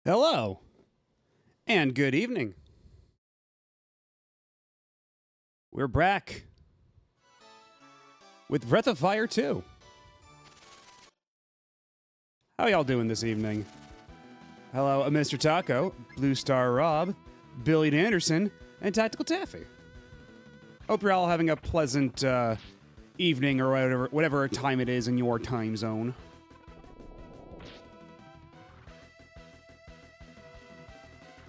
Hello, and good evening. We're back with Breath of Fire 2. How y'all doing this evening? Hello, Mr. Taco, Blue Star Rob, Billy Anderson, and Tactical Taffy. Hope you're all having a pleasant evening or whatever time it is in your time zone.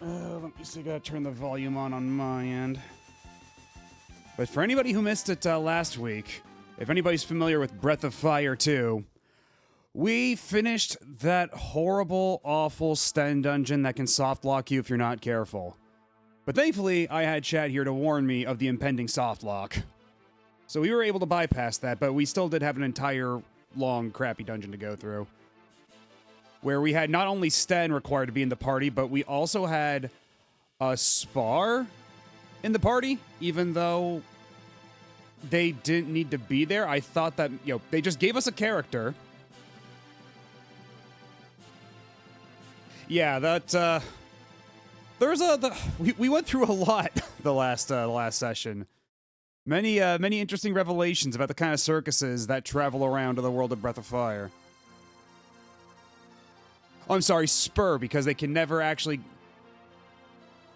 Let me see, gotta turn the volume on my end. But for anybody who missed it last week, if anybody's familiar with Breath of Fire 2, we finished that horrible, awful Sten dungeon that can soft lock you if you're not careful. But thankfully, I had chat here to warn me of the impending soft lock. So we were able to bypass that, but we still did have an entire long, crappy dungeon to go through, where we had not only Sten required to be in the party, but we also had a Spar in the party, even though they didn't need to be there. I thought that, they just gave us a character. Yeah, that, we went through a lot the last session. Many interesting revelations about the kind of circuses that travel around to the world of Breath of Fire. Oh, I'm sorry, Spur, because they can never actually...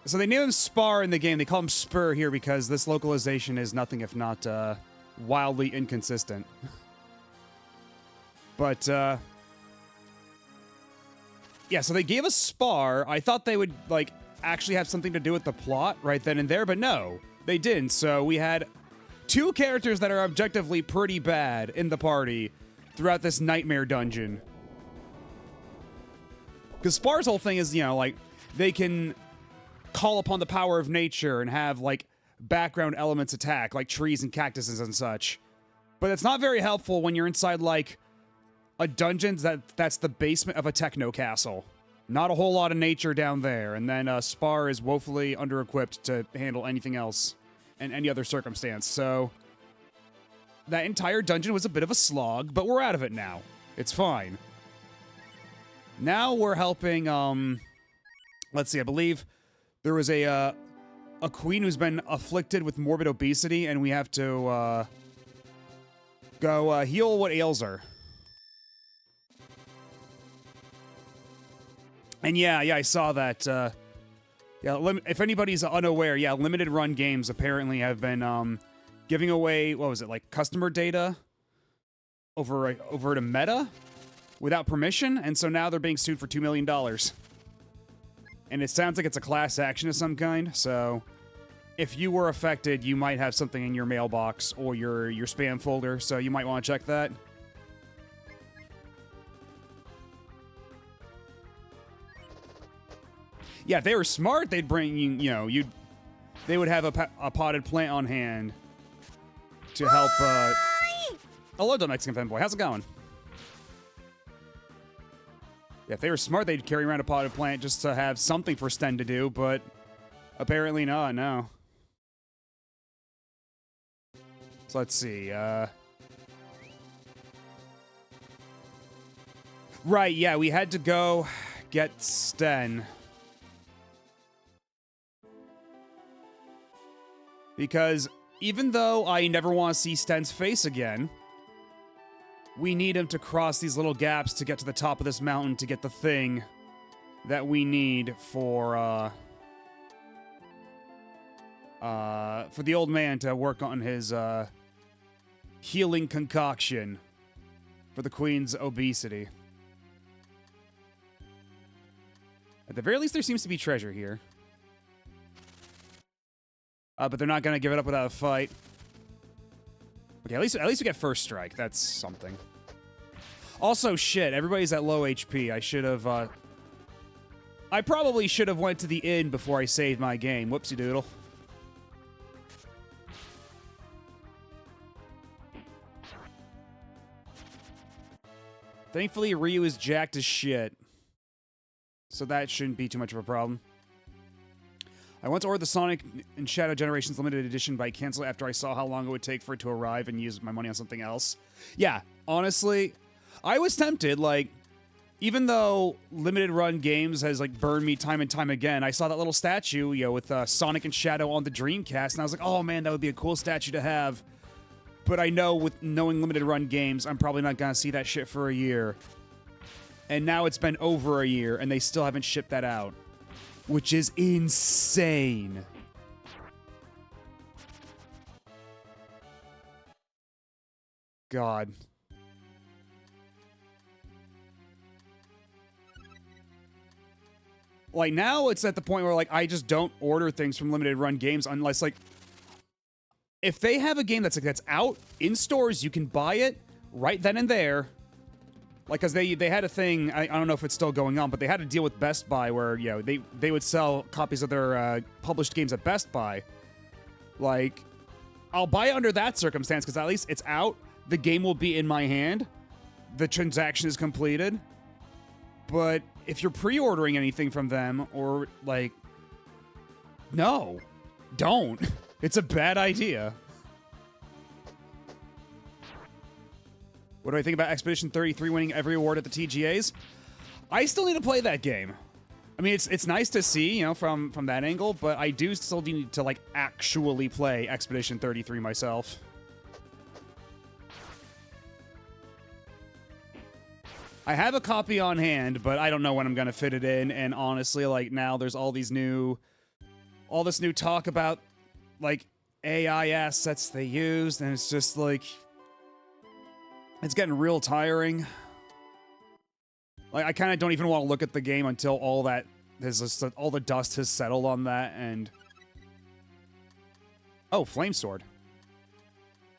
So they name him Spar in the game. They call him Spur here because this localization is nothing if not wildly inconsistent. But, yeah, so they gave us Spar. I thought they would, actually have something to do with the plot right then and there, but no, they didn't. So we had two characters that are objectively pretty bad in the party throughout this nightmare dungeon. Because Spar's whole thing is, they can call upon the power of nature and have, background elements attack, like trees and cactuses and such. But it's not very helpful when you're inside, a dungeon that's the basement of a techno castle. Not a whole lot of nature down there, and then Spar is woefully under-equipped to handle anything else in any other circumstance. So that entire dungeon was a bit of a slog, but we're out of it now. It's fine. Now we're helping, let's see, I believe there was a queen who's been afflicted with morbid obesity, and we have to, go, heal what ails her. And yeah, I saw that, if anybody's unaware, limited run games apparently have been, giving away, what was it, customer data over to Meta without permission, and so now they're being sued for $2 million. And it sounds like it's a class action of some kind, so if you were affected, you might have something in your mailbox or your spam folder, so you might want to check that. Yeah, if they were smart, they'd bring you, they would have a potted plant on hand to help, hello, the Mexican fanboy. How's it going? Yeah, if they were smart, they'd carry around a potted plant just to have something for Sten to do, but apparently not, no. So let's see, right, yeah, we had to go get Sten. Because even though I never want to see Sten's face again, we need him to cross these little gaps to get to the top of this mountain to get the thing that we need for the old man to work on his, healing concoction for the queen's obesity. At the very least, there seems to be treasure here. But they're not going to give it up without a fight. Okay, at least we get first strike. That's something. Also, shit, everybody's at low HP. I should have, I probably should have went to the inn before I saved my game. Whoopsie doodle. Thankfully, Ryu is jacked as shit. So that shouldn't be too much of a problem. I once ordered the Sonic and Shadow Generations Limited Edition, but I canceled after I saw how long it would take for it to arrive and use my money on something else. Yeah, honestly, I was tempted, even though limited run games has like burned me time and time again, I saw that little statue, with Sonic and Shadow on the Dreamcast, and I was like, oh man, that would be a cool statue to have. But I know with knowing limited run games, I'm probably not gonna see that shit for a year. And now it's been over a year, and they still haven't shipped that out, which is insane. God. Like, now it's at the point where, like, I just don't order things from limited run games unless, like, if they have a game that's, like, that's out in stores, you can buy it right then and there. Like, because they had a thing, I don't know if it's still going on, but they had a deal with Best Buy where, they would sell copies of their published games at Best Buy. Like, I'll buy it under that circumstance, because at least it's out, the game will be in my hand, the transaction is completed. But if you're pre-ordering anything from them, or, like, no, don't. It's a bad idea. What do I think about Expedition 33 winning every award at the TGAs? I still need to play that game. I mean, it's nice to see, from that angle, but I do still need to, like, actually play Expedition 33 myself. I have a copy on hand, but I don't know when I'm gonna fit it in, and honestly, like, now there's all this new talk about, like, AI assets they used, and it's just, like, it's getting real tiring. Like, I kind of don't even want to look at the game until all the dust has settled on that, and... Oh, Flame Sword.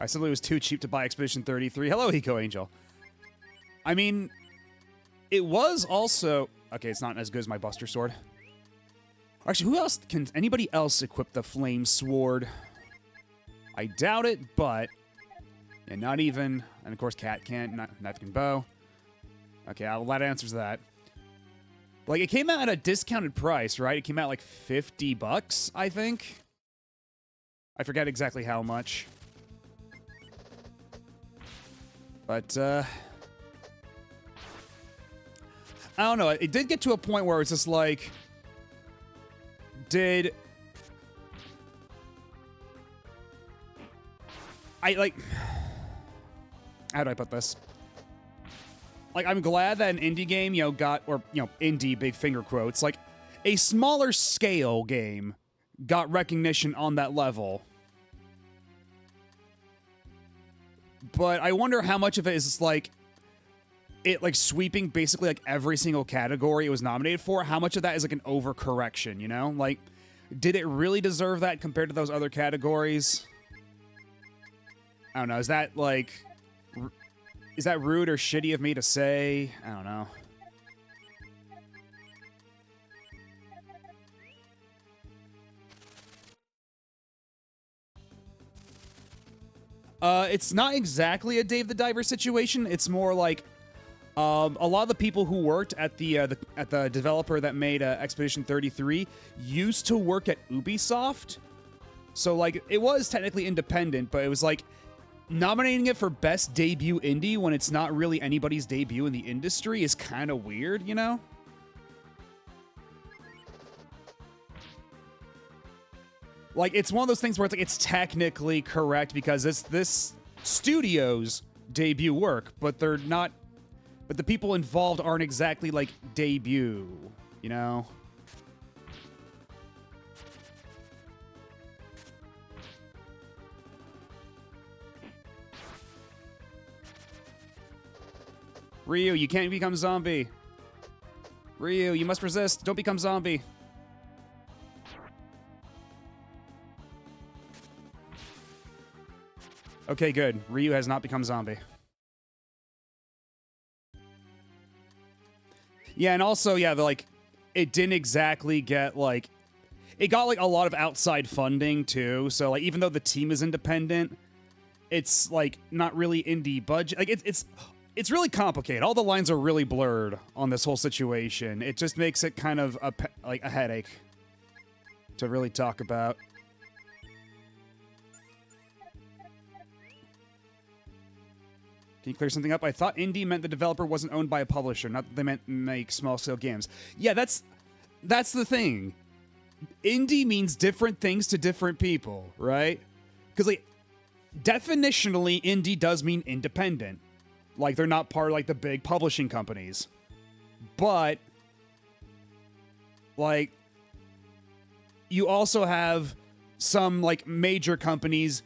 I simply was too cheap to buy Expedition 33. Hello, Eco Angel. I mean... It was also... Okay, it's not as good as my Buster Sword. Actually, who else can... Anybody else equip the Flame Sword? I doubt it, but... Yeah, not even... And of course, Cat can't. Neither can Bow. Okay, well, that answers that. Like, it came out at a discounted price, right? It came out like $50, I think? I forget exactly how much. But, I don't know. It did get to a point where it's just like, how do I put this? Like, I'm glad that an indie game, indie, big finger quotes, like, a smaller scale game got recognition on that level. But I wonder how much of it is just like, it, like, sweeping basically, like, every single category it was nominated for. How much of that is, like, an overcorrection, Like, did it really deserve that compared to those other categories? I don't know. Is that, like... Is that rude or shitty of me to say? I don't know. It's not exactly a Dave the Diver situation. It's more like... a lot of the people who worked at the developer that made Expedition 33 used to work at Ubisoft. So, like, it was technically independent, but it was like nominating it for best debut indie when it's not really anybody's debut in the industry is kind of weird, Like, it's one of those things where it's like it's technically correct because it's this studio's debut work, but they're not. But the people involved aren't exactly, like, debut, Ryu, you can't become zombie. Ryu, you must resist. Don't become zombie. Okay, good. Ryu has not become zombie. Yeah, and also, it didn't exactly get, like... It got, like, a lot of outside funding, too. So, like, even though the team is independent, it's, like, not really indie budget. Like, it's really complicated. All the lines are really blurred on this whole situation. It just makes it kind of, a headache to really talk about. Can you clear something up? I thought indie meant the developer wasn't owned by a publisher, not that they meant make small-scale games. Yeah, that's the thing. Indie means different things to different people, right? Because, like, definitionally, indie does mean independent. Like, they're not part of, like, the big publishing companies. But, like, you also have some, like, major companies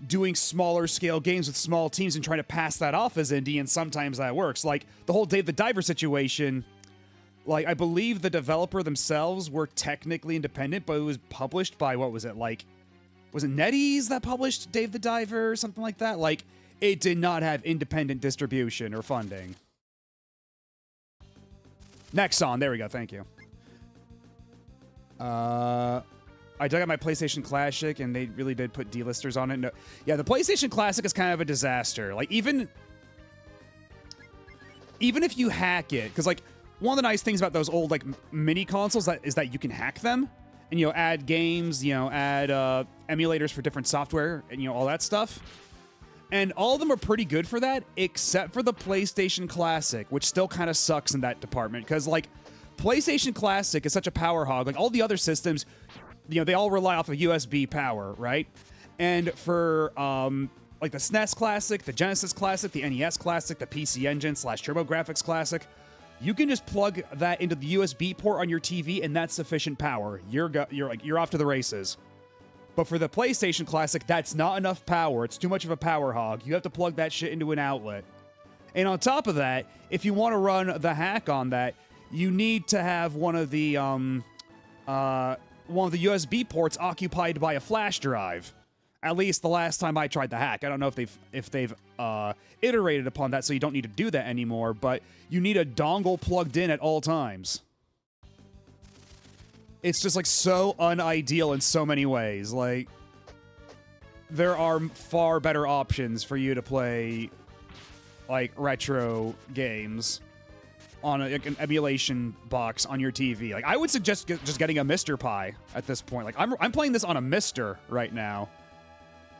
doing smaller scale games with small teams and trying to pass that off as indie, and sometimes that works. Like, the whole Dave the Diver situation, like, I believe the developer themselves were technically independent, but it was published by, what was it, like, was it NetEase that published Dave the Diver or something like that? Like, it did not have independent distribution or funding. Nexon, there we go, thank you. I dug out my PlayStation Classic, and they really did put delisters on it. No, yeah, the PlayStation Classic is kind of a disaster. Like, even if you hack it, because, like, one of the nice things about those old, like, mini consoles is that you can hack them, and, you know, add games, you know, add emulators for different software, and, you know, all that stuff. And all of them are pretty good for that, except for the PlayStation Classic, which still kind of sucks in that department, because, like, PlayStation Classic is such a power hog. Like, all the other systems, you know, they all rely off of USB power, right? And for, like, the SNES Classic, the Genesis Classic, the NES Classic, the PC Engine / TurboGrafx Classic, you can just plug that into the USB port on your TV, and that's sufficient power. You're off to the races. But for the PlayStation Classic, that's not enough power. It's too much of a power hog. You have to plug that shit into an outlet. And on top of that, if you want to run the hack on that, you need to have one of the USB ports occupied by a flash drive. At least the last time I tried the hack. I don't know if they've iterated upon that, so you don't need to do that anymore. But you need a dongle plugged in at all times. It's just, like, so unideal in so many ways. Like, there are far better options for you to play, like, retro games on an emulation box on your TV. Like, I would suggest just getting a Mr. Pi at this point. Like, I'm playing this on a Mister right now,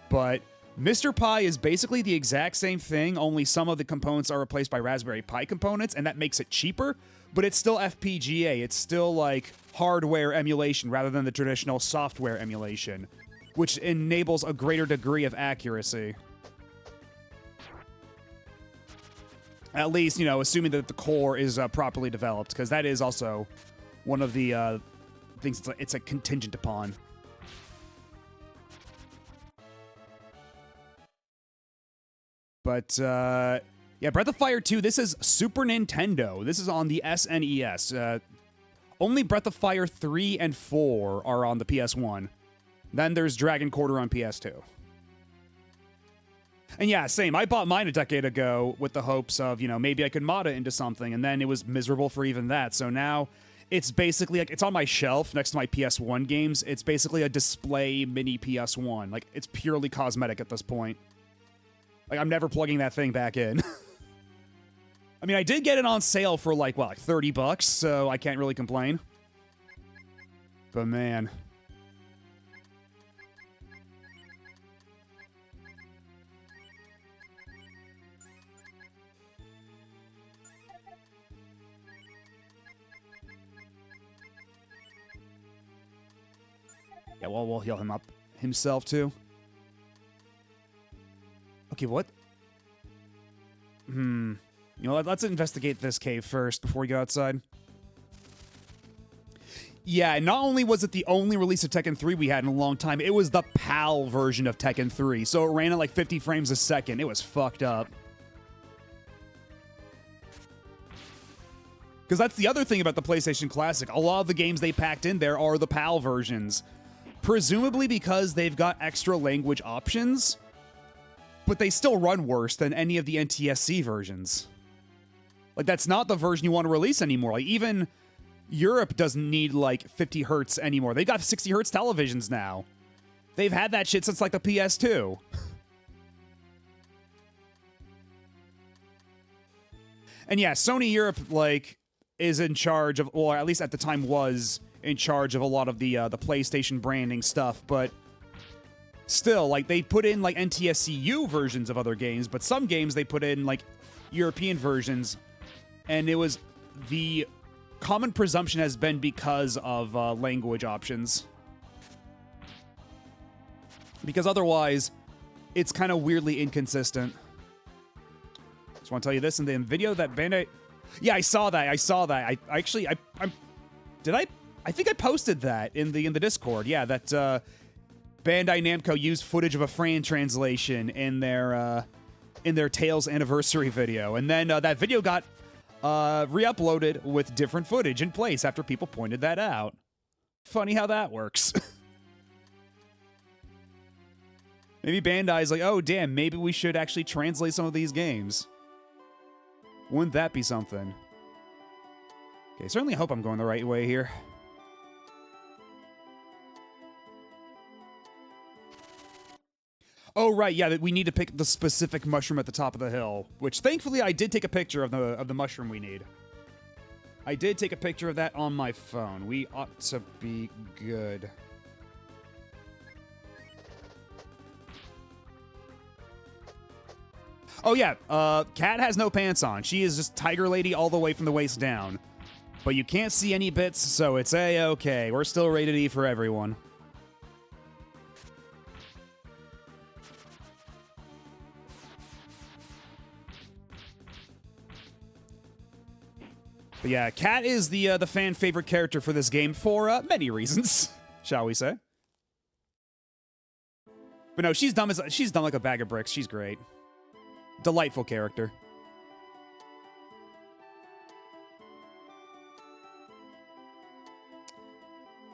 but Mr. Pi is basically the exact same thing, only some of the components are replaced by Raspberry Pi components, and that makes it cheaper, but it's still FPGA. It's still, like, hardware emulation rather than the traditional software emulation, which enables a greater degree of accuracy. At least, you know, assuming that the core is properly developed, because that is also one of the things it's a contingent upon. But, yeah, Breath of Fire 2, this is Super Nintendo. This is on the SNES. Only Breath of Fire 3 and 4 are on the PS1. Then there's Dragon Quarter on PS2. And yeah, same. I bought mine a decade ago with the hopes of, you know, maybe I could mod it into something, and then it was miserable for even that. So now it's basically, like, it's on my shelf next to my PS1 games. It's basically a display mini PS1. Like, it's purely cosmetic at this point. Like, I'm never plugging that thing back in. I mean, I did get it on sale for, like, what, like $30, so I can't really complain. But, man. Yeah, well, we'll heal him up himself, too. Okay, what? You know, let's investigate this cave first before we go outside. Yeah, and not only was it the only release of Tekken 3 we had in a long time, it was the PAL version of Tekken 3, so it ran at like 50 frames a second. It was fucked up. Because that's the other thing about the PlayStation Classic. A lot of the games they packed in there are the PAL versions. Presumably because they've got extra language options, but they still run worse than any of the NTSC versions. Like, that's not the version you want to release anymore. Like, even Europe doesn't need, like, 50 hertz anymore. They've got 60 hertz televisions now. They've had that shit since, like, the PS2. And yeah, Sony Europe, like, is in charge of, or at least at the time was in charge of a lot of the PlayStation branding stuff, but still, like, they put in, like, NTSCU versions of other games, but some games they put in, like, European versions, and it was the common presumption has been because of language options. Because otherwise, it's kind of weirdly inconsistent. Just want to tell you this in the video that Bandai... Yeah, I saw that. I think I posted that in the Discord. Yeah, that Bandai Namco used footage of a Fran translation in their Tales anniversary video, and then that video got re-uploaded with different footage in place after people pointed that out. Funny how that works. Maybe Bandai's like, oh damn, maybe we should actually translate some of these games. Wouldn't that be something? Okay, certainly hope I'm going the right way here. Oh, right, yeah, we need to pick the specific mushroom at the top of the hill, which thankfully I did take a picture of the mushroom we need. I did take a picture of that on my phone. We ought to be good. Oh, yeah, Cat has no pants on. She is just Tiger Lady all the way from the waist down. But you can't see any bits, so it's A-okay. We're still rated E for everyone. But yeah, Cat is the fan favorite character for this game for many reasons, shall we say? But no, she's dumb like a bag of bricks. She's great, delightful character.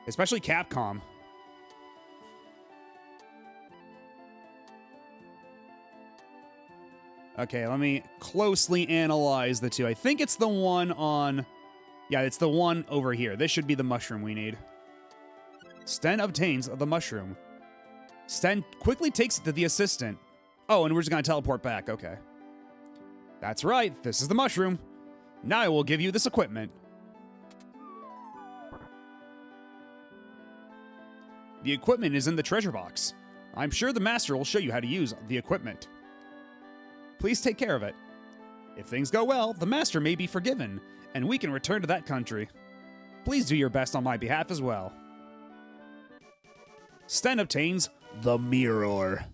Especially Capcom. Okay, let me closely analyze the two. I think it's the one on... Yeah, it's the one over here. This should be the mushroom we need. Sten obtains the mushroom. Sten quickly takes it to the assistant. Oh, and we're just going to teleport back. Okay. That's right. This is the mushroom. Now I will give you this equipment. The equipment is in the treasure box. I'm sure the master will show you how to use the equipment. Please take care of it. If things go well, the master may be forgiven, and we can return to that country. Please do your best on my behalf as well. Sten obtains the mirror.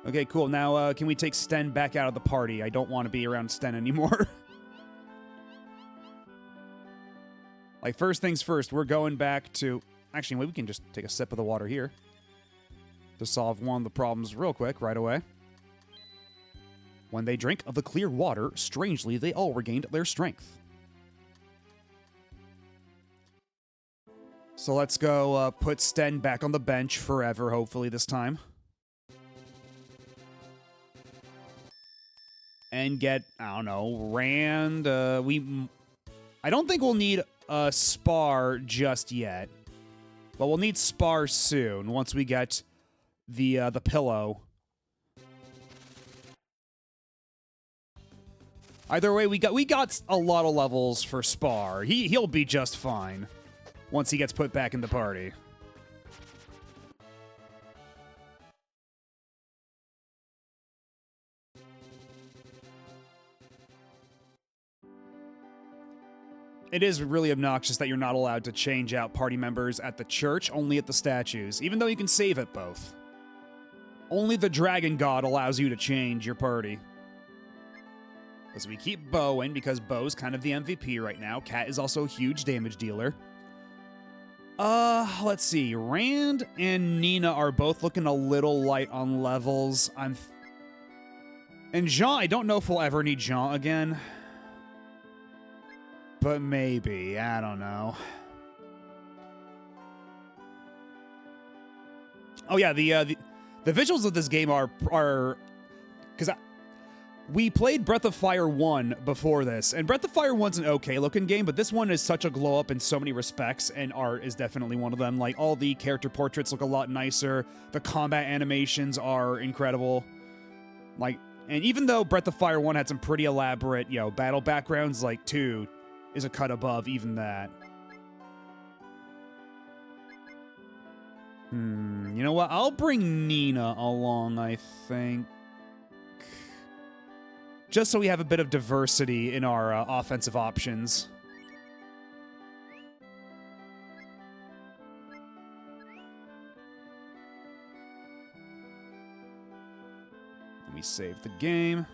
Okay, cool. Now, can we take Sten back out of the party? I don't want to be around Sten anymore. Like, first things first, we're going back to... Actually, we can just take a sip of the water here to solve one of the problems real quick, right away. When they drank of the clear water, strangely, they all regained their strength. So let's go put Sten back on the bench forever, hopefully this time. And get, I don't know, Rand. I don't think we'll need a Spar just yet. But we'll need Spar soon, once we get the pillow. Either way, we got a lot of levels for Spar. He'll be just fine once he gets put back in the party. It is really obnoxious that you're not allowed to change out party members at the church, only at the statues, even though you can save at both. Only the Dragon God allows you to change your party. As we keep Bo in, because Bo's kind of the MVP right now. Cat is also a huge damage dealer. Let's see. Rand and Nina are both looking a little light on levels. And Jean, I don't know if we'll ever need Jean again. But maybe. I don't know. Oh yeah, the visuals of this game are because we played Breath of Fire 1 before this, and Breath of Fire 1's an okay looking game, but this one is such a glow up in so many respects, and art is definitely one of them. Like, all the character portraits look a lot nicer, the combat animations are incredible. Like, and even though Breath of Fire 1 had some pretty elaborate, battle backgrounds, like 2 is a cut above even that. You know what? I'll bring Nina along, I think. Just so we have a bit of diversity in our offensive options. Let me save the game.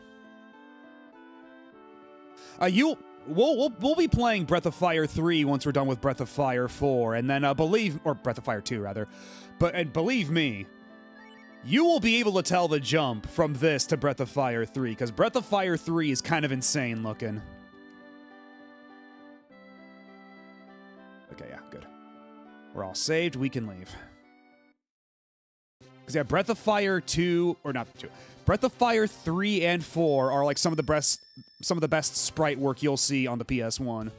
We'll be playing Breath of Fire 3 once we're done with Breath of Fire 4, and then Breath of Fire 2 rather. But believe me, you will be able to tell the jump from this to Breath of Fire 3, because Breath of Fire 3 is kind of insane looking. Okay, yeah, good. We're all saved. We can leave. Because yeah, Breath of Fire 2, or not 2, Breath of Fire 3 and 4 are like some of the best sprite work you'll see on the PS1.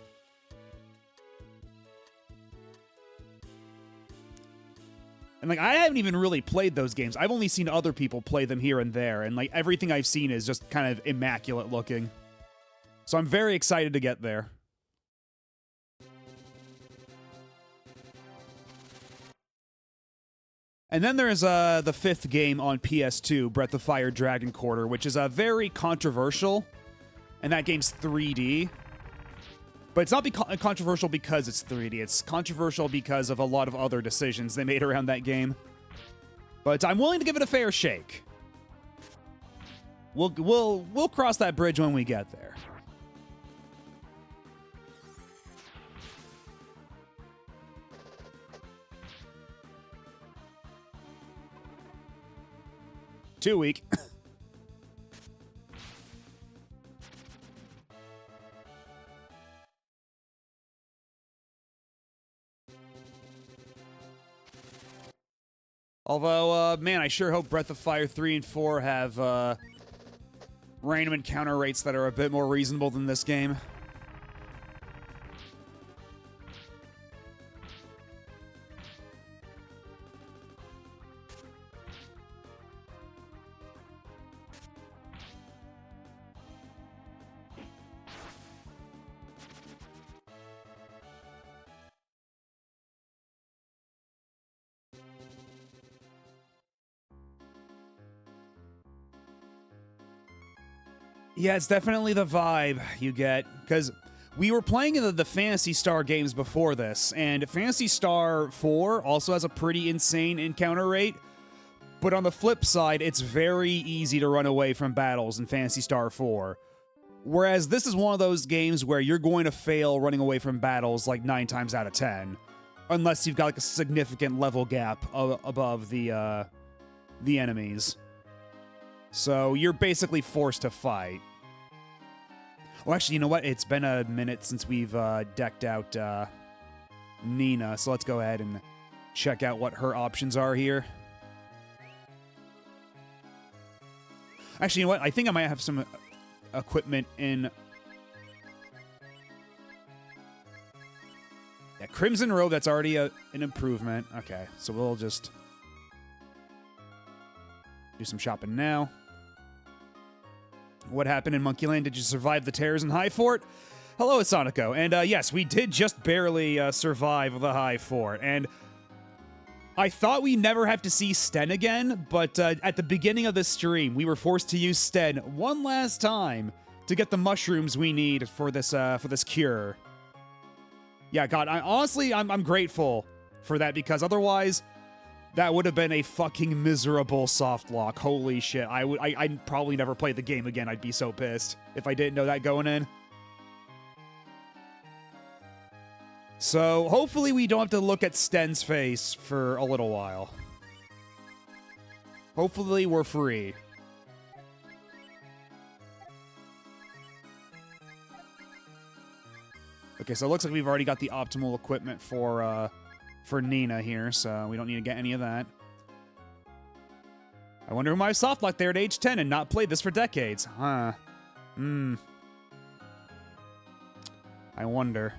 And like I haven't even really played those games. I've only seen other people play them here and there, and like everything I've seen is just kind of immaculate looking. So I'm very excited to get there. And then there's the 5th game on PS2, Breath of Fire Dragon Quarter, which is very controversial, and that game's 3D. But it's not controversial because it's 3D. It's controversial because of a lot of other decisions they made around that game. But I'm willing to give it a fair shake. We'll cross that bridge when we get there. Too weak. Although, man, I sure hope Breath of Fire 3 and 4 have random encounter rates that are a bit more reasonable than this game. Yeah, it's definitely the vibe you get, because we were playing the Phantasy Star games before this, and Phantasy Star 4 also has a pretty insane encounter rate, but on the flip side, it's very easy to run away from battles in Phantasy Star 4. Whereas this is one of those games where you're going to fail running away from battles like 9 times out of 10, unless you've got like a significant level gap above the enemies. So you're basically forced to fight. Well, actually, you know what? It's been a minute since we've decked out Nina, so let's go ahead and check out what her options are here. Actually, you know what? I think I might have some equipment in... Yeah, Crimson Robe, that's already an improvement. Okay, so we'll just do some shopping now. What happened in Monkeyland? Did you survive the tears in High Fort? Hello, Asonico. And yes, we did just barely survive the High Fort. And I thought we never have to see Sten again, but at the beginning of this stream, we were forced to use Sten one last time to get the mushrooms we need for this cure. Yeah, God, I'm grateful for that, because otherwise that would have been a fucking miserable soft lock. Holy shit. I'd probably never play the game again. I'd be so pissed if I didn't know that going in. So hopefully we don't have to look at Sten's face for a little while. Hopefully we're free. Okay, so it looks like we've already got the optimal equipment for Nina here, so we don't need to get any of that. I wonder who might have softlocked there at age 10 and not played this for decades. Huh. I wonder.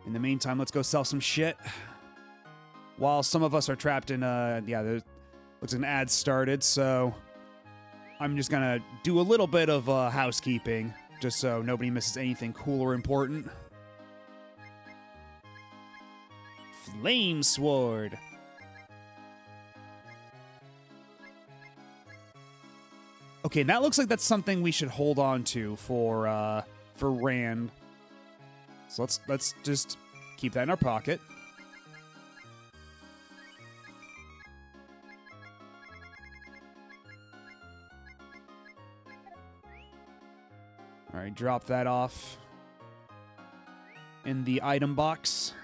In the meantime, let's go sell some shit. While some of us are trapped in, yeah, there looks like an ad started, so I'm just gonna do a little bit of housekeeping. just so nobody misses anything cool or important. Flame Sword. Okay, that looks like that's something we should hold on to for Rand. So let's just keep that in our pocket. All right, drop that off in the item box.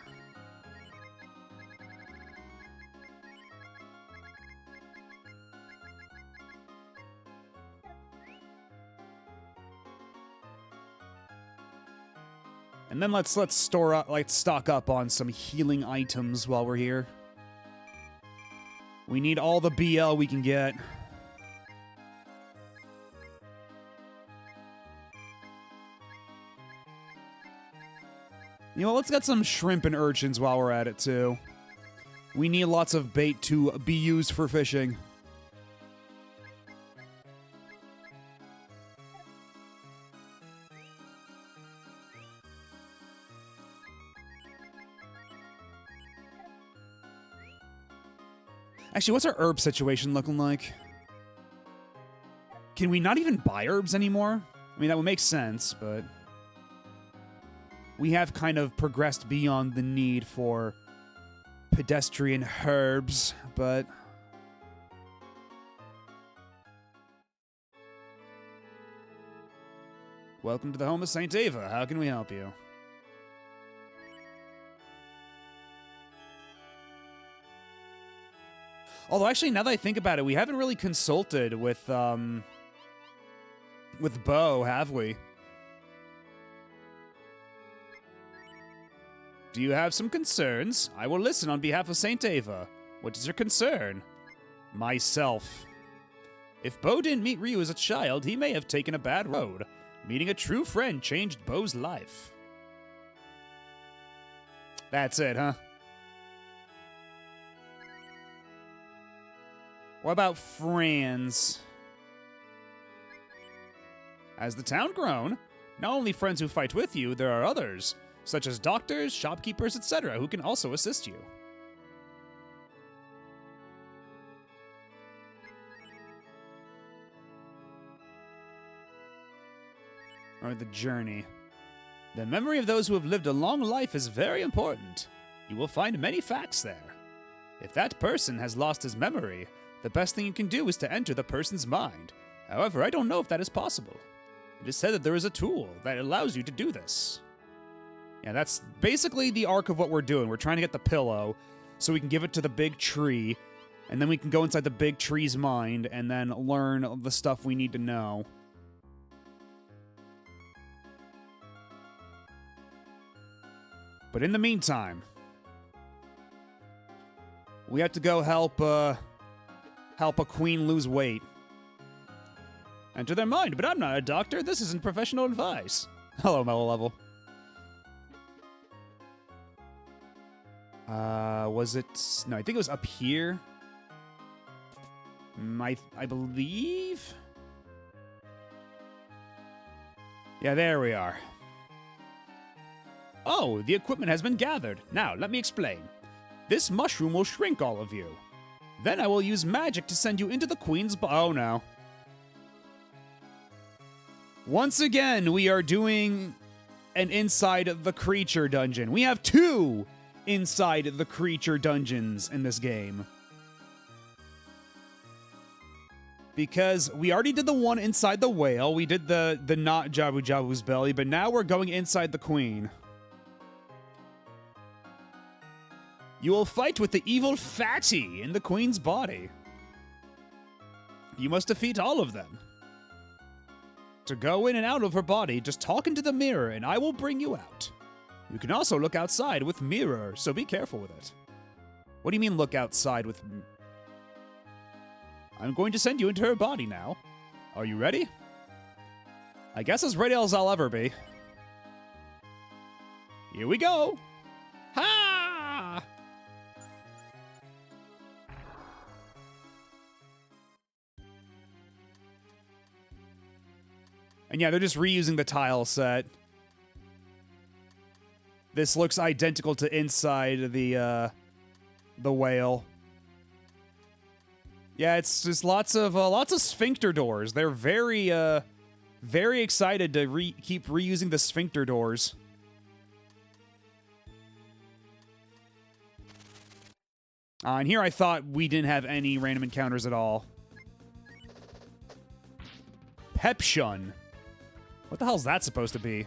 And then let's store up, stock up on some healing items while we're here. We need all the BL we can get. You know, let's get some shrimp and urchins while we're at it, too. We need lots of bait to be used for fishing. Actually, what's our herb situation looking like? Can we not even buy herbs anymore? I mean, that would make sense, but... we have kind of progressed beyond the need for pedestrian herbs, but... Welcome to the home of St. Ava. How can we help you? Although, actually, now that I think about it, we haven't really consulted with Bo, have we? Do you have some concerns? I will listen on behalf of St. Ava. What is your concern? Myself. If Bo didn't meet Ryu as a child, he may have taken a bad road. Meeting a true friend changed Bo's life. That's it, huh? What about Franz? As the town grown, not only friends who fight with you, there are others, such as doctors, shopkeepers, etc., who can also assist you. Or the journey. The memory of those who have lived a long life is very important. You will find many facts there. If that person has lost his memory, the best thing you can do is to enter the person's mind. However, I don't know if that is possible. It is said that there is a tool that allows you to do this. Yeah, that's basically the arc of what we're doing. We're trying to get the pillow so we can give it to the big tree, and then we can go inside the big tree's mind and then learn the stuff we need to know. But in the meantime, we have to go help a queen lose weight. Enter their mind, but I'm not a doctor. This isn't professional advice. Hello, Mellow Level. Was it... no, I think it was up here. I believe? Yeah, there we are. Oh, the equipment has been gathered. Now, let me explain. This mushroom will shrink all of you. Then I will use magic to send you into the queen's oh no. Once again, we are doing an inside the creature dungeon. We have 2 inside the creature dungeons in this game. Because we already did the one inside the whale. We did the not Jabu Jabu's belly, but now we're going inside the queen. You will fight with the evil Fatty in the queen's body. You must defeat all of them. To go in and out of her body, just talk into the mirror and I will bring you out. You can also look outside with mirror, so be careful with it. What do you mean look outside with... I'm going to send you into her body now. Are you ready? I guess as ready as I'll ever be. Here we go. Ha! And yeah, they're just reusing the tile set. This looks identical to inside the whale. Yeah, it's just lots of sphincter doors. They're very very excited to keep reusing the sphincter doors. And here I thought we didn't have any random encounters at all. Pepshun. What the hell's that supposed to be?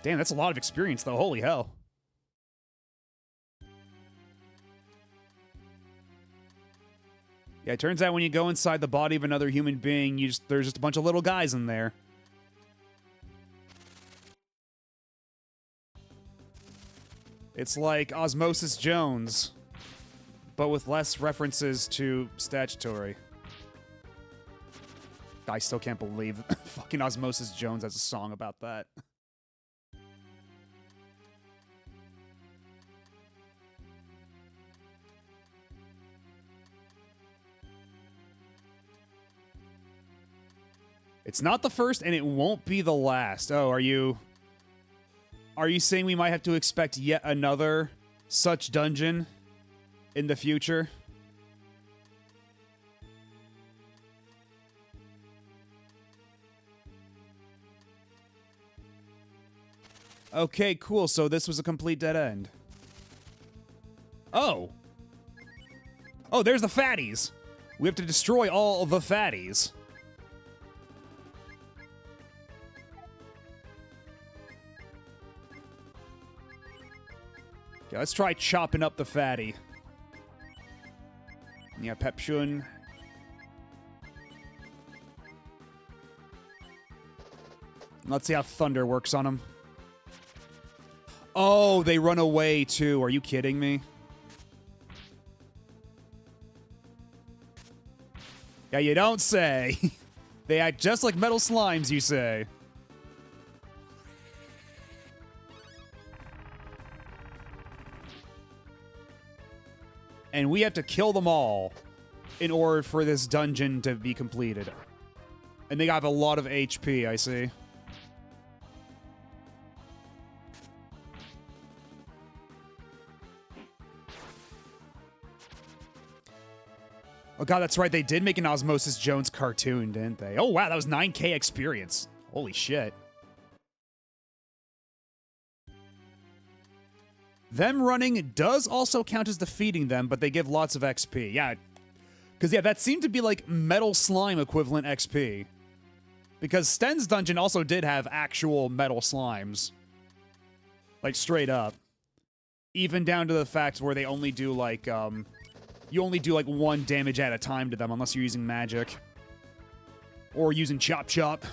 Damn, that's a lot of experience, though. Holy hell. Yeah, it turns out when you go inside the body of another human being, there's just a bunch of little guys in there. It's like Osmosis Jones, but with less references to statutory. I still can't believe fucking Osmosis Jones has a song about that. It's not the first, and it won't be the last. Oh, are you saying we might have to expect yet another such dungeon in the future? Okay, cool. So this was a complete dead end. Oh. Oh, there's the fatties. We have to destroy all the fatties. Okay, let's try chopping up the fatty. Yeah, Pepshun. Let's see how thunder works on them. Oh, they run away too. Are you kidding me? Yeah, you don't say. They act just like metal slimes, you say. And we have to kill them all in order for this dungeon to be completed. And they have a lot of HP, I see. Oh god, that's right, they did make an Osmosis Jones cartoon, didn't they? Oh wow, that was 9K experience. Holy shit. Them running does also count as defeating them, but they give lots of XP. Yeah, because yeah, that seemed to be like metal slime equivalent XP. Because Sten's dungeon also did have actual metal slimes. Like, straight up. Even down to the fact where they only do, like, you only do, like, 1 damage at a time to them unless you're using magic. Or using Chop Chop.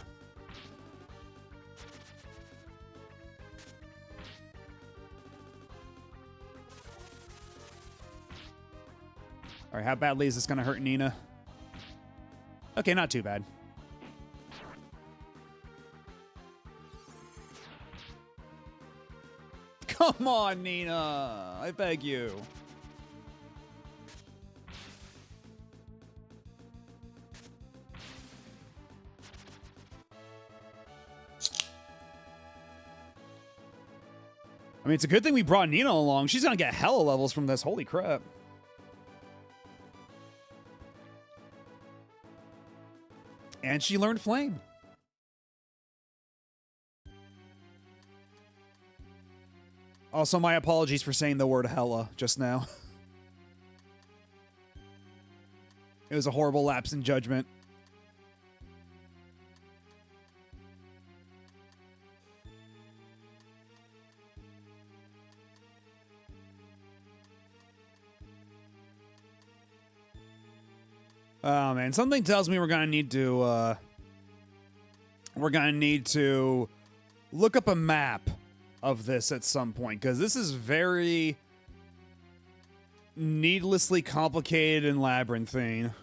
Alright, how badly is this gonna hurt Nina? Okay, not too bad. Come on, Nina! I beg you. I mean, it's a good thing we brought Nina along. She's gonna get hella levels from this. Holy crap. And she learned Flame. Also, my apologies for saying the word hella just now. It was a horrible lapse in judgment. Oh man, something tells me we're gonna need to look up a map of this at some point, because this is very needlessly complicated and labyrinthine.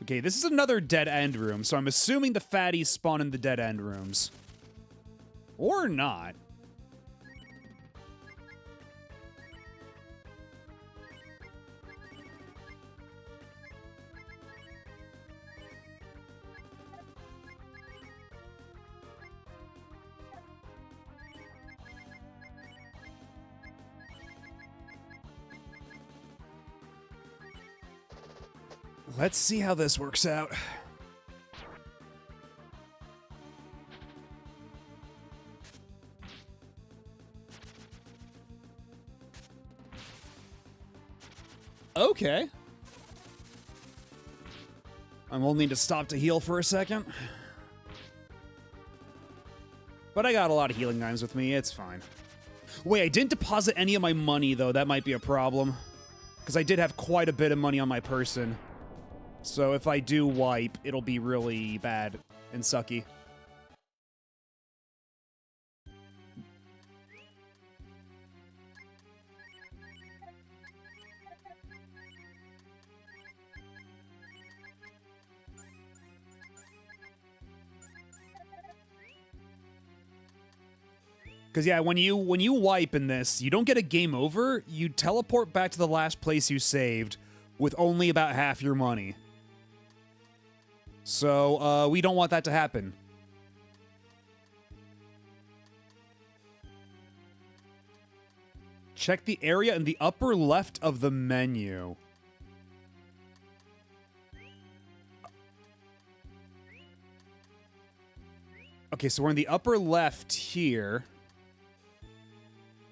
Okay, this is another dead end room, so I'm assuming the fatties spawn in the dead end rooms. Or not. Let's see how this works out. Okay. I will need to stop to heal for a second. But I got a lot of healing knives with me. It's fine. Wait, I didn't deposit any of my money, though. That might be a problem. Because I did have quite a bit of money on my person. So if I do wipe, it'll be really bad and sucky. Because, yeah, when you wipe in this, you don't get a game over. You teleport back to the last place you saved with only about half your money. So, we don't want that to happen. Check the area in the upper left of the menu. Okay, so we're in the upper left here.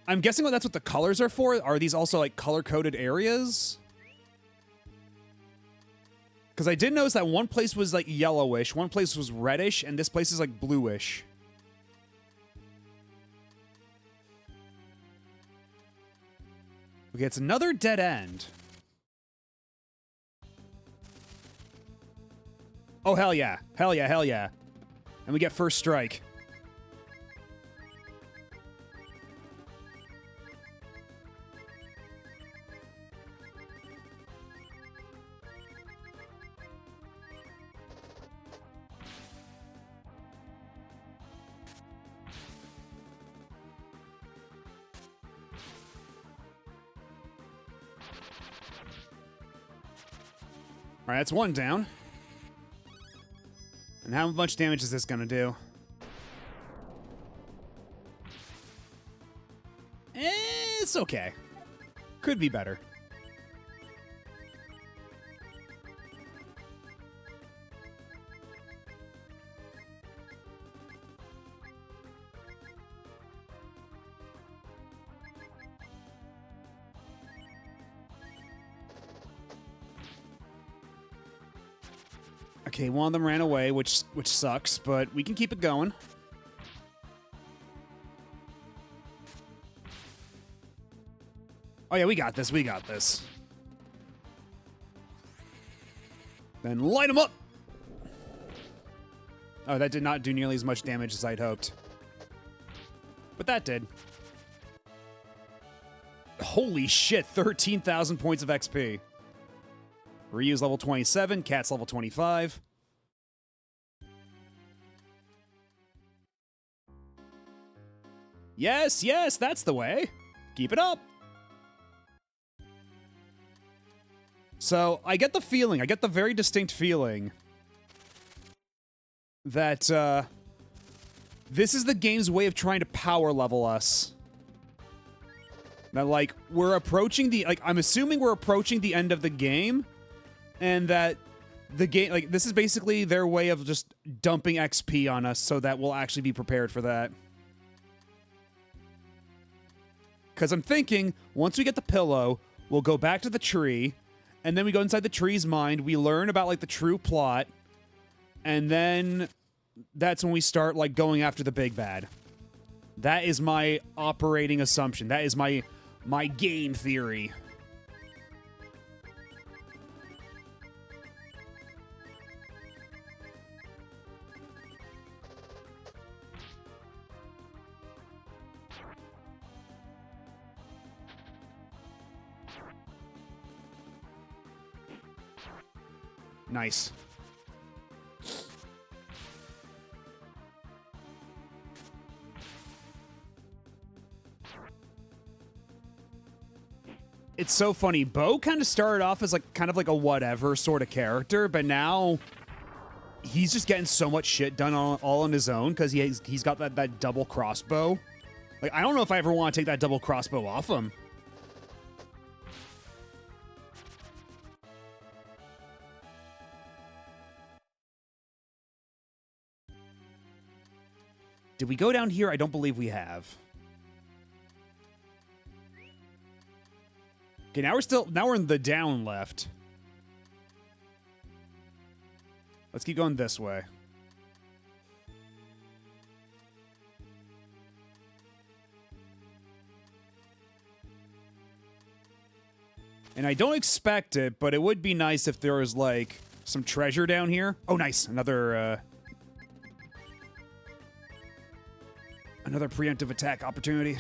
I'm guessing that's what the colors are for. Are these also, like, color-coded areas? Because I did notice that one place was, like, yellowish, one place was reddish, and this place is, like, bluish. Okay, it's another dead end. Oh, hell yeah. Hell yeah, hell yeah. And we get first strike. All right, that's one down. And how much damage is this gonna do? It's okay. Could be better. Okay, one of them ran away, which sucks, but we can keep it going. Oh yeah, we got this, we got this. Then light them up! Oh, that did not do nearly as much damage as I'd hoped. But that did. Holy shit, 13,000 points of XP. Ryu's level 27, Cat's level 25. Yes, yes, that's the way. Keep it up. So, I get the feeling, I get the very distinct feeling that, this is the game's way of trying to power level us. That, like, we're approaching the, like, I'm assuming we're approaching the end of the game, and that the game, like, this is basically their way of just dumping XP on us so that we'll actually be prepared for that. Because I'm thinking, once we get the pillow, we'll go back to the tree, and then we go inside the tree's mind, we learn about, like, the true plot, and then that's when we start, like, going after the big bad. That is my operating assumption. That is my game theory. Nice. It's so funny. Bo kind of started off as like kind of like a whatever sort of character, but now he's just getting so much shit done all on his own because he's got that double crossbow. Like, I don't know if I ever want to take that double crossbow off him. Did we go down here? I don't believe we have. Okay, now we're in the down left. Let's keep going this way. And I don't expect it, but it would be nice if there was, like, some treasure down here. Oh, nice. Another preemptive attack opportunity.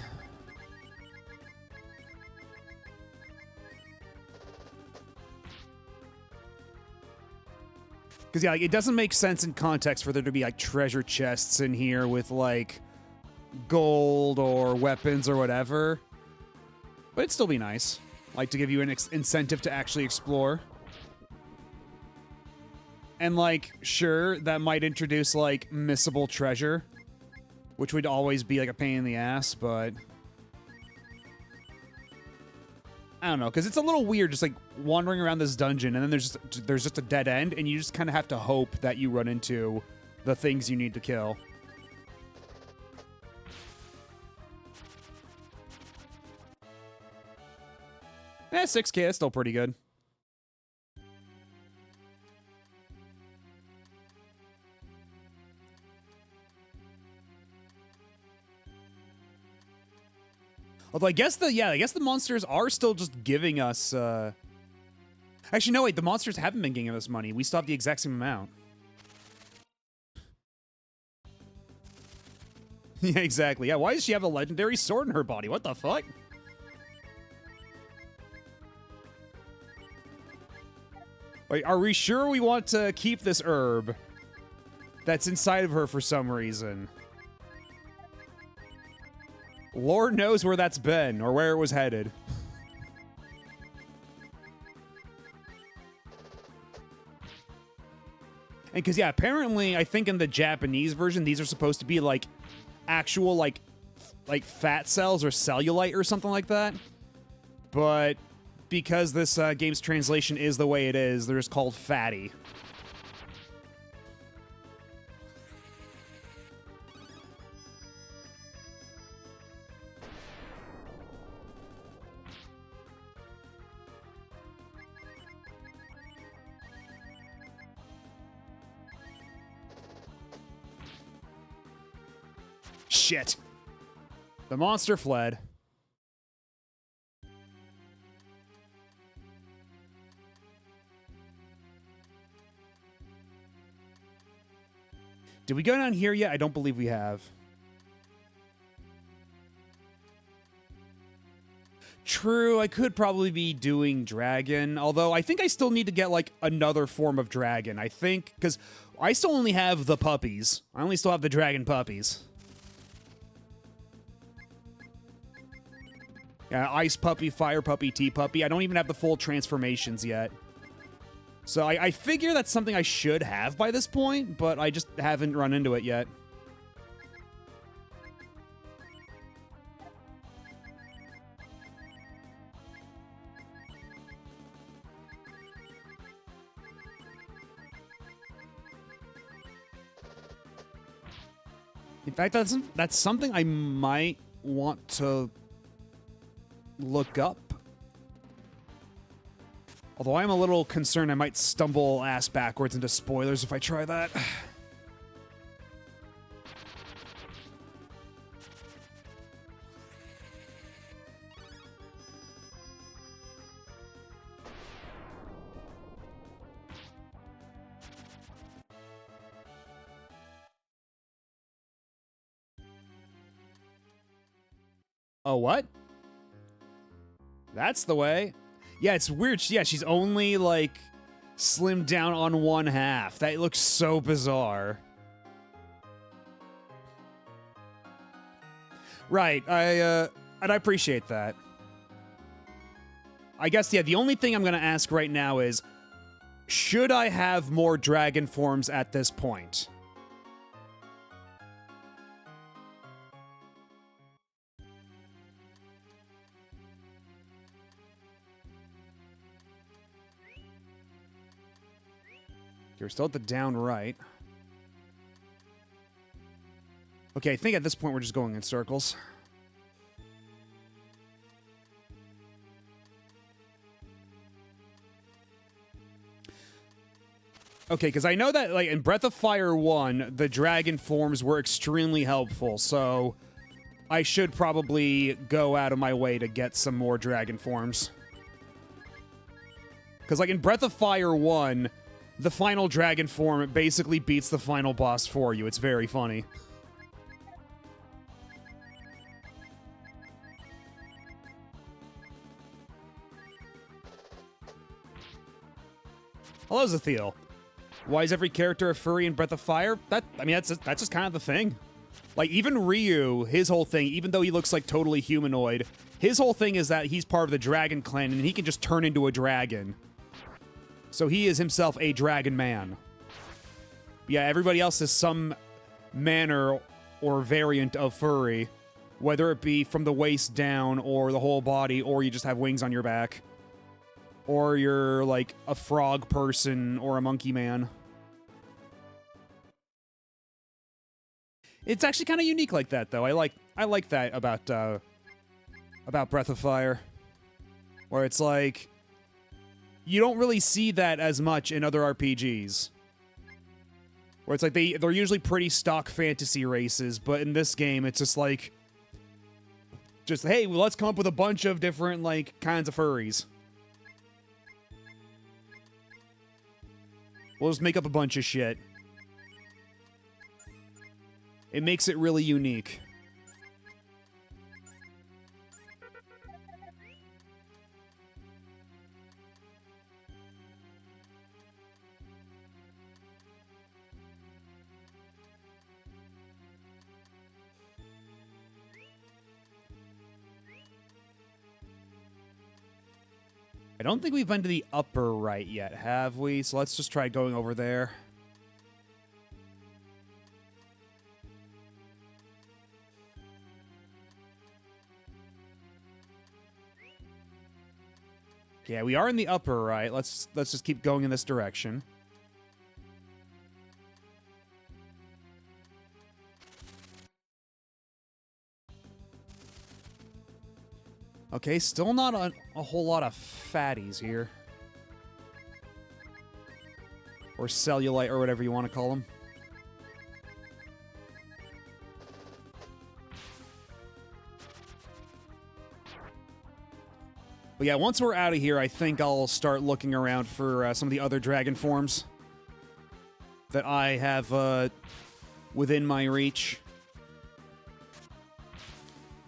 Because, yeah, like, it doesn't make sense in context for there to be, like, treasure chests in here with, like, gold or weapons or whatever. But it'd still be nice. Like, to give you an incentive to actually explore. And, like, sure, that might introduce, like, missable treasure. Which would always be, like, a pain in the ass, but... I don't know, because it's a little weird just, like, wandering around this dungeon, and then there's just a dead end, and you just kind of have to hope that you run into the things you need to kill. Eh, 6K, that's still pretty good. Although I guess the monsters are still just giving us, Actually, no, wait, the monsters haven't been giving us money. We still have the exact same amount. Yeah, exactly. Yeah, why does she have a legendary sword in her body? What the fuck? Wait, are we sure we want to keep this herb that's inside of her for some reason? Lord knows where that's been, or where it was headed. And because, yeah, apparently, I think in the Japanese version, these are supposed to be, like, actual, like fat cells or cellulite or something like that. But because this game's translation is the way it is, they're just called fatty. Shit. The monster fled. Did we go down here yet? I don't believe we have. True, I could probably be doing dragon, although I think I still need to get, like, another form of dragon. I think, because I still only have the puppies. I only still have the dragon puppies. Yeah, ice puppy, fire puppy, tea puppy. I don't even have the full transformations yet. So I figure that's something I should have by this point, but I just haven't run into it yet. In fact, that's something I might want to look up. Although I'm a little concerned I might stumble ass backwards into spoilers if I try that. Oh, what? That's the way. Yeah, it's weird. Yeah, she's only, like, slimmed down on one half. That looks so bizarre. Right, and I appreciate that. I guess, yeah, the only thing I'm gonna ask right now is, should I have more dragon forms at this point? You're still at the down right. Okay, I think at this point we're just going in circles. Okay, because I know that, like, in Breath of Fire 1, the dragon forms were extremely helpful, so I should probably go out of my way to get some more dragon forms. Because, like, in Breath of Fire 1, the final dragon form basically beats the final boss for you. It's very funny. Hello, Zathiel. Why is every character a furry in Breath of Fire? That's just kind of the thing. Like, even Ryu, his whole thing, even though he looks like totally humanoid, his whole thing is that he's part of the Dragon Clan and he can just turn into a dragon. So he is himself a dragon man. Yeah, everybody else is some manner or variant of furry, whether it be from the waist down or the whole body, or you just have wings on your back. Or you're like a frog person or a monkey man. It's actually kind of unique like that, though. I like that about Breath of Fire, where it's like you don't really see that as much in other RPGs. Where it's like they're usually pretty stock fantasy races, but in this game it's just like hey, well, let's come up with a bunch of different like kinds of furries. We'll just make up a bunch of shit. It makes it really unique. I don't think we've been to the upper right yet, have we? So let's just try going over there. Yeah, we are in the upper right. Let's just keep going in this direction. Okay, still not a whole lot of fatties here. Or cellulite, or whatever you want to call them. But yeah, once we're out of here, I think I'll start looking around for some of the other dragon forms that I have within my reach.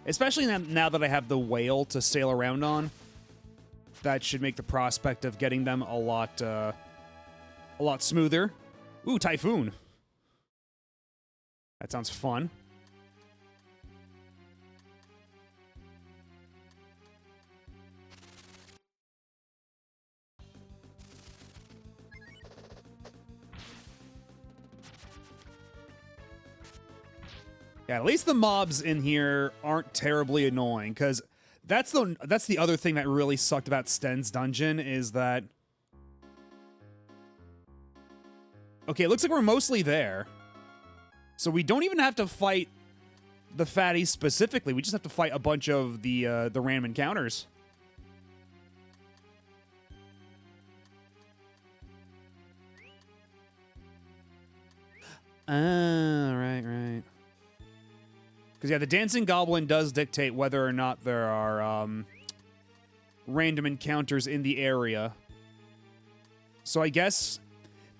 Especially now that I have the whale to sail around on. That should make the prospect of getting them a lot smoother. Ooh, Typhoon. That sounds fun. Yeah, at least the mobs in here aren't terribly annoying, because that's the other thing that really sucked about Sten's dungeon is that... Okay, it looks like we're mostly there. So we don't even have to fight the fatties specifically, we just have to fight a bunch of the random encounters. Right. Because, yeah, the Dancing Goblin does dictate whether or not there are random encounters in the area. So I guess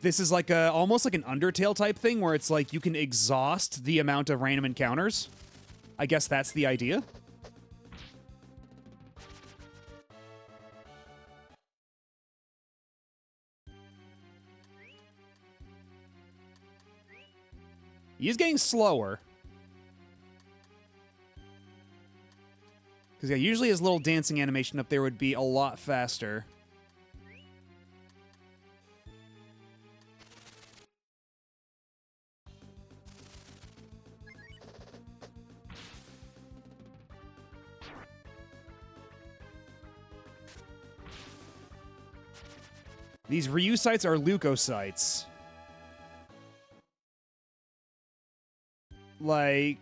this is like almost like an Undertale type thing where it's like you can exhaust the amount of random encounters. I guess that's the idea. He is getting slower. Because, yeah, usually his little dancing animation up there would be a lot faster. These Ryusites are leukocytes. Like...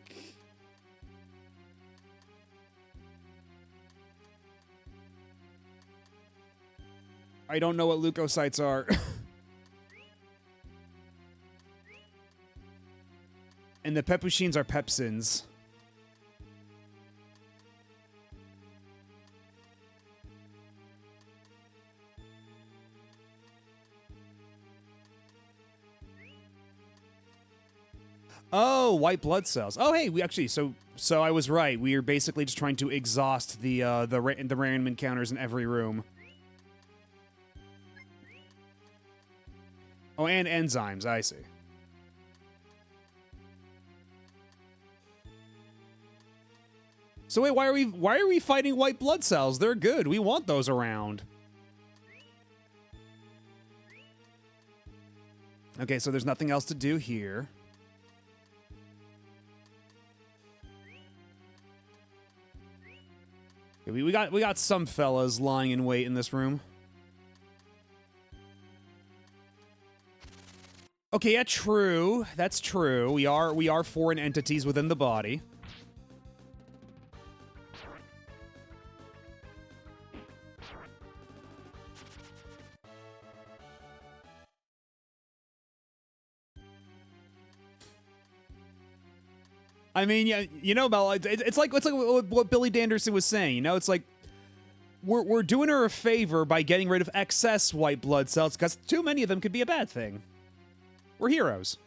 I don't know what leukocytes are. And the Pepushins are pepsins. Oh, white blood cells. Oh, hey, we actually so I was right. We are basically just trying to exhaust the random encounters in every room. Oh, and enzymes. I see. So wait, why are we fighting white blood cells? They're good. We want those around. Okay, so there's nothing else to do here. We got some fellas lying in wait in this room. Okay, yeah, true. That's true. We are foreign entities within the body. I mean, yeah, you know, Mel, it's like what Billy Danderson was saying. You know, it's like we're doing her a favor by getting rid of excess white blood cells, because too many of them could be a bad thing. We're heroes.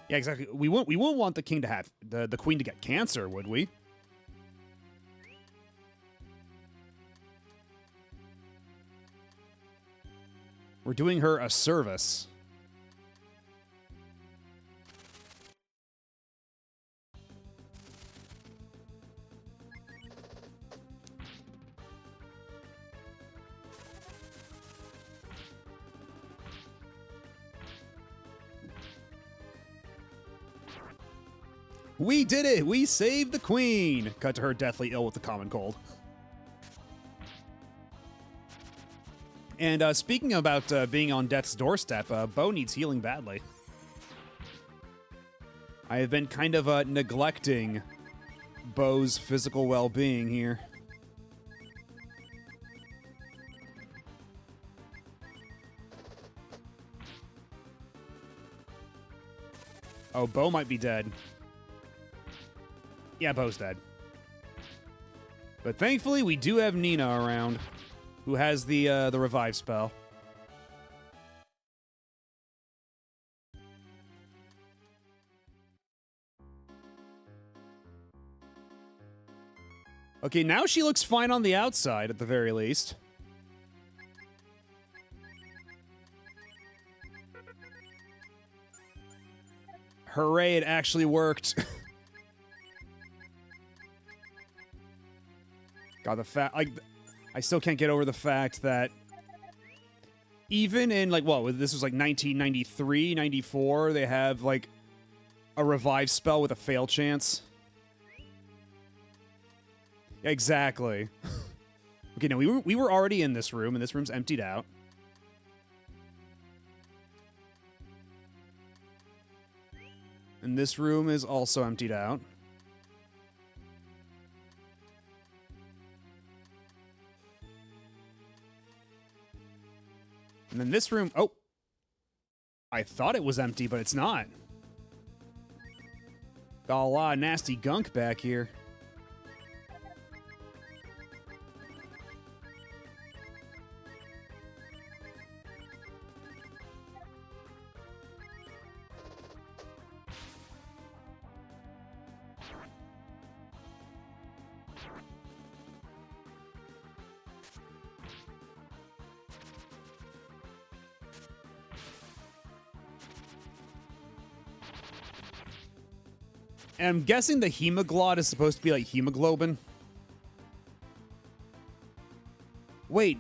Yeah, exactly. We won't want the king to have the queen to get cancer, would we? We're doing her a service. We did it! We saved the queen! Cut to her deathly ill with the common cold. And speaking about being on death's doorstep, Bo needs healing badly. I have been kind of neglecting Bo's physical well-being here. Oh, Bo might be dead. Yeah, Bo's dead. But thankfully, we do have Nina around, who has the revive spell. Okay, now she looks fine on the outside, at the very least. Hooray, it actually worked. God, the fact, like, I still can't get over the fact that even in, like, what, this was like 1993, 94, they have, like, a revive spell with a fail chance. Exactly. Okay, no, we were already in this room, and this room's emptied out. And this room is also emptied out. And then this room... Oh! I thought it was empty, but it's not. Got a lot of nasty gunk back here. And I'm guessing the hemoglot is supposed to be like hemoglobin. Wait,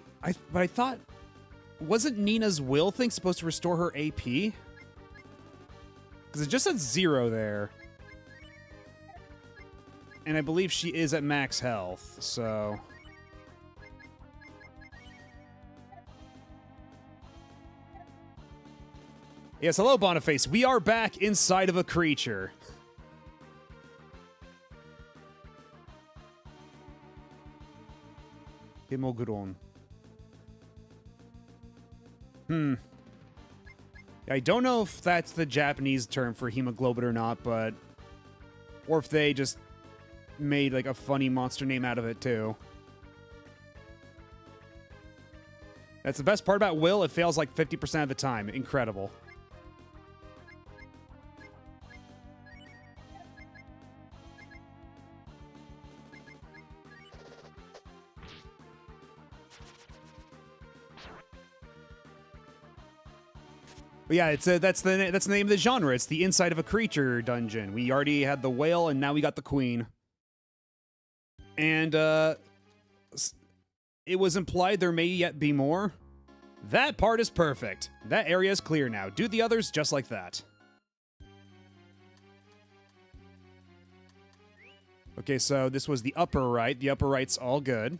but I thought... wasn't Nina's will thing supposed to restore her AP? Because it just said 0 there. And I believe she is at max health, so... Yes, hello, Boniface. We are back inside of a creature. Hemogron. I don't know if that's the Japanese term for hemoglobin or not, but... Or if they just made, like, a funny monster name out of it, too. That's the best part about Will. It fails, like, 50% of the time. Incredible. But yeah, it's that's the name of the genre. It's the inside of a creature dungeon. We already had the whale, and now we got the queen. And it was implied there may yet be more. That part is perfect. That area is clear now. Do the others just like that. Okay, so this was the upper right. The upper right's all good.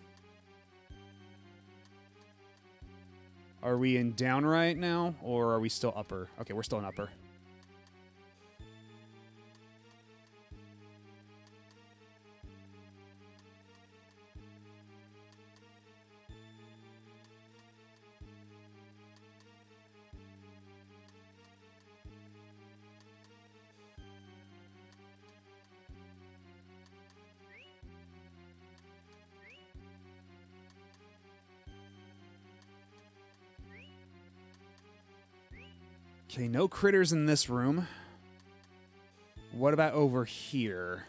Are we in down right now, or are we still upper? Okay, we're still in upper. Okay, no critters in this room. What about over here?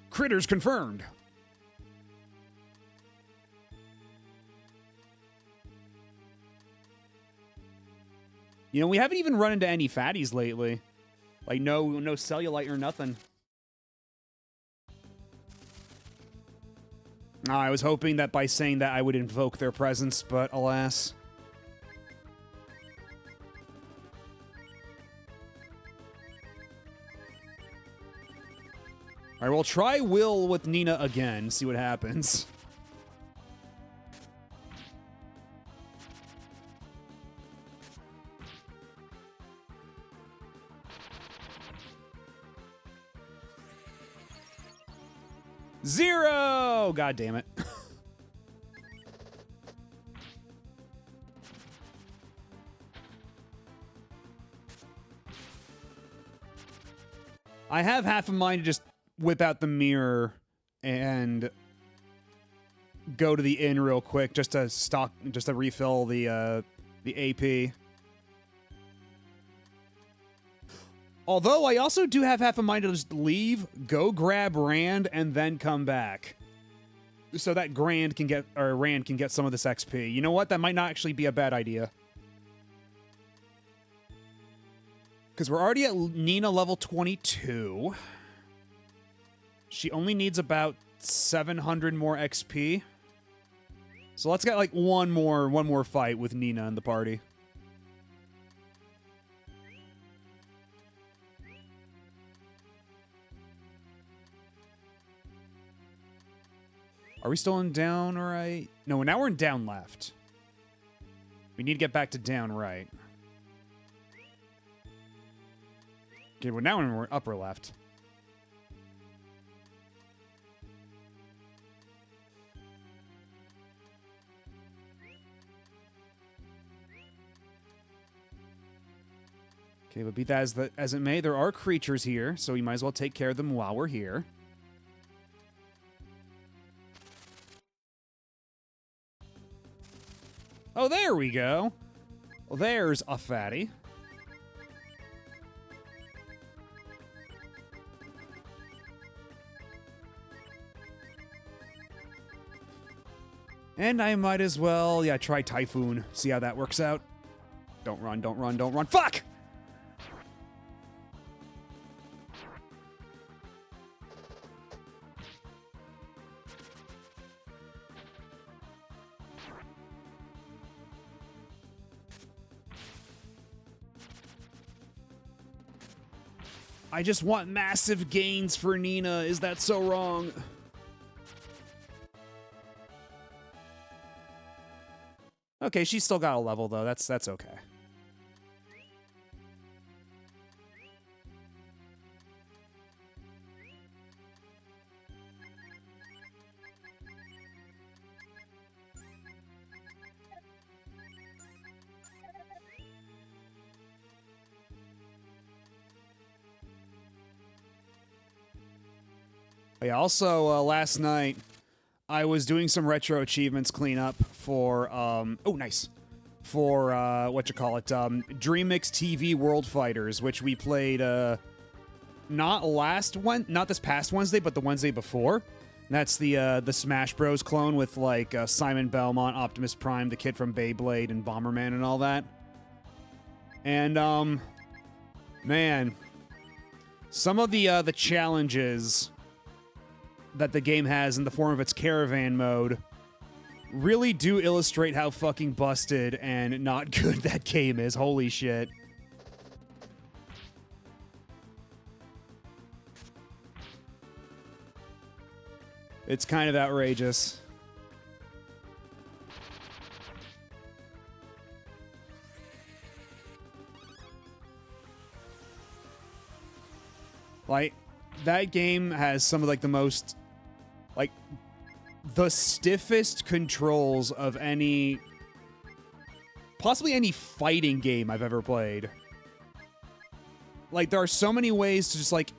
Critters confirmed. You know, we haven't even run into any fatties lately. Like, no cellulite or nothing. I was hoping that by saying that I would invoke their presence, but alas. All right, we'll try Will with Nina again, see what happens. Zero! God damn it. I have half a mind to just whip out the mirror and go to the inn real quick just to refill the AP. Although I also do have half a mind to just leave, go grab Rand, and then come back. So that Rand can get some of this XP. You know what? That might not actually be a bad idea. Because we're already at Nina level 22. She only needs about 700 more XP. So let's get like one more fight with Nina in the party. Are we still in down right? No, now we're in down left. We need to get back to down right. Okay, well now we're upper left. Okay, but be that as it may, there are creatures here, so we might as well take care of them while we're here. Oh, there we go. Well, there's a fatty. And I might as well, yeah, try Typhoon. See how that works out. Don't run, don't run, don't run. Fuck! I just want massive gains for Nina. Is that so wrong? Okay, she's still got a level, though. That's okay. Yeah, also, last night, I was doing some retro achievements cleanup for, oh, nice. For, DreamMix TV World Fighters, which we played, not this past Wednesday, but the Wednesday before. That's the Smash Bros. Clone with, like, Simon Belmont, Optimus Prime, the kid from Beyblade, and Bomberman and all that. And, man, some of the challenges that the game has in the form of its caravan mode really do illustrate how fucking busted and not good that game is. Holy shit. It's kind of outrageous. Like, that game has some of, like, the most, like, the stiffest controls of any, possibly any fighting game I've ever played. Like, there are so many ways to just, like,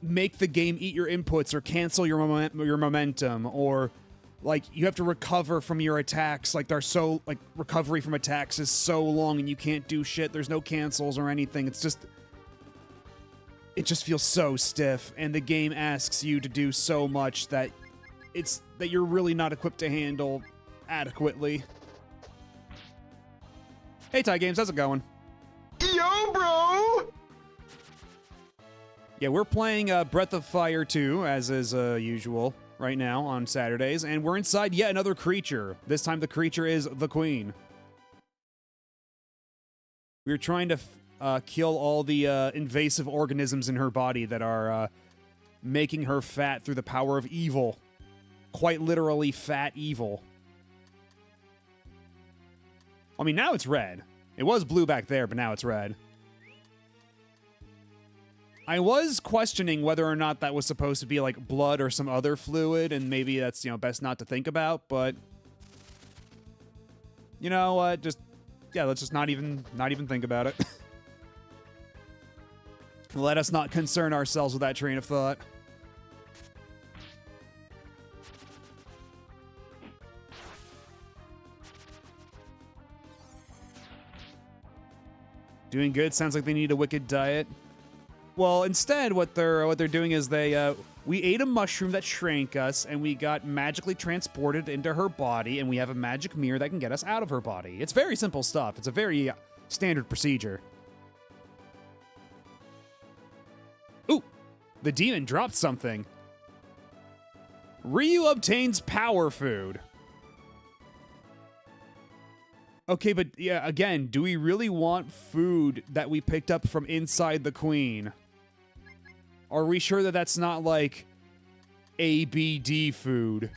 make the game eat your inputs or cancel your momentum, or, like, you have to recover from your attacks. Like, they're so, like, recovery from attacks is so long and you can't do shit. There's no cancels or anything. It's just, it just feels so stiff, and the game asks you to do so much that you're really not equipped to handle adequately. Hey, Ty Games, how's it going? Yo, bro! Yeah, we're playing Breath of Fire 2, as is usual, right now on Saturdays, and we're inside yet another creature. This time the creature is the Queen. We're trying to kill all the invasive organisms in her body that are making her fat through the power of evil. Quite literally fat evil. I mean, now it's red. It was blue back there, but now it's red. I was questioning whether or not that was supposed to be like blood or some other fluid, and maybe that's, best not to think about, but you know what, let's just not even think about it. Let us not concern ourselves with that train of thought. Doing good. Sounds like they need a wicked diet. Well, instead, what they're doing is we ate a mushroom that shrank us, and we got magically transported into her body, and we have a magic mirror that can get us out of her body. It's very simple stuff. It's a very standard procedure. Ooh, the demon dropped something. Ryu obtains power food. Okay, but yeah, again, do we really want food that we picked up from inside the Queen? Are we sure that that's not like ABD food?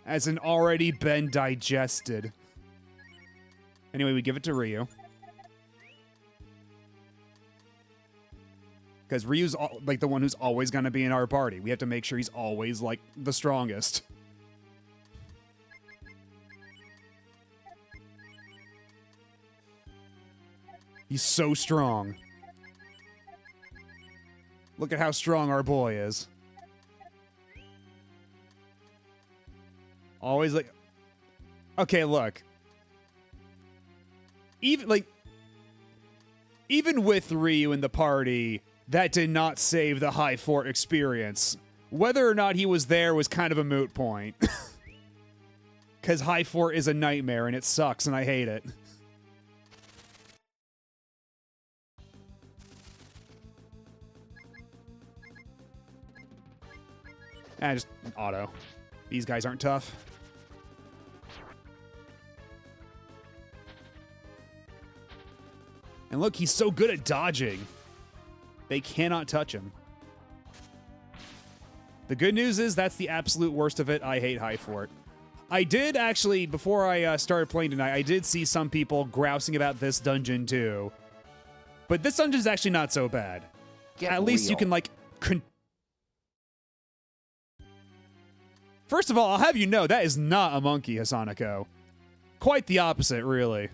As in already been digested. Anyway, we give it to Ryu. Because Ryu's like the one who's always going to be in our party. We have to make sure he's always like the strongest. He's so strong. Look at how strong our boy is. Always like... Okay, look. Even with Ryu in the party, that did not save the High Fort experience. Whether or not he was there was kind of a moot point. Because High Fort is a nightmare and it sucks and I hate it. Just auto. These guys aren't tough. And look, he's so good at dodging. They cannot touch him. The good news is that's the absolute worst of it. I hate High Fort. I did actually, before I started playing tonight, I did see some people grousing about this dungeon too. But this dungeon is actually not so bad. At least you can, like... First of all, I'll have you know, that is not a monkey, Hasanako. Quite the opposite, really.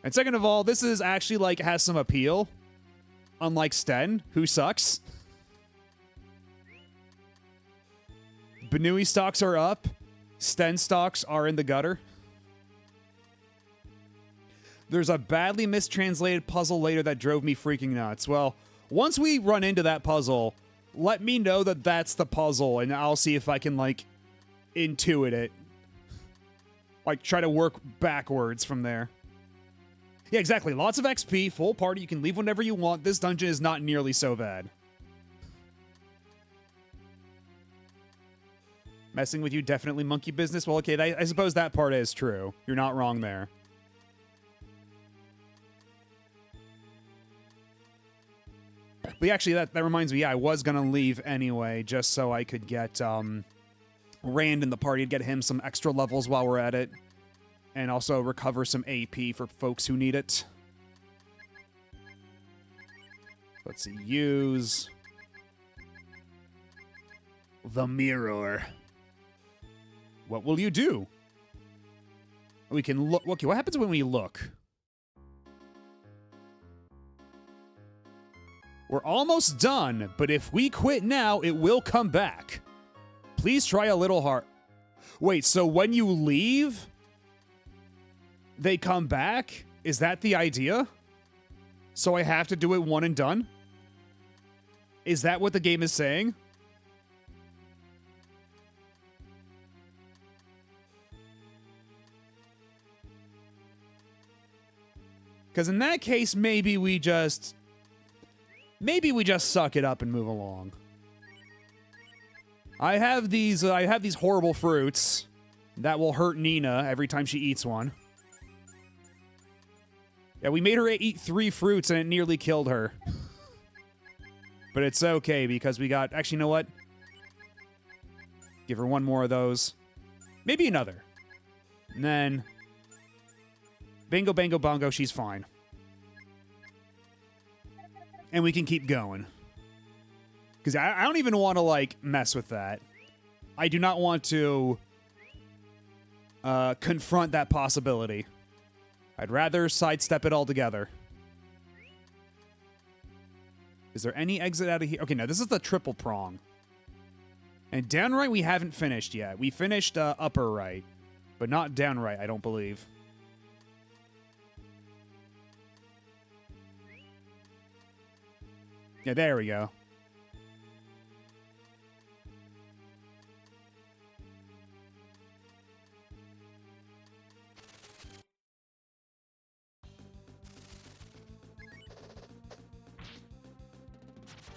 And second of all, this is actually, like, has some appeal. Unlike Sten, who sucks. Benui stocks are up. Sten stocks are in the gutter. There's a badly mistranslated puzzle later that drove me freaking nuts. Well, once we run into that puzzle, let me know that that's the puzzle, and I'll see if I can, like, intuit it. Like, try to work backwards from there. Yeah, exactly. Lots of XP, full party, you can leave whenever you want. This dungeon is not nearly so bad. Messing with you, definitely monkey business. Well, okay, I suppose that part is true. You're not wrong there. But actually, that reminds me, yeah, I was going to leave anyway, just so I could get Rand in the party, to get him some extra levels while we're at it. And also recover some AP for folks who need it. Let's see, use the mirror. What will you do? We can look. Okay, what happens when we look? We're almost done, but if we quit now, it will come back. Please try a little hard. Wait, so when you leave, they come back? Is that the idea? So I have to do it one and done? Is that what the game is saying? Because in that case, maybe we just suck it up and move along. I have these horrible fruits that will hurt Nina every time she eats one. Yeah, we made her eat 3 fruits and it nearly killed her. But it's okay because we got... Actually, you know what? Give her 1 more of those. Maybe another. And then... Bingo, bango, bongo, she's fine. And we can keep going. Because I don't even want to, like, mess with that. I do not want to confront that possibility. I'd rather sidestep it altogether. Is there any exit out of here? Okay, no, this is the triple prong. And down right we haven't finished yet. We finished upper right, but not down right, I don't believe. Yeah, there we go.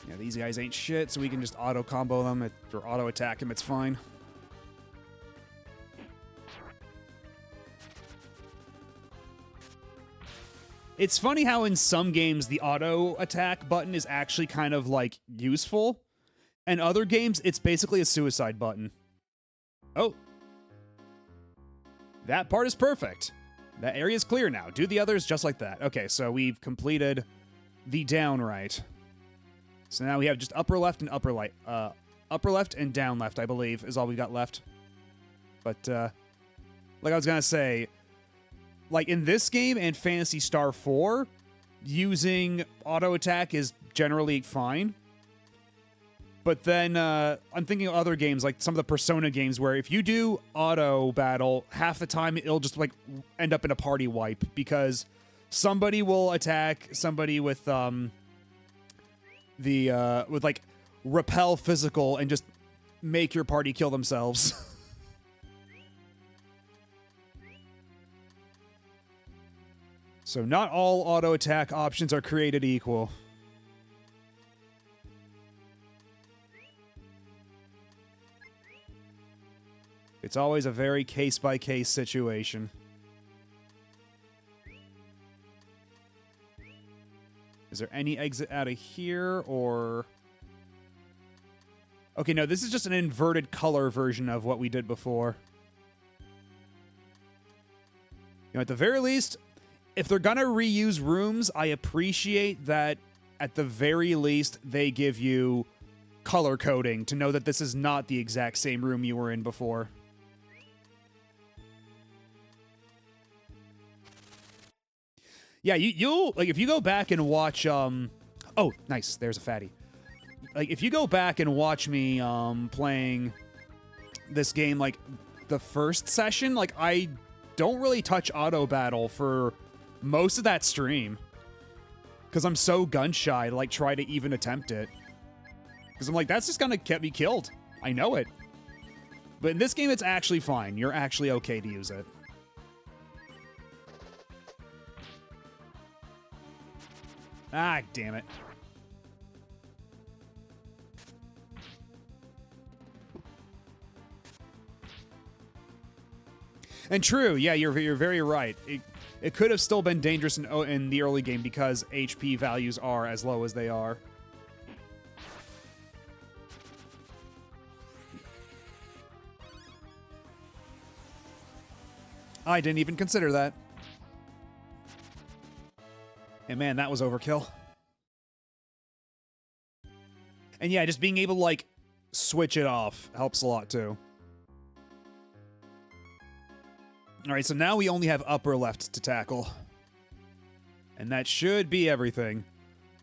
Yeah, these guys ain't shit, so we can just auto-combo them or auto-attack them, it's fine. It's funny how in some games the auto-attack button is actually kind of, like, useful. And other games, it's basically a suicide button. Oh. That part is perfect. That area is clear now. Do the others just like that. Okay, so we've completed the down right. So now we have just upper left and upper left and down left, I believe, is all we got left. But, like I was gonna say, like in this game and Phantasy Star 4, using auto attack is generally fine. But then I'm thinking of other games, like some of the Persona games, where if you do auto battle, half the time it'll just like end up in a party wipe because somebody will attack somebody with with like repel physical and just make your party kill themselves. So not all auto attack options are created equal. It's always a very case-by-case situation. Is there any exit out of here, or... Okay, no, this is just an inverted color version of what we did before. You know, at the very least, if they're gonna reuse rooms, I appreciate that at the very least they give you color coding to know that this is not the exact same room you were in before. Yeah, you'll like if you go back and watch oh, nice, there's a fatty. Like if you go back and watch me playing this game, like the first session, like I don't really touch auto battle for most of that stream because I'm so gun shy to like try to even attempt it, because I'm like, that's just gonna get me killed. I know it. But in this game it's actually fine. You're actually okay to use it. Ah, damn it. And true, yeah, you're very right. It could have still been dangerous in the early game because HP values are as low as they are. I didn't even consider that. And man, that was overkill. And yeah, just being able to, like, switch it off helps a lot, too. Alright, so now we only have upper left to tackle. And that should be everything.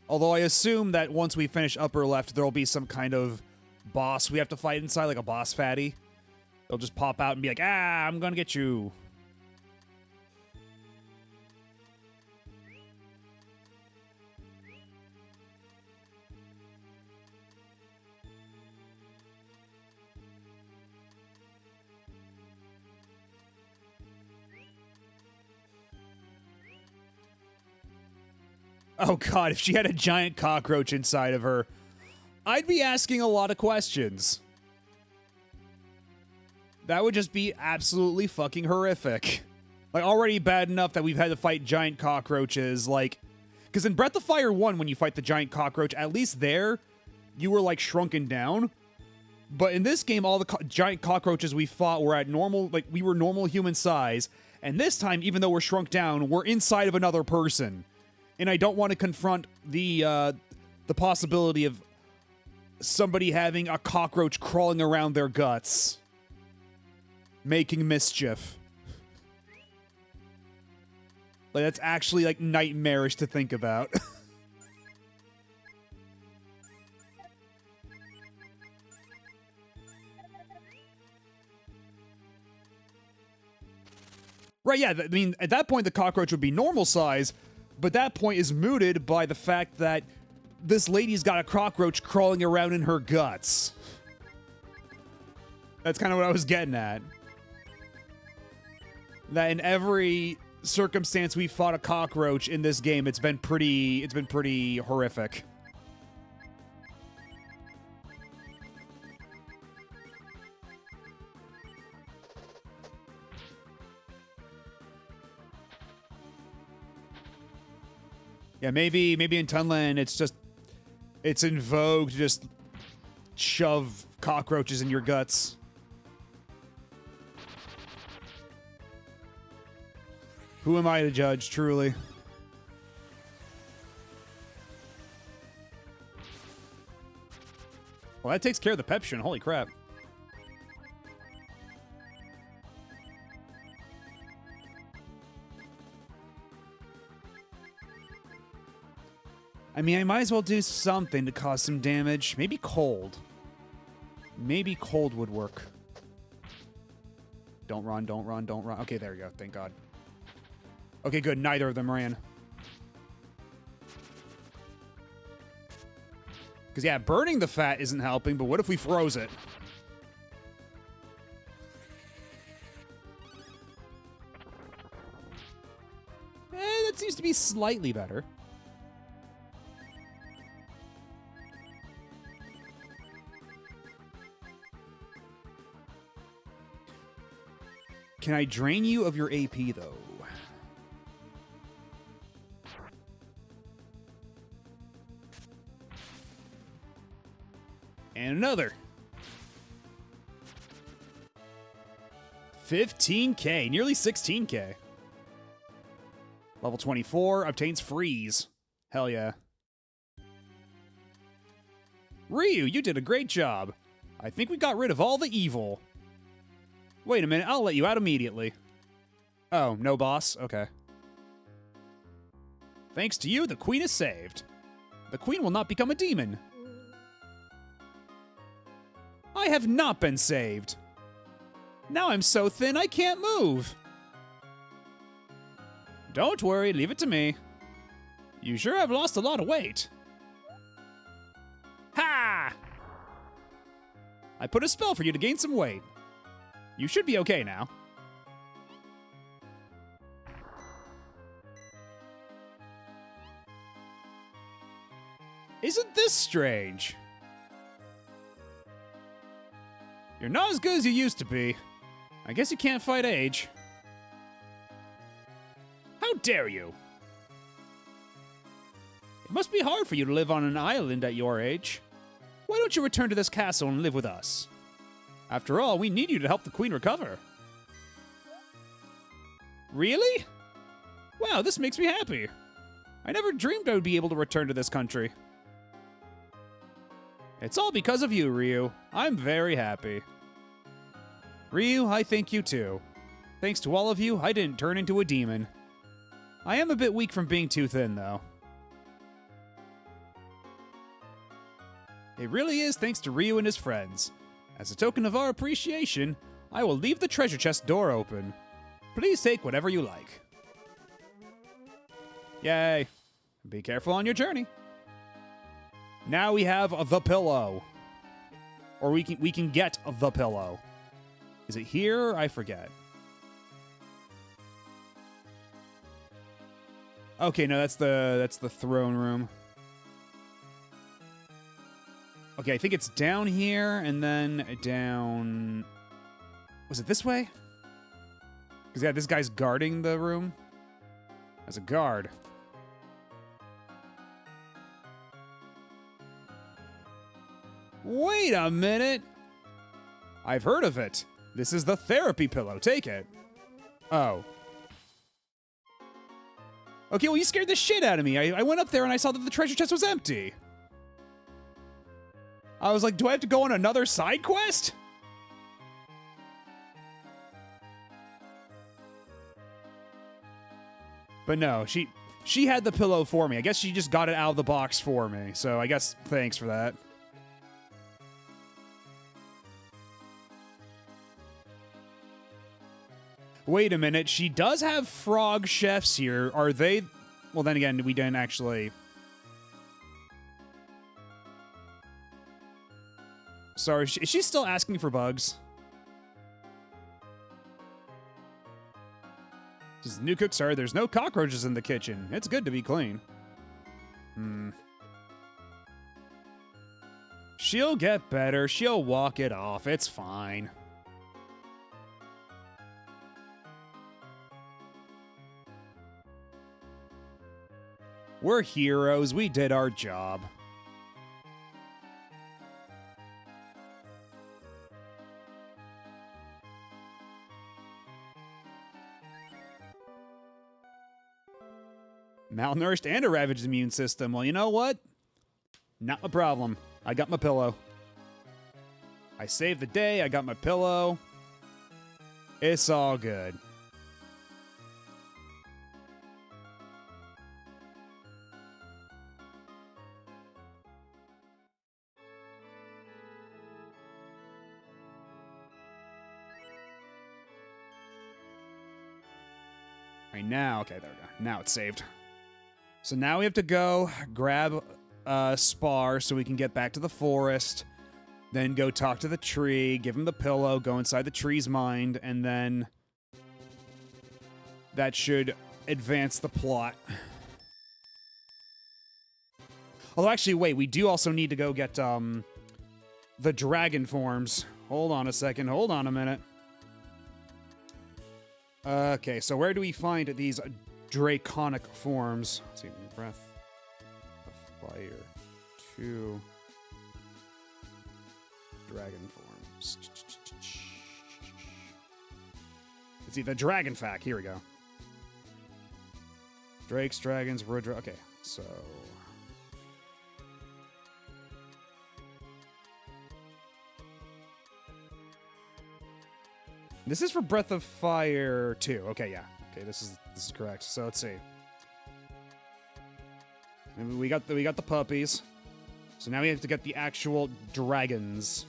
Although I assume that once we finish upper left, there'll be some kind of boss we have to fight inside, like a boss fatty. They'll just pop out and be like, ah, I'm gonna get you. Oh god, if she had a giant cockroach inside of her, I'd be asking a lot of questions. That would just be absolutely fucking horrific. Like, already bad enough that we've had to fight giant cockroaches, like... Because in Breath of Fire 1, when you fight the giant cockroach, at least there, you were, like, shrunken down. But in this game, all the giant cockroaches we fought were at normal, like, we were normal human size. And this time, even though we're shrunk down, we're inside of another person. And I don't want to confront the possibility of somebody having a cockroach crawling around their guts, making mischief. Like, that's actually, like, nightmarish to think about. Right, yeah, I mean, at that point, the cockroach would be normal size, but that point is mooted by the fact that this lady's got a cockroach crawling around in her guts. That's kind of what I was getting at. That in every circumstance we fought a cockroach in this game, it's been pretty horrific. Yeah, maybe in Tunland it's in vogue to just shove cockroaches in your guts. Who am I to judge, truly? Well, that takes care of the Peption, holy crap. I mean, I might as well do something to cause some damage. Maybe cold. Maybe cold would work. Don't run, don't run, don't run. Okay, there we go. Thank God. Okay, good. Neither of them ran. Because, yeah, burning the fat isn't helping, but what if we froze it? That seems to be slightly better. Can I drain you of your AP, though? another. 15k, nearly 16k. Level 24 obtains freeze. Hell yeah. Ryu, you did a great job. I think we got rid of all the evil. Wait a minute, I'll let you out immediately. Oh, no boss? Okay. Thanks to you, the queen is saved. The queen will not become a demon. I have not been saved. Now I'm so thin I can't move. Don't worry, leave it to me. You sure have lost a lot of weight. Ha! I put a spell for you to gain some weight. You should be okay now. Isn't this strange? You're not as good as you used to be. I guess you can't fight age. How dare you? It must be hard for you to live on an island at your age. Why don't you return to this castle and live with us? After all, we need you to help the queen recover. Really? Wow, this makes me happy. I never dreamed I would be able to return to this country. It's all because of you, Ryu. I'm very happy. Ryu, I thank you too. Thanks to all of you, I didn't turn into a demon. I am a bit weak from being too thin, though. It really is thanks to Ryu and his friends. As a token of our appreciation, I will leave the treasure chest door open. Please take whatever you like. Yay. Be careful on your journey. Now we have the pillow. Or we can get the pillow. Is it here? I forget. Okay, no, that's the throne room. Okay, I think it's down here and then down. Was it this way? Because yeah, this guy's guarding the room as a guard. Wait a minute. I've heard of it. This is the therapy pillow. Take it. Oh. Okay, well, you scared the shit out of me. I went up there and I saw that the treasure chest was empty. I was like, do I have to go on another side quest? But no, she had the pillow for me. I guess she just got it out of the box for me. So I guess thanks for that. Wait a minute, she does have frog chefs here. Are they... Well, then again, we didn't actually... Sorry, is she still asking for bugs? This is new cook, sorry, there's no cockroaches in the kitchen. It's good to be clean. She'll get better. She'll walk it off. It's fine. We're heroes. We did our job. Malnourished and a ravaged immune system. Well, you know what? Not my problem. I got my pillow. I saved the day. I got my pillow. It's all good. Right now, okay, there we go. Now it's saved. So now we have to go grab Spar so we can get back to the forest, then go talk to the tree, give him the pillow, go inside the tree's mind, and then that should advance the plot. Although, actually, wait, we do also need to go get the dragon forms. Hold on a second. Hold on a minute. Okay, so where do we find these draconic forms? Let's see, breath of fire, 2. Dragon forms. Let's see, the Dragon Fact. Here we go. Drakes, dragons, okay, so... This is for Breath of Fire 2. Okay, yeah. Okay, this is correct. So let's see. Maybe we got the puppies. So now we have to get the actual dragons.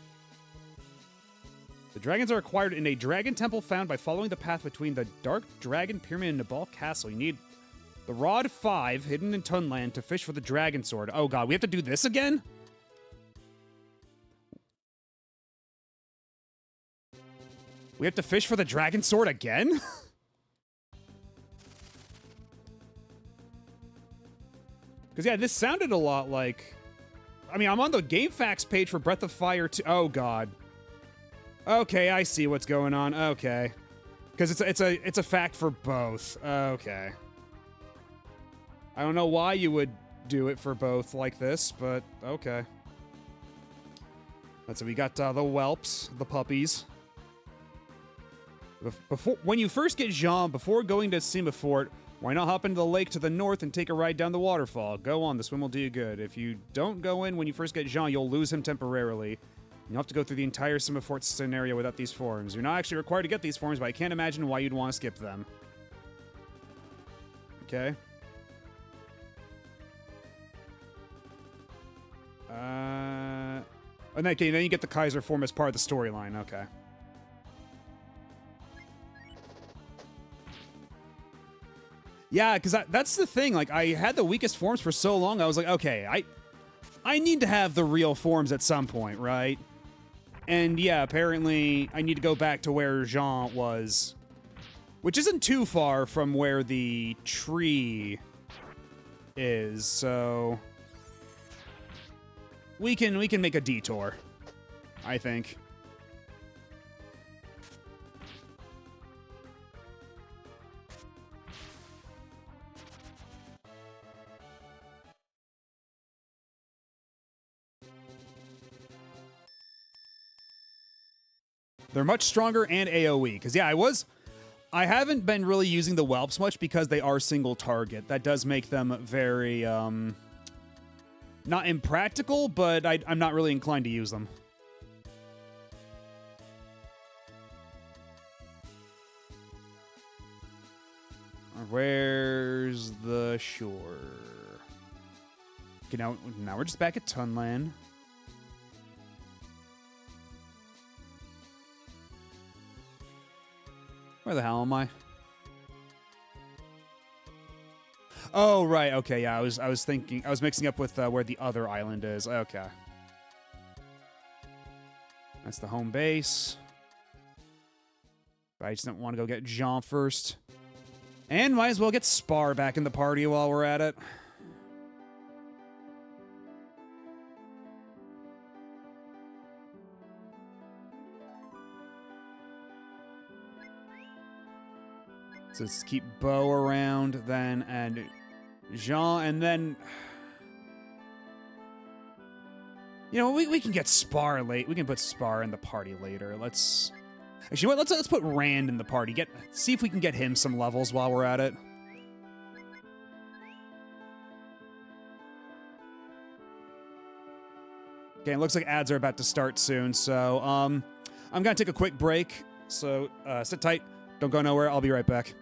The dragons are acquired in a dragon temple found by following the path between the Dark Dragon Pyramid and Nabal Castle. You need the Rod 5 hidden in Tunland to fish for the Dragon Sword. Oh god, we have to do this again? We have to fish for the Dragon Sword again? Because, yeah, this sounded a lot like... I mean, I'm on the Game Facts page for Breath of Fire 2. Oh, God. Okay, I see what's going on. Okay. Because it's a fact for both. Okay. I don't know why you would do it for both like this, but okay. That's it. We got the whelps, the puppies. When you first get Jean, before going to Sima Fort, why not hop into the lake to the north and take a ride down the waterfall? Go on, the swim will do you good. If you don't go in when you first get Jean, you'll lose him temporarily. You'll have to go through the entire Sima Fort scenario without these forms. You're not actually required to get these forms, but I can't imagine why you'd want to skip them. Okay. Okay, then you get the Kaiser form as part of the storyline. Okay. Yeah, because that's the thing. Like, I had the weakest forms for so long, I was like, okay, I need to have the real forms at some point, right? And yeah, apparently I need to go back to where Jean was, which isn't too far from where the tree is, so we can make a detour, I think. They're much stronger and AoE. Because, yeah, I haven't been really using the whelps much because they are single target. That does make them very, not impractical, but I'm not really inclined to use them. Where's the shore? Okay, now we're just back at Tunland. Where the hell am I? Oh, right. Okay, yeah. I was mixing up with where the other island is. Okay. That's the home base. But I just don't want to go get Jean first. And might as well get Spar back in the party while we're at it. So let's keep Bo around then, and Jean, and then... You know, we can get Spar late. We can put Spar in the party later. Let's... Actually, what? Let's put Rand in the party. See if we can get him some levels while we're at it. Okay, it looks like ads are about to start soon, so I'm gonna take a quick break. So sit tight, don't go nowhere. I'll be right back.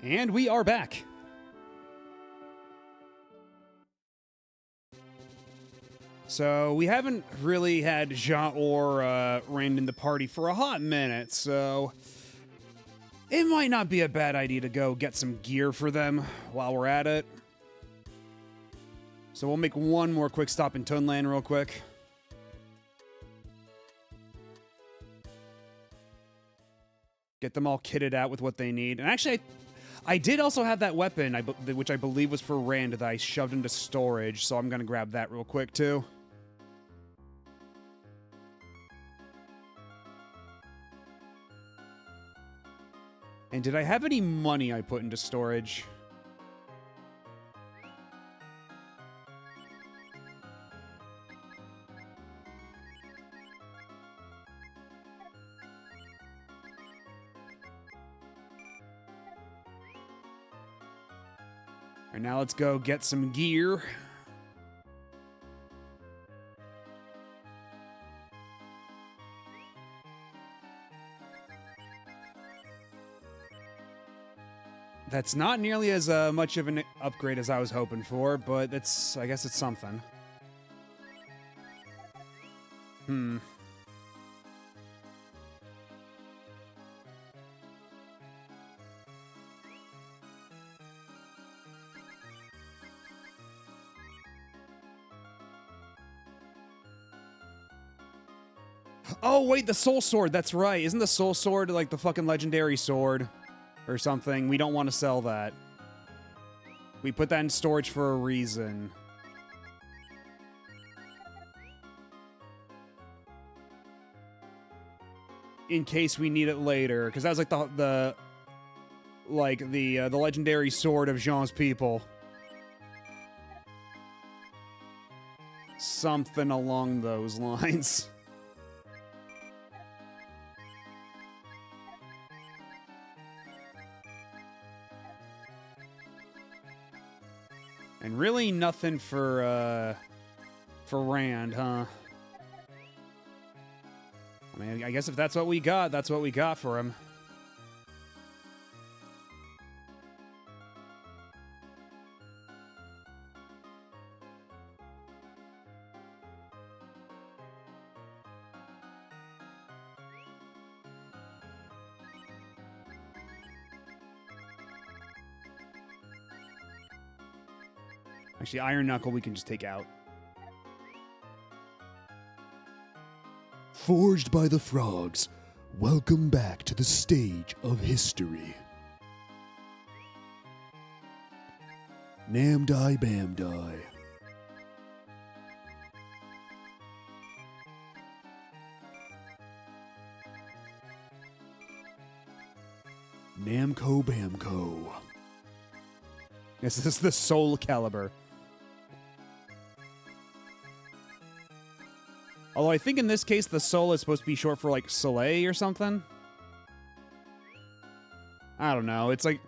And we are back. So we haven't really had Jean or Rand in the party for a hot minute, so it might not be a bad idea to go get some gear for them while we're at it. So we'll make one more quick stop in Toneland real quick. Get them all kitted out with what they need. And actually, I did also have that weapon, which I believe was for Rand, that I shoved into storage, so I'm going to grab that real quick, too. And did I have any money I put into storage? And now let's go get some gear. That's not nearly as much of an upgrade as I was hoping for, but I guess it's something. Oh, wait, the Soul Sword, that's right. Isn't the Soul Sword like the fucking legendary sword or something? We don't want to sell that. We put that in storage for a reason. In case we need it later, because that was like the legendary sword of Jean's people. Something along those lines. And really nothing for Rand, huh? I mean, I guess if that's what we got, that's what we got for him. Actually, Iron Knuckle we can just take out. Forged by the frogs, welcome back to the stage of history. Namdai Bamdai. Namco Bamco. Yes, this is the Soul Calibur. Although I think in this case the soul is supposed to be short for like Soleil or something. I don't know. It's like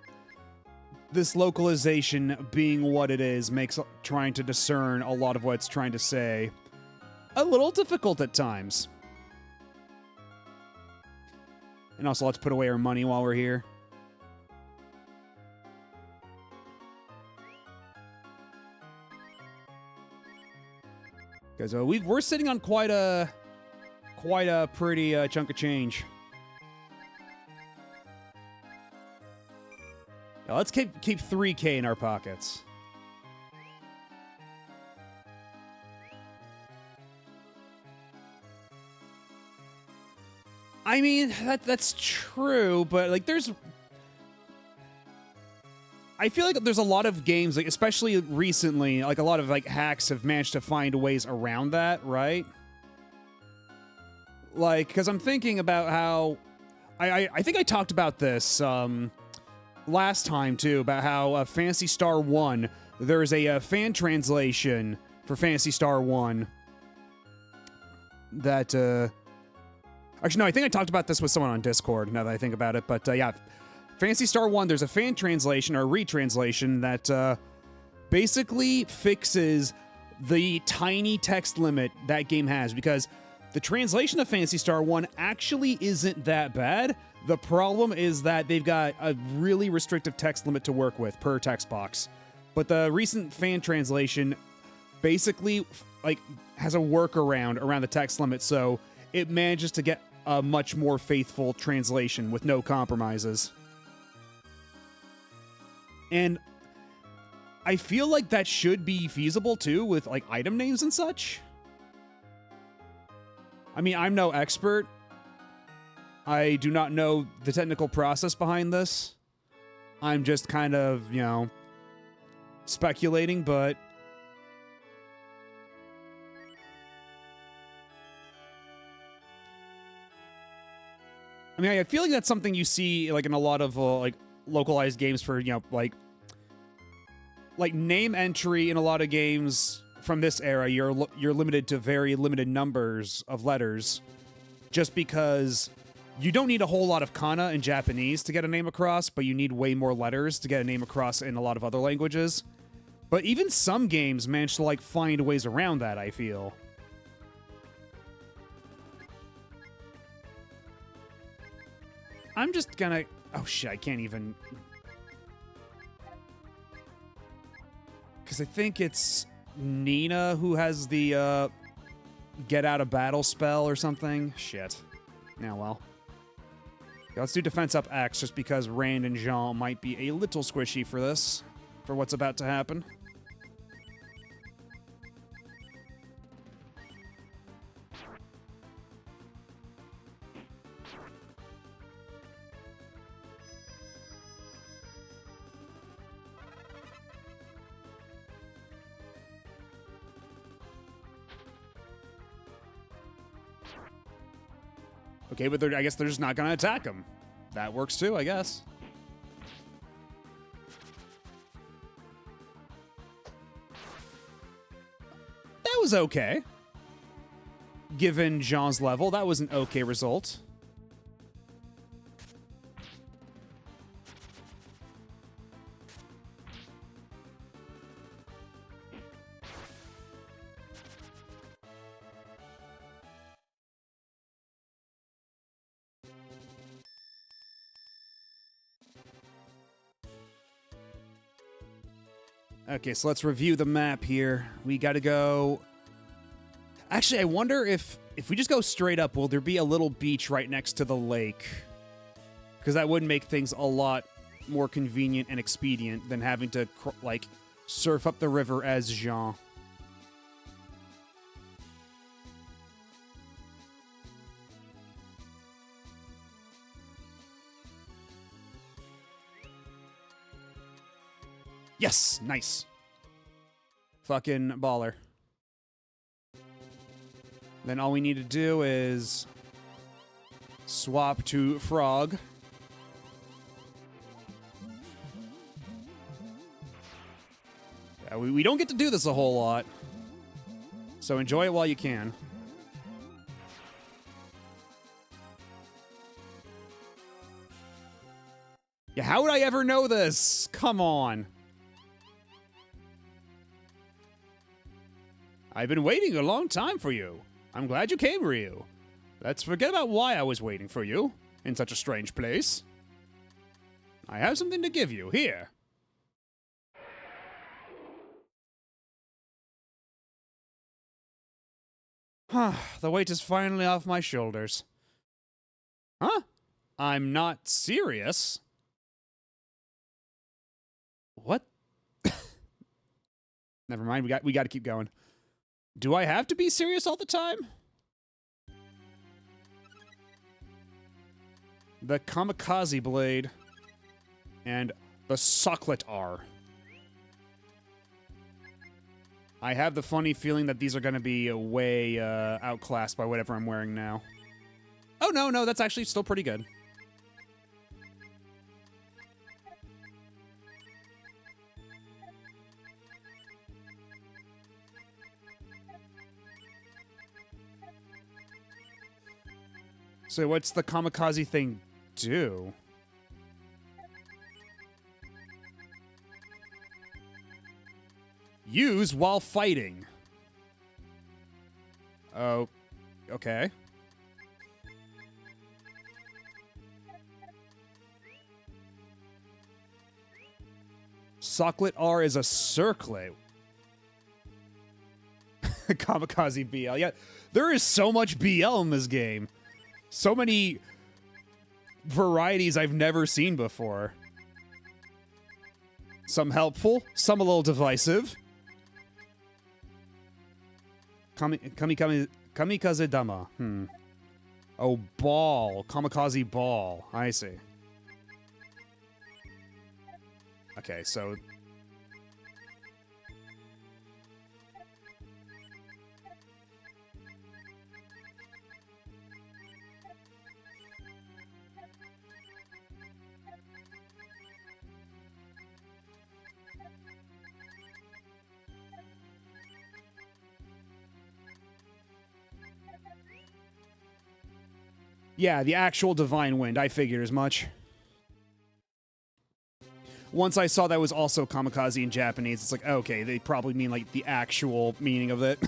this localization being what it is makes trying to discern a lot of what it's trying to say a little difficult at times. And also let's put away our money while we're here. Because we're sitting on quite a pretty chunk of change. Now let's keep 3K in our pockets. I mean, that's true, but like I feel like there's a lot of games, like especially recently, like a lot of like hacks have managed to find ways around that, right? Like, because I'm thinking about how I think I talked about this last time too, about how Phantasy Star 1, there's a fan translation for Phantasy Star 1 that actually no, I think I talked about this with someone on Discord now that I think about it, but yeah. Phantasy Star 1, there's a fan translation or retranslation that basically fixes the tiny text limit that game has, because The translation of Phantasy Star 1 actually isn't that bad. The problem is that they've got a really restrictive text limit to work with per text box. But the recent fan translation basically like has a workaround around the text limit, so it manages to get a much more faithful translation with no compromises. And I feel like that should be feasible too with like item names and such. I mean, I'm no expert. I do not know the technical process behind this. I'm just kind of, you know, speculating, but I mean, I feel like that's something you see like in a lot of like localized games for, you know, like name entry in a lot of games from this era. You're limited to very limited numbers of letters, just because you don't need a whole lot of kana in Japanese to get a name across, but you need way more letters to get a name across in a lot of other languages. But even some games manage to like find ways around that, I feel. I'm just gonna... Oh shit, I can't even... Because I think it's Nina who has the get out of battle spell or something. Shit. Yeah, well. Okay, let's do defense up X, just because Rand and Jean might be a little squishy for this, for what's about to happen. Okay, but I guess they're just not going to attack him. That works too, I guess. That was okay. Given Jean's level, that was an okay result. Okay, so let's review the map here. We gotta go... Actually, I wonder if we just go straight up, will there be a little beach right next to the lake? Because that would make things a lot more convenient and expedient than having to, like, surf up the river as Jean. Yes, nice. Fucking baller. Then all we need to do is swap to Frog. Yeah, we don't get to do this a whole lot, so enjoy it while you can. Yeah, how would I ever know this? Come on. I've been waiting a long time for you. I'm glad you came, Ryu. Let's forget about why I was waiting for you in such a strange place. I have something to give you. Here. The weight is finally off my shoulders. Huh? I'm not serious. What? Never mind. We got to keep going. Do I have to be serious all the time? The Kamikaze Blade and the Socklet R. I have the funny feeling that these are going to be way outclassed by whatever I'm wearing now. Oh, no, that's actually still pretty good. So what's the kamikaze thing do? Use while fighting. Oh. Okay. Socklet R is a circlet. Kamikaze BL. Yeah, there is so much BL in this game. So many varieties I've never seen before. Some helpful, some a little divisive. Kamikaze Dama. Oh, ball. Kamikaze ball. I see. Okay, so... yeah, the actual Divine Wind. I figured as much. Once I saw that was also kamikaze in Japanese, it's like, okay, they probably mean, like, the actual meaning of it.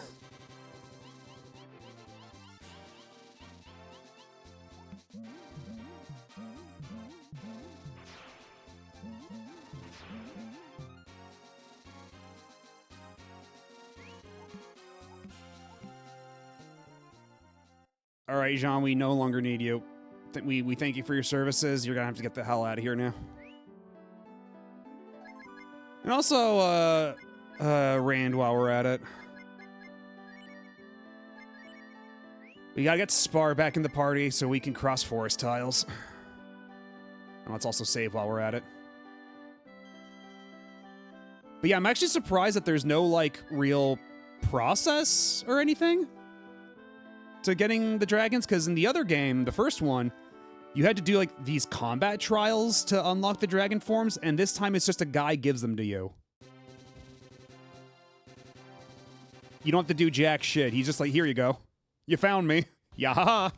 All right, Jean, we no longer need you. We thank you for your services. You're gonna have to get the hell out of here now. And also, Rand, while we're at it. We gotta get Spar back in the party so we can cross forest tiles. And let's also save while we're at it. But yeah, I'm actually surprised that there's no, like, real process or anything to getting the dragons, because in the other game, the first one, you had to do, like, these combat trials to unlock the dragon forms, and this time it's just a guy gives them to you. You don't have to do jack shit. He's just like, here you go. You found me. Yaha.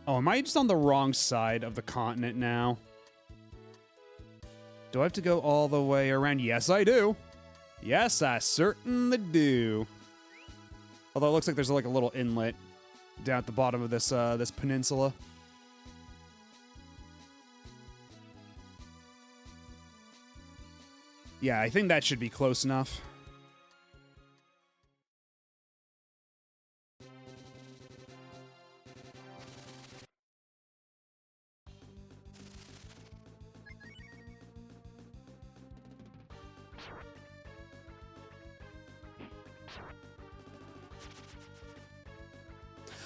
Oh, am I just on the wrong side of the continent now? Do I have to go all the way around? Yes, I do. Yes, I certainly do. Although it looks like there's like a little inlet down at the bottom of this this peninsula. Yeah, I think that should be close enough.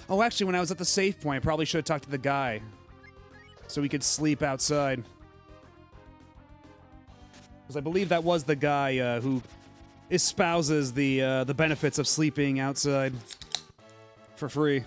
Oh, actually, when I was at the save point, I probably should have talked to the guy so we could sleep outside. Because I believe that was the guy who espouses the benefits of sleeping outside for free.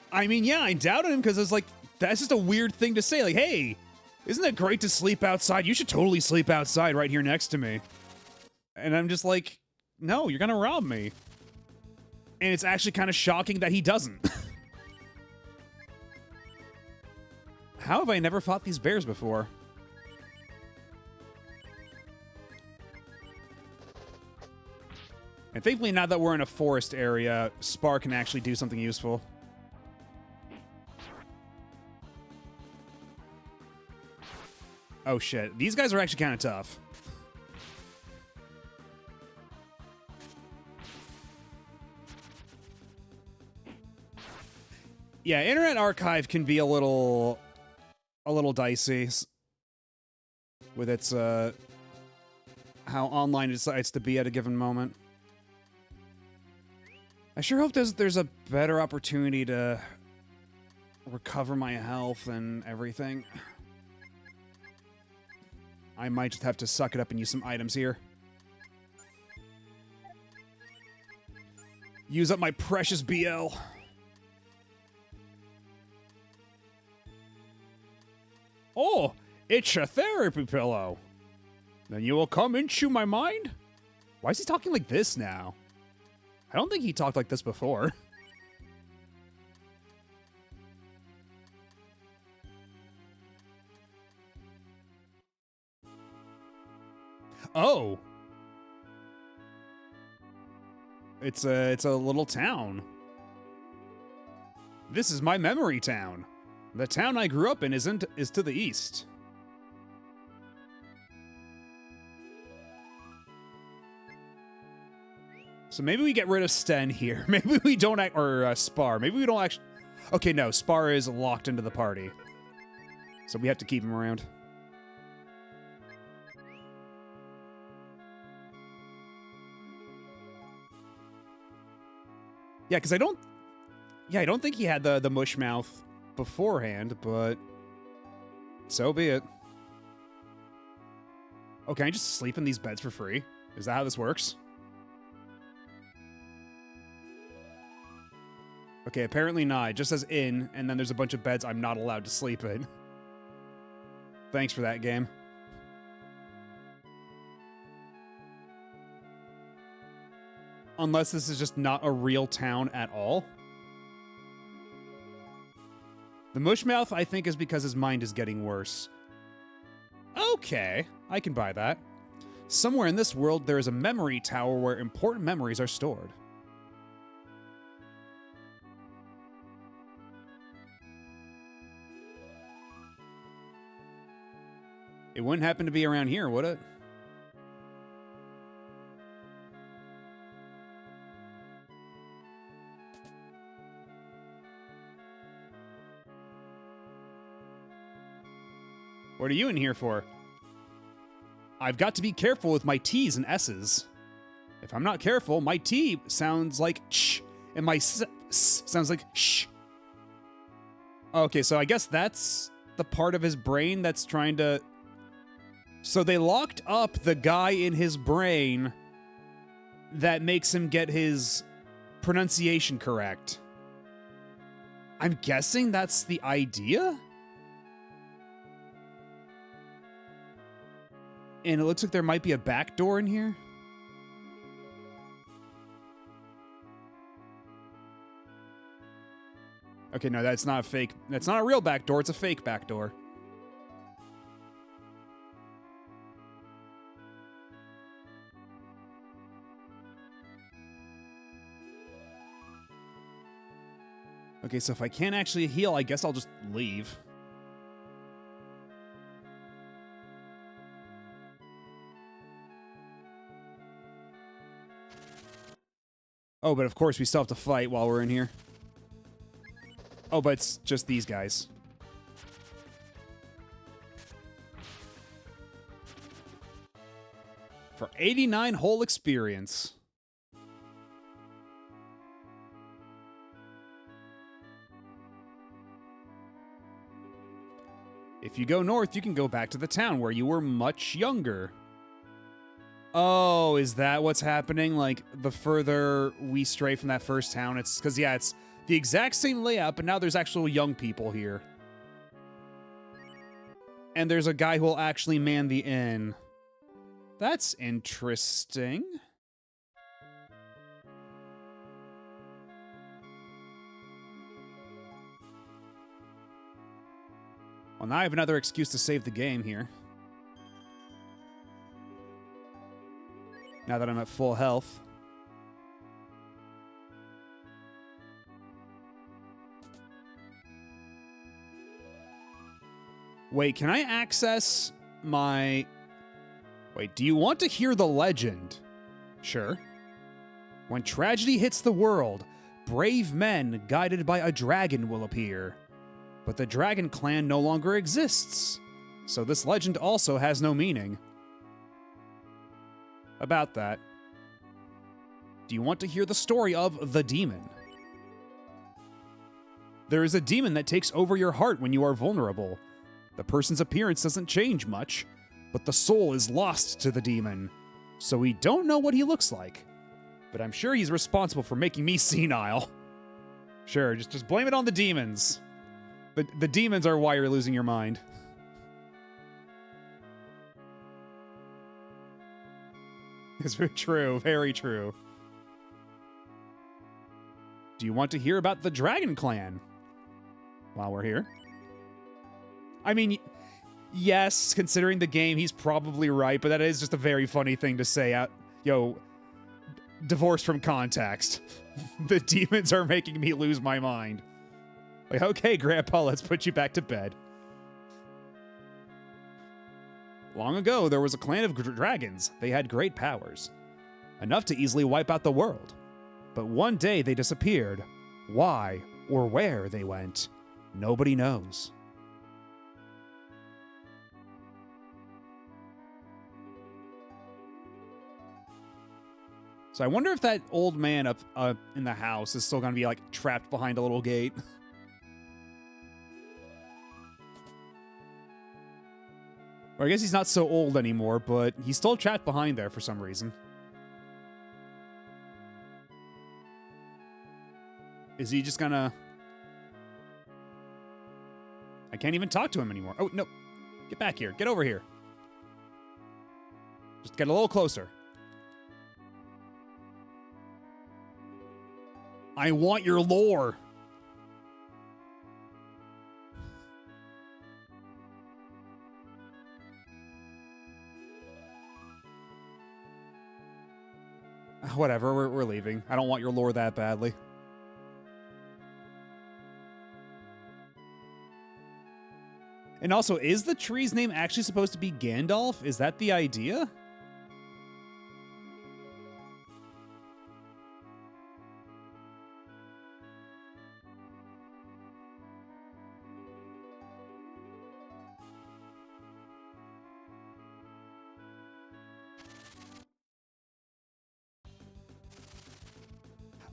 I mean, yeah, I doubted him because it's like, that's just a weird thing to say. Like, hey, isn't it great to sleep outside? You should totally sleep outside right here next to me. And I'm just like, no, you're gonna rob me. And it's actually kind of shocking that he doesn't. How have I never fought these bears before? And thankfully, now that we're in a forest area, Spar can actually do something useful. Oh shit, these guys are actually kind of tough. Yeah, Internet Archive can be a little dicey with its how online it decides to be at a given moment. I sure hope there's a better opportunity to recover my health and everything. I might just have to suck it up and use some items here. Use up my precious BL. It's a therapy pillow. Then you will come into my mind? Why is he talking like this now? I don't think he talked like this before. Oh. It's a little town. This is my memory town. The town I grew up in is to the east. So maybe we get rid of Sten here. Maybe we don't Spar. Maybe we don't actually... Okay, no, Spar is locked into the party. So we have to keep him around. Yeah, because I don't think he had the mush mouth beforehand, but so be it. Oh, can I just sleep in these beds for free? Is that how this works? Okay, apparently not. It just says in, and then there's a bunch of beds I'm not allowed to sleep in. Thanks for that, game. Unless this is just not a real town at all. The Mushmouth, I think, is because his mind is getting worse. Okay, I can buy that. Somewhere in this world, there is a memory tower where important memories are stored. It wouldn't happen to be around here, would it? What are you in here for? I've got to be careful with my T's and S's. If I'm not careful, my T sounds like sh, and my s sounds like sh. Okay, so I guess that's the part of his brain that's trying to... So they locked up the guy in his brain that makes him get his pronunciation correct. I'm guessing that's the idea? And it looks like there might be a back door in here. Okay, no, that's not a fake. That's not a real back door. It's a fake back door. Okay, so if I can't actually heal, I guess I'll just leave. Oh, but of course we still have to fight while we're in here. Oh, but it's just these guys. For 89 whole experience. If you go north, you can go back to the town where you were much younger. Oh, is that what's happening? Like, the further we stray from that first town, it's... Because, yeah, it's the exact same layout, but now there's actual young people here. And there's a guy who will actually man the inn. That's interesting. Well, now I have another excuse to save the game here. Now that I'm at full health. Wait, can I access my... Wait, do you want to hear the legend? Sure. When tragedy hits the world, brave men guided by a dragon will appear. But the Dragon Clan no longer exists, so this legend also has no meaning. About that, do you want to hear the story of the demon? There is a demon that takes over your heart when you are vulnerable. The person's appearance doesn't change much, but the soul is lost to the demon, so we don't know what he looks like. But I'm sure he's responsible for making me senile. Sure, just blame it on the demons. The demons are why you're losing your mind. It's very true. Very true. Do you want to hear about the Dragon Clan? While we're here. I mean, yes, considering the game, he's probably right, but that is just a very funny thing to say out, divorced from context. The demons are making me lose my mind. Like, okay, Grandpa, let's put you back to bed. Long ago, there was a clan of dragons. They had great powers, enough to easily wipe out the world. But one day they disappeared. Why or where they went, nobody knows. So I wonder if that old man up in the house is still going to be, like, trapped behind a little gate. Or I guess he's not so old anymore, but he's still trapped behind there for some reason. Is he just gonna... I can't even talk to him anymore. Oh, no. Get back here. Get over here. Just get a little closer. I want your lore. Whatever, we're leaving. I don't want your lore that badly. And also, is the tree's name actually supposed to be Gandalf? Is that the idea?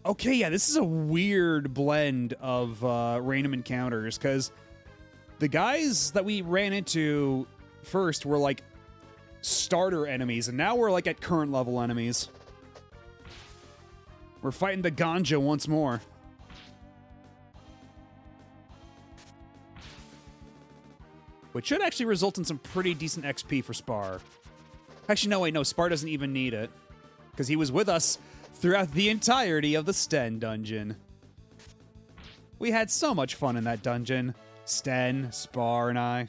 Okay, yeah, this is a weird blend of random encounters, because the guys that we ran into first were, like, starter enemies, and now we're, like, at current level enemies. We're fighting the Ganja once more. Which should actually result in some pretty decent XP for Spar. Actually, no, wait, no, Spar doesn't even need it, because he was with us throughout the entirety of the Sten dungeon. We had so much fun in that dungeon. Sten, Spar, and I.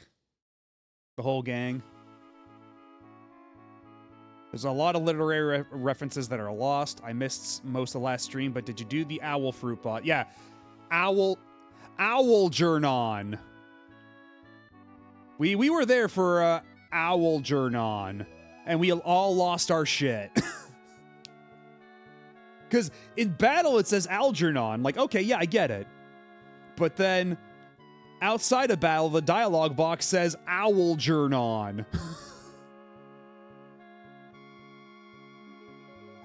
The whole gang. There's a lot of literary references that are lost. I missed most of the last stream, but did you do the owl fruit bot? Yeah. Owlgernon. We were there for Owlgernon, and we all lost our shit. Because in battle it says Algernon. Like, okay, yeah, I get it. But then, outside of battle, the dialogue box says Owlgernon.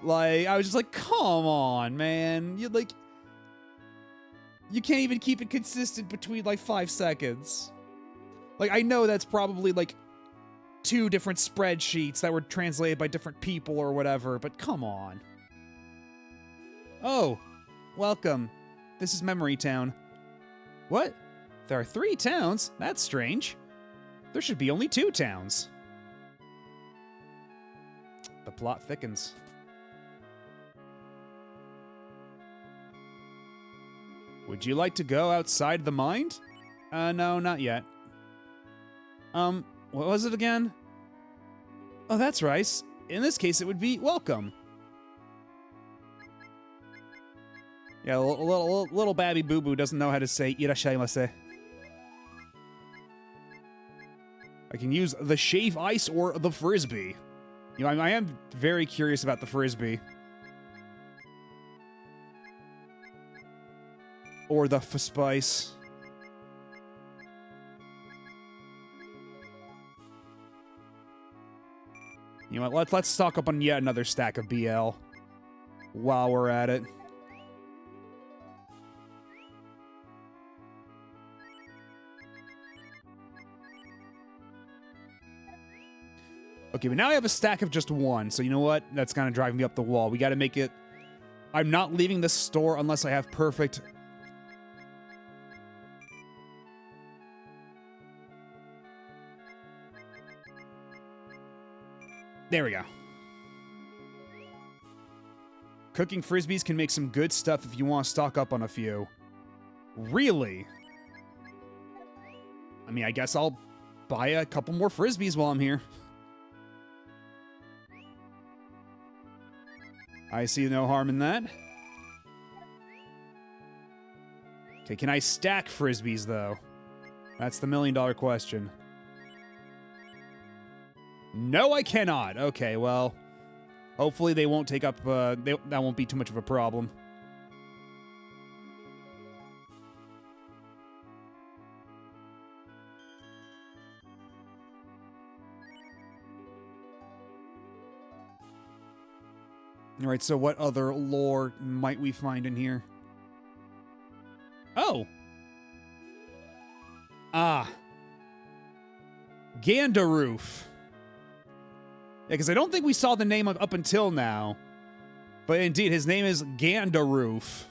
Like, I was just like, come on, man. You can't even keep it consistent between, like, 5 seconds. Like, I know that's probably, like, 2 different spreadsheets that were translated by different people or whatever, but come on. Oh, welcome. This is Memory Town. What? There are 3 towns? That's strange. There should be only 2 towns. The plot thickens. Would you like to go outside the mind? No, not yet. What was it again? Oh, that's right. In this case, it would be welcome. Yeah, little babby boo-boo doesn't know how to say irashaimase. I can use the shave ice or the frisbee. You know, I am very curious about the frisbee. Or the spice. You know what, let's stock up on yet another stack of BL while we're at it. Okay, but now I have a stack of just 1, so you know what? That's kind of driving me up the wall. We gotta make it... I'm not leaving the store unless I have perfect... There we go. Cooking frisbees can make some good stuff if you want to stock up on a few. Really? I mean, I guess I'll buy a couple more frisbees while I'm here. I see no harm in that. Okay, can I stack frisbees, though? That's the million-dollar question. No, I cannot. Okay, well, hopefully they won't take up, that won't be too much of a problem. Alright, so what other lore might we find in here? Oh! Ah. Gandaroof. Yeah, because I don't think we saw the name up until now. But indeed, his name is Gandaroof.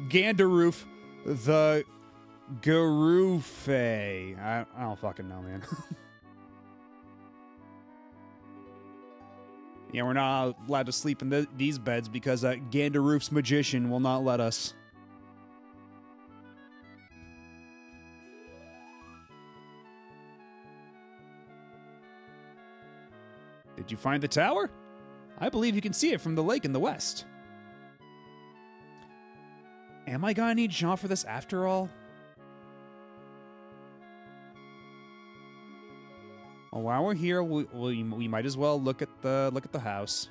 Gandaroof the Garoofe. I don't fucking know, man. Yeah, we're not allowed to sleep in these beds because Gandaroof's magician will not let us. Did you find the tower? I believe you can see it from the lake in the west. Am I gonna need Jean for this after all? Well, while we're here, we might as well look at the house.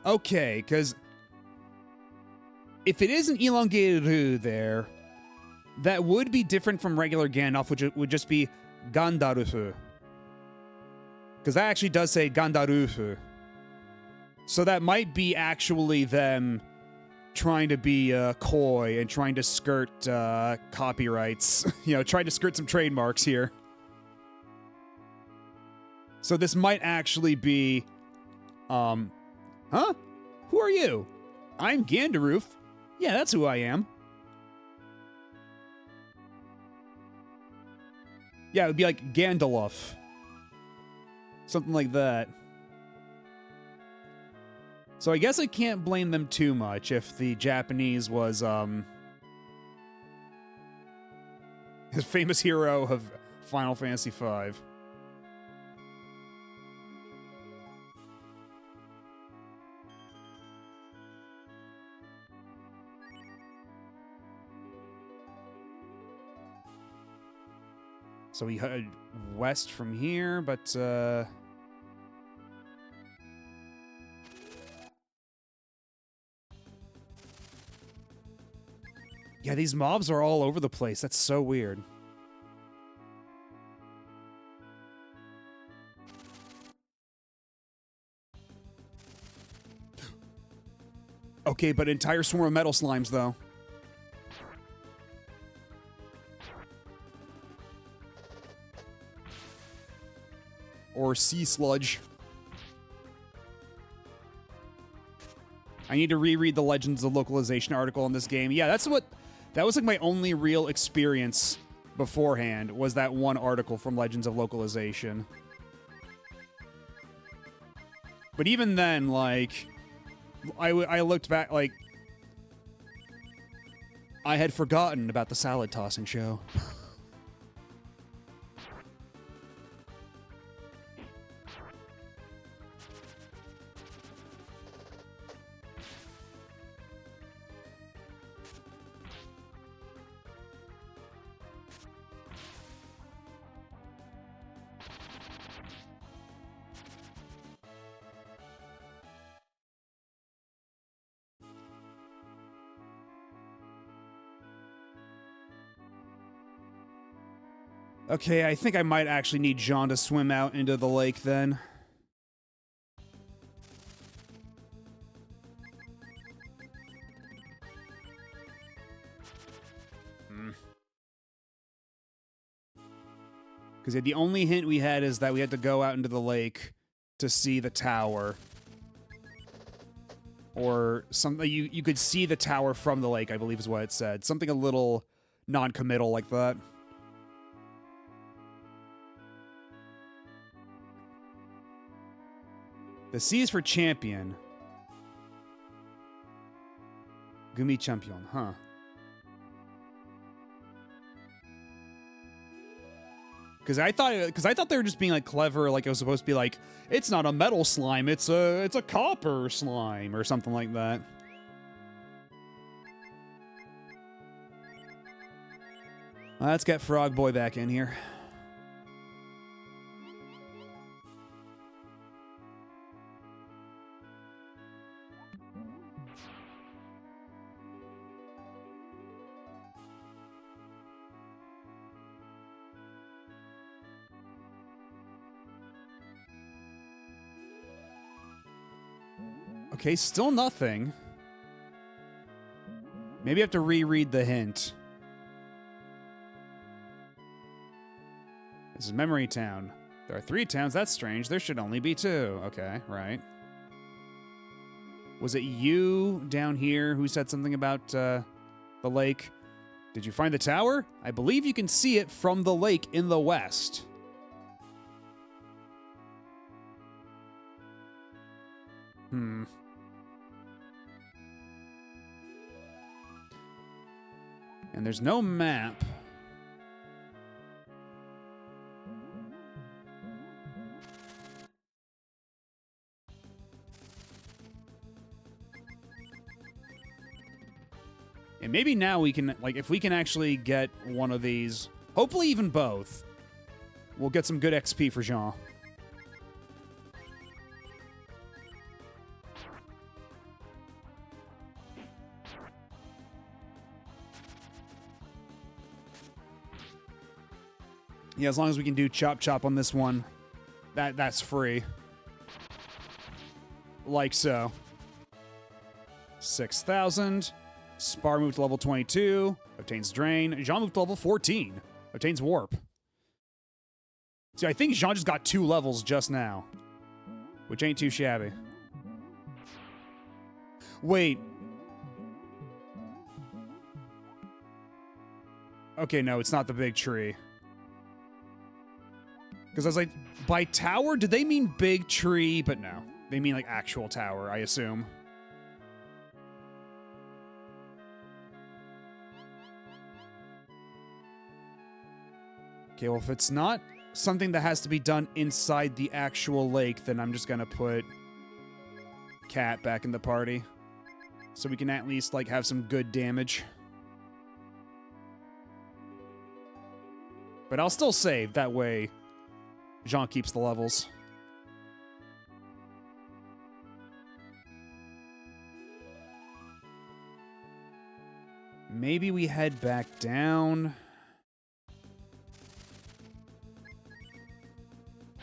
Okay, because if it is an elongated Roo there, that would be different from regular Gandalf, which would just be Gandarufu. Because that actually does say Gandarufu. So that might be actually them trying to be coy and trying to skirt copyrights. You know, trying to skirt some trademarks here. So this might actually be... Huh? Who are you? I'm Gandaroof. Yeah, that's who I am. Yeah, it would be like Gandalf. Something like that. So I guess I can't blame them too much if the Japanese was, his famous hero of Final Fantasy V. So we head west from here, but, yeah, these mobs are all over the place. That's so weird. Okay, but entire swarm of metal slimes, though. Or sea sludge. I need to reread the Legends of Localization article in this game. Yeah, that was like my only real experience beforehand, was that one article from Legends of Localization. But even then, like, I looked back, like, I had forgotten about the salad tossing show. Okay, I think I might actually need Jean to swim out into the lake then. Because the only hint we had is that we had to go out into the lake to see the tower. Or something you could see the tower from the lake, I believe is what it said. Something a little non-committal like that. The C is for champion. Gumi champion, huh? Because I thought they were just being like clever, like it was supposed to be like, it's not a metal slime, it's a copper slime or something like that. Let's get Frog Boy back in here. Okay, still nothing. Maybe I have to reread the hint. This is Memory Town. There are 3 towns. That's strange. There should only be 2. Okay, right. Was it you down here who said something about the lake? Did you find the tower? I believe you can see it from the lake in the west. And there's no map. And maybe now we can, like, if we can actually get one of these, hopefully even both, we'll get some good XP for Jean. Yeah, as long as we can do Chop Chop on this one, that's free. Like so. 6,000. Spar moved to level 22. Obtains Drain. Jean moved to level 14. Obtains Warp. See, I think Jean just got 2 levels just now. Which ain't too shabby. Wait. Okay, no, it's not the big tree. Because I was like, by tower, did they mean big tree? But no. They mean like actual tower, I assume. Okay, well, if it's not something that has to be done inside the actual lake, then I'm just gonna put Cat back in the party. So we can at least, like, have some good damage. But I'll still save, that way Jean keeps the levels. Maybe we head back down.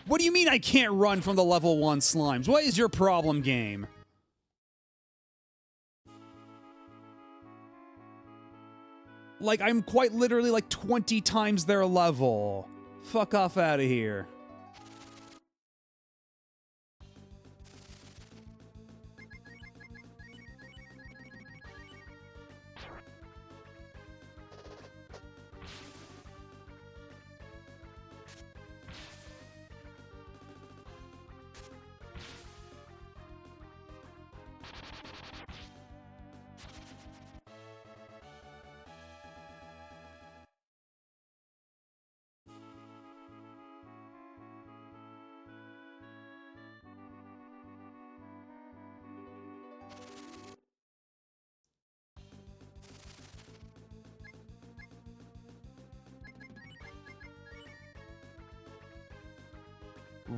What do you mean I can't run from the level 1 slimes? What is your problem, game? Like, I'm quite literally like 20 times their level. Fuck off out of here.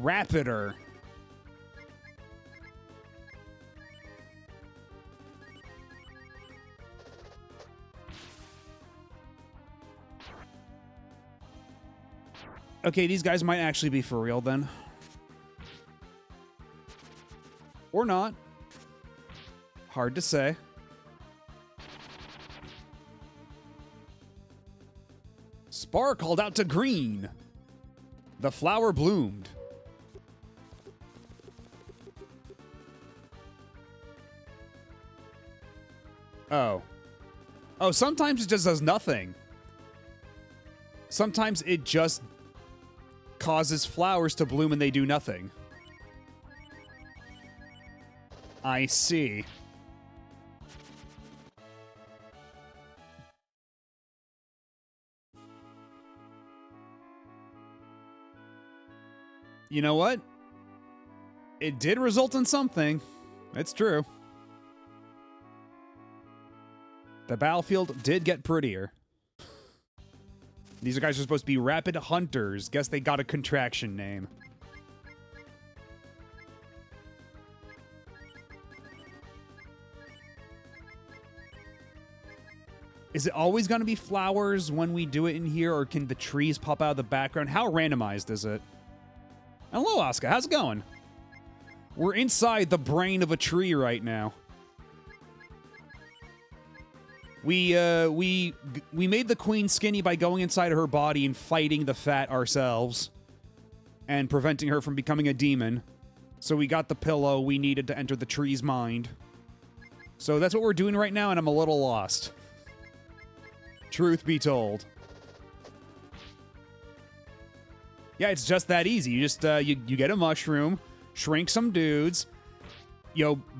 Rapider. Okay, these guys might actually be for real then. Or not. Hard to say. Spar called out to green. The flower bloomed. Oh. Oh, sometimes it just does nothing. Sometimes it just causes flowers to bloom and they do nothing. I see. You know what? It did result in something. It's true. The battlefield did get prettier. These guys are supposed to be rapid hunters. Guess they got a contraction name. Is it always going to be flowers when we do it in here, or can the trees pop out of the background? How randomized is it? Hello, Oscar. How's it going? We're inside the brain of a tree right now. We made the queen skinny by going inside of her body and fighting the fat ourselves and preventing her from becoming a demon. So we got the pillow we needed to enter the tree's mind. So that's what we're doing right now, and I'm a little lost. Truth be told. Yeah, it's just that easy. You just you get a mushroom, shrink some dudes,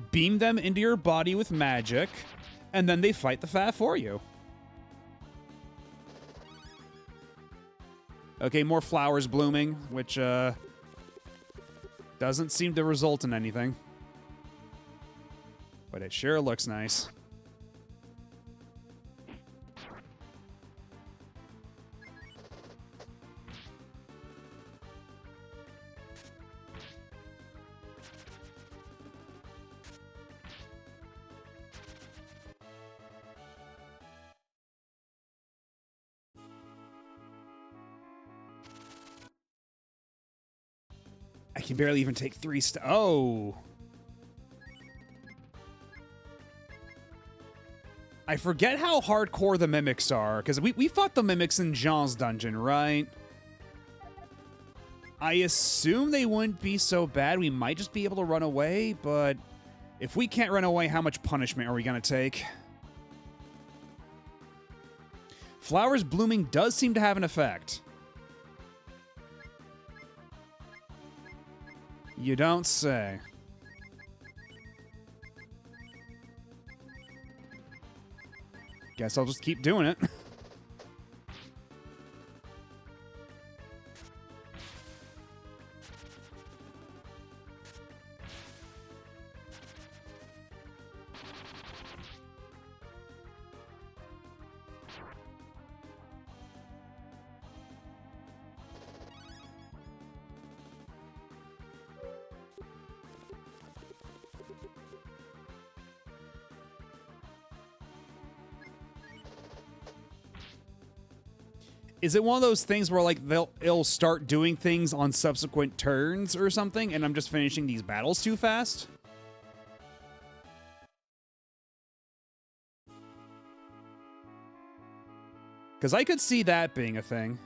beam them into your body with magic, and then they fight the fat for you. Okay, more flowers blooming, which doesn't seem to result in anything. But it sure looks nice. I can barely even take 3 Oh. I forget how hardcore the mimics are, because we fought the mimics in Jean's dungeon, right? I assume they wouldn't be so bad. We might just be able to run away, but if we can't run away, how much punishment are we going to take? Flowers blooming does seem to have an effect. You don't say. Guess I'll just keep doing it. Is it one of those things where, like, it'll start doing things on subsequent turns or something, and I'm just finishing these battles too fast? Because I could see that being a thing.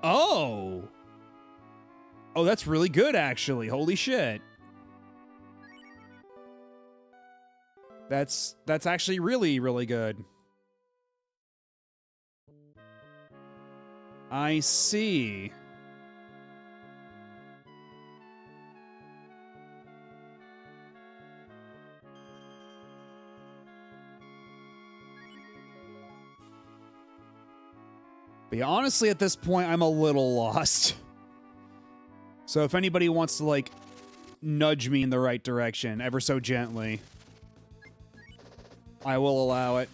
Oh! Oh, that's really good, actually. Holy shit. That's actually really, really good. I see. But yeah, honestly, at this point, I'm a little lost. So if anybody wants to, like, nudge me in the right direction, ever so gently, I will allow it.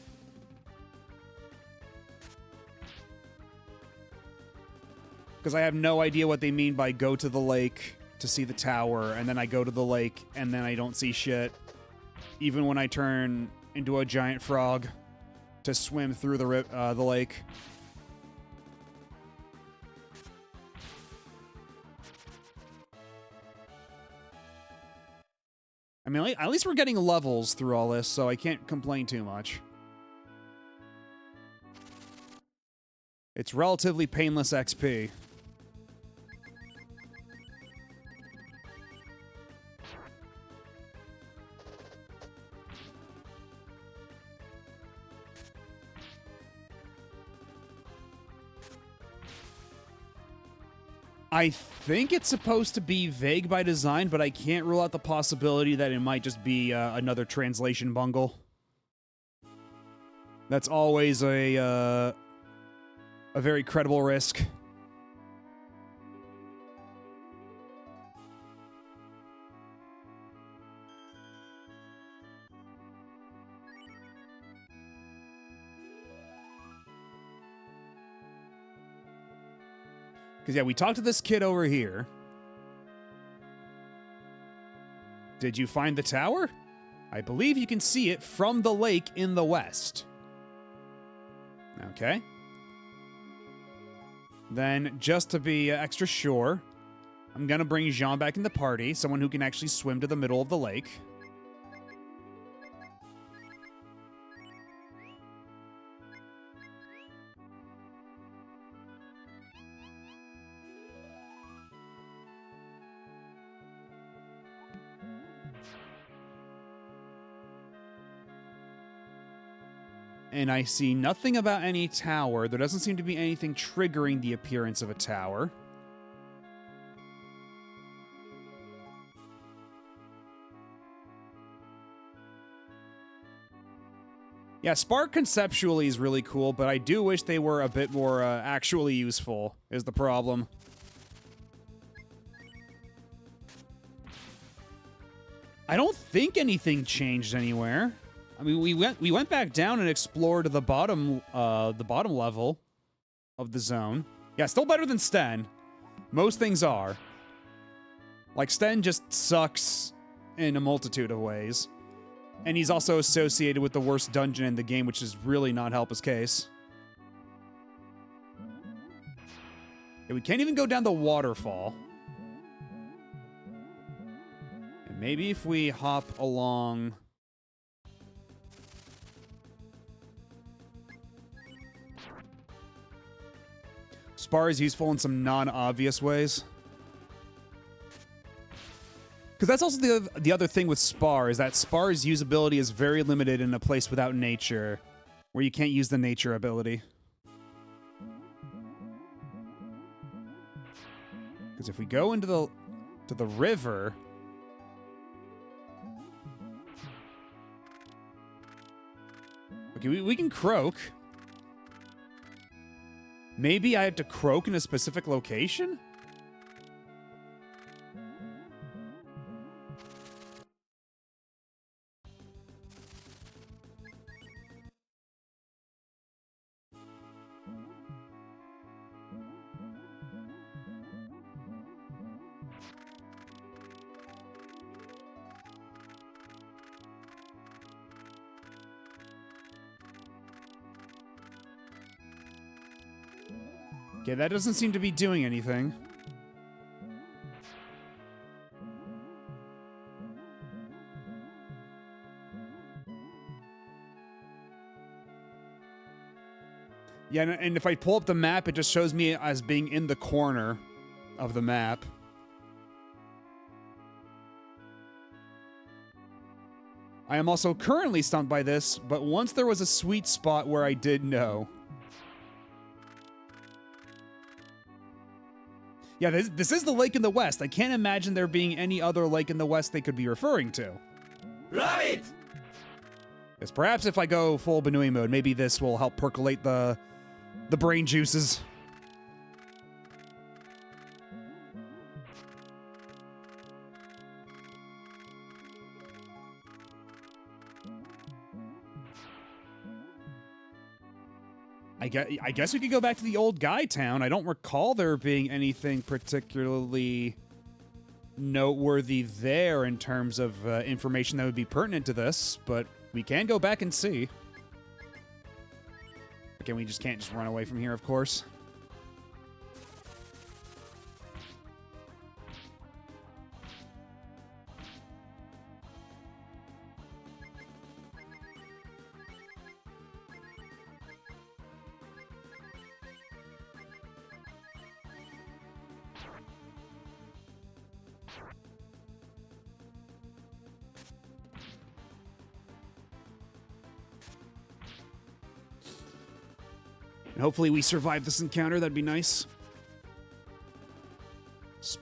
Because I have no idea what they mean by go to the lake to see the tower, and then I go to the lake, and then I don't see shit. Even when I turn into a giant frog to swim through the lake. I mean, at least we're getting levels through all this, so I can't complain too much. It's relatively painless XP. I think it's supposed to be vague by design, but I can't rule out the possibility that it might just be another translation bungle. That's always a very credible risk. Because, yeah, we talked to this kid over here. Did you find the tower? I believe you can see it from the lake in the west. Okay. Then, just to be extra sure, I'm going to bring Jean back in the party, someone who can actually swim to the middle of the lake. And I see nothing about any tower. There doesn't seem to be anything triggering the appearance of a tower. Yeah, Spark conceptually is really cool, but I do wish they were a bit more actually useful, is the problem. I don't think anything changed anywhere. I mean, we went back down and explored the bottom level of the zone. Yeah, still better than Sten. Most things are. Like, Sten just sucks in a multitude of ways. And he's also associated with the worst dungeon in the game, which does really not help his case. Yeah, we can't even go down the waterfall. And maybe if we hop along... Spar is useful in some non-obvious ways. Because that's also the other thing with Spar, is that Spar's usability is very limited in a place without nature, where you can't use the nature ability. Because if we go into the river... Okay, we can croak. Maybe I have to croak in a specific location? Okay, that doesn't seem to be doing anything. Yeah, and if I pull up the map, it just shows me as being in the corner of the map. I am also currently stumped by this, but once there was a sweet spot where I did know. Yeah, this is the lake in the west. I can't imagine there being any other lake in the west they could be referring to. Right! Yes, perhaps if I go full Benui mode, maybe this will help percolate the brain juices. I guess we could go back to the old guy town. I don't recall there being anything particularly noteworthy there in terms of information that would be pertinent to this, but we can go back and see. Again, we just can't just run away from here, of course. And hopefully we survive this encounter. That'd be nice.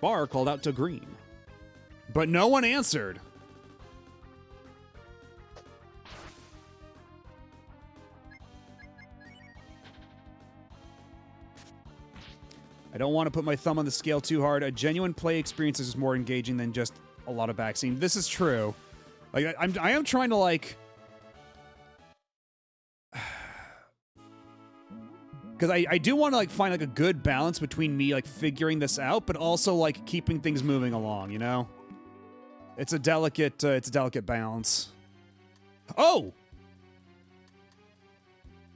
Spar called out to green. But no one answered. I don't want to put my thumb on the scale too hard. A genuine play experience is more engaging than just a lot of backseat. This is true. Like, I am trying to, like... Because I do want to, like, find, like, a good balance between me, like, figuring this out, but also, like, keeping things moving along, you know? It's a delicate balance. Oh!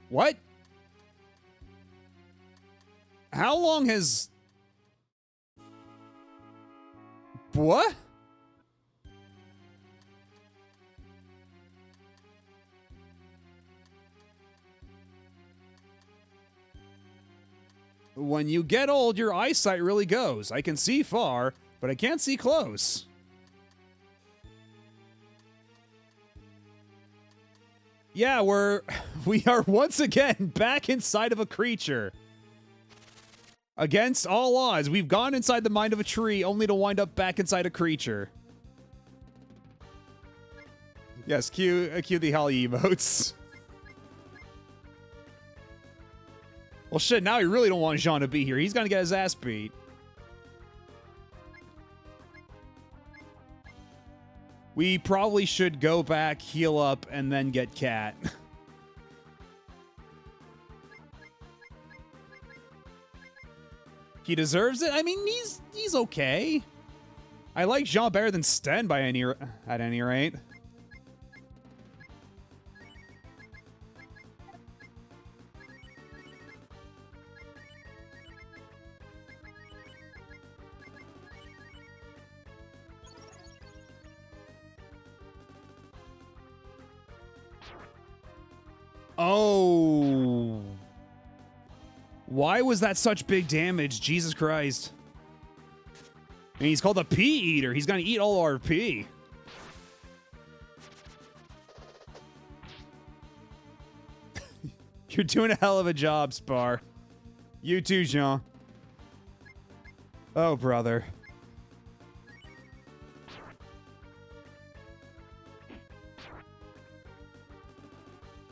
What? How long has... What? When you get old, your eyesight really goes. I can see far, but I can't see close. Yeah, we are once again back inside of a creature. Against all odds, we've gone inside the mind of a tree only to wind up back inside a creature. Yes, cue the Holly emotes. Well, shit, now we really don't want Jean to be here. He's gonna get his ass beat. We probably should go back, heal up, and then get Cat. He deserves it? I mean, he's okay. I like Jean better than Sten at any rate. Oh. Why was that such big damage? Jesus Christ. And he's called a pea eater. He's gonna eat all our pea. You're doing a hell of a job, Spar. You too, Jean. Oh, brother.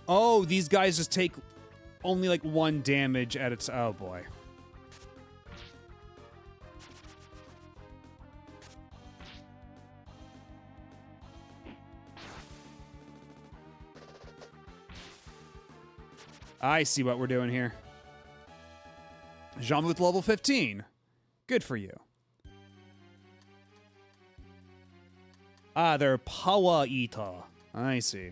Oh, these guys just take only like 1 damage at its... Oh, boy. I see what we're doing here. Jean-Luc level 15. Good for you. Ah, they're Power Eater. I see.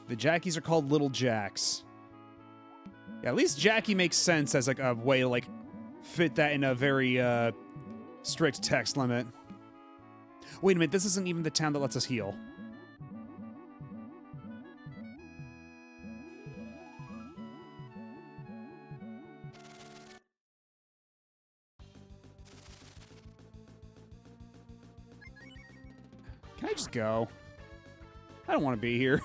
The Jackies are called Little Jacks. Yeah, at least Jackie makes sense as like a way to like fit that in a very strict text limit. Wait a minute, this isn't even the town that lets us heal. Can I just go? I don't want to be here.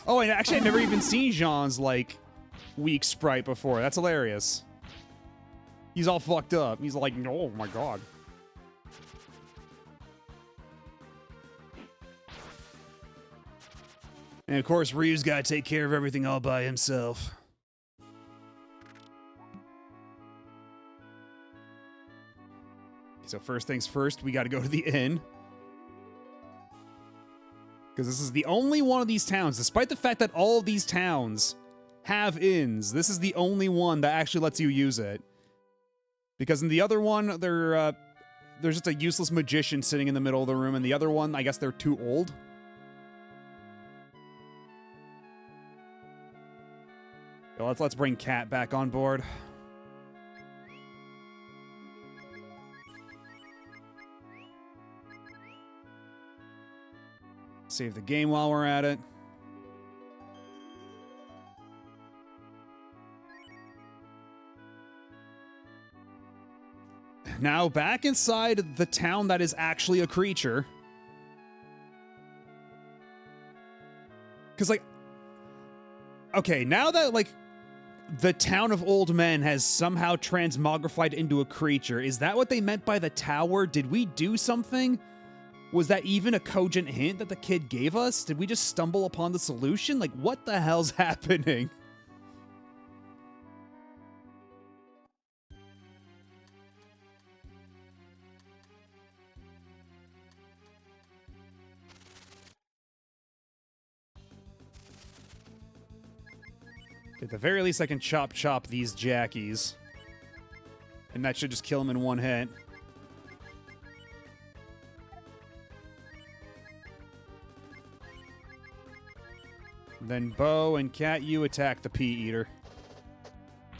Oh, and actually, I've never even seen Jean's, like, weak sprite before. That's hilarious. He's all fucked up. He's like, oh my god. And of course, Ryu's gotta take care of everything all by himself. So first things first, we gotta go to the inn. Because this is the only one of these towns, despite the fact that all of these towns have inns, this is the only one that actually lets you use it. Because in the other one, there's just a useless magician sitting in the middle of the room, and the other one, I guess they're too old. So let's bring Cat back on board. Save the game while we're at it. Now back inside the town that is actually a creature. Because, like, okay, now that, like, the town of old men has somehow transmogrified into a creature, is that what they meant by the tower? Did we do something? Was that even a cogent hint that the kid gave us? Did we just stumble upon the solution? Like, what the hell's happening? At the very least, I can chop these jackies. And that should just kill him in one hit. Then Bo and Cat, you attack the Pea-Eater.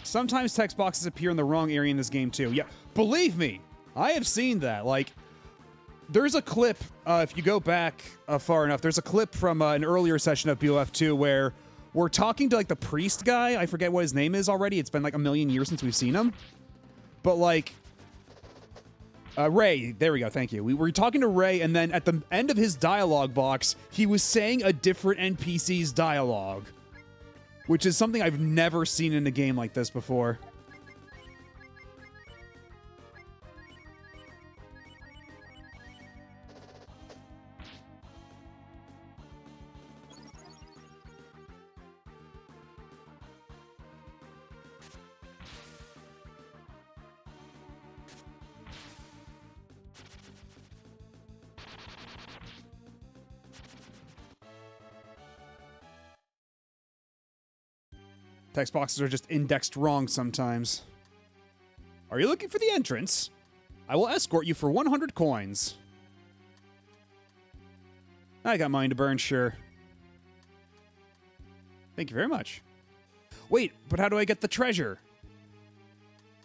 Sometimes text boxes appear in the wrong area in this game, too. Yeah, believe me, I have seen that. Like, there's a clip, if you go back far enough, there's a clip from an earlier session of BOF2 where we're talking to, like, the priest guy. I forget what his name is already. It's been, like, a million years since we've seen him. But, like, Ray, there we go, thank you. We were talking to Ray, and then at the end of his dialogue box, he was saying a different NPC's dialogue. Which is something I've never seen in a game like this before. Text boxes are just indexed wrong sometimes. Are you looking for the entrance? I will escort you for 100 coins. I got mine to burn, sure. Thank you very much. Wait, but how do I get the treasure?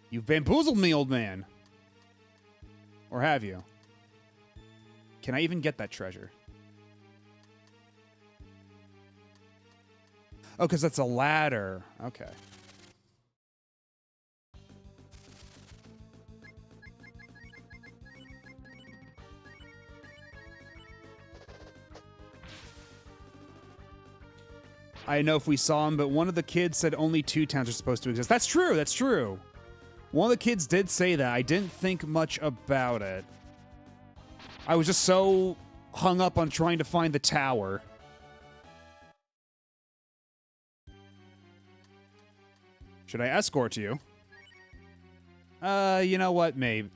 You've bamboozled me, old man. Or have you? Can I even get that treasure? Oh, because that's a ladder. Okay. I know if we saw him, but one of the kids said only 2 towns are supposed to exist. That's true, that's true. One of the kids did say that. I didn't think much about it. I was just so hung up on trying to find the tower. Should I escort you? You know what? Maybe.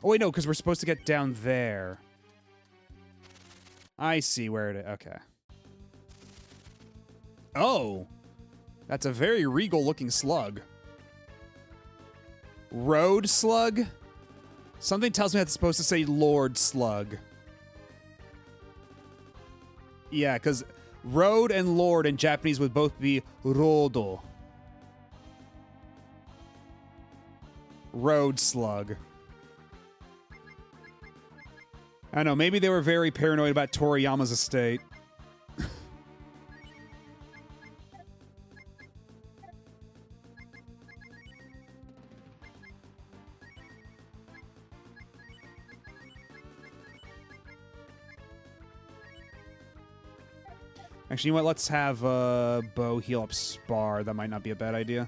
Oh, wait, no, because we're supposed to get down there. I see where it is. Okay. Oh! That's a very regal-looking slug. Road slug? Something tells me that's supposed to say Lord Slug. Yeah, because road and lord in Japanese would both be rodo. Road slug. I don't know, maybe they were very paranoid about Toriyama's estate. Actually, you know what? Let's have Bo heal up Spar. That might not be a bad idea.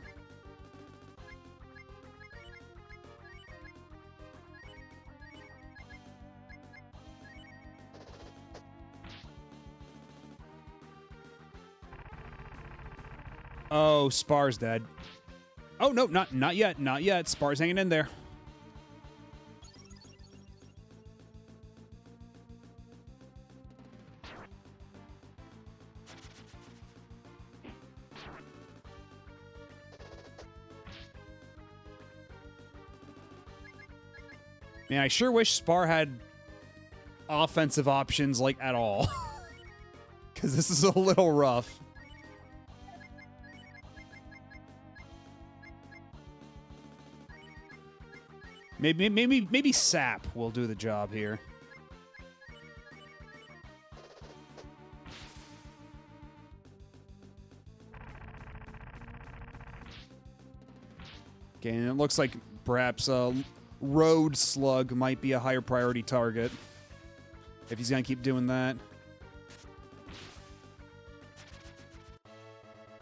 Oh, Spar's dead. Oh, no, not yet. Not yet. Spar's hanging in there. Man, I sure wish Spar had offensive options, like, at all. Because this is a little rough. Maybe Sap will do the job here. Okay, and it looks like perhaps Road Slug might be a higher priority target. If he's gonna keep doing that.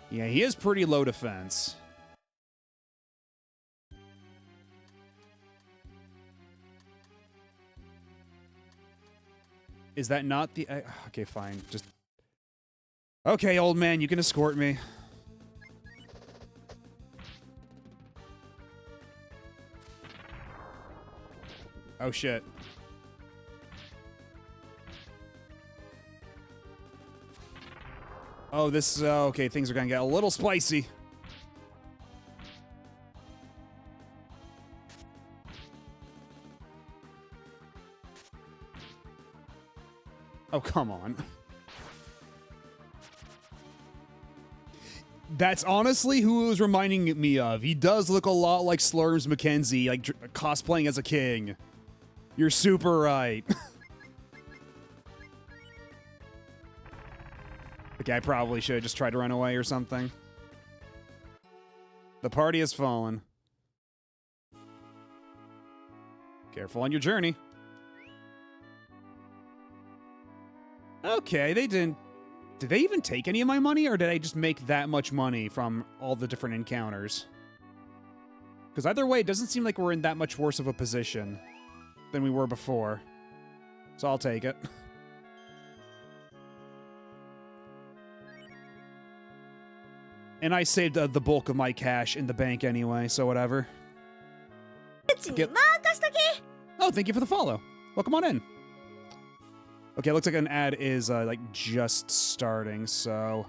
Yeah, he is pretty low defense. Is that not the... okay, fine. Just... Okay, old man, you can escort me. Oh, shit. Oh, this... okay, things are gonna get a little spicy. Oh, come on. That's honestly who it was reminding me of. He does look a lot like Slurms McKenzie, like cosplaying as a king. You're super right. Okay, I probably should have just tried to run away or something. The party has fallen. Careful on your journey. Okay, they didn't... Did they even take any of my money, or did I just make that much money from all the different encounters? Because either way, it doesn't seem like we're in that much worse of a position than we were before. So I'll take it. And I saved the bulk of my cash in the bank anyway, so whatever. Get... Oh, thank you for the follow. Welcome on in. Okay, looks like an ad is, like, just starting, so...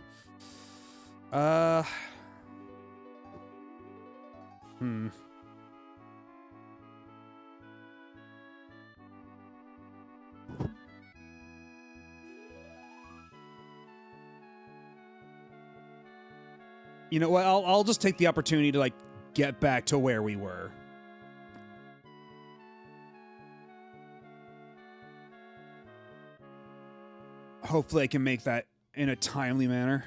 You know what, I'll just take the opportunity to, like, get back to where we were. Hopefully I can make that in a timely manner.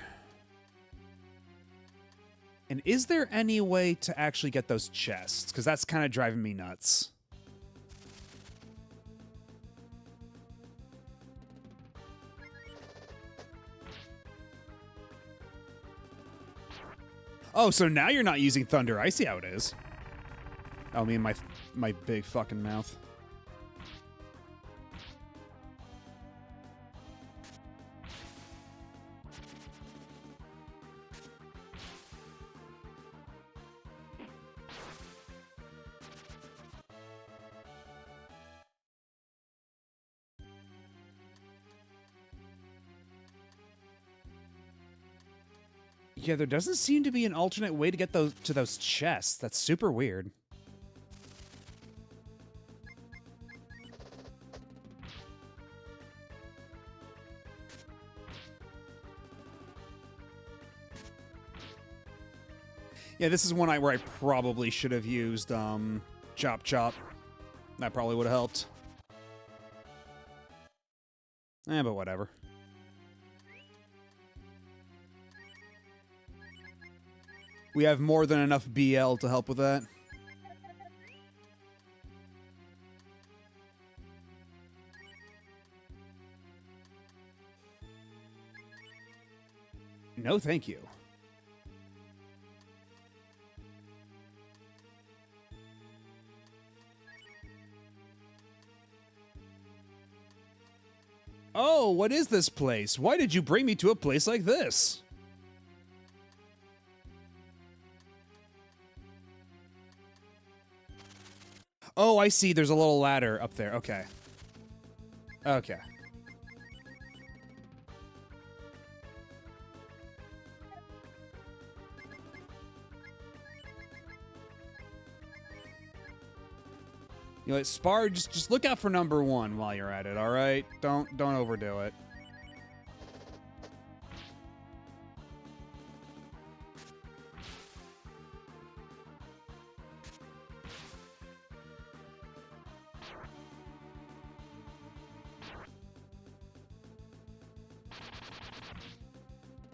And is there any way to actually get those chests? Because that's kind of driving me nuts. Oh, so now you're not using thunder. I see how it is. Oh, me and my big fucking mouth. Yeah, there doesn't seem to be an alternate way to get those chests. That's super weird. Yeah, this is one where I probably should have used Chop Chop. That probably would have helped. But whatever. We have more than enough BL to help with that. No, thank you. Oh, what is this place? Why did you bring me to a place like this? Oh, I see. There's a little ladder up there. Okay. Okay. You know what, Spar, just look out for number 1 while you're at it, all right? Don't overdo it.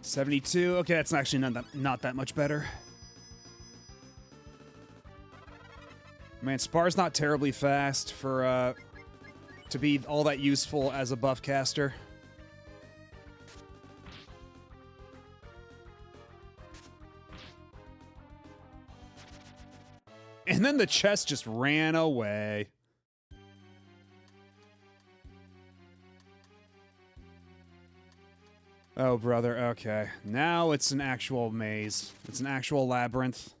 $72. Okay, that's actually not that much better. Man, Spar's not terribly fast for, to be all that useful as a buff caster. And then the chest just ran away. Oh, brother, okay. Now it's an actual maze. It's an actual labyrinth.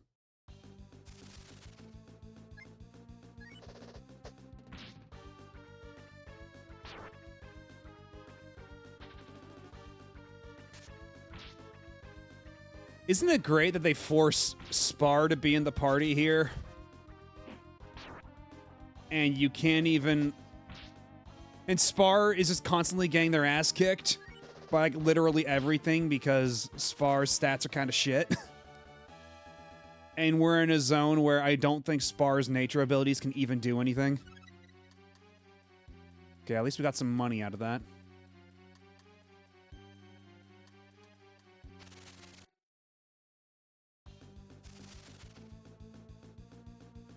Isn't it great that they force Spar to be in the party here? And you can't even... And Spar is just constantly getting their ass kicked by, like, literally everything because Spar's stats are kind of shit. And we're in a zone where I don't think Spar's nature abilities can even do anything. Okay, at least we got some money out of that.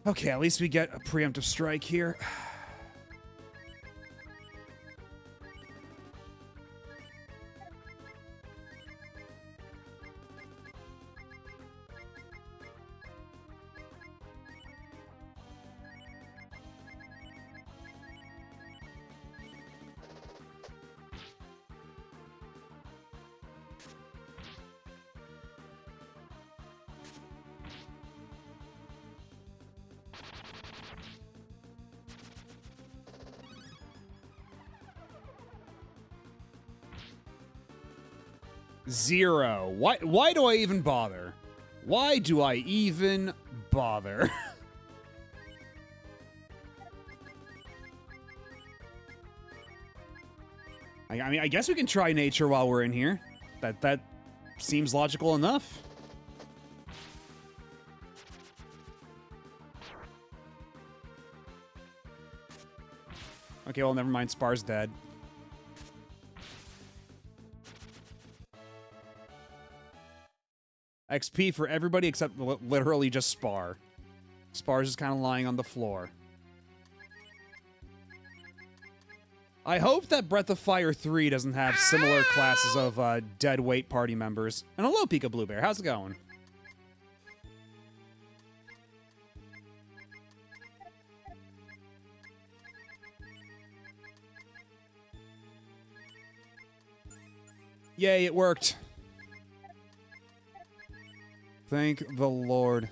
Okay, at least we get a preemptive strike here. Zero. Why do I even bother? Why do I even bother? I mean, I guess we can try nature while we're in here. That seems logical enough. Okay, well, never mind. Spar's dead. XP for everybody except literally just Spar. Spar's just kind of lying on the floor. I hope that Breath of Fire 3 doesn't have similar classes of dead weight party members. And hello, Pika Blue Bear. How's it going? Yay, it worked. Thank the Lord.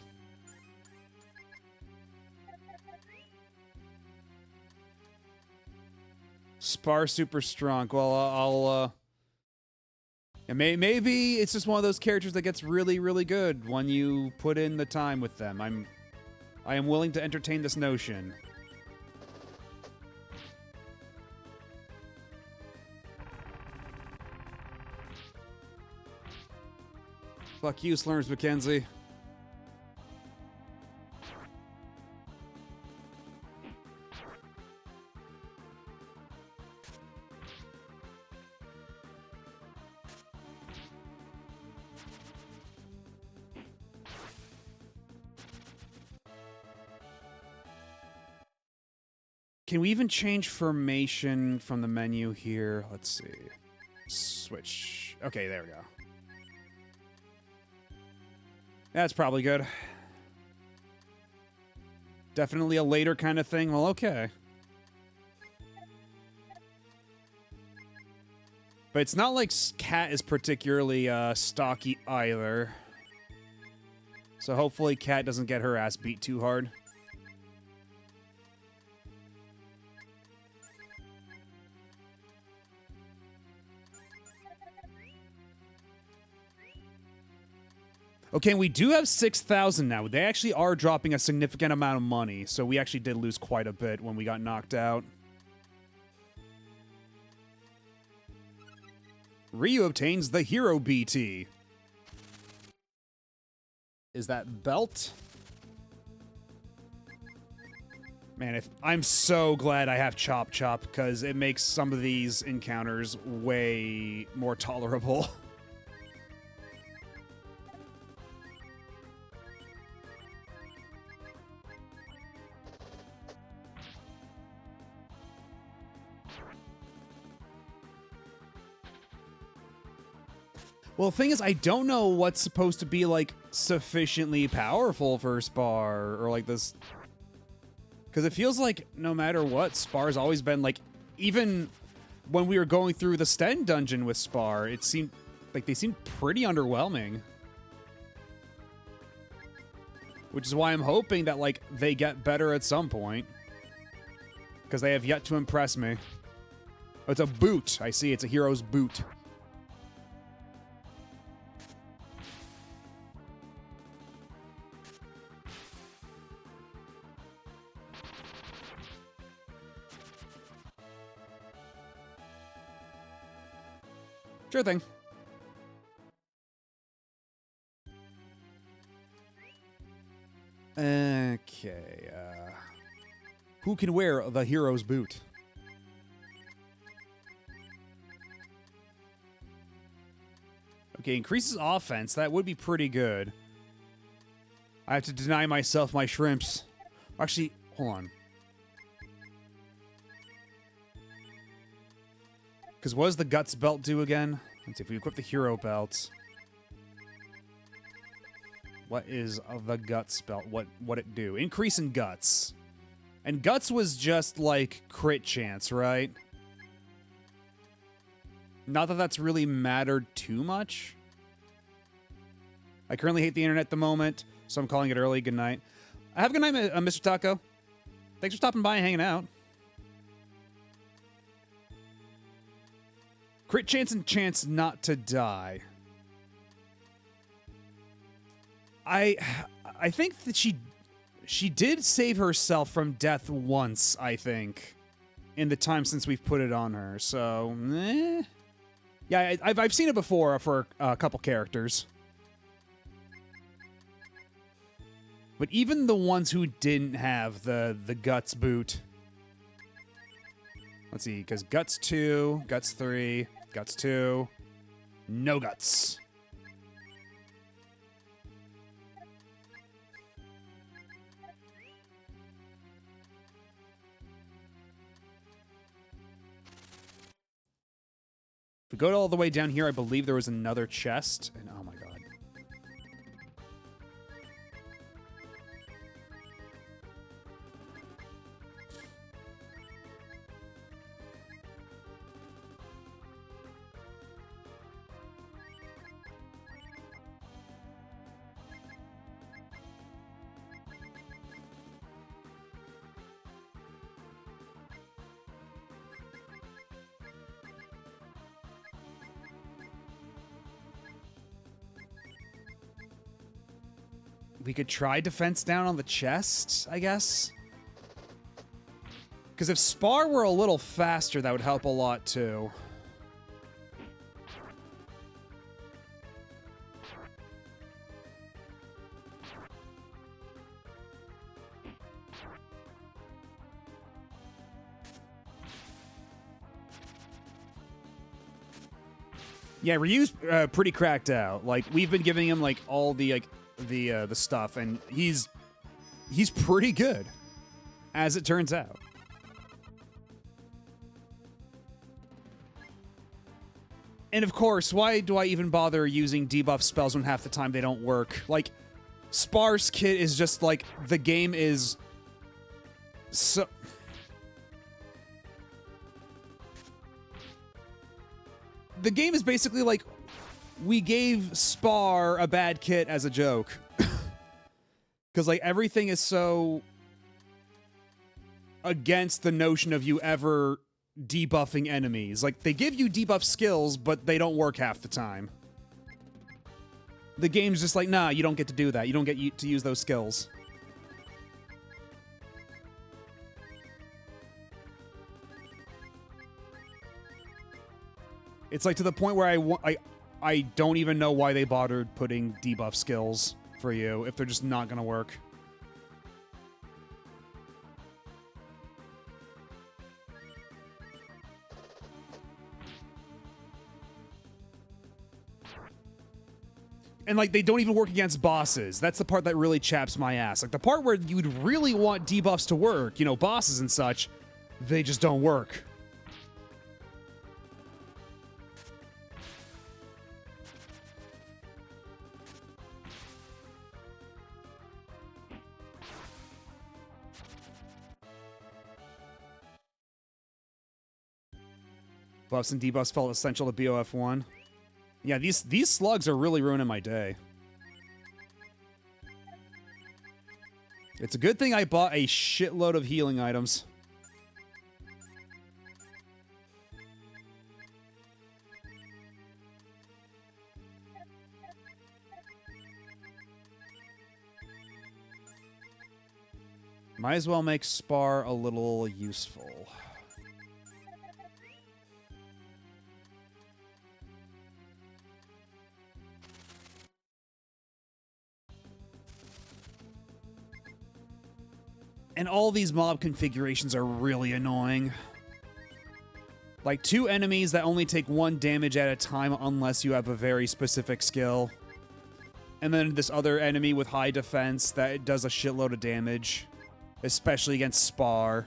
Spar super strong. Well, I'll yeah, maybe it's just one of those characters that gets really, really good when you put in the time with them. I am willing to entertain this notion. Fuck you, Slurms McKenzie. Can we even change formation from the menu here? Let's see. Switch. Okay, there we go. That's probably good. Definitely a later kind of thing. Well, okay. But it's not like Cat is particularly stocky either. So hopefully Cat doesn't get her ass beat too hard. Okay, we do have 6,000 now. They actually are dropping a significant amount of money, so we actually did lose quite a bit when we got knocked out. Ryu obtains the Hero BT. Is that belt? Man, I'm so glad I have Chop Chop, because it makes some of these encounters way more tolerable. Well, the thing is, I don't know what's supposed to be, like, sufficiently powerful for Spar, or, like, this... Because it feels like, no matter what, Spar's always been, like, even when we were going through the Sten dungeon with Spar, it seemed like they seemed pretty underwhelming. Which is why I'm hoping that, like, they get better at some point. Because they have yet to impress me. Oh, it's a boot. I see, it's a hero's boot. Sure thing. Okay, who can wear the hero's boot? Okay, increases offense. That would be pretty good. I have to deny myself my shrimps. Actually, hold on. Because what does the Guts belt do again? Let's see if we equip the hero belt. What is the Guts belt? What it do? Increase in Guts. And Guts was just like crit chance, right? Not that that's really mattered too much. I currently hate the internet at the moment, so I'm calling it early. Good night. Have a good night, Mr. Taco. Thanks for stopping by and hanging out. Crit chance and chance not to die. I think that she did save herself from death once, I think, in the time since we've put it on her. So, yeah, I've seen it before for a couple characters. But even the ones who didn't have the Guts boot. Let's see, because Guts 2, Guts 3, Guts 2, no Guts. If we go all the way down here, I believe there was another chest. And oh my god. We could try defense down on the chest, I guess. Because if Spar were a little faster, that would help a lot, too. Yeah, Ryu's pretty cracked out. Like, we've been giving him, like, all the, like, the stuff, and he's pretty good, as it turns out. And of course, why do I even bother using debuff spells when half the time they don't work? Like, Spar's kit is just like, the game is so... The game is basically like, we gave Spar a bad kit as a joke. Because, like, everything is so against the notion of you ever debuffing enemies. Like, they give you debuff skills, but they don't work half the time. The game's just like, nah, you don't get to do that. You don't get to use those skills. It's like to the point where I don't even know why they bothered putting debuff skills for you if they're just not gonna work. And, like, they don't even work against bosses. That's the part that really chaps my ass. Like, the part where you'd really want debuffs to work, you know, bosses and such, they just don't work. Buffs and debuffs felt essential to BOF1. Yeah, these slugs are really ruining my day. It's a good thing I bought a shitload of healing items. Might as well make Spar a little useful. And all these mob configurations are really annoying. Like 2 enemies that only take 1 damage at a time unless you have a very specific skill. And then this other enemy with high defense that does a shitload of damage. Especially against Spar.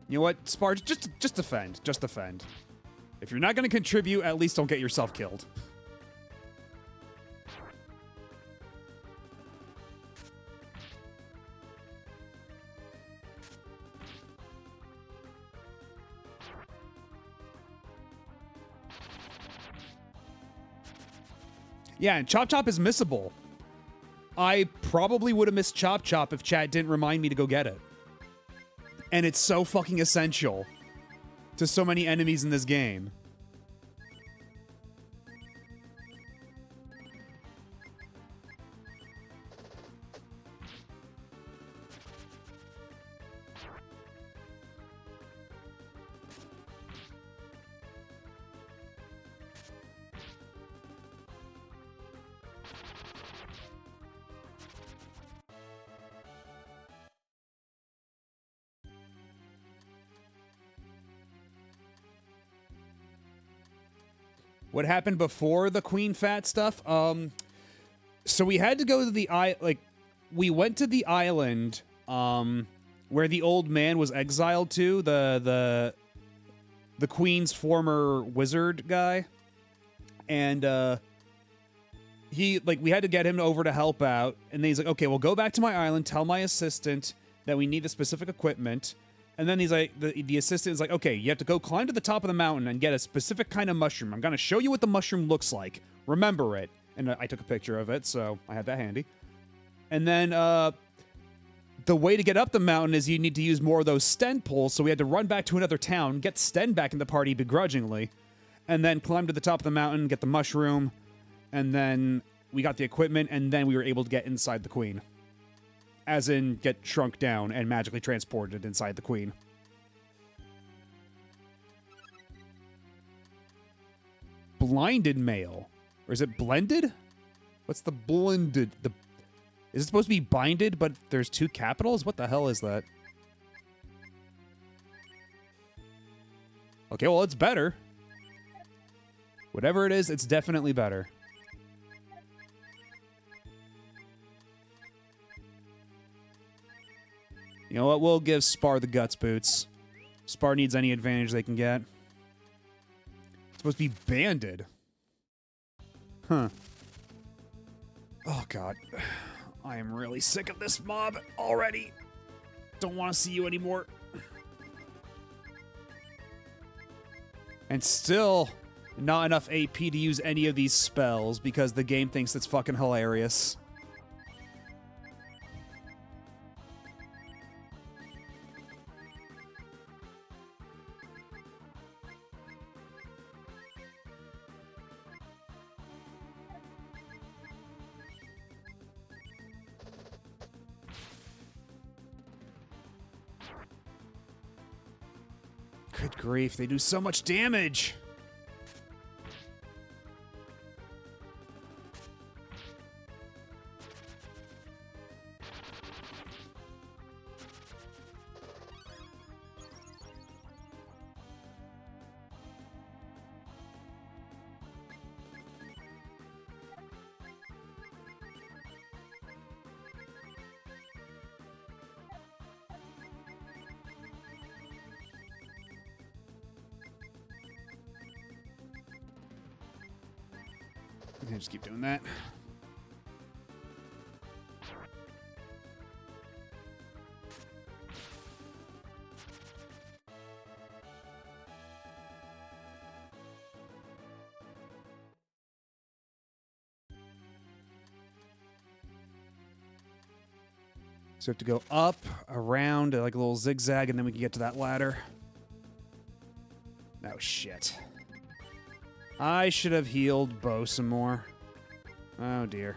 You know what, Spar, just defend. Just defend. If you're not going to contribute, at least don't get yourself killed. Yeah, and Chop Chop is missable. I probably would have missed Chop Chop if chat didn't remind me to go get it. And it's so fucking essential to so many enemies in this game. What happened before the Queen Fat stuff? So we had to go to the we went to the island where the old man was exiled to, the Queen's former wizard guy. And we had to get him over to help out, and then he's like, okay, well, go back to my island, tell my assistant that we need the specific equipment. And then he's like, the assistant is like, okay, you have to go climb to the top of the mountain and get a specific kind of mushroom. I'm going to show you what the mushroom looks like. Remember it. And I took a picture of it, so I had that handy. And then the way to get up the mountain is you need to use more of those Sten poles, so we had to run back to another town, get Sten back in the party begrudgingly, and then climb to the top of the mountain, get the mushroom, and then we got the equipment, and then we were able to get inside the Queen. As in, get shrunk down and magically transported inside the Queen. Blinded mail. Or is it blended? What's the blended? Is it supposed to be binded, but there's 2 capitals? What the hell is that? Okay, well, it's better. Whatever it is, it's definitely better. You know what? We'll give Spar the guts boots. Spar needs any advantage they can get. It's supposed to be banded. Huh. Oh, God. I am really sick of this mob already. Don't want to see you anymore. And still not enough AP to use any of these spells because the game thinks it's fucking hilarious. Good grief, they do so much damage! just keep doing that. So we have to go up, around, like a little zigzag, and then we can get to that ladder. Oh, shit. I should have healed Bo some more. Oh, dear.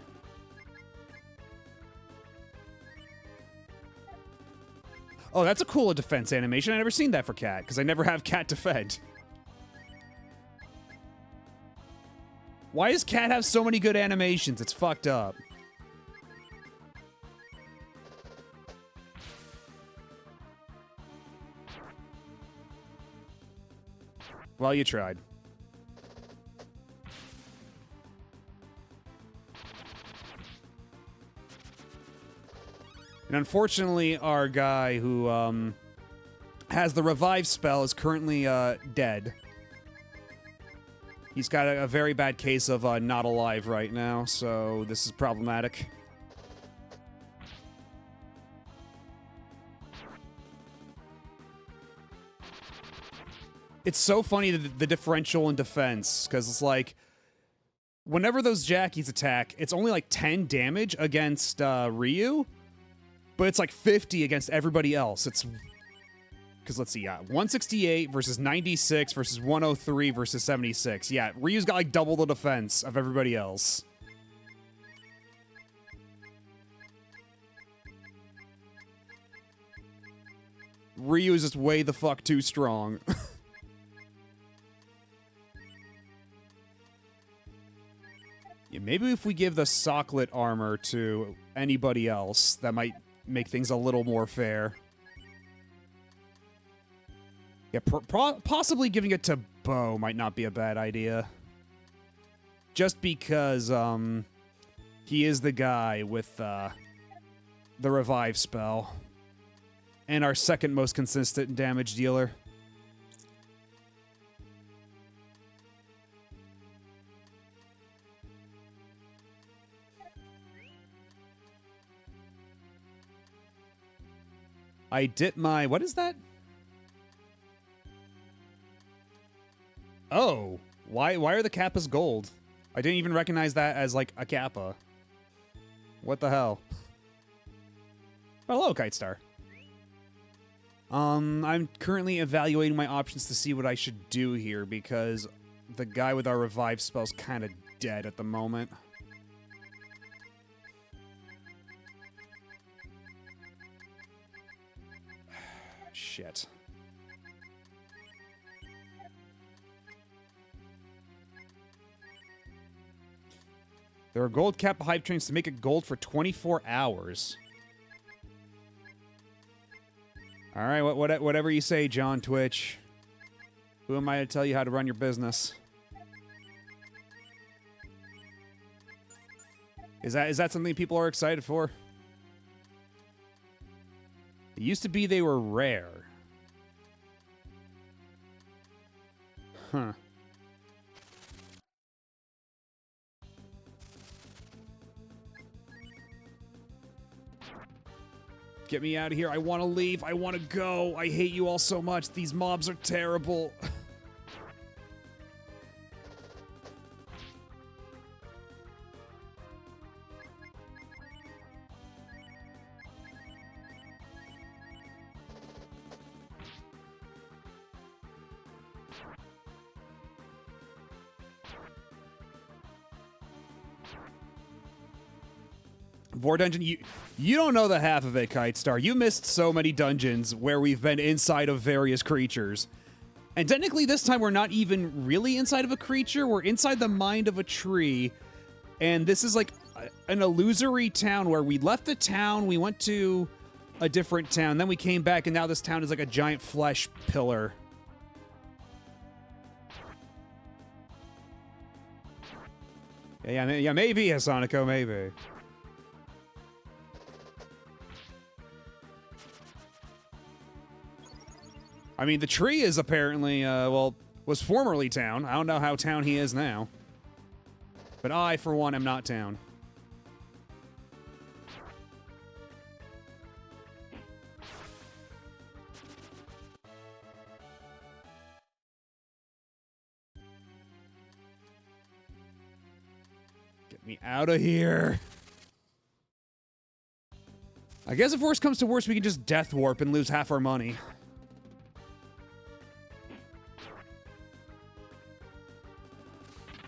Oh, that's a cool defense animation. I never seen that for Cat, because I never have Cat defend. Why does Cat have so many good animations? It's fucked up. Well, you tried. And unfortunately, our guy who has the revive spell is currently dead. He's got a very bad case of not alive right now, so this is problematic. It's so funny, the differential in defense, because it's like, whenever those Jackies attack, it's only like 10 damage against Ryu, but it's like 50 against everybody else. It's, because let's see, yeah, 168 versus 96 versus 103 versus 76. Yeah, Ryu's got like double the defense of everybody else. Ryu is just way the fuck too strong. Yeah, maybe if we give the Socklet armor to anybody else, that might make things a little more fair. Yeah, possibly giving it to Bo might not be a bad idea. Just because, he is the guy with, the revive spell. And our second most consistent damage dealer. I did my... What is that? Oh. Why are the Kappas gold? I didn't even recognize that as, like, a Kappa. What the hell? Hello, Kite Star. I'm currently evaluating my options to see what I should do here, because the guy with our revive spell's kind of dead at the moment. Shit. There are gold Kappa hype trains to make it gold for 24 hours. All right, whatever you say, John Twitch. Who am I to tell you how to run your business? Is that something people are excited for? It used to be they were rare. Huh. Get me out of here. I want to leave. I want to go. I hate you all so much. These mobs are terrible. Vor Dungeon, you don't know the half of it, Kite Star. You missed so many dungeons where we've been inside of various creatures. And technically this time we're not even really inside of a creature, we're inside the mind of a tree. And this is like an illusory town where we left the town, we went to a different town, then we came back, and now this town is like a giant flesh pillar. Yeah, maybe, Hasonico, maybe. I mean, the tree is apparently, well, was formerly town. I don't know how town he is now. But I, for one, am not down. Get me out of here. I guess if worse comes to worse, we can just death warp and lose half our money.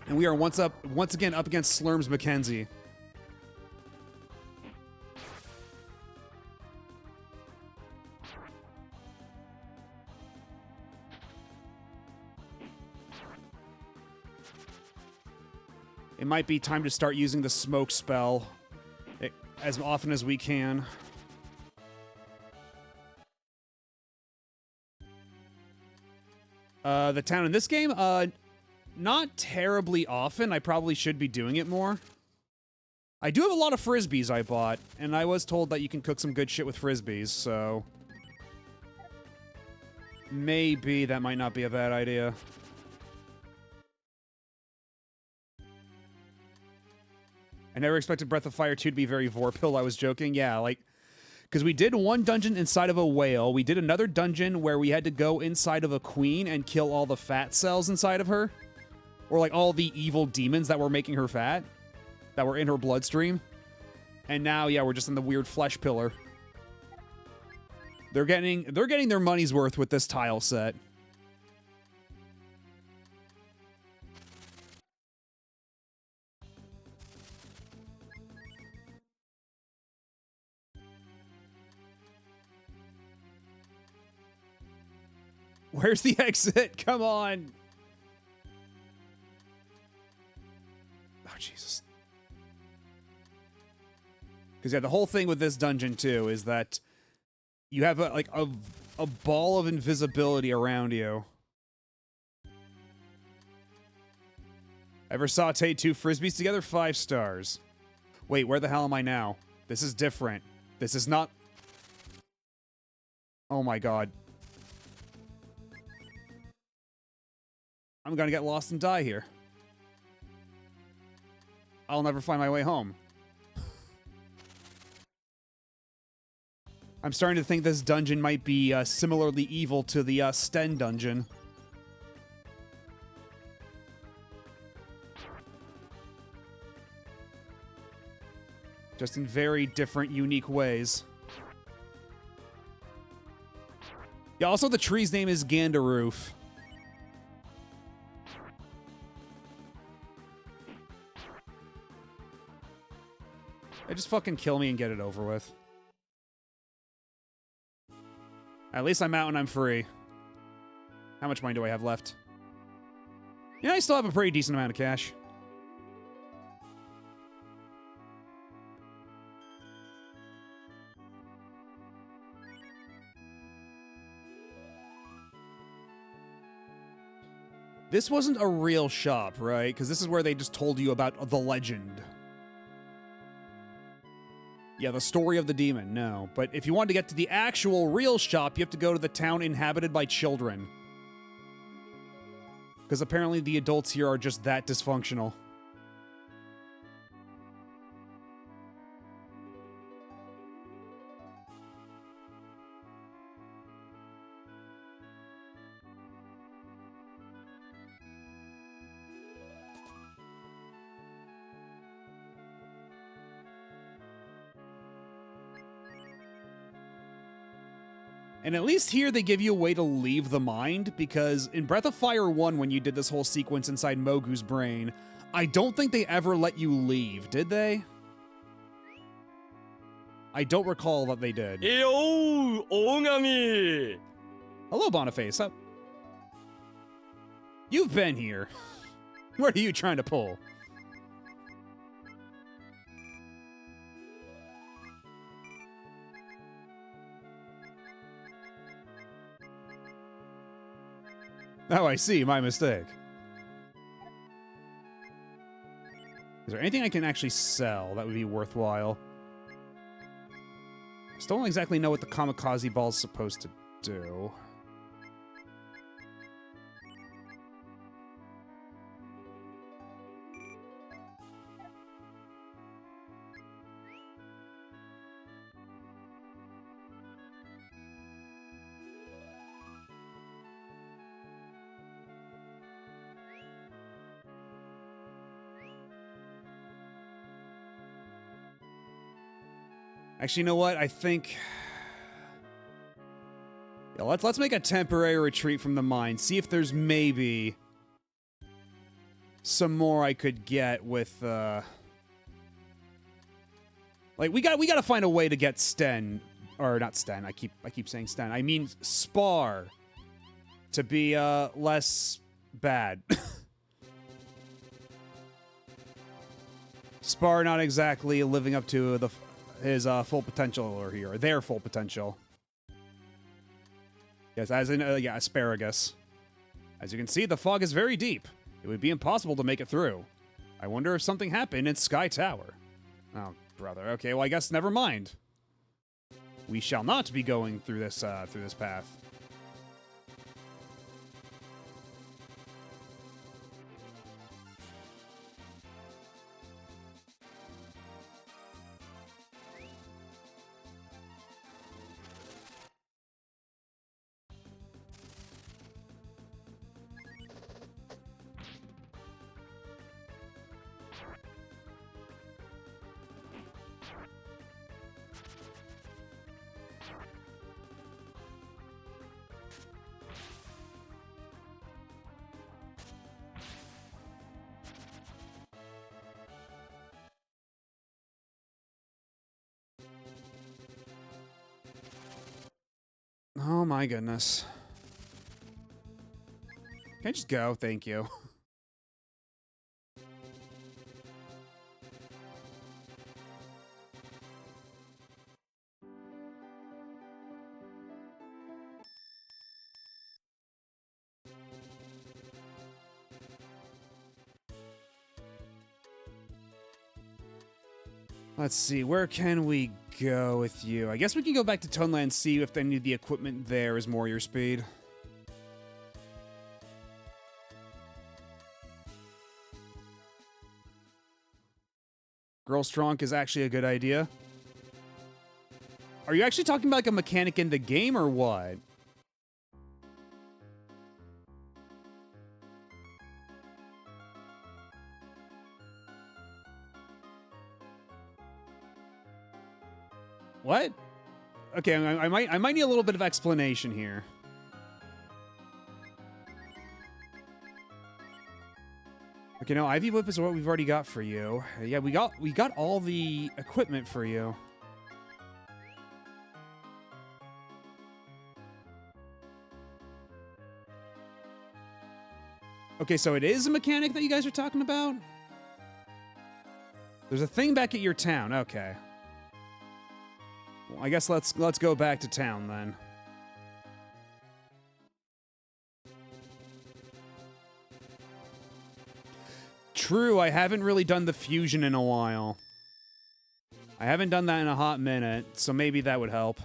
And we are once again up against Slurms Mackenzie. It might be time to start using the smoke spell as often as we can. The town in this game, not terribly often. I probably should be doing it more. I do have a lot of frisbees I bought, and I was told that you can cook some good shit with frisbees, so maybe that might not be a bad idea. I never expected Breath of Fire 2 to be very Vorpal. I was joking. Yeah, like, because we did one dungeon inside of a whale. We did another dungeon where we had to go inside of a queen and kill all the fat cells inside of her. Or, like, all the evil demons that were making her fat. That were in her bloodstream. And now, yeah, we're just in the weird flesh pillar. They're getting their money's worth with this tile set. Where's the exit? Come on. Oh, Jesus. Because, yeah, the whole thing with this dungeon, too, is that you have, a ball of invisibility around you. Ever sauteed 2 frisbees together? 5 stars. Wait, where the hell am I now? This is different. This is not... Oh, my God. I'm gonna get lost and die here. I'll never find my way home. I'm starting to think this dungeon might be similarly evil to the Sten dungeon. Just in very different, unique ways. Yeah, also the tree's name is Gandaroof. Just fucking kill me and get it over with. At least I'm out and I'm free. How much money do I have left? Yeah, I still have a pretty decent amount of cash. This wasn't a real shop, right? Because this is where they just told you about the legend. Yeah, the story of the demon, no. But if you want to get to the actual real shop, you have to go to the town inhabited by children. Because apparently the adults here are just that dysfunctional. And at least here they give you a way to leave the mind, because in Breath of Fire 1, when you did this whole sequence inside Mogu's brain, I don't think they ever let you leave, did they? I don't recall that they did. Yo, Ongami! Hello, Boniface. You've been here. What are you trying to pull? Oh, I see. My mistake. Is there anything I can actually sell that would be worthwhile? I still don't exactly know what the kamikaze ball's supposed to do. Actually, you know what? I think... Yeah, let's make a temporary retreat from the mine. See if there's maybe some more I could get with, like, we gotta find a way to get Sten... Or not Sten, I keep saying Sten. I mean Spar to be, less bad. Spar not exactly living up to his full potential over here, or their full potential. Yes, as in, yeah, asparagus. As you can see, the fog is very deep. It would be impossible to make it through. I wonder if something happened in Sky Tower. Oh, brother. Okay, well, I guess never mind. We shall not be going through this path. Oh my goodness. Can I just go? Thank you. Let's see, where can we go with you? I guess we can go back to Toneland, see if any of the equipment there is more your speed. Girl Strong is actually a good idea. Are you actually talking about like a mechanic in the game or what? What? Okay, I might need a little bit of explanation here. Okay, no, Ivy Whip is what we've already got for you. Yeah, we got all the equipment for you. Okay, so it is a mechanic that you guys are talking about? There's a thing back at your town. Okay. Well, I guess let's go back to town then. True, I haven't really done the fusion in a while. I haven't done that in a hot minute, so maybe that would help.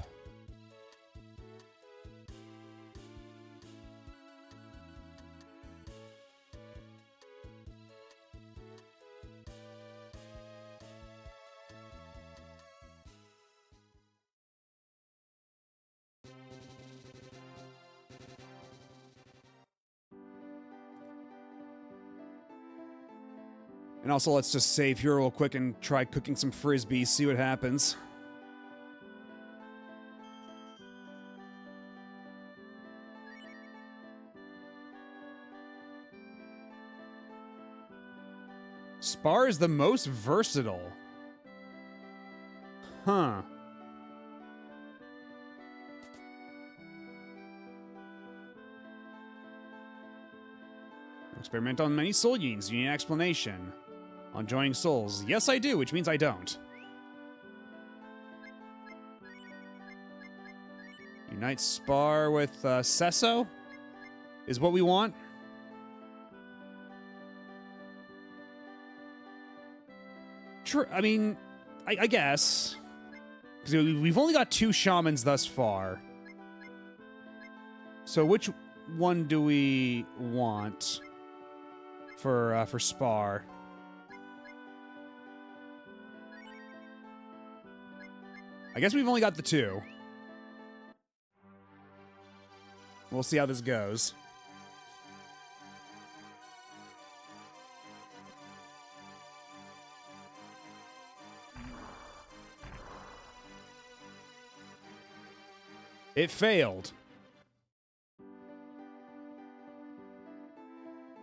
And also, let's just save here real quick and try cooking some frisbees, see what happens. Spar is the most versatile. Huh. Experiment on many soul unions. You need an explanation. On joining souls. Yes, I do, which means I don't. Unite Spar with Sesso is what we want. True. I mean, I guess. Because we've only got 2 shamans thus far. So which one do we want for Spar? I guess we've only got the 2. We'll see how this goes. It failed.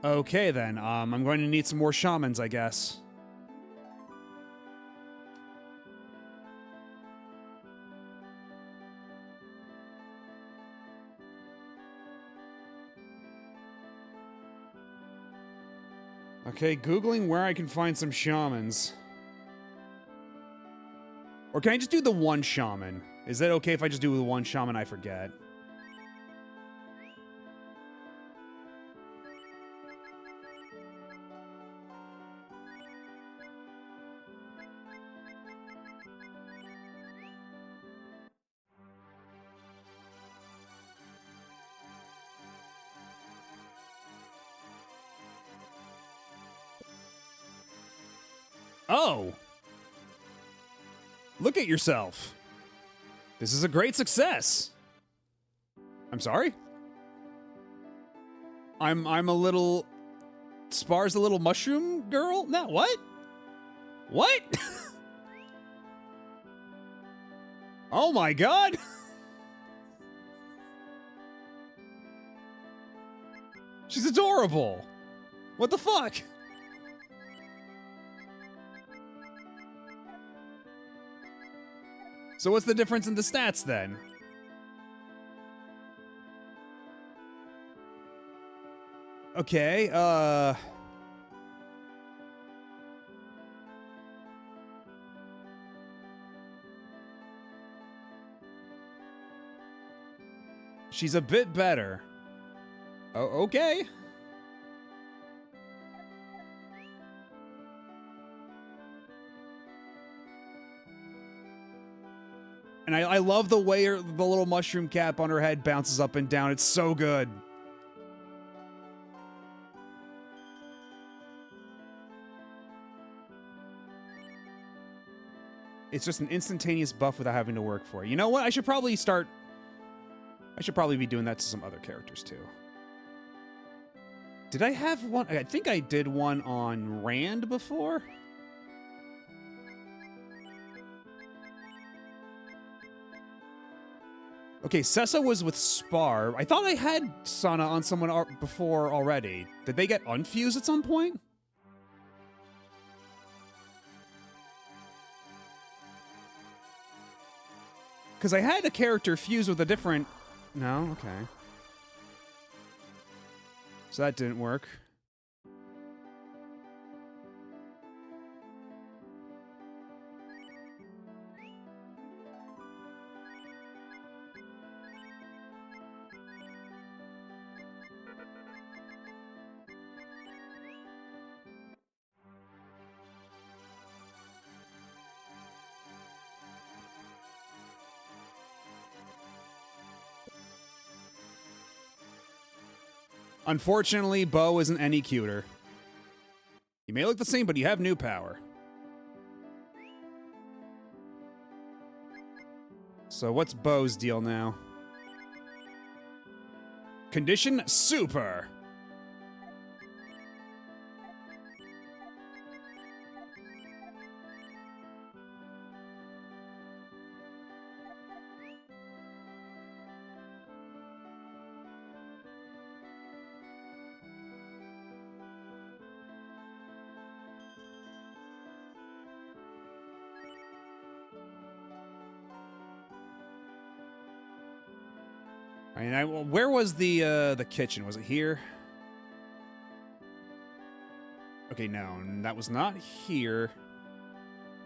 Okay, then. I'm going to need some more shamans, I guess. Okay, Googling where I can find some shamans. Or can I just do the one shaman? Is that okay if I just do the one shaman I forget? Oh! Look at yourself. This is a great success. I'm sorry? I'm a little... Spar's a little mushroom girl? No, what? What? Oh my god! She's adorable! What the fuck? So what's the difference in the stats then? Okay, she's a bit better. Oh, okay. And I love the way the little mushroom cap on her head bounces up and down. It's so good. It's just an instantaneous buff without having to work for it. You know what? I should probably be doing that to some other characters too. Did I have one? I think I did one on Rand before. Okay, Sessa was with Spar. I thought I had Sana on someone before already. Did they get unfused at some point? Because I had a character fused with a different... No? Okay. So that didn't work. Unfortunately, Bo isn't any cuter. You may look the same, but you have new power. So what's Bo's deal now? Condition super. I mean, where was the kitchen? Was it here? Okay, no, that was not here.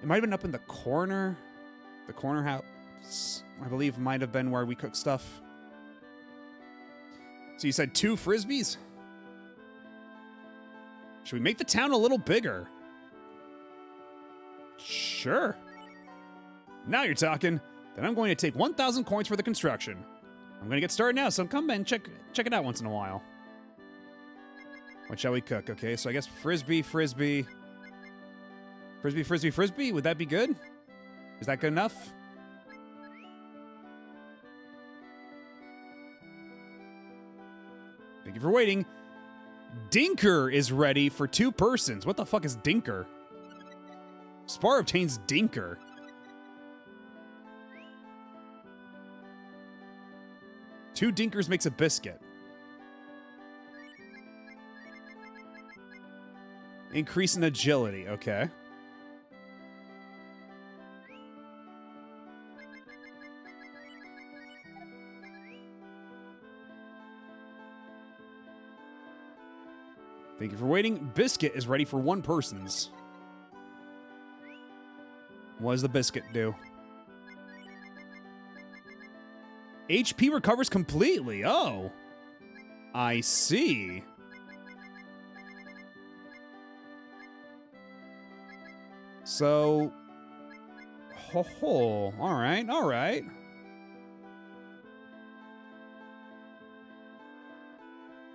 It might have been up in the corner. The corner house, I believe, might have been where we cook stuff. So you said 2 frisbees? Should we make the town a little bigger? Sure. Now you're talking. Then I'm going to take 1,000 coins for the construction. I'm going to get started now, so come and check it out once in a while. What shall we cook? Okay, so I guess frisbee. Frisbee. Would that be good? Is that good enough? Thank you for waiting. Dinker is ready for 2 persons. What the fuck is Dinker? Spar obtains Dinker. 2 dinkers makes a biscuit. Increase in agility, okay. Thank you for waiting. Biscuit is ready for 1 person's. What does the biscuit do? HP recovers completely. Oh. I see. So. Ho. All right. All right.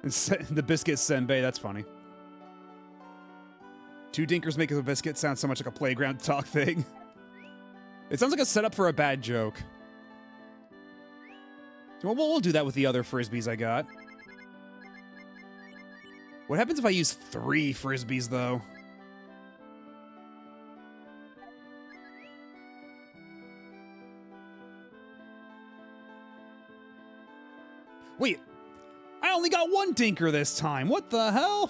The biscuit senbei, that's funny. 2 dinkers make a biscuit sounds so much like a playground talk thing. It sounds like a setup for a bad joke. Well, we'll do that with the other frisbees I got. What happens if I use 3 frisbees, though? Wait, I only got 1 dinker this time. What the hell?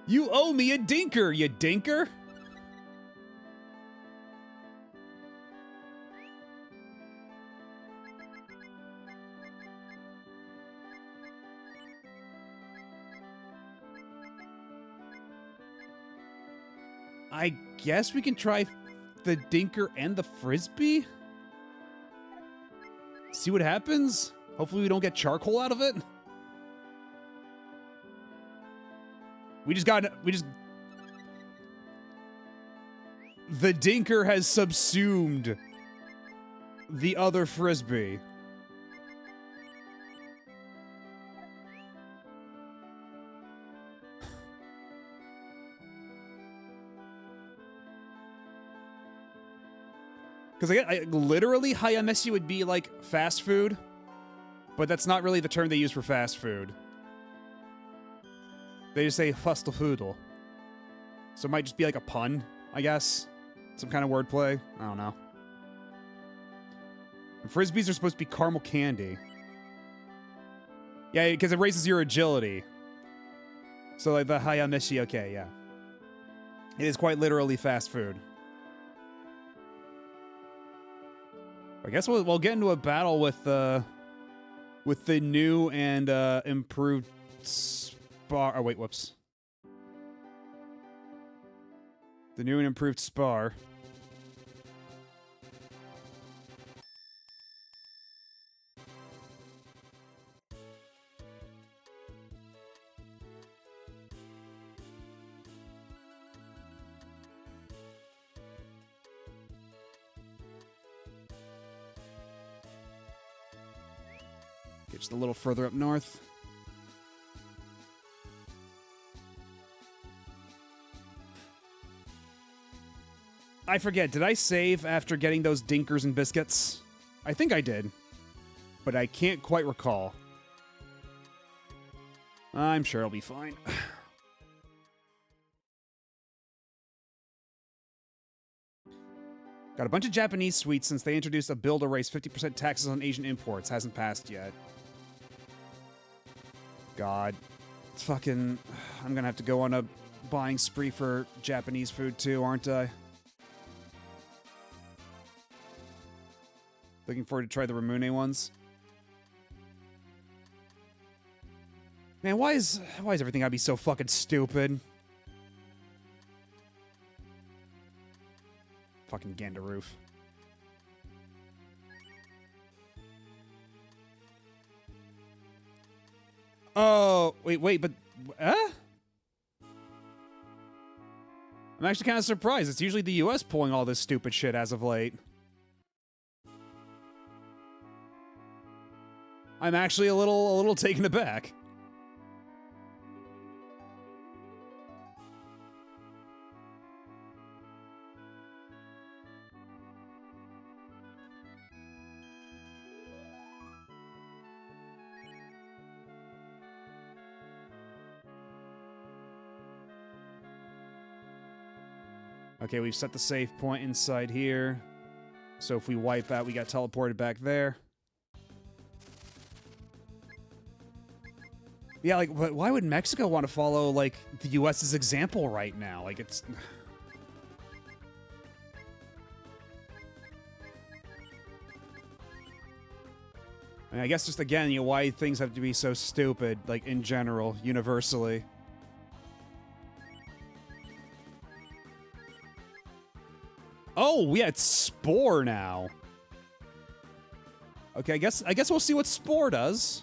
You owe me a dinker, you dinker. I guess we can try the dinker and the frisbee? See what happens? Hopefully we don't get charcoal out of it. The dinker has subsumed the other frisbee. Because I literally, hayameshi would be like fast food, but that's not really the term they use for fast food. They just say fast food. So it might just be like a pun, I guess. Some kind of wordplay. I don't know. And frisbees are supposed to be caramel candy. Yeah, because it raises your agility. So like the hayameshi, okay, yeah. It is quite literally fast food. I guess we'll get into a battle with the new and improved spar. Oh wait, whoops. The new and improved spar. Just a little further up north. I forget, did I save after getting those dinkers and biscuits? I think I did, but I can't quite recall. I'm sure I'll be fine. Got a bunch of Japanese sweets since they introduced a bill to raise 50% taxes on Asian imports. Hasn't passed yet. God. It's fucking... I'm gonna have to go on a buying spree for Japanese food too, aren't I? Looking forward to try the Ramune ones. Man, why is everything gotta be so fucking stupid? Fucking Gandaroof. Oh, wait, but... I'm actually kind of surprised. It's usually the US pulling all this stupid shit as of late. I'm actually a little taken aback. Okay, we've set the save point inside here. So if we wipe out, we got teleported back there. Yeah, like, but why would Mexico want to follow, like, the U.S.'s example right now? Like, it's... I mean, I guess just, again, you know, why things have to be so stupid, like, in general, universally. Oh, yeah, it's Spore now. Okay, I guess we'll see what Spore does.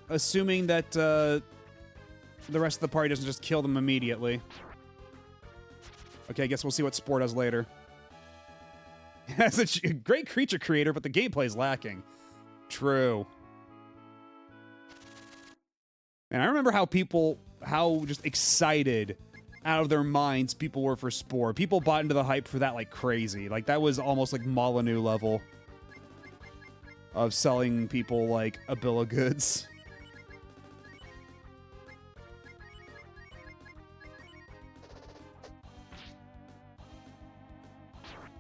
Assuming that the rest of the party doesn't just kill them immediately. Okay, I guess we'll see what Spore does later. Has a great creature creator, but the gameplay's lacking. True. And I remember how just excited out of their minds people were for Spore. People bought into the hype for that like crazy. Like, that was almost like Molyneux level of selling people like a bill of goods.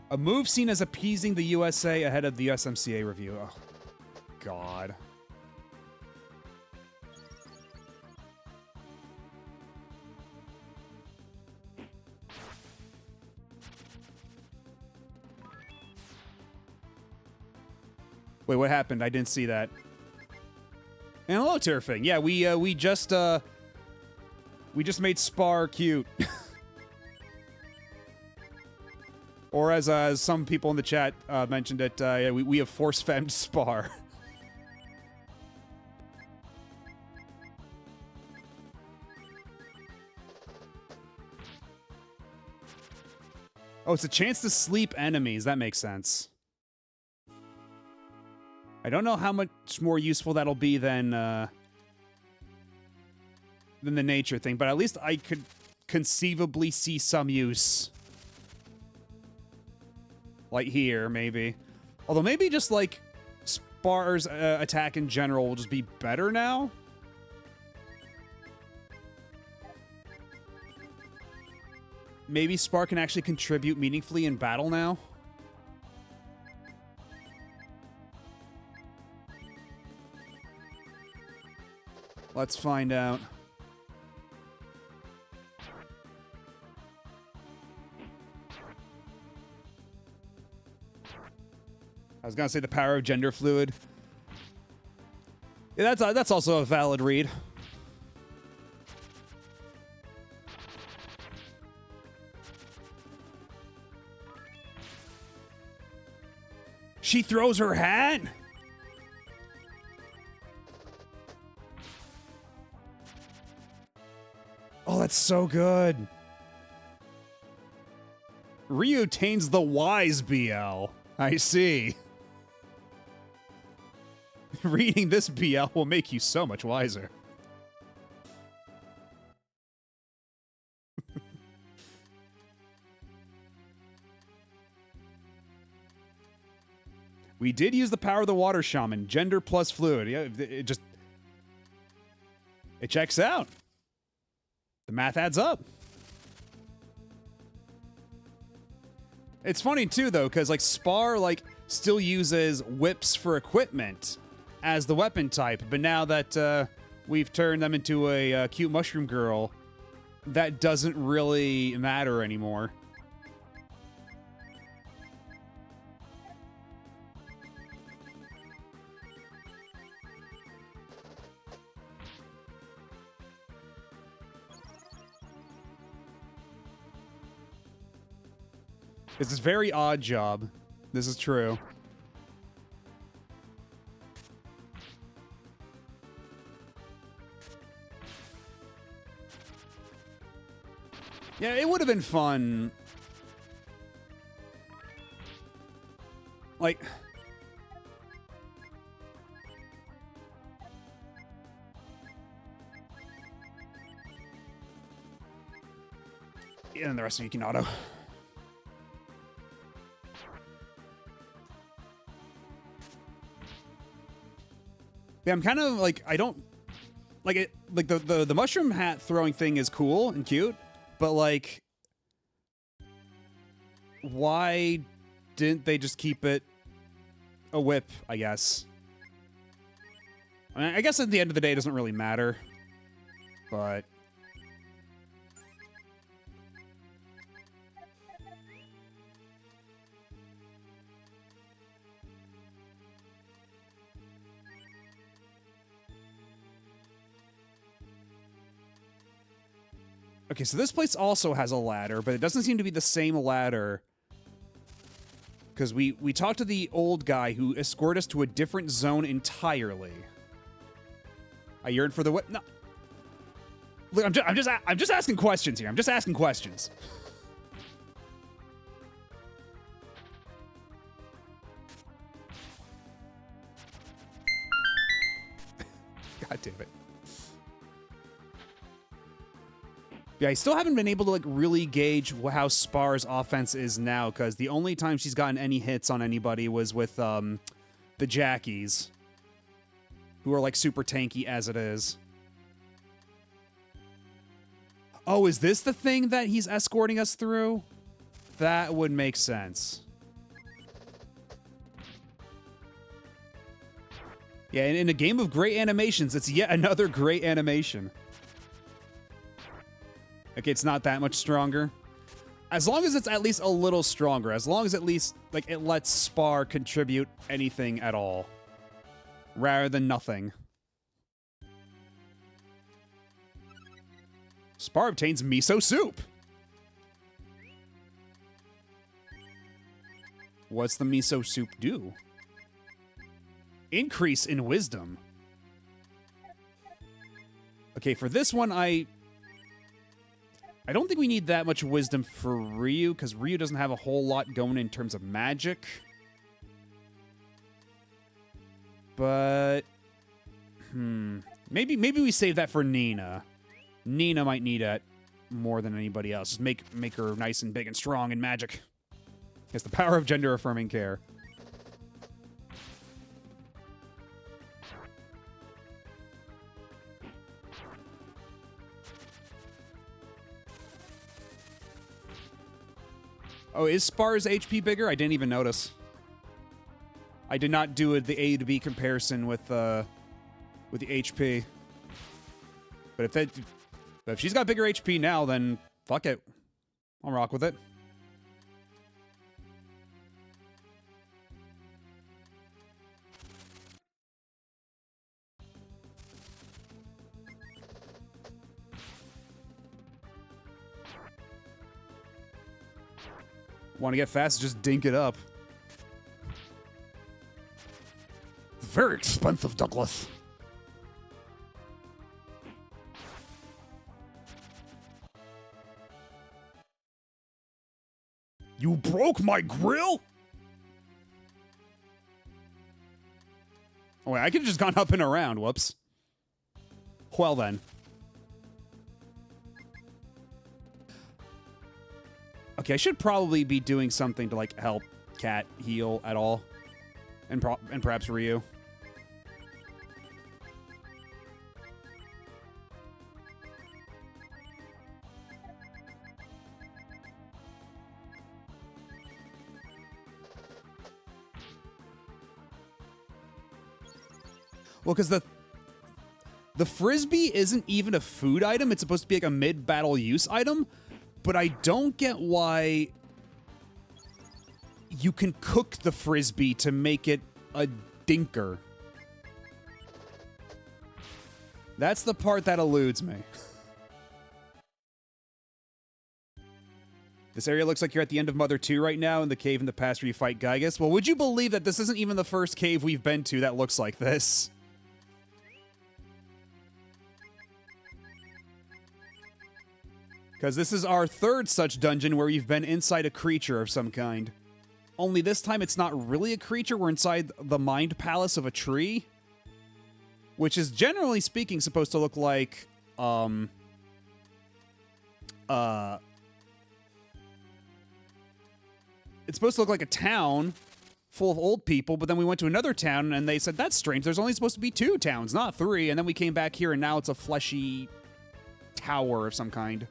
A move seen as appeasing the USA ahead of the USMCA review. Oh, God. Wait, what happened? I didn't see that. And hello, Turfing. Yeah, we just made Spar cute. Or as some people in the chat mentioned it, yeah, we have force-femmed Spar. Oh, it's a chance to sleep enemies. That makes sense. I don't know how much more useful that'll be than the nature thing, but at least I could conceivably see some use. Like here, maybe. Although maybe just, like, Spar's attack in general will just be better now? Maybe Spar can actually contribute meaningfully in battle now? Let's find out. I was gonna say the power of gender fluid. Yeah, that's also a valid read. She throws her hat? Oh, that's so good. Ryu tains the wise BL. I see. Reading this BL will make you so much wiser. We did use the power of the water shaman. Gender plus fluid. Yeah, it checks out. The math adds up. It's funny too, though, because like Spar like still uses whips for equipment as the weapon type, but now that we've turned them into a cute mushroom girl, that doesn't really matter anymore. This is very odd job. This is true. Yeah, it would have been fun. Like... and the rest of you can auto. Yeah, I'm kind of like, I don't like the mushroom hat throwing thing is cool and cute, but like, why didn't they just keep it a whip, I guess? I mean, I guess at the end of the day, it doesn't really matter, but... Okay, so this place also has a ladder, but it doesn't seem to be the same ladder. Because we talked to the old guy who escorted us to a different zone entirely. I yearn for the what? No. Look, I'm just asking questions here. I'm just asking questions. God damn it. Yeah, I still haven't been able to like really gauge how Spar's offense is now, because the only time she's gotten any hits on anybody was with the Jackies, who are like super tanky as it is. Oh, is this the thing that he's escorting us through? That would make sense. Yeah, and in a game of great animations, it's yet another great animation. Okay, it's not that much stronger. As long as it's at least a little stronger, as long as at least, like, it lets Spar contribute anything at all, rather than nothing. Spar obtains miso soup. What's the miso soup do? Increase in wisdom. Okay, for this one, I don't think we need that much wisdom for Ryu, because Ryu doesn't have a whole lot going in terms of magic. But, maybe we save that for Nina. Nina might need it more than anybody else. Just make her nice and big and strong in magic. It's the power of gender-affirming care. Oh, is Spar's HP bigger? I didn't even notice. I did not do the A to B comparison with the HP. But if she's got bigger HP now, then fuck it. I'll rock with it. Want to get fast? Just dink it up. Very expensive, Douglas. You broke my grill? Oh, wait, I could have just gone up and around. Whoops. Well, then. Okay, I should probably be doing something to, like, help Cat heal at all. And perhaps Ryu. Well, because the Frisbee isn't even a food item. It's supposed to be, like, a mid-battle use item. But I don't get why you can cook the Frisbee to make it a dinker. That's the part that eludes me. This area looks like you're at the end of Mother 2 right now, in the cave in the past where you fight Gygus. Well, would you believe that this isn't even the first cave we've been to that looks like this? Because this is our third such dungeon where we've been inside a creature of some kind. Only this time it's not really a creature, we're inside the mind palace of a tree. Which is, generally speaking, supposed to look like, it's supposed to look like a town full of old people, but then we went to another town and they said, that's strange. There's only supposed to be 2 towns, not 3. And then we came back here and now it's a fleshy tower of some kind.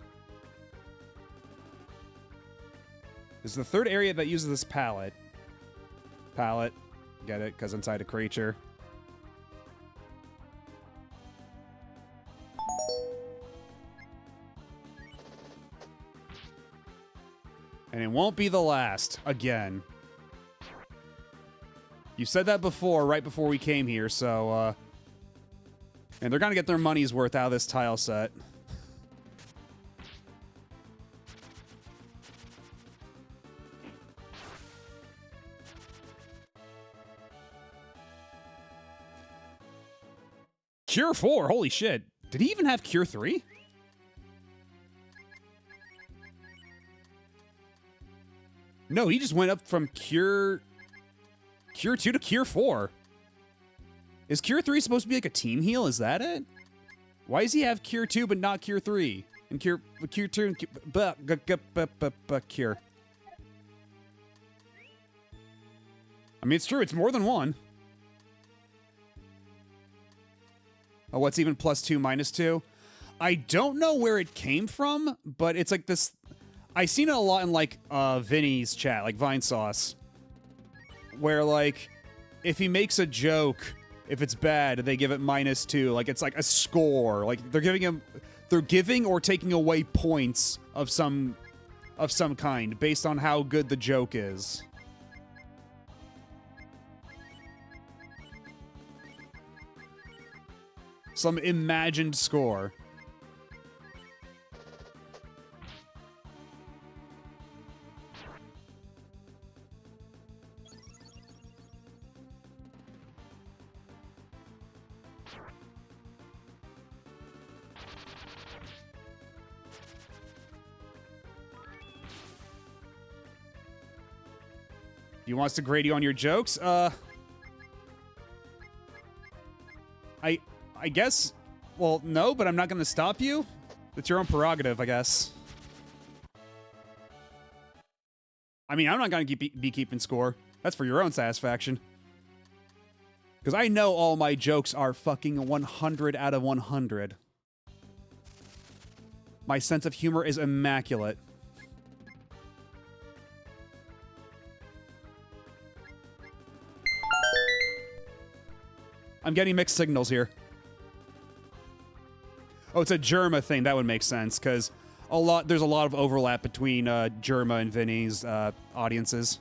This is the 3rd area that uses this pallet. Pallet. Get it? Because inside a creature. And it won't be the last, again. You said that before, right before we came here, so, and they're gonna get their money's worth out of this tile set. Cure 4, holy shit. Did he even have Cure 3? No, he just went up from Cure 2 to Cure 4. Is Cure 3 supposed to be like a team heal? Is that it? Why does he have Cure 2 but not Cure 3? And Cure 2 and Cure. I mean, it's true, it's more than one. Oh, what's even +2, -2? I don't know where it came from, but it's like this. I've seen it a lot in like Vinny's chat, like Vine Sauce, where like if he makes a joke, if it's bad, they give it -2. Like it's like a score. Like they're giving or taking away points of some kind based on how good the joke is. Some imagined score. Do you want us to grade you on your jokes? I guess, well, no, but I'm not going to stop you. It's your own prerogative, I guess. I mean, I'm not going to be keeping score. That's for your own satisfaction. Because I know all my jokes are fucking 100 out of 100. My sense of humor is immaculate. I'm getting mixed signals here. Oh, it's a Germa thing. That would make sense, because there's a lot of overlap between Germa and Vinny's audiences.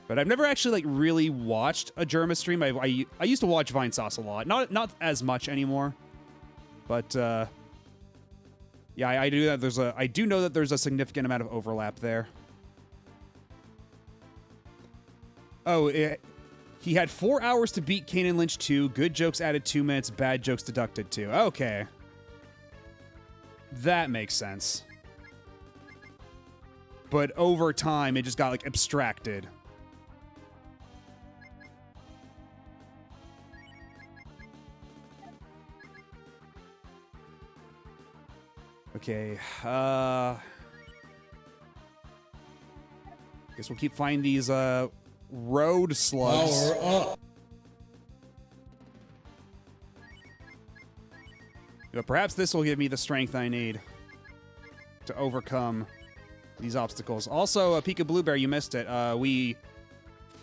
But I've never actually like really watched a Germa stream. I used to watch Vine Sauce a lot. Not as much anymore. But yeah, I do that. I do know that there's a significant amount of overlap there. Oh, he had 4 hours to beat Kane and Lynch 2. Good jokes added 2 minutes. Bad jokes deducted 2. Okay. That makes sense. But over time, it just got, like, abstracted. Okay. Guess we'll keep finding these, road slugs. Power up. But perhaps this will give me the strength I need to overcome these obstacles. Also, Pika Blueberry, you missed it.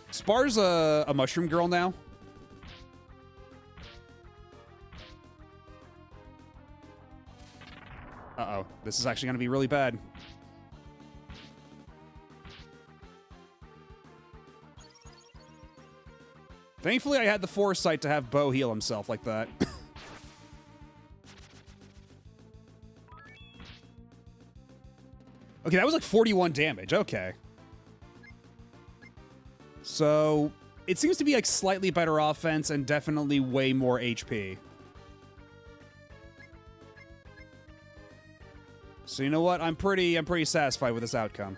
Spar's a mushroom girl now. Uh-oh. This is actually going to be really bad. Thankfully, I had the foresight to have Bo heal himself like that. Okay, that was like 41 damage. Okay. So, it seems to be like slightly better offense and definitely way more HP. So you know what? I'm pretty satisfied with this outcome.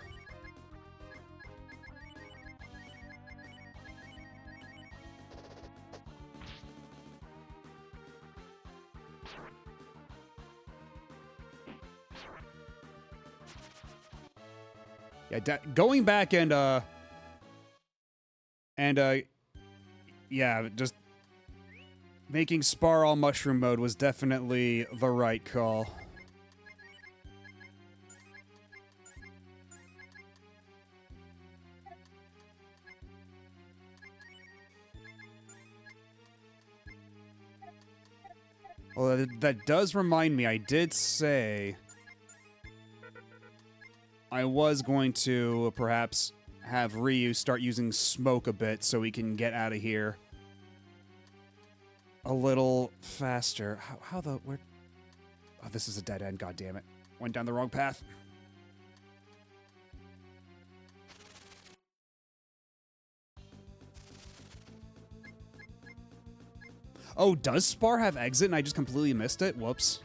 Yeah, going back and And, yeah, just making Spar all mushroom mode was definitely the right call. Well, that does remind me, I did say I was going to perhaps have Ryu start using smoke a bit so we can get out of here a little faster. Where? Oh, this is a dead end, god damn it. Went down the wrong path. Oh, does Spar have exit and I just completely missed it? Whoops.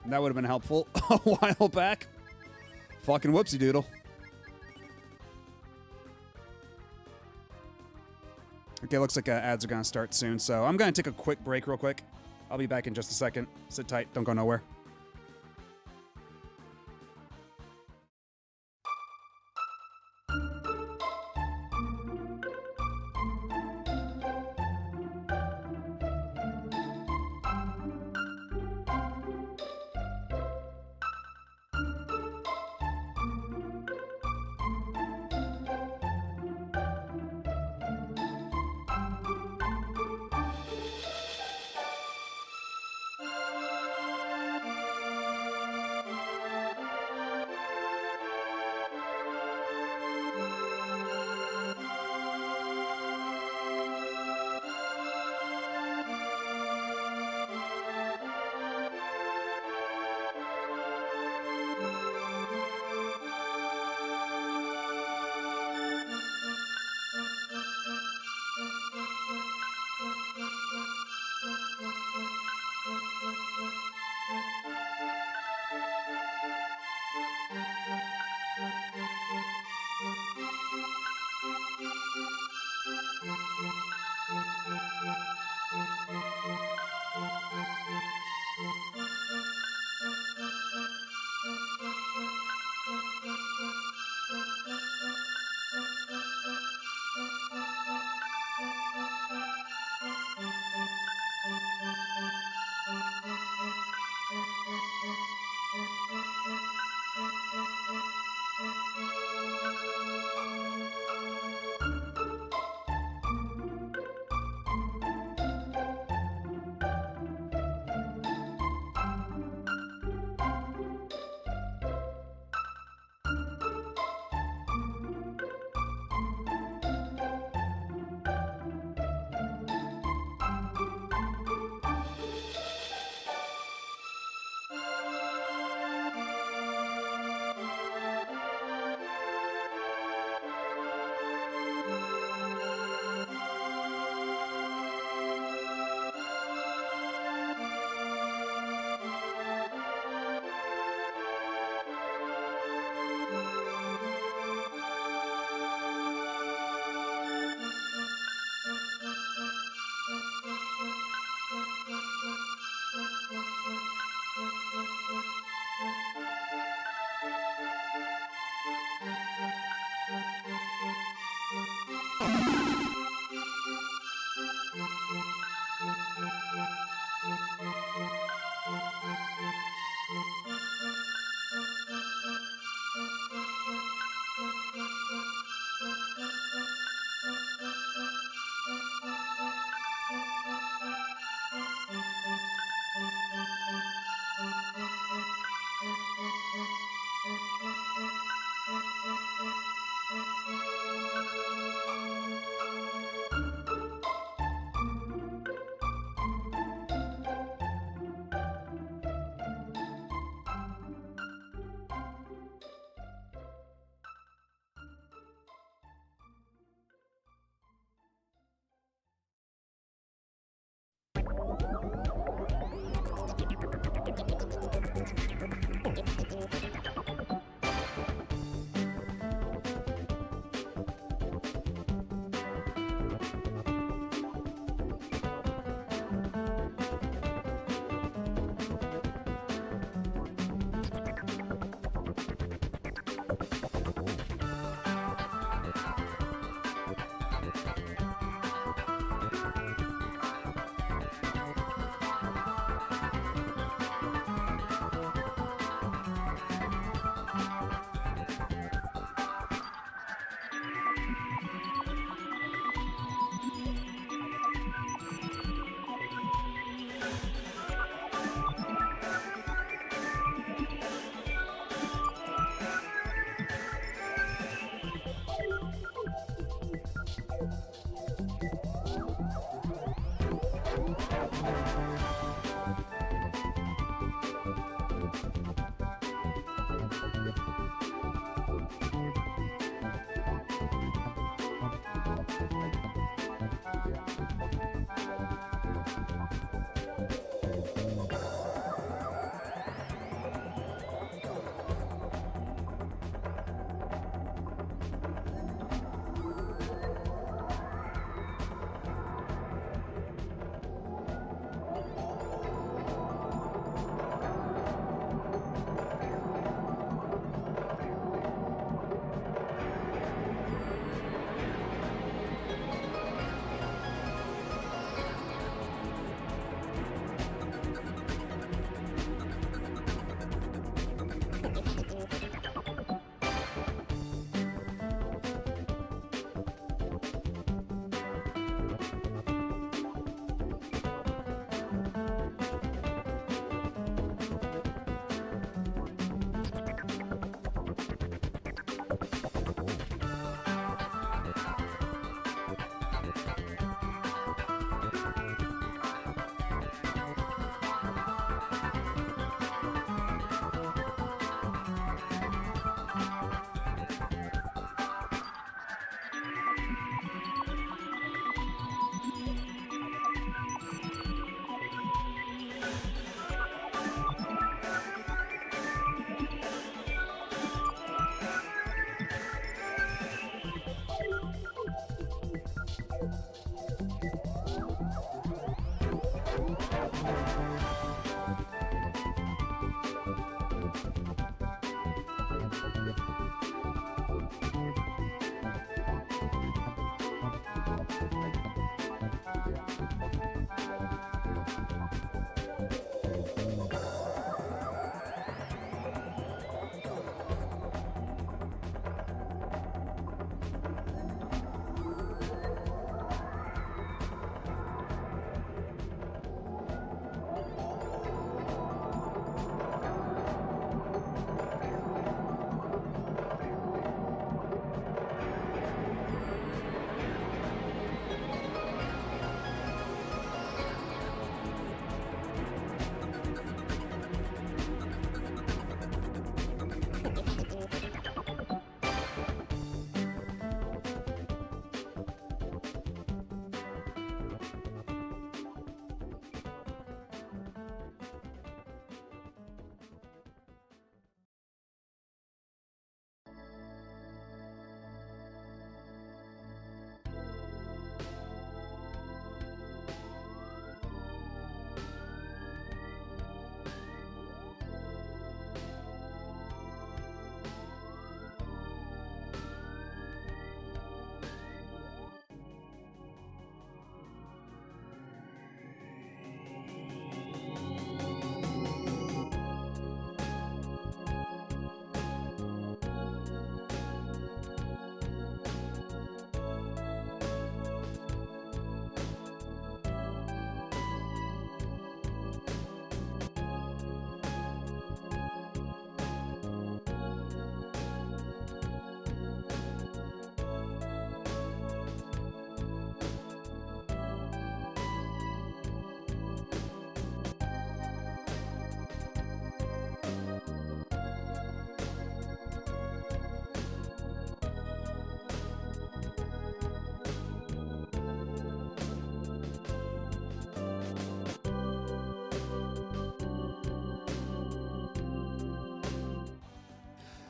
That would have been helpful a while back. Fucking whoopsie doodle. Okay, looks like ads are going to start soon, so I'm going to take a quick break real quick. I'll be back in just a second. Sit tight, don't go nowhere.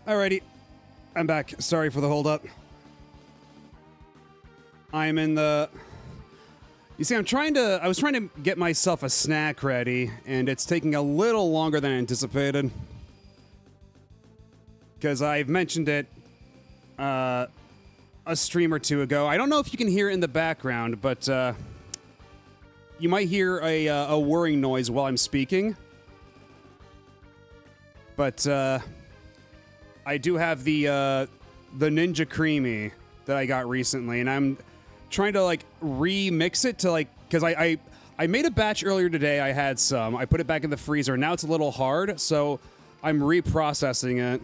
Alrighty, I'm back. Sorry for the hold up. I'm in the... You see, I was trying to get myself a snack ready, and it's taking a little longer than anticipated. Because I've mentioned it a stream or two ago. I don't know if you can hear it in the background, but you might hear a whirring noise while I'm speaking. But I do have the Ninja Creamy that I got recently, and I'm trying to like remix it to like, because I made a batch earlier today. I had some. I put it back in the freezer. Now it's a little hard, so I'm reprocessing it.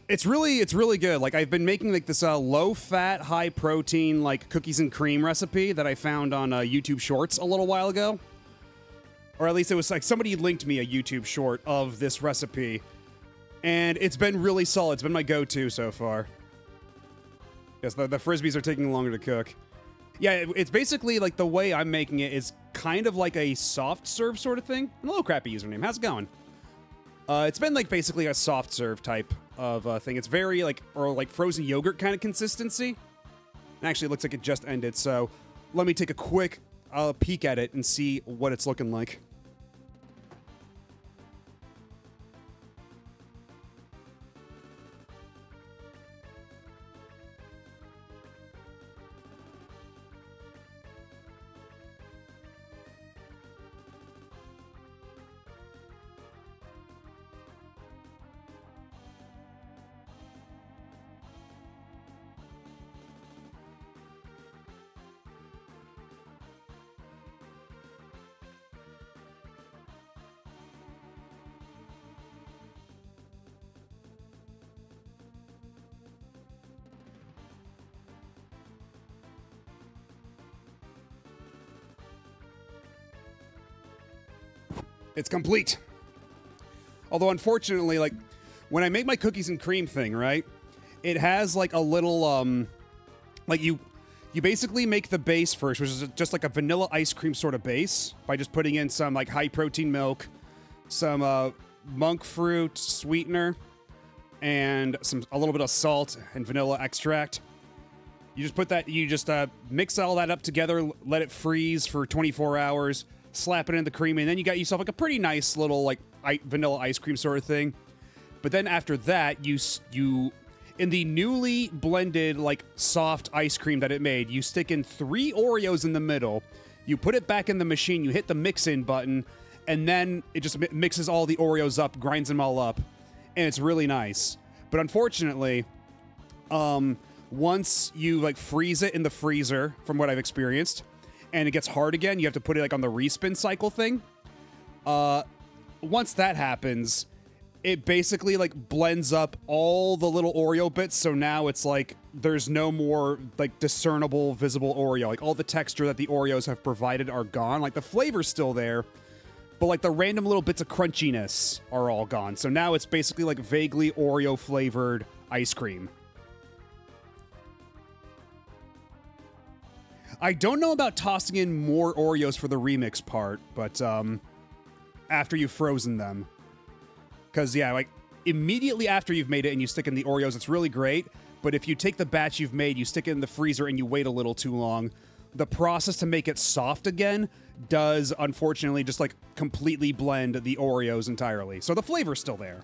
It's really good. Like, I've been making like this low-fat, high-protein like cookies and cream recipe that I found on YouTube Shorts a little while ago. Or at least it was like somebody linked me a YouTube short of this recipe. And it's been really solid. It's been my go-to so far. Yes, the Frisbees are taking longer to cook. Yeah, it's basically like the way I'm making it is kind of like a soft serve sort of thing. Hello, crappy username. How's it going? It's been like basically a soft serve type of thing. It's very like, or like frozen yogurt kind of consistency. And actually it looks like it just ended. So let me take a quick peek at it and see what it's looking like. It's complete. Although, unfortunately, like, when I make my cookies and cream thing, right, it has, like, a little, like, you basically make the base first, which is just, like, a vanilla ice cream sort of base, by just putting in some, like, high-protein milk, some, monk fruit sweetener, and a little bit of salt and vanilla extract. You just put that, mix all that up together, let it freeze for 24 hours, slap it in the cream, and then you got yourself like a pretty nice little like vanilla ice cream sort of thing. But then after that, you in the newly blended like soft ice cream that it made, you stick in 3 Oreos in the middle, you put it back in the machine, you hit the mix in button, and then it just mixes all the Oreos up, grinds them all up, and it's really nice. But unfortunately, once you like freeze it in the freezer, from what I've experienced, and it gets hard again, you have to put it like on the respin cycle thing. Once that happens, it basically like blends up all the little Oreo bits, so now it's like there's no more like discernible visible Oreo. Like all the texture that the Oreos have provided are gone. Like the flavor's still there, but like the random little bits of crunchiness are all gone. So now it's basically like vaguely Oreo flavored ice cream. I don't know about tossing in more Oreos for the remix part, but after you've frozen them. Because, yeah, like, immediately after you've made it and you stick in the Oreos, it's really great. But if you take the batch you've made, you stick it in the freezer, and you wait a little too long, the process to make it soft again does, unfortunately, just, like, completely blend the Oreos entirely. So the flavor's still there.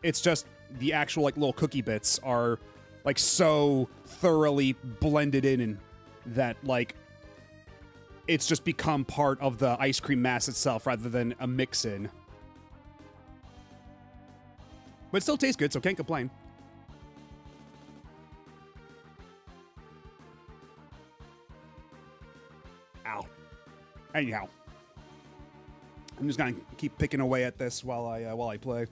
It's just the actual, like, little cookie bits are, like, so thoroughly blended in that, like, it's just become part of the ice cream mass itself rather than a mix-in. But it still tastes good, so can't complain. Ow. Anyhow. I'm just gonna keep picking away at this while I play.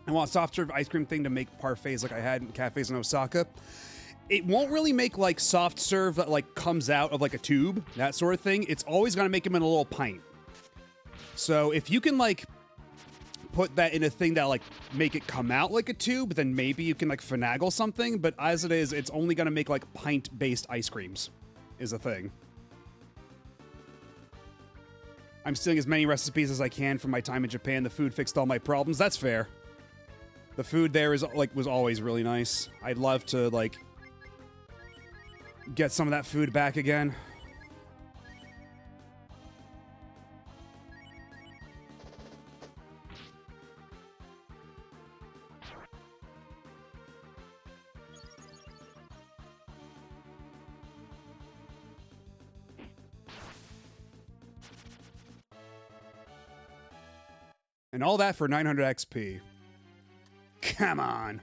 I want a soft serve ice cream thing to make parfaits like I had in cafes in Osaka. It won't really make like soft serve that like comes out of like a tube, that sort of thing. It's always gonna make them in a little pint. So if you can like put that in a thing that like make it come out like a tube, then maybe you can like finagle something. But as it is, it's only gonna make like pint-based ice creams, is a thing. I'm stealing as many recipes as I can from my time in Japan. The food fixed all my problems. That's fair. The food there is like was always really nice. I'd love to like get some of that food back again. And all that for 900 XP. Come on.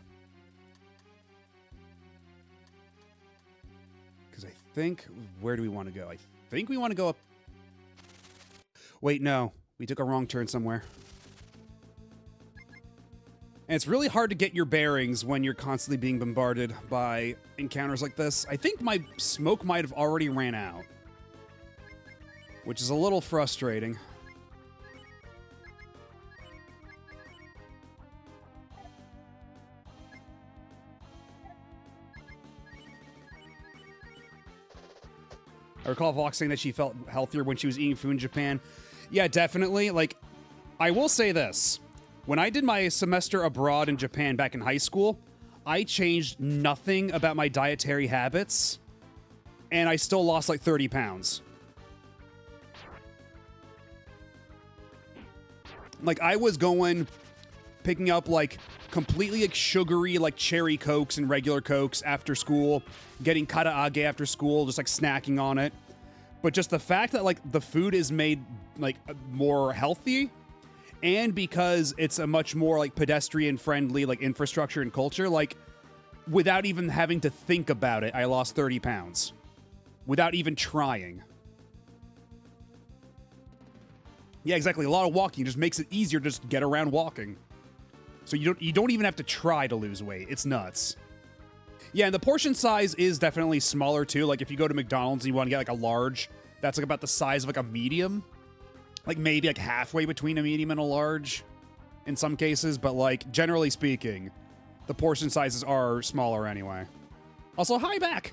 Because I think, where do we want to go? I think we want to go up. Wait, no. We took a wrong turn somewhere. And it's really hard to get your bearings when you're constantly being bombarded by encounters like this. I think my smoke might have already ran out, which is a little frustrating. I recall Vox saying that she felt healthier when she was eating food in Japan. Yeah, definitely. Like, I will say this. When I did my semester abroad in Japan back in high school, I changed nothing about my dietary habits, and I still lost like 30 pounds. Like, I was picking up like completely like sugary like cherry Cokes and regular Cokes after school, getting karaage after school, just like snacking on it. But just the fact that like the food is made like more healthy, and because it's a much more like pedestrian friendly like infrastructure and culture, like without even having to think about it, I lost 30 pounds without even trying. Yeah, exactly. A lot of walking just makes it easier to just get around walking. So you don't even have to try to lose weight. It's nuts. Yeah, and the portion size is definitely smaller too. Like if you go to McDonald's and you want to get like a large, that's like about the size of like a medium. like maybe like halfway between a medium and a large in some cases, but like generally speaking, the portion sizes are smaller anyway. Also, hi back.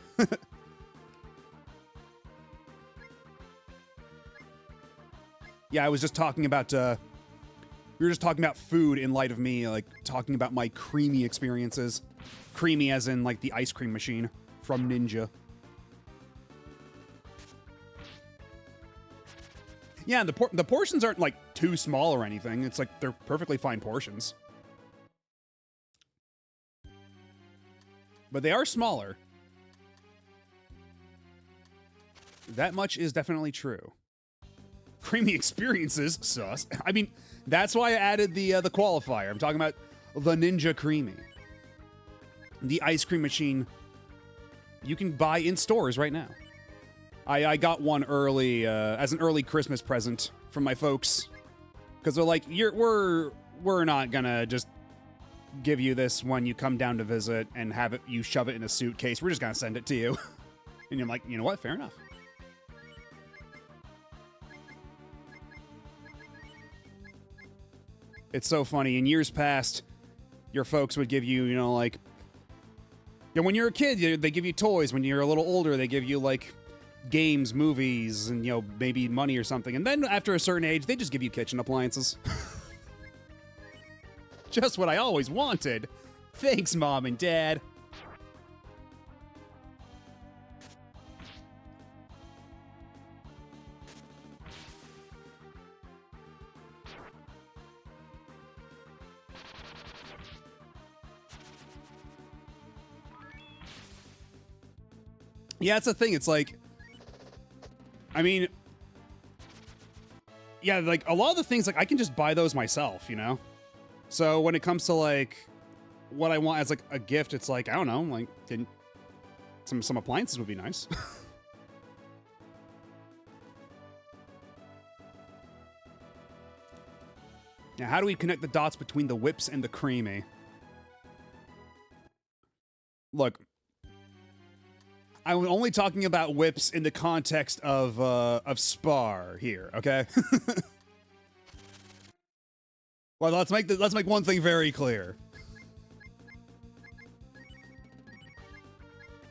Yeah, I was just talking about we were just talking about food in light of me like talking about my creamy experiences. Creamy as in like the ice cream machine from Ninja. Yeah, and the portions aren't like too small or anything. It's like they're perfectly fine portions. But they are smaller. That much is definitely true. Creamy experiences, sus. I mean, that's why I added the qualifier. I'm talking about the Ninja Creamy. The ice cream machine you can buy in stores right now. I got one early, as an early Christmas present from my folks. Because they're like, we're not gonna just give you this when you come down to visit and have it, you shove it in a suitcase. We're just gonna send it to you. And you're like, you know what? Fair enough. It's so funny. In years past, your folks would give you, you know, like, when you're a kid, they give you toys. When you're a little older, they give you, like, games, movies, and, you know, maybe money or something. And then after a certain age, they just give you kitchen appliances. Just what I always wanted. Thanks, Mom and Dad. Yeah, that's the thing. It's like, I mean, yeah, like a lot of the things, like I can just buy those myself, you know? So when it comes to like what I want as like a gift, it's like, I don't know, like some appliances would be nice. Now, how do we connect the dots between the whips and the creamy? Look, I'm only talking about whips in the context of Spar here, okay? Well, let's make one thing very clear.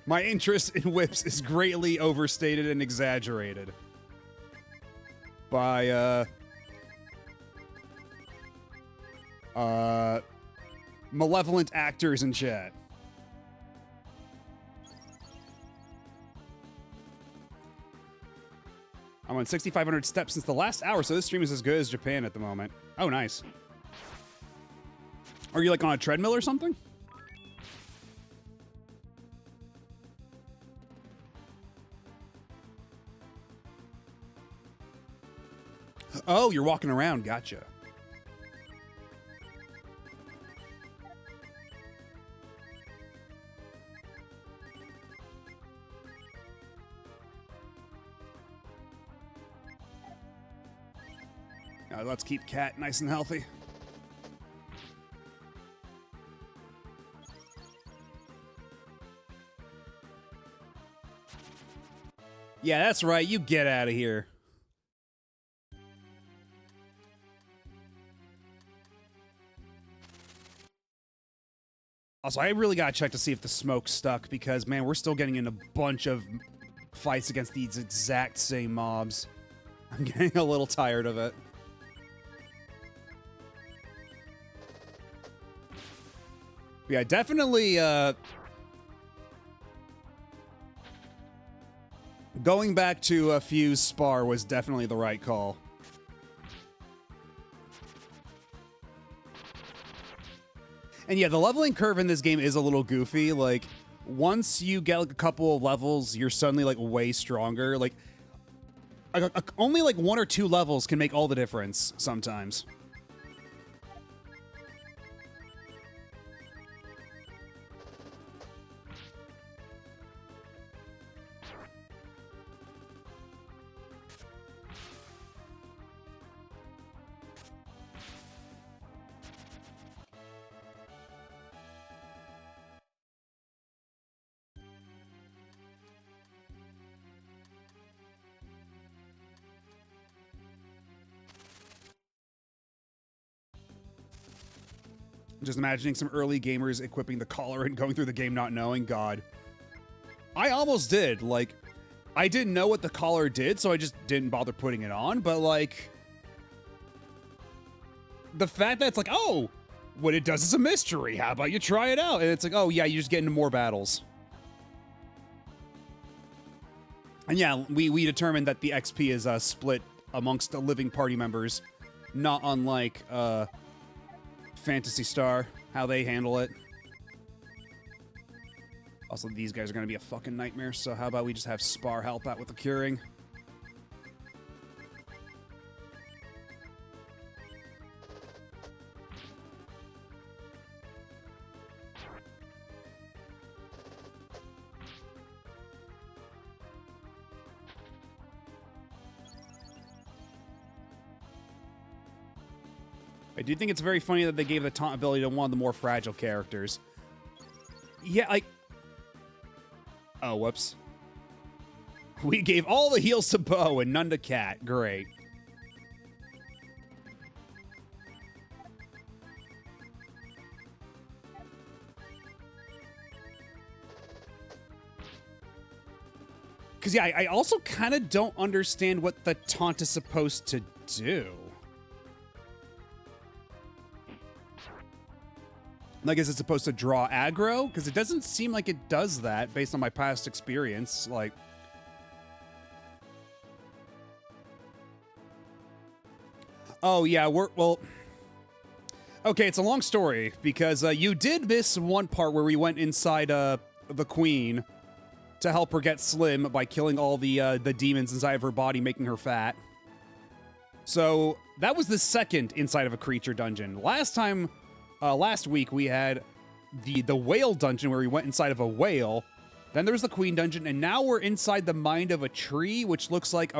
My interest in whips is greatly overstated and exaggerated by malevolent actors in chat. I'm on 6,500 steps since the last hour, so this stream is as good as Japan at the moment. Oh, nice. Are you like on a treadmill or something? Oh, you're walking around. Gotcha. Let's keep Cat nice and healthy. Yeah, that's right. You get out of here. Also, I really gotta check to see if the smoke stuck because, man, we're still getting in a bunch of fights against these exact same mobs. I'm getting a little tired of it. Yeah, definitely, going back to Fuse Spar was definitely the right call. And yeah, the leveling curve in this game is a little goofy. Like, once you get like a couple of levels, you're suddenly like way stronger. Like, only like 1 or 2 levels can make all the difference sometimes. Just imagining some early gamers equipping the collar and going through the game not knowing. God. I almost did. Like, I didn't know what the collar did, so I just didn't bother putting it on, but like... The fact that it's like, oh, what it does is a mystery. How about you try it out? And it's like, oh yeah, you just get into more battles. And yeah, we determined that the XP is split amongst the living party members, not unlike Phantasy Star, how they handle it. Also, these guys are going to be a fucking nightmare, so how about we just have Spar help out with the curing? I do think it's very funny that they gave the taunt ability to one of the more fragile characters. Yeah, like... Oh, whoops. We gave all the heals to Bo and none to Cat. Great. Because, yeah, I also kind of don't understand what the taunt is supposed to do. Like, is it supposed to draw aggro? Because it doesn't seem like it does that based on my past experience. Like... Oh, yeah, well... Okay, it's a long story, because you did miss one part where we went inside the Queen to help her get slim by killing all the demons inside of her body, making her fat. So, that was the second inside of a creature dungeon. Last week we had the whale dungeon where we went inside of a whale. Then there was the Queen dungeon, and now we're inside the mind of a tree, which looks like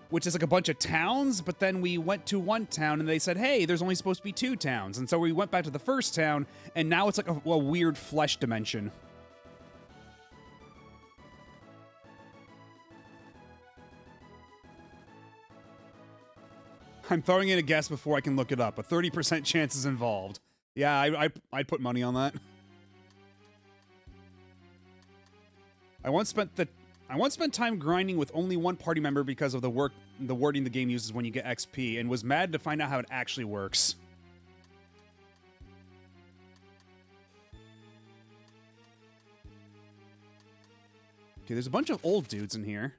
which is like a bunch of towns, but then we went to one town and they said, hey, there's only supposed to be 2 towns. And so we went back to the first town, and now it's like a weird flesh dimension. I'm throwing in a guess before I can look it up. A 30% chance is involved. Yeah, I'd put money on that. I once spent time grinding with only one party member because of the wording the game uses when you get XP, and was mad to find out how it actually works. Okay, there's a bunch of old dudes in here.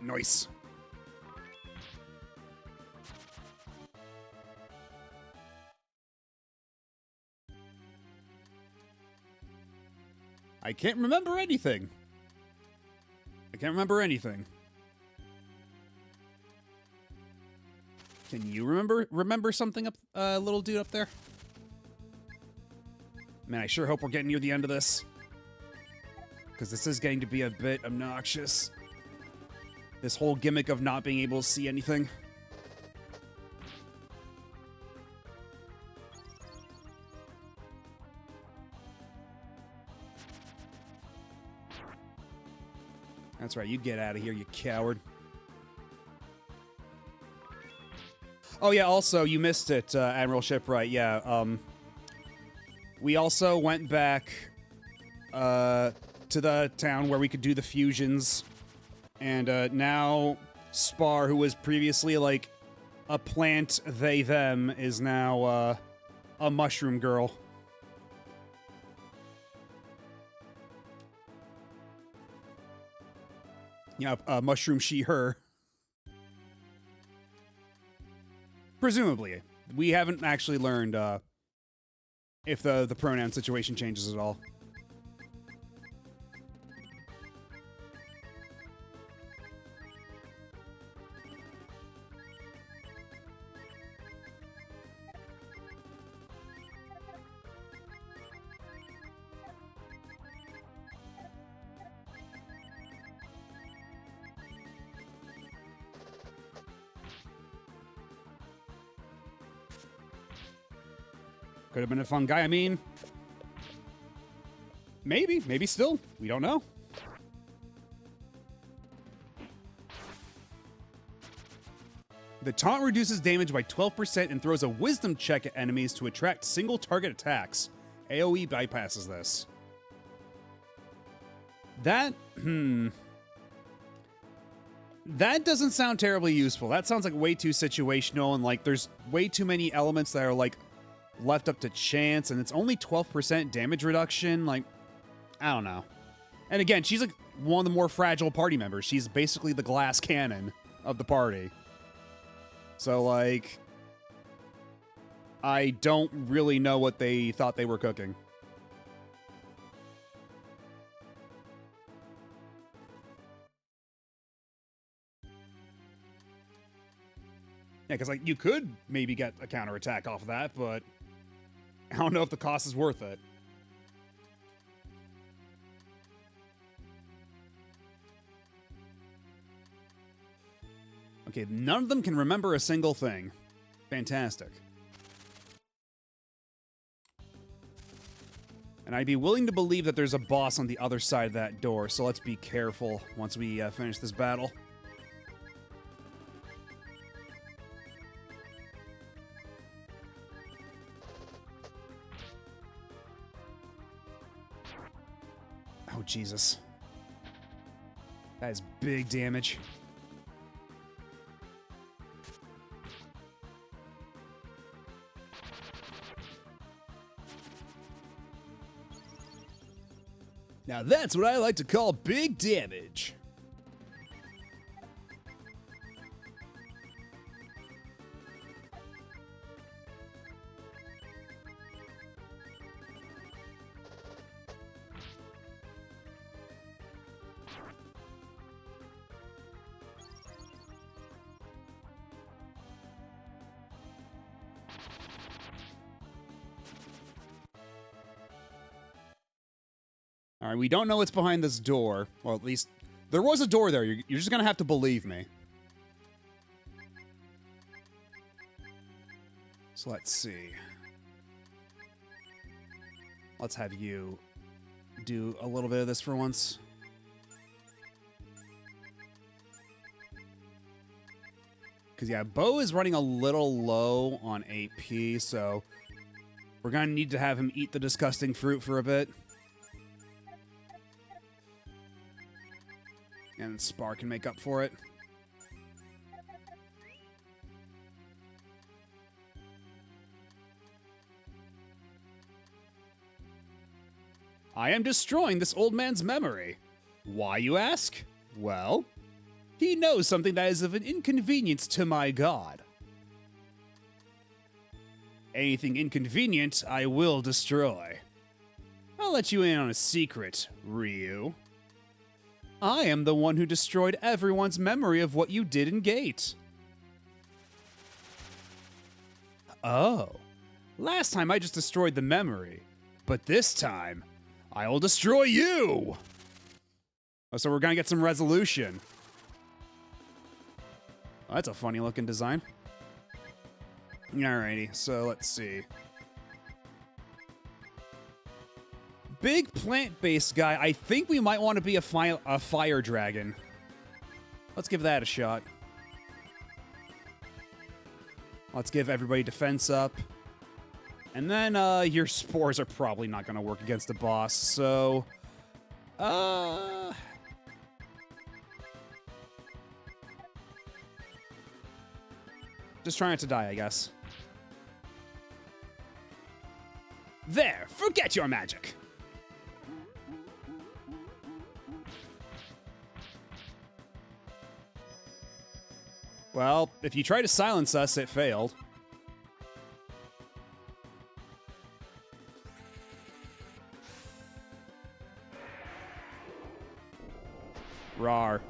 Nice. I can't remember anything. Can you remember something up, little dude up there? Man, I sure hope we're getting near the end of this. Because this is getting to be a bit obnoxious. This whole gimmick of not being able to see anything. That's right, you get out of here, you coward. Oh yeah, also, you missed it, Admiral Shipwright, yeah, we also went back, to the town where we could do the fusions. And now Spar, who was previously like a plant they them, is now a mushroom girl. Yeah, mushroom she her. Presumably. We haven't actually learned if the pronoun situation changes at all. Could have been a fun guy. I mean, maybe still. We don't know. The taunt reduces damage by 12% and throws a wisdom check at enemies to attract single target attacks. AoE bypasses this. That doesn't sound terribly useful. That sounds like way too situational, and like there's way too many elements that are like left up to chance, and it's only 12% damage reduction. Like, I don't know. And again, she's like one of the more fragile party members. She's basically the glass cannon of the party. So, like, I don't really know what they thought they were cooking. Yeah, because, like, you could maybe get a counterattack off of that, but I don't know if the cost is worth it. Okay, none of them can remember a single thing. Fantastic. And I'd be willing to believe that there's a boss on the other side of that door, so let's be careful once we finish this battle. Oh, Jesus. That is big damage. Now that's what I like to call big damage. All right, we don't know what's behind this door. Well, at least there was a door there. You're just going to have to believe me. So let's see. Let's have you do a little bit of this for once. Because, yeah, Bo is running a little low on AP, so we're going to need to have him eat the disgusting fruit for a bit. And Spar can make up for it. I am destroying this old man's memory. Why, you ask? Well, he knows something that is of an inconvenience to my god. Anything inconvenient, I will destroy. I'll let you in on a secret, Ryu. I am the one who destroyed everyone's memory of what you did in Gate. Oh, last time I just destroyed the memory, but this time, I will destroy you! Oh, so we're gonna get some resolution. Oh, that's a funny looking design. Alrighty, so let's see. Big plant-based guy. I think we might want to be a fire dragon. Let's give that a shot. Let's give everybody defense up. And then your spores are probably not going to work against the boss, so... just try not to die, I guess. There! Forget your magic! Well, if you try to silence us, it failed. Rawr.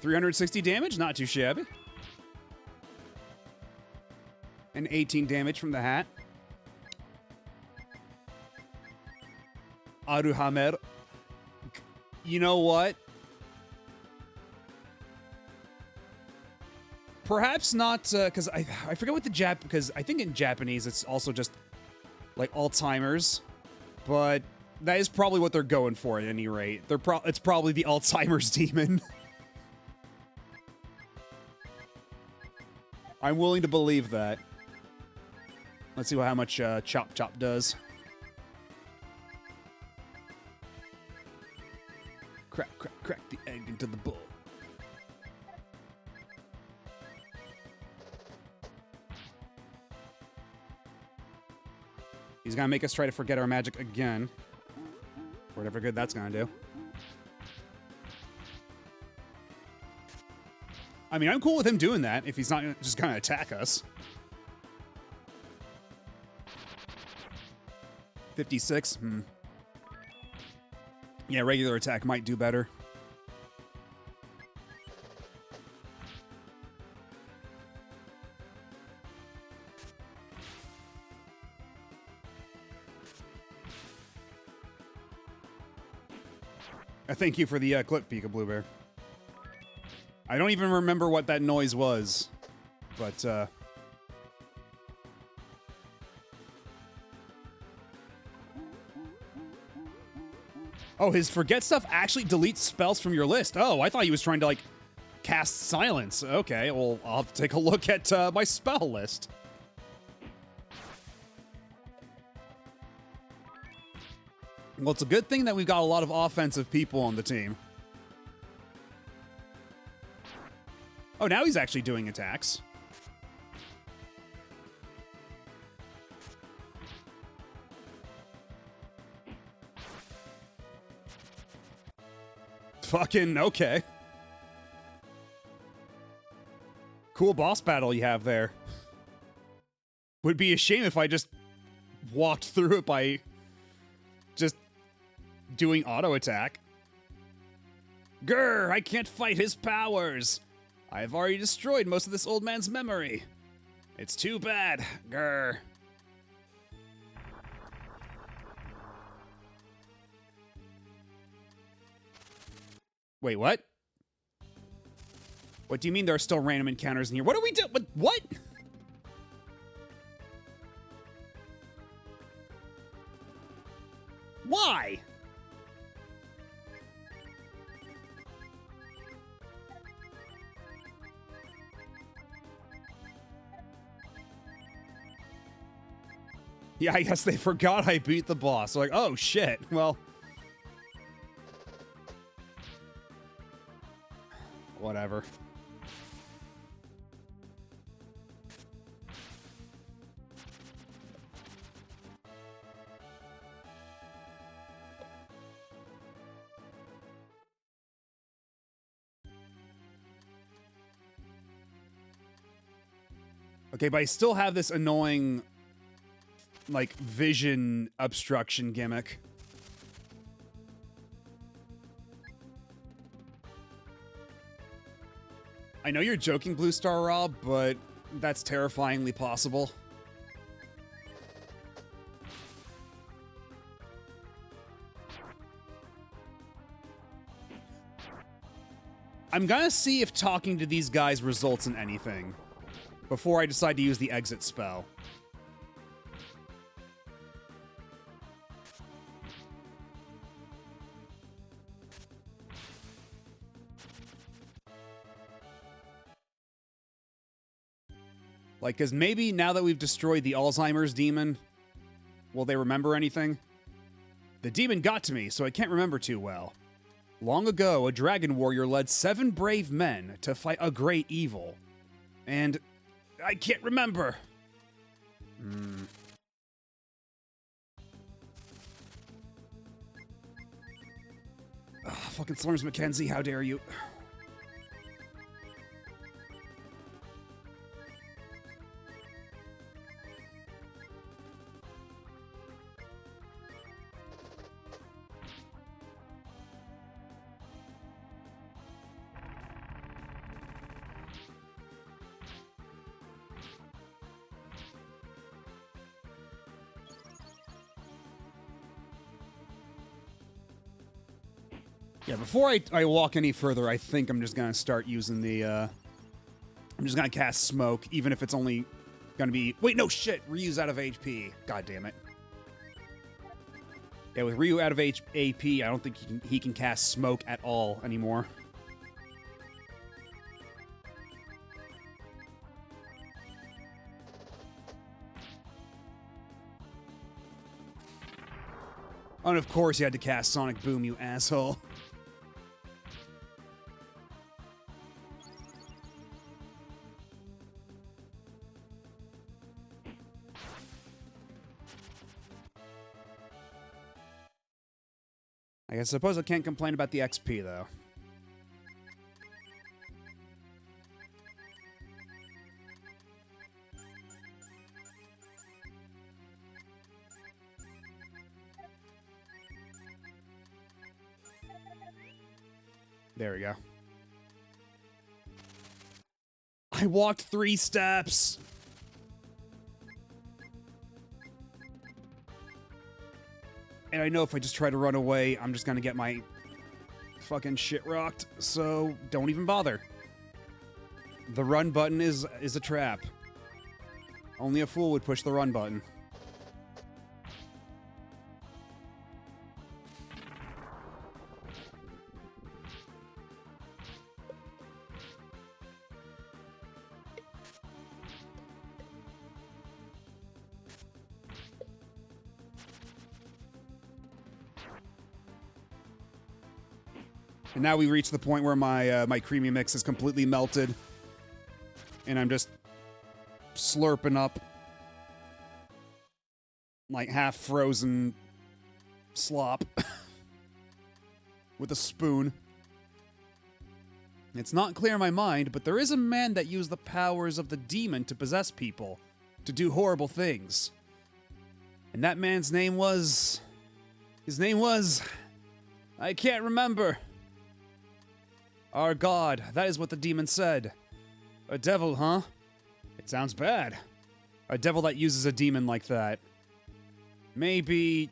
360 damage, not too shabby. And 18 damage from the hat. Aruhamer. You know what? Perhaps not, because I forget what the because I think in Japanese it's also just like Alzheimer's, but that is probably what they're going for at any rate. It's probably the Alzheimer's demon. I'm willing to believe that. Let's see how much Chop Chop does. Crack, crack, crack the egg into the bowl. He's gonna make us try to forget our magic again. Whatever good that's gonna do. I mean, I'm cool with him doing that if he's not just gonna attack us. 56? Yeah, regular attack might do better. Thank you for the clip, Pika Blue Bear. I don't even remember what that noise was, but oh, his forget stuff actually deletes spells from your list. Oh, I thought he was trying to, like, cast silence. Okay, well, I'll have to take a look at my spell list. Well, it's a good thing that we've got a lot of offensive people on the team. Oh, now he's actually doing attacks. Fucking okay. Cool boss battle you have there. Would be a shame if I just walked through it by just doing auto attack. Grr, I can't fight his powers. I've already destroyed most of this old man's memory. It's too bad. Grr. Wait, what? What do you mean there are still random encounters in here? What do we do? What? Why? Yeah, I guess they forgot I beat the boss. Like, oh shit. Well, whatever. Okay, but I still have this annoying, like, vision obstruction gimmick. I know you're joking, Blue Star Rob, but that's terrifyingly possible. I'm gonna see if talking to these guys results in anything before I decide to use the exit spell. Like, because maybe now that we've destroyed the Alzheimer's demon, will they remember anything? The demon got to me, so I can't remember too well. Long ago, a dragon warrior led 7 brave men to fight a great evil. And I can't remember. Ugh, fucking Slurms Mackenzie, how dare you? Yeah, before I walk any further, I think I'm just gonna start using the, I'm just gonna cast Smoke, even if it's only gonna be... Wait, no, shit! Reuse out of HP. God damn it. Yeah, with Ryu out of AP, I don't think he can cast Smoke at all anymore. Oh, and of course you had to cast Sonic Boom, you asshole. I suppose I can't complain about the XP, though. There we go. I walked 3 steps! And I know if I just try to run away, I'm just gonna get my fucking shit rocked, so don't even bother. The run button is a trap. Only a fool would push the run button. And now we reach the point where my creamy mix is completely melted. And I'm just slurping up like half-frozen slop with a spoon. It's not clear in my mind, but there is a man that used the powers of the demon to possess people, to do horrible things. And that man's name was... His name was... I can't remember. Our god, that is what the demon said. A devil, huh? It sounds bad. A devil that uses a demon like that. Maybe...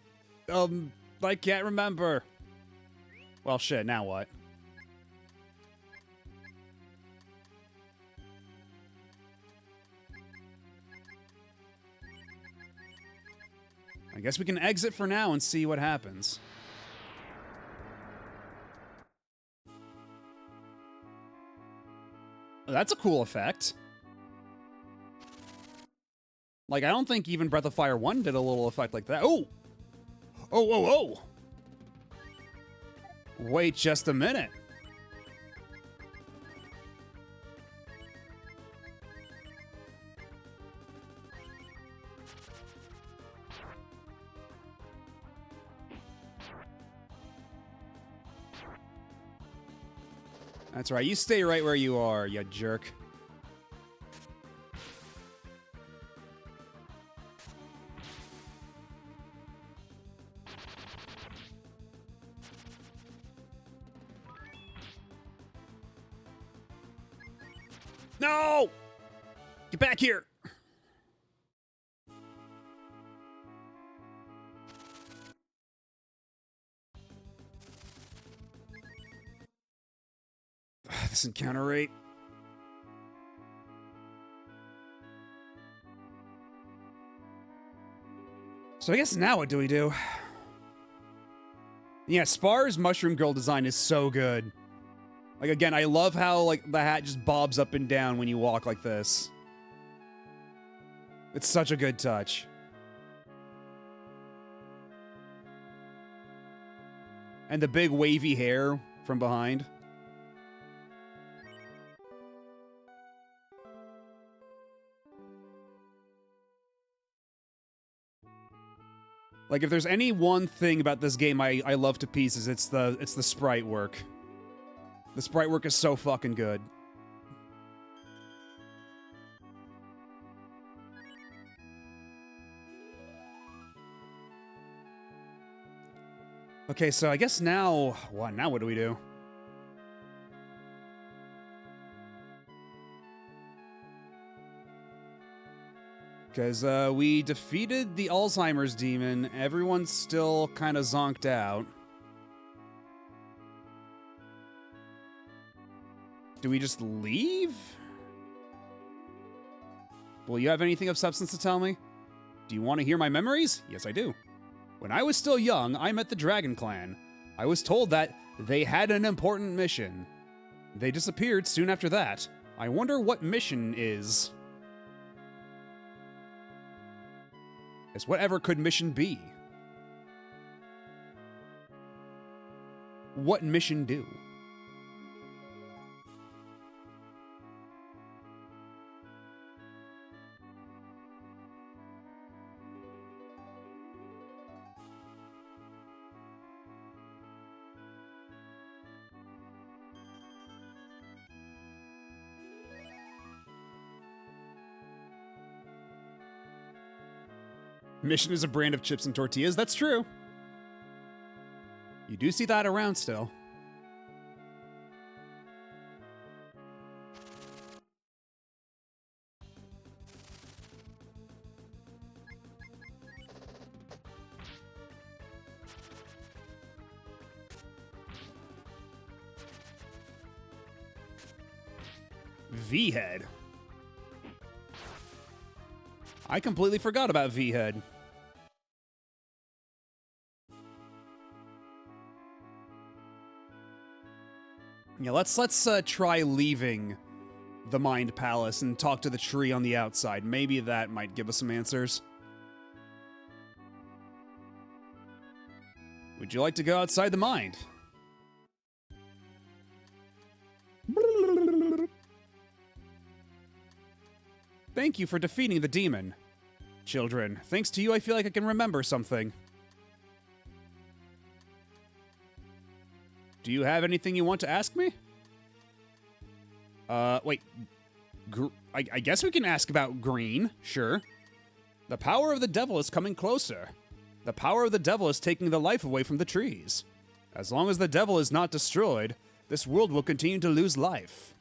I can't remember. Well, shit, now what? I guess we can exit for now and see what happens. That's a cool effect. Like, I don't think even Breath of Fire 1 did a little effect like that. Oh! Oh, oh, oh! Wait just a minute. That's right, you stay right where you are, you jerk. No! Get back here! This encounter rate. So I guess now what do we do? Yeah, Spar's Mushroom Girl design is so good. Like, again, I love how, like, the hat just bobs up and down when you walk like this. It's such a good touch. And the big wavy hair from behind. Like, if there's any one thing about this game I love to pieces, it's the sprite work. The sprite work is so fucking good. Okay, so I guess now... Now what do we do? Because we defeated the Alzheimer's demon. Everyone's still kind of zonked out. Do we just leave? Will you have anything of substance to tell me? Do you want to hear my memories? Yes, I do. When I was still young, I met the Dragon Clan. I was told that they had an important mission. They disappeared soon after that. I wonder what mission is. Guess whatever could mission be? What mission do? Mission is a brand of chips and tortillas. That's true. You do see that around still. V-Head. I completely forgot about V-Head. Yeah, let's try leaving the Mind Palace and talk to the tree on the outside. Maybe that might give us some answers. Would you like to go outside the mind? Thank you for defeating the demon. Children, thanks to you, I feel like I can remember something. Do you have anything you want to ask me? Wait. I guess we can ask about green, sure. The power of the devil is coming closer. The power of the devil is taking the life away from the trees. As long as the devil is not destroyed, this world will continue to lose life.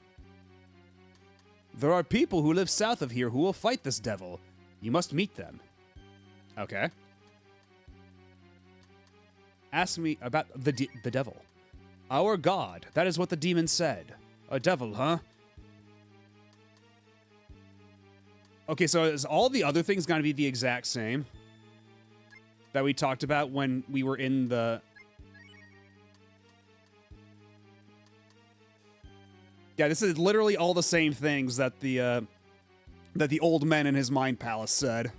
There are people who live south of here who will fight this devil. You must meet them. Okay. Ask me about the devil. Our god, that is what the demon said. A devil, huh? Okay, so is all the other things going to be the exact same that we talked about when we were in the... Yeah, this is literally all the same things that the old man in his mind palace said.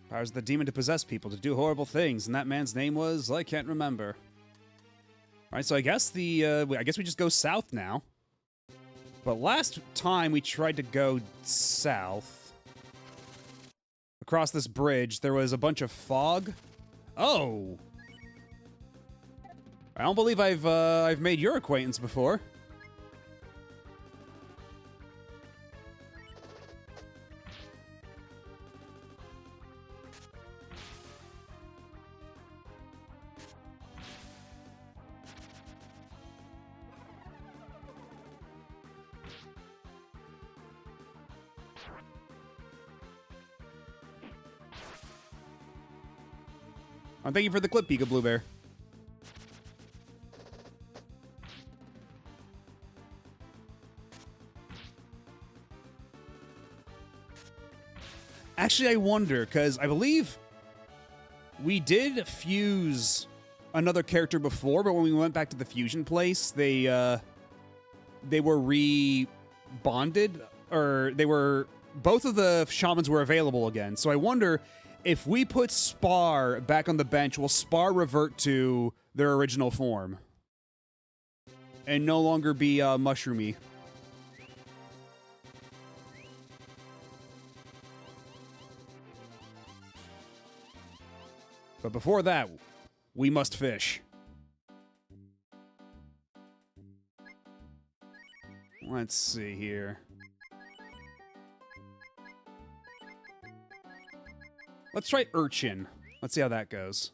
Powers the demon to possess people, to do horrible things, and that man's name was... I can't remember. Alright, so I guess I guess we just go south now. But last time we tried to go south, across this bridge, there was a bunch of fog. Oh! I don't believe I've made your acquaintance before. Thank you for the clip, Pika Blue Bear. Actually, I wonder, because I believe we did fuse another character before, but when we went back to the fusion place, they were re-bonded, or both of the shamans were available again. So I wonder if we put Spar back on the bench, will Spar revert to their original form and no longer be mushroomy? But before that, we must fish. Let's see here. Let's try Urchin. Let's see how that goes.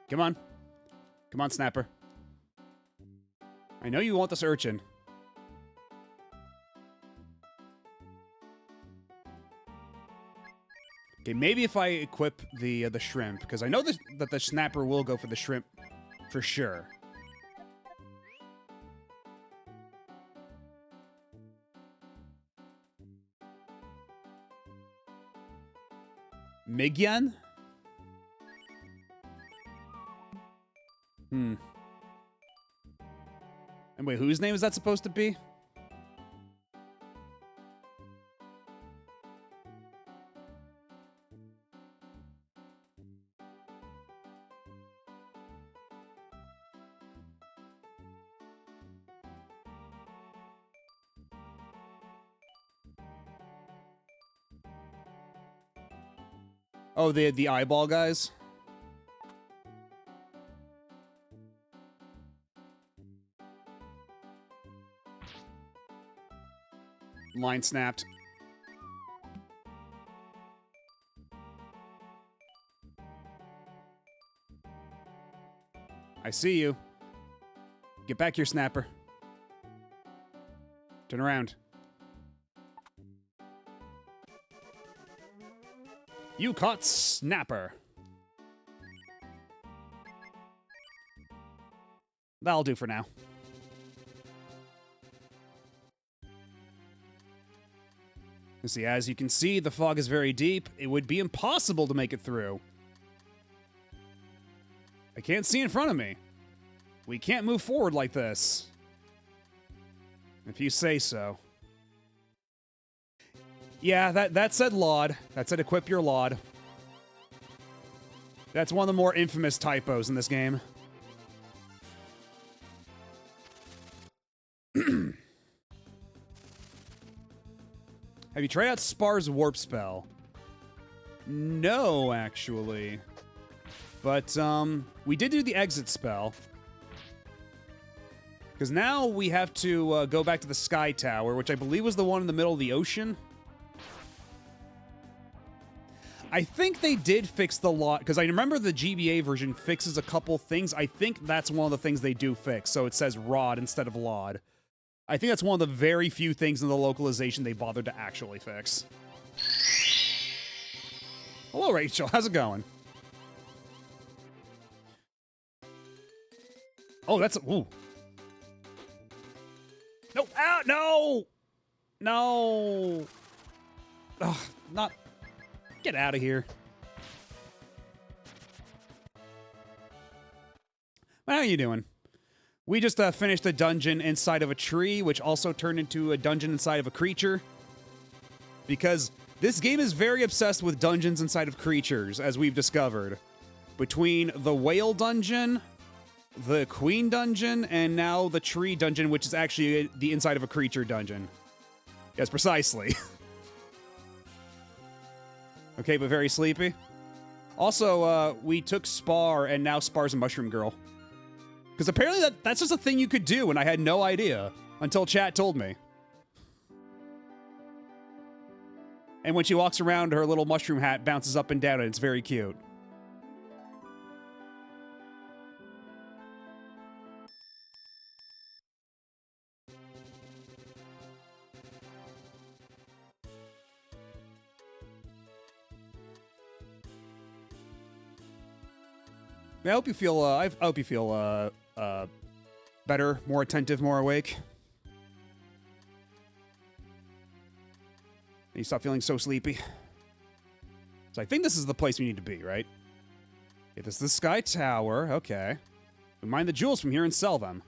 Come on. Come on, Snapper. I know you want this Urchin. Okay, maybe if I equip the shrimp, because I know that the snapper will go for the shrimp for sure. Migyan? And wait, whose name is that supposed to be? Oh, the eyeball guys? Line snapped. I see you. Get back here, Snapper. Turn around. You caught Snapper. That'll do for now. You see, as you can see, the fog is very deep. It would be impossible to make it through. I can't see in front of me. We can't move forward like this. If you say so. Yeah, that said Laud. That said equip your Laud. That's one of the more infamous typos in this game. Have you tried out Spar's Warp Spell? No, actually. But, we did do the Exit Spell. Because now we have to go back to the Sky Tower, which I believe was the one in the middle of the ocean. I think they did fix the lot, because I remember the GBA version fixes a couple things. I think that's one of the things they do fix, so it says Rod instead of Laud. I think that's one of the very few things in the localization they bothered to actually fix. Hello, Rachel. How's it going? Oh, that's... Ooh. No! Ah, no! No! Ugh, not... Get out of here. How are you doing? We just finished a dungeon inside of a tree, which also turned into a dungeon inside of a creature. Because this game is very obsessed with dungeons inside of creatures, as we've discovered. Between the whale dungeon, the queen dungeon, and now the tree dungeon, which is actually the inside of a creature dungeon. Yes, precisely. Okay, but very sleepy. Also, we took Spar, and now Spar's a mushroom girl. Because apparently that's just a thing you could do, and I had no idea until chat told me. And when she walks around, her little mushroom hat bounces up and down, and it's very cute. I hope you feel, I hope you feel, better, more attentive, more awake. And you stop feeling so sleepy. So I think this is the place we need to be, right? Yeah, this is the Sky Tower, okay. We mine the jewels from here and sell them.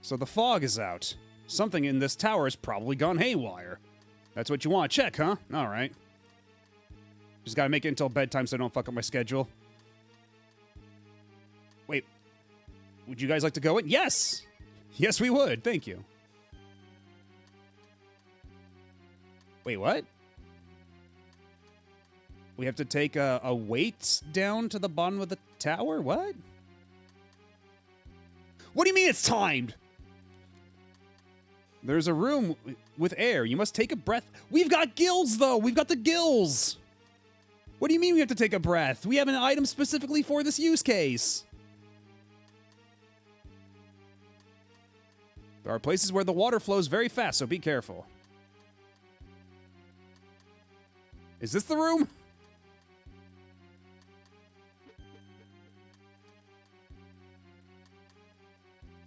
So the fog is out. Something in this tower has probably gone haywire. That's what you want to check, huh? Alright. Just gotta make it until bedtime so I don't fuck up my schedule. Wait, would you guys like to go in? Yes! Yes, we would. Thank you. Wait, what? We have to take a weight down to the bottom of the tower? What? What do you mean it's timed? There's a room with air. You must take a breath. We've got gills, though! We've got the gills! What do you mean we have to take a breath? We have an item specifically for this use case. There are places where the water flows very fast, so be careful. Is this the room?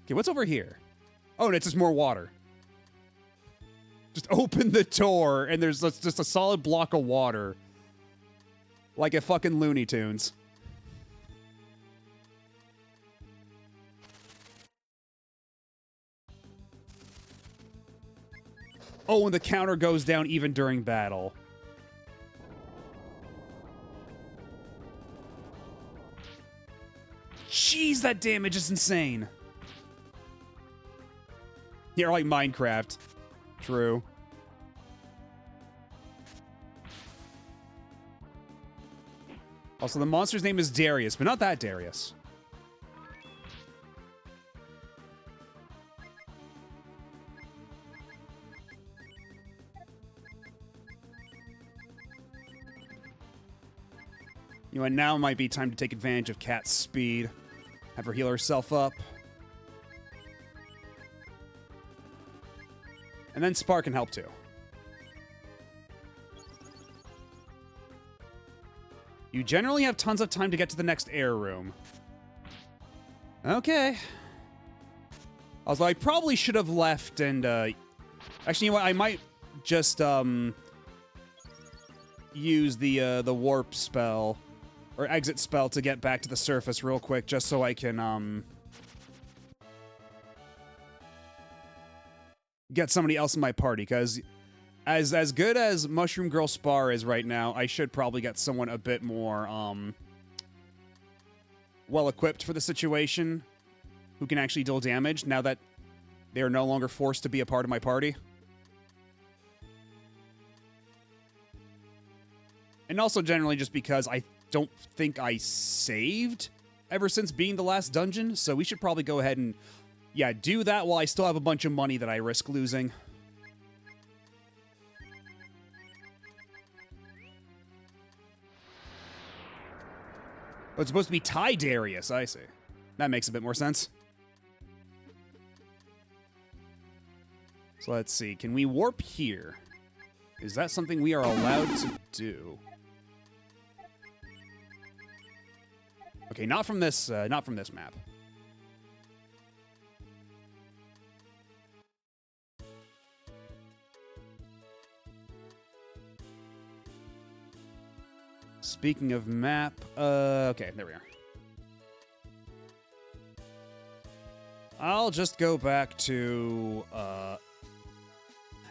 Okay, what's over here? Oh, and it's just more water. Just open the door, and there's just a solid block of water. Like a fucking Looney Tunes. Oh, and the counter goes down even during battle. Jeez, that damage is insane. Yeah, like Minecraft. True. Also, the monster's name is Darius, but not that Darius. You know what, now might be time to take advantage of Kat's speed. Have her heal herself up. And then Spark can help too. You generally have tons of time to get to the next air room. Okay. Although I probably should have left and, actually, you know what? I might just, use the warp spell, or exit spell to get back to the surface real quick, just so I can, get somebody else in my party, because as good as Mushroom Girl Spar is right now, I should probably get someone a bit more, well-equipped for the situation, who can actually deal damage, now that they are no longer forced to be a part of my party. And also generally just because I don't think I saved ever since being the last dungeon, so we should probably go ahead and, yeah, do that while I still have a bunch of money that I risk losing. Oh, it's supposed to be Ty Darius, I see. That makes a bit more sense. So let's see, can we warp here? Is that something we are allowed to do? Okay, not from this map. Speaking of map, okay, there we are. I'll just go back to,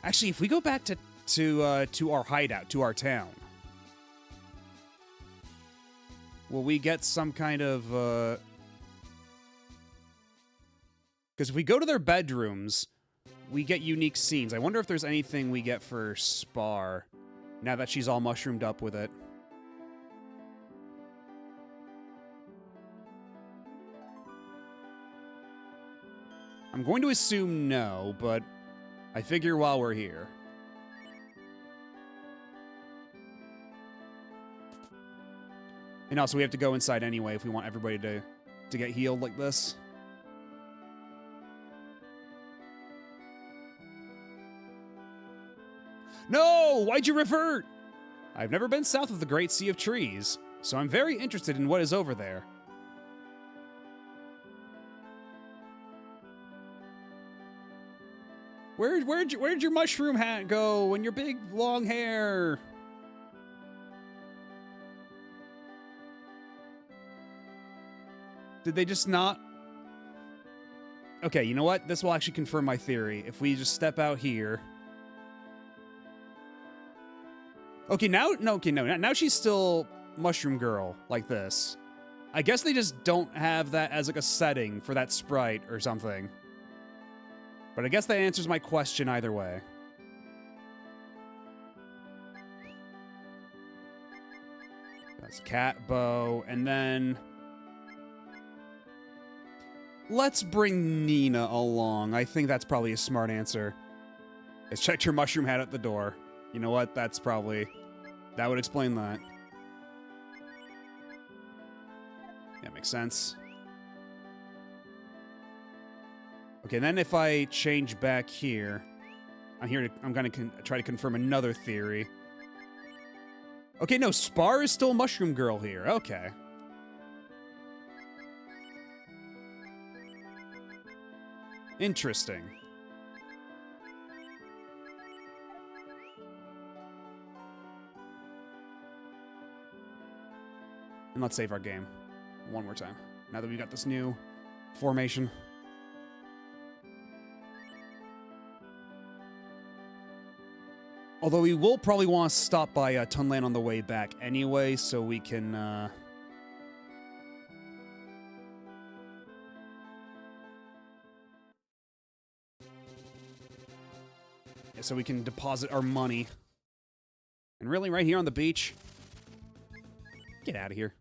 actually, if we go back to our hideout, to our town, will we get some kind of, because if we go to their bedrooms, we get unique scenes. I wonder if there's anything we get for Spar, now that she's all mushroomed up with it. I'm going to assume no, but I figure while we're here. And also, we have to go inside anyway if we want everybody to get healed like this. No! Why'd you revert? I've never been south of the Great Sea of Trees, so I'm very interested in what is over there. Where'd your mushroom hat go and your big long hair? Did they just not? Okay, you know what? This will actually confirm my theory. If we just step out here. Okay, now she's still Mushroom Girl like this. I guess they just don't have that as like a setting for that sprite or something. But I guess that answers my question either way. That's Cat, Bo, and then let's bring Nina along. I think that's probably a smart answer. Let's check your mushroom hat at the door. You know what? That would explain that. That makes sense. Okay, then if I change back here, I'm gonna try to confirm another theory. Okay, no, Spar is still Mushroom Girl here. Okay. Interesting. And let's save our game one more time. Now that we got this new formation. Although we will probably want to stop by Tunland on the way back anyway, so we can... Yeah, so we can deposit our money. And really, right here on the beach? Get out of here.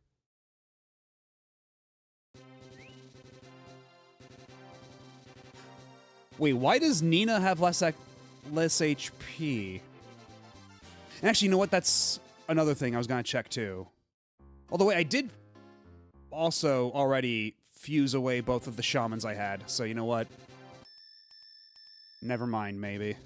Wait, why does Nina have less HP? And actually, you know what? That's another thing I was going to check, too. Although, wait, I did also already fuse away both of the shamans I had. So, you know what? Never mind, maybe.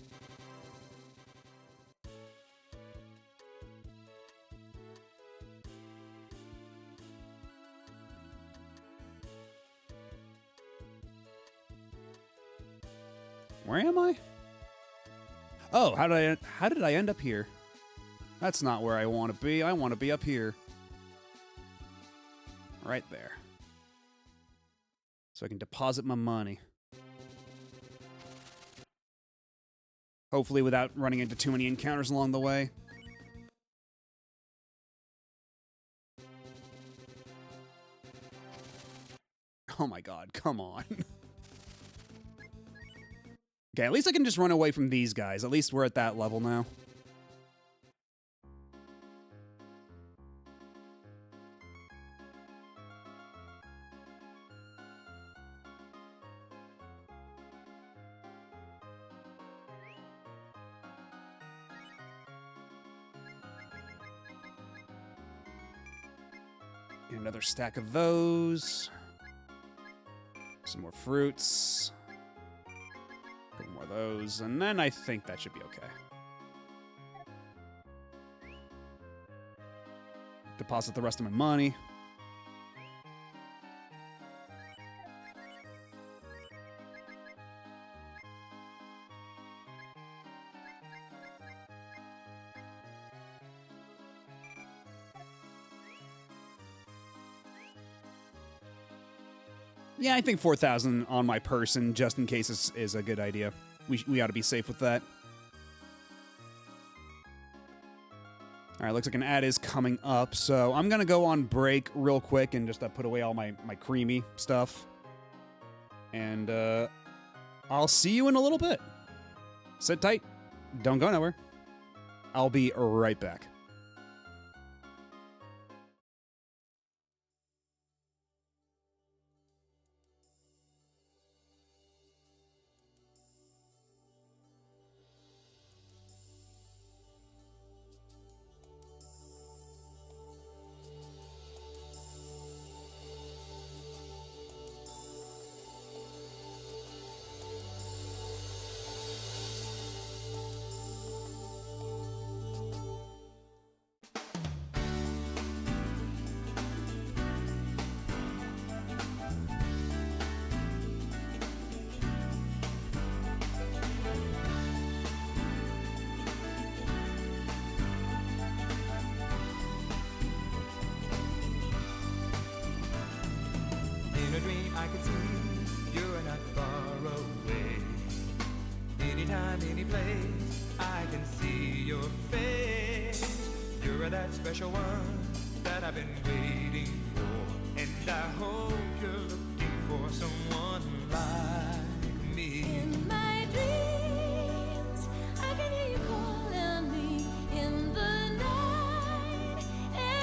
Where am I? Oh, how did I end up here? That's not where I want to be. I want to be up here. Right there. So I can deposit my money. Hopefully without running into too many encounters along the way. Oh my god, come on. Okay, at least I can just run away from these guys. At least we're at that level now. Another stack of those. Some more fruits. A couple more of those. And then I think that should be okay. Deposit the rest of my money. Yeah, I think 4,000 on my person, just in case, is a good idea. We ought to be safe with that. All right, looks like an ad is coming up, so I'm going to go on break real quick and just put away all my creamy stuff. And I'll see you in a little bit. Sit tight. Don't go nowhere. I'll be right back. In a dream I can see you're not far away. Anytime, any place, I can see your face. You're that special one that I've been waiting for. And I hope you're looking for someone like me. In my dreams, I can hear you calling me in the night.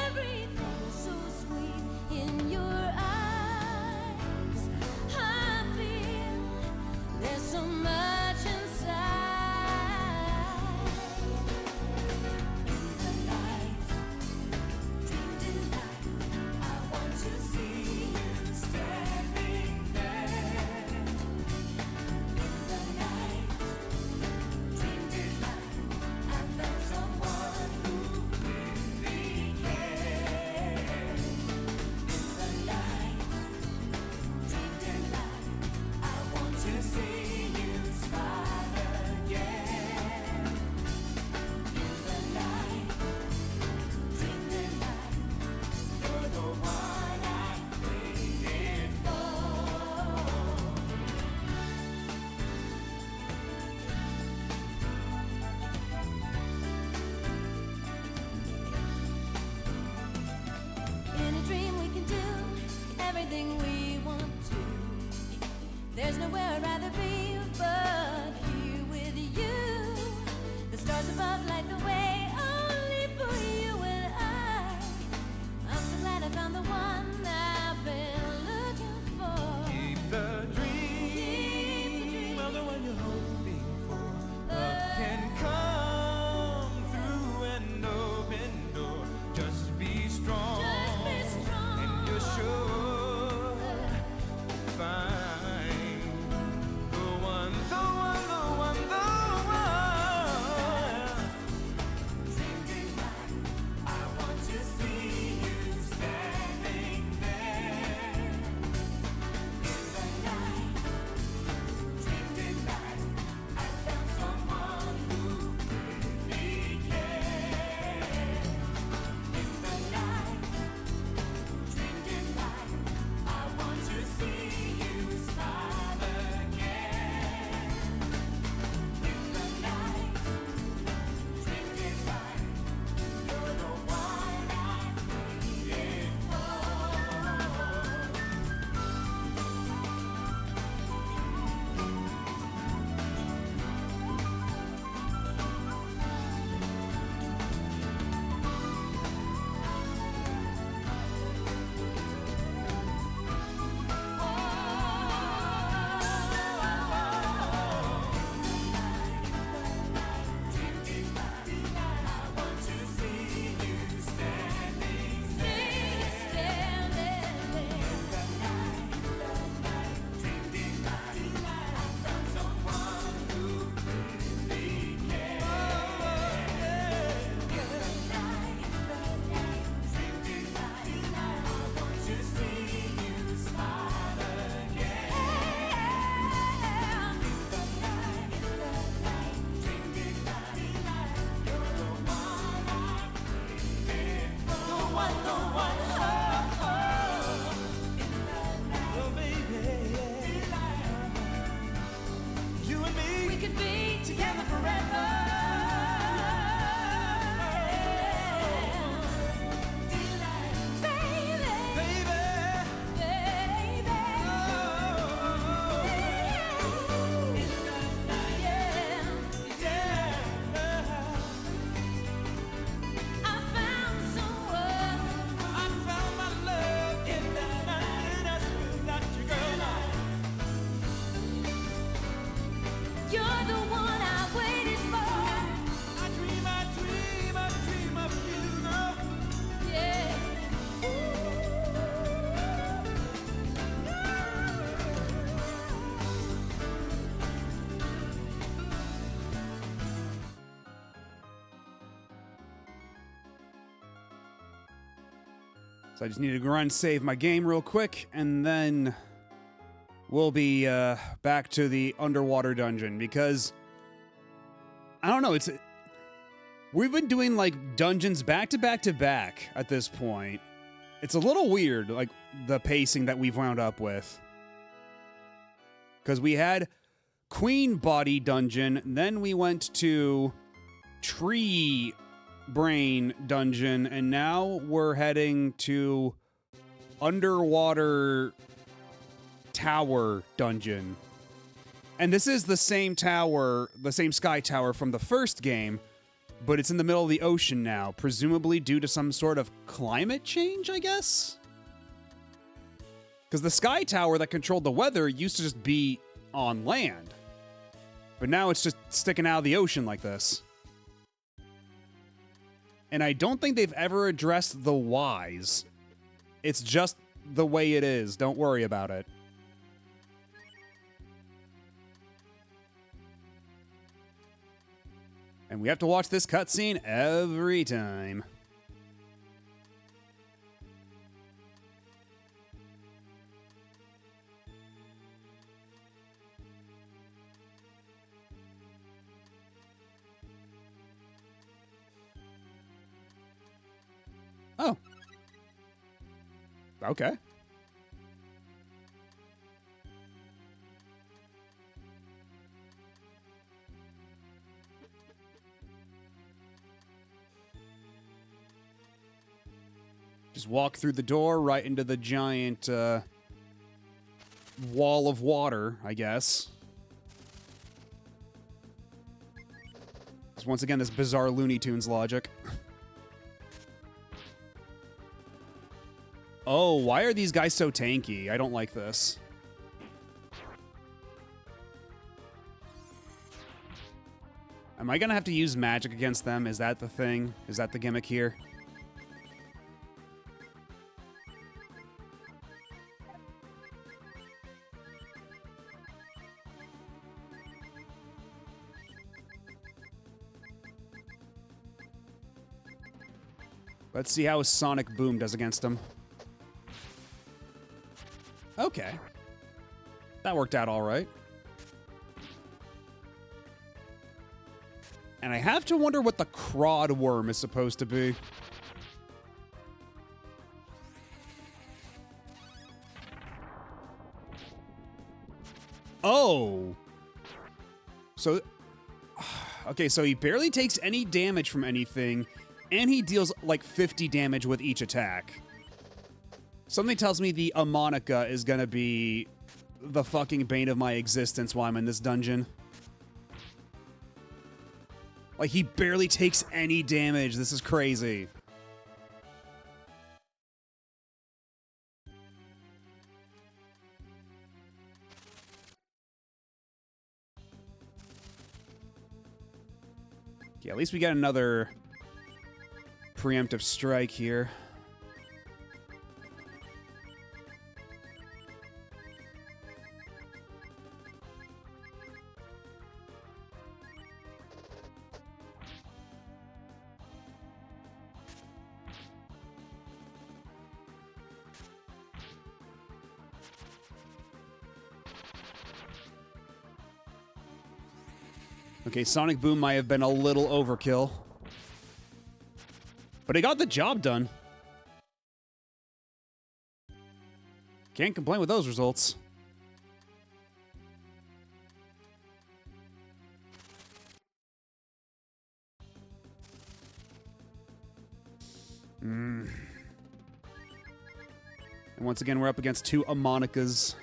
Everything's so sweet in your eyes. I feel there's so much inside. In the night, dream delight, I want to see you. anything we want to. There's nowhere I'd rather be but here with you. The stars above light the way only for you and I. I'm so glad I found the one I've been looking for. Keep the dream of the one you're hoping for. Love can come through an open door. Just be strong. Just be strong. And you're sure to find the one, the one, the one, the one. I want to see you standing there in the night. Dream delight. I found someone who really cares. In the night, dream delight. I want to see you smile again. In the night, dream delight. You're the one I waited for. You and me, We could be together forever. You're the one I waited for. I dream of you, girl. Yeah. So I just need to run save my game real quick, and then we'll be back to the underwater dungeon, because I don't know, we've been doing like dungeons back to back to back at this point. It's a little weird, like the pacing that we've wound up with, because we had Queen Body Dungeon, then we went to Tree Brain Dungeon, and now we're heading to Underwater Tower Dungeon. And this is the same tower, the same sky tower from the first game, but it's in the middle of the ocean now, presumably due to some sort of climate change, I guess? Because the sky tower that controlled the weather used to just be on land, but now it's just sticking out of the ocean like this. And I don't think they've ever addressed the whys. It's just the way it is. Don't worry about it. And we have to watch this cutscene every time. Oh. Okay. Just walk through the door right into the giant wall of water, I guess. Just once again, this bizarre Looney Tunes logic. Oh, why are these guys so tanky? I don't like this. Am I gonna have to use magic against them? Is that the thing? Is that the gimmick here? Let's see how a Sonic Boom does against him. Okay. That worked out all right. And I have to wonder what the Crod Worm is supposed to be. Oh. So... Okay, so he barely takes any damage from anything, and he deals like 50 damage with each attack. Something tells me the Amonica is gonna be the fucking bane of my existence while I'm in this dungeon. Like, he barely takes any damage. This is crazy. Okay, at least we got another preemptive strike here. Okay, Sonic Boom might have been a little overkill. But he got the job done. Can't complain with those results. And once again, we're up against two Amonicas.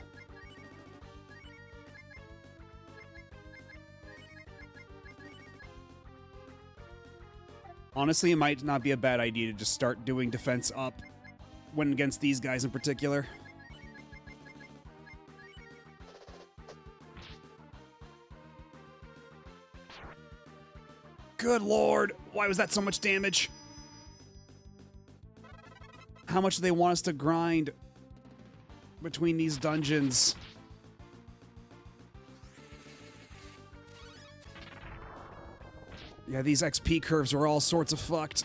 Honestly, it might not be a bad idea to just start doing defense up when against these guys in particular. Good lord, why was that so much damage? How much do they want us to grind between these dungeons? Yeah, these XP curves are all sorts of fucked.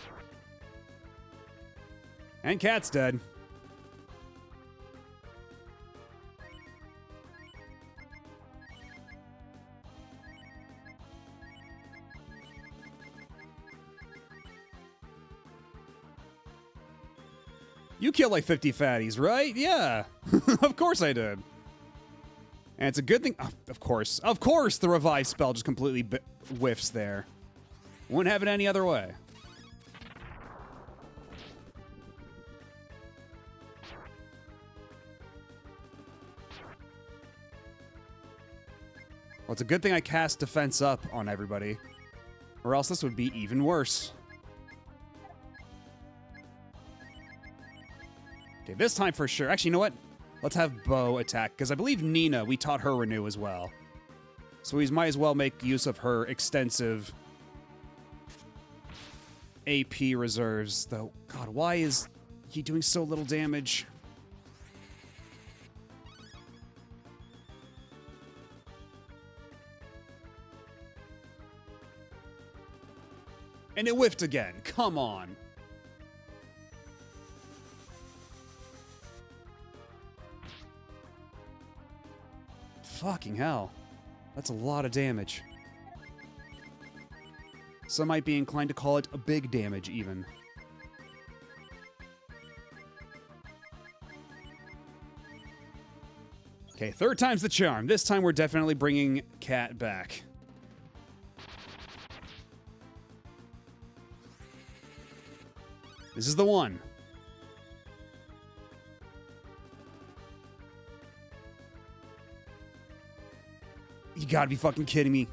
And Cat's dead. You killed like 50 fatties, right? Yeah. Of course I did. And it's a good thing. Of course, the revive spell just completely whiffs there. Wouldn't have it any other way. Well, it's a good thing I cast defense up on everybody, or else this would be even worse. Okay, this time for sure. Actually, you know what? Let's have Bo attack, because I believe Nina, we taught her Renew as well. So we might as well make use of her extensive AP reserves, though. God, why is he doing so little damage? And it whiffed again. Come on. Fucking hell. That's a lot of damage. Some might be inclined to call it a big damage, even. Okay, third time's the charm. This time we're definitely bringing Cat back. This is the one. gotta be fucking kidding me.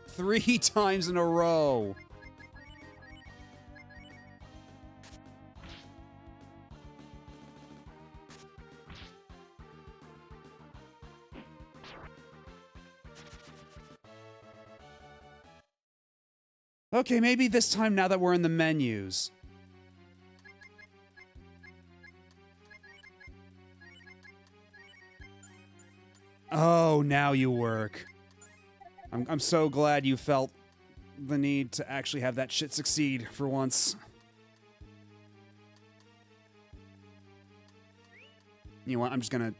3 times in a row. Okay, maybe this time now that we're in the menus. Oh, now you work. I'm so glad you felt the need to actually have that shit succeed for once. You know what? I'm just gonna...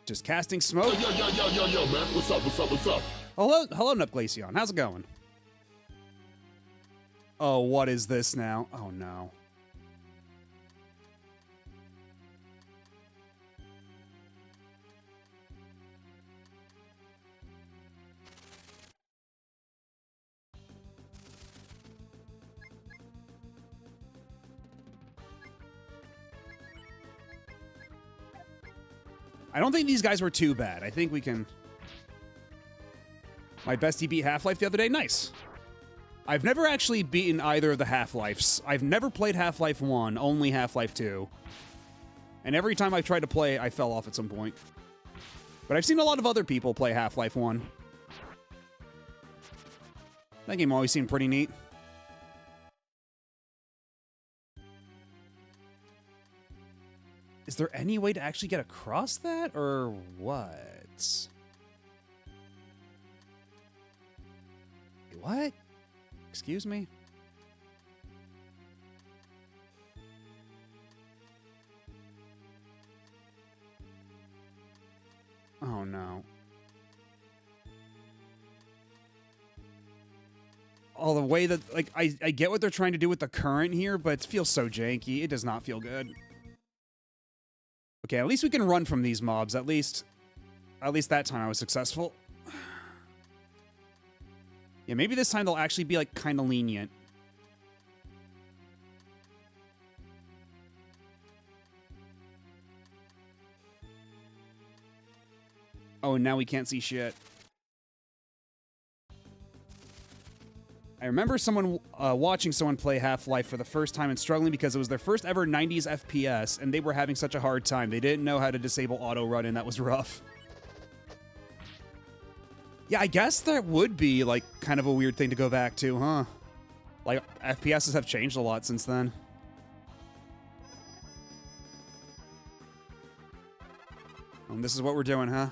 Just casting smoke. Yo, man. What's up? Hello, Nupglaceon. How's it going? Oh, what is this now? Oh, no. I don't think these guys were too bad. I think we can... My bestie beat Half-Life the other day. Nice. I've never actually beaten either of the Half-Lifes. I've never played Half-Life 1, only Half-Life 2. And every time I've tried to play, I fell off at some point. But I've seen a lot of other people play Half-Life 1. That game always seemed pretty neat. Is there any way to actually get across that, or what? What? Excuse me? Oh, no. Oh, the way that, like, I get what they're trying to do with the current here, but it feels so janky. It does not feel good. Okay, at least we can run from these mobs. At least that time I was successful. Yeah, maybe this time they'll actually be, like, kind of lenient. Oh, and now we can't see shit. I remember someone watching someone play Half-Life for the first time and struggling because it was their first ever 90s FPS, and they were having such a hard time. They didn't know how to disable auto-run, and that was rough. Yeah, I guess that would be, like, kind of a weird thing to go back to, huh? Like, FPSs have changed a lot since then. And this is what we're doing, huh?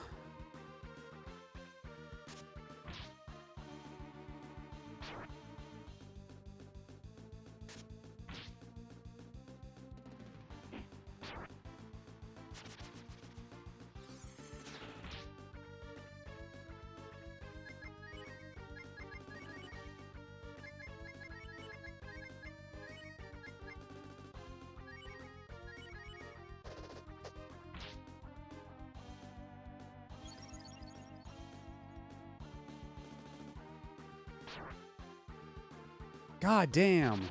God damn.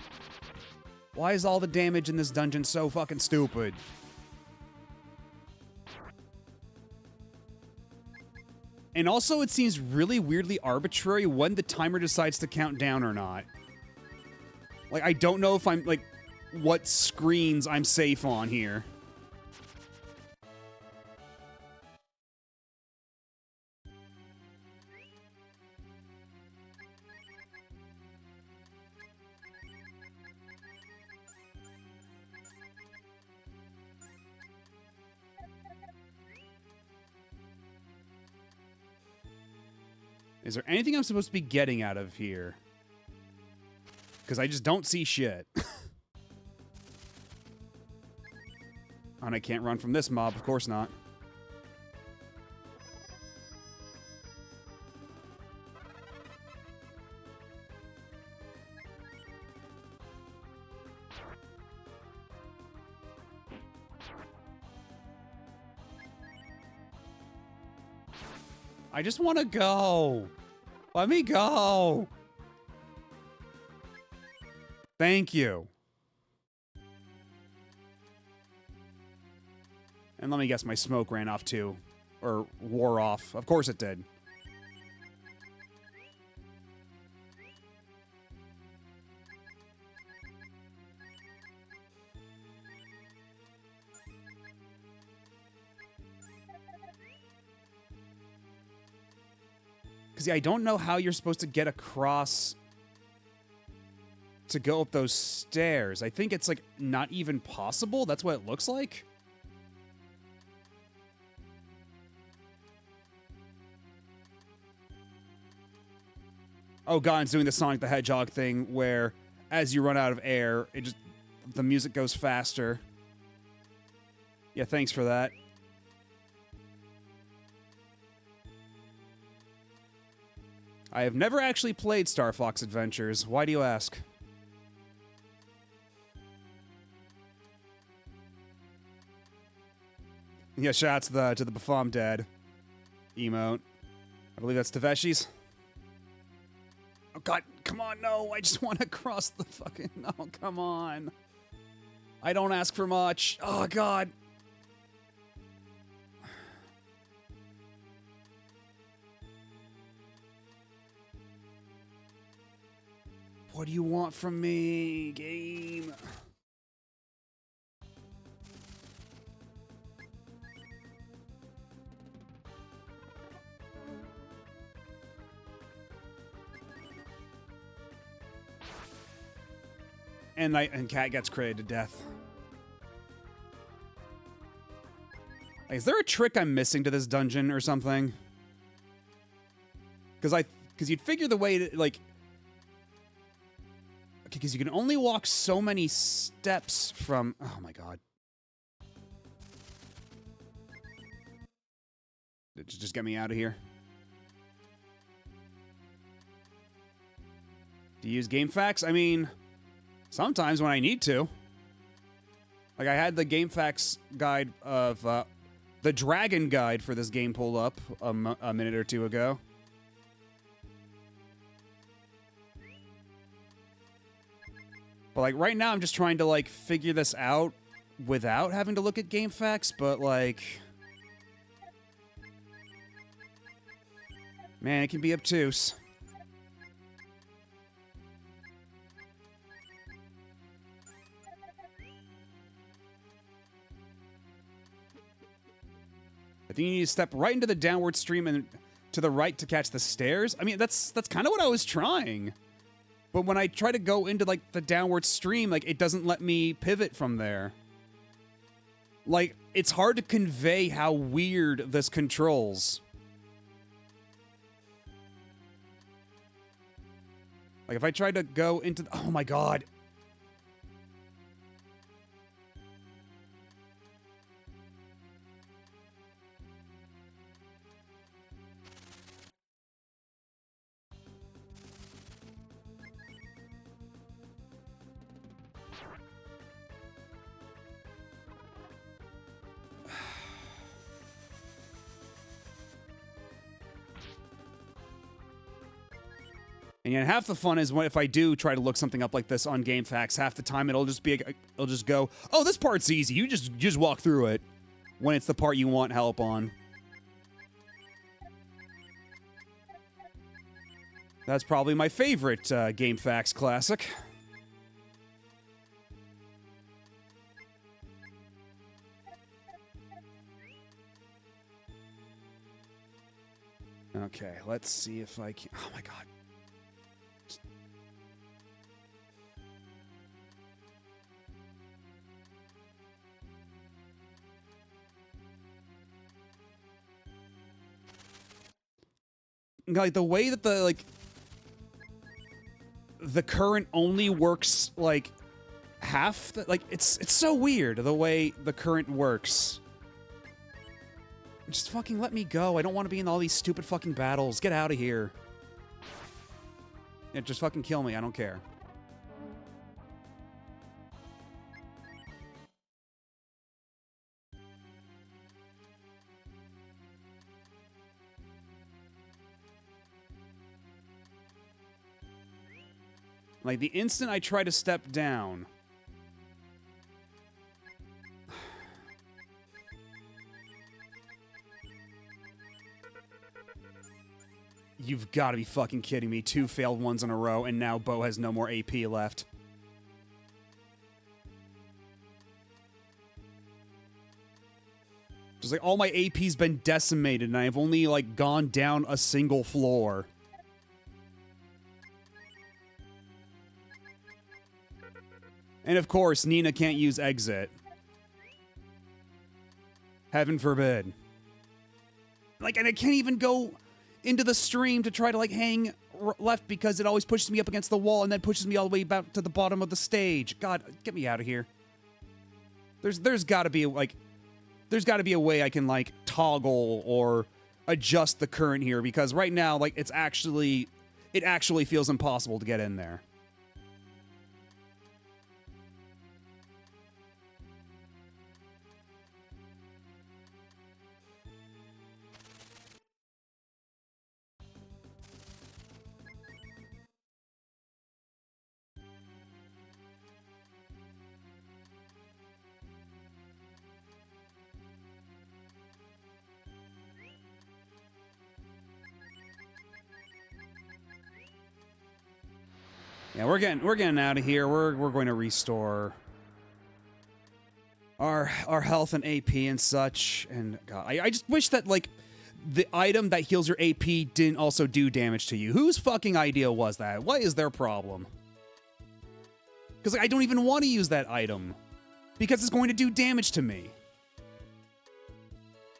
Why is all the damage in this dungeon so fucking stupid? And also, it seems really weirdly arbitrary when the timer decides to count down or not. Like, I don't know if I'm, like, what screens I'm safe on here. Is there anything I'm supposed to be getting out of here? Because I just don't see shit. And I can't run from this mob, of course not. I just want to go. Let me go. Thank you. And let me guess, my smoke ran off too. or wore off. Of course it did. Because yeah, I don't know how you're supposed to get across to go up those stairs. I think it's like not even possible. That's what it looks like. Oh god, it's doing the Sonic the Hedgehog thing where as you run out of air, the music goes faster. Yeah, thanks for that. I have never actually played Star Fox Adventures. Why do you ask? Yeah, shout out to the Bafam Dad emote. I believe that's Taveshi's. Oh god, come on, no, I just want to cross the fucking... No, come on. I don't ask for much. Oh god. What do you want from me, game? And Cat gets critted to death. Is there a trick I'm missing to this dungeon or something? Because you'd figure the way to, like... Okay, because you can only walk so many steps from... Oh my god. Just get me out of here. Do you use GameFAQs? I mean... Sometimes when I need to. Like, I had the GameFAQs guide of, the Dragon Guide for this game pulled up a minute or two ago. But, like, right now I'm just trying to, like, figure this out without having to look at GameFAQs, but, like... Man, it can be obtuse. I think you need to step right into the downward stream and to the right to catch the stairs. I mean, that's kind of what I was trying. But when I try to go into, like, the downward stream, like, it doesn't let me pivot from there. Like, it's hard to convey how weird this controls. Like, if I try to go into... Oh, my God. And yet half the fun is if I do try to look something up like this on GameFAQs, half the time it'll just go, oh, this part's easy. You just walk through it when it's the part you want help on. That's probably my favorite GameFAQs classic. Okay, let's see if I can... Oh my god. Like, the way that the current only works, like, half... Like, it's so weird, the way the current works. Just fucking let me go. I don't want to be in all these stupid fucking battles. Get out of here. Yeah, just fucking kill me. I don't care. Like, the instant I try to step down... You've got to be fucking kidding me. 2 failed ones in a row, and now Bo has no more AP left. Just like all my AP's been decimated, and I've only like gone down a single floor. And of course, Nina can't use exit. Heaven forbid. Like, and I can't even go into the stream to try to like hang left because it always pushes me up against the wall and then pushes me all the way back to the bottom of the stage. God, get me out of here. There's got to be like, there's got to be a way I can like toggle or adjust the current here, because right now like it actually feels impossible to get in there. Yeah, we're getting out of here. We're going to restore our health and AP and such. And God, I just wish that like the item that heals your AP didn't also do damage to you. Whose fucking idea was that? What is their problem? Because like, I don't even want to use that item because it's going to do damage to me.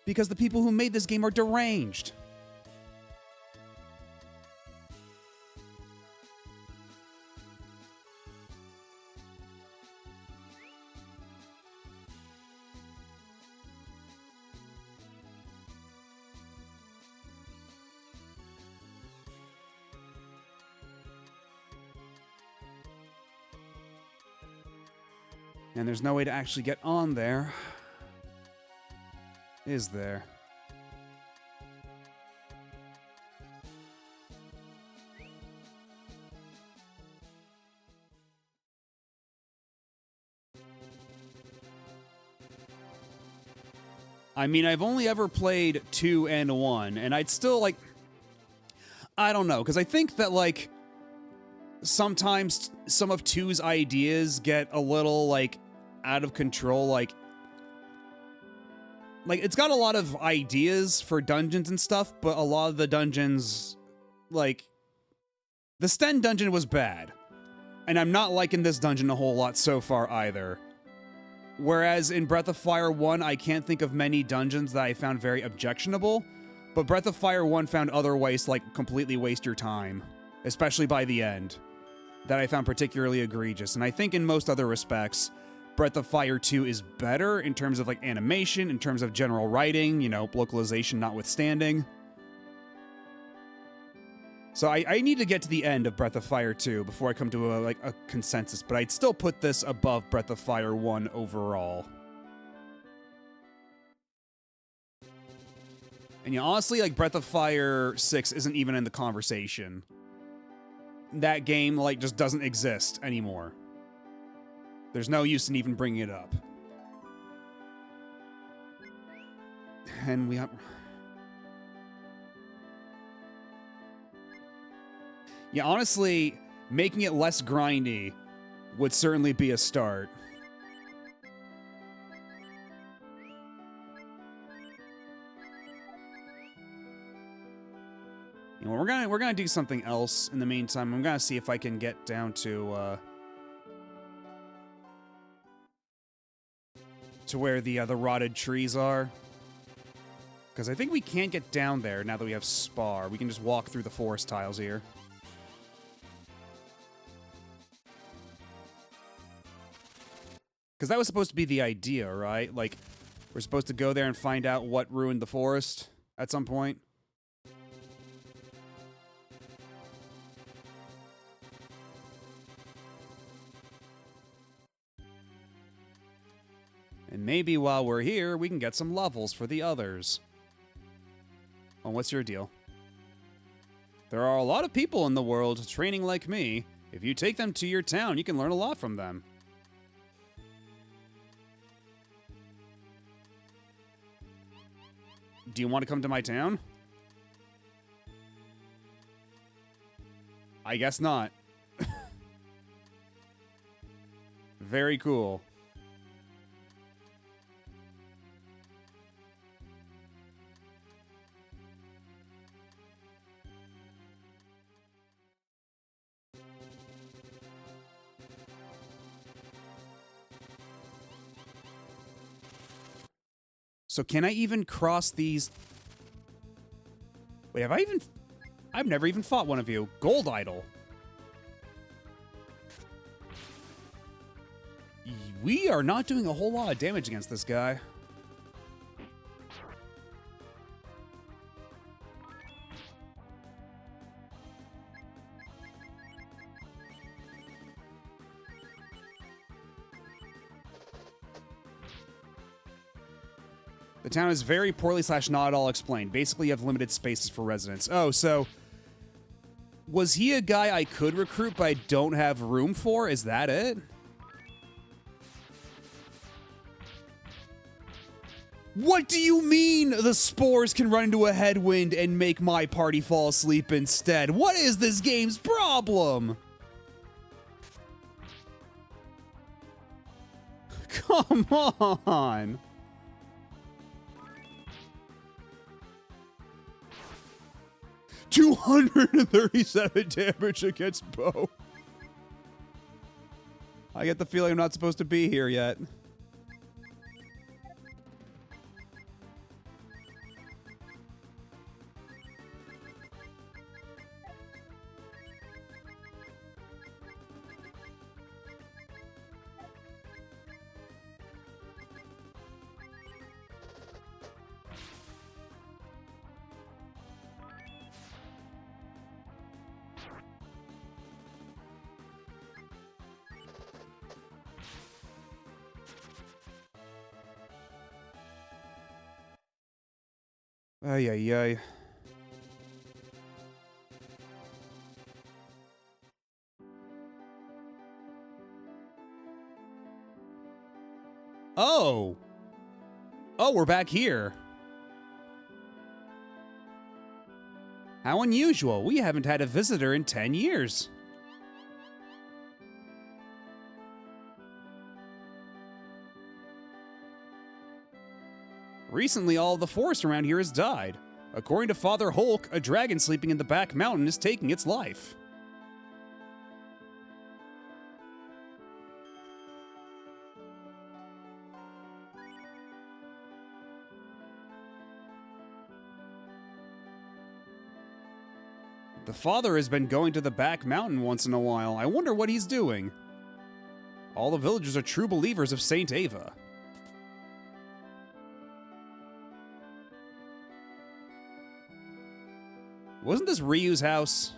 Because the people who made this game are deranged. And there's no way to actually get on there. Is there? I mean, I've only ever played 2 and 1, and I'd still, like... I don't know, because I think that, like... Sometimes some of 2's ideas get a little, like, out of control, like it's got a lot of ideas for dungeons and stuff, but a lot of the dungeons, like, the Sten dungeon was bad, and I'm not liking this dungeon a whole lot so far either. Whereas in Breath of Fire 1, I can't think of many dungeons that I found very objectionable, but Breath of Fire 1 found other ways to, like, completely waste your time, especially by the end, that I found particularly egregious. And I think in most other respects, Breath of Fire 2 is better in terms of like animation, in terms of general writing, you know, localization notwithstanding. So I need to get to the end of Breath of Fire 2 before I come to a consensus, but I'd still put this above Breath of Fire 1 overall. And you know, honestly, like Breath of Fire 6 isn't even in the conversation. That game like just doesn't exist anymore. There's no use in even bringing it up. And we have... Yeah, honestly, making it less grindy would certainly be a start. You know, we're gonna do something else in the meantime. I'm gonna see if I can get down to where the rotted trees are. Because I think we can't get down there now that we have Spar. We can just walk through the forest tiles here. Because that was supposed to be the idea, right? Like, we're supposed to go there and find out what ruined the forest at some point. And maybe while we're here, we can get some levels for the others. Well, what's your deal? There are a lot of people in the world training like me. If you take them to your town, you can learn a lot from them. Do you want to come to my town? I guess not. Very cool. So can I even cross these? Wait, I've never even fought one of you. Gold Idol. We are not doing a whole lot of damage against this guy. The town is very poorly / not at all explained. Basically, you have limited spaces for residents. Oh, so was he a guy I could recruit but I don't have room for? Is that it? What do you mean the spores can run into a headwind and make my party fall asleep instead? What is this game's problem? Come on. $237 damage against Bo. I get the feeling I'm not supposed to be here yet. Ay, ay, ay. Oh! Oh, we're back here. How unusual. We haven't had a visitor in 10 years. Recently, all of the forest around here has died. According to Father Hulk, a dragon sleeping in the back mountain is taking its life. The father has been going to the back mountain once in a while. I wonder what he's doing. All the villagers are true believers of Saint Ava. Wasn't this Ryu's house?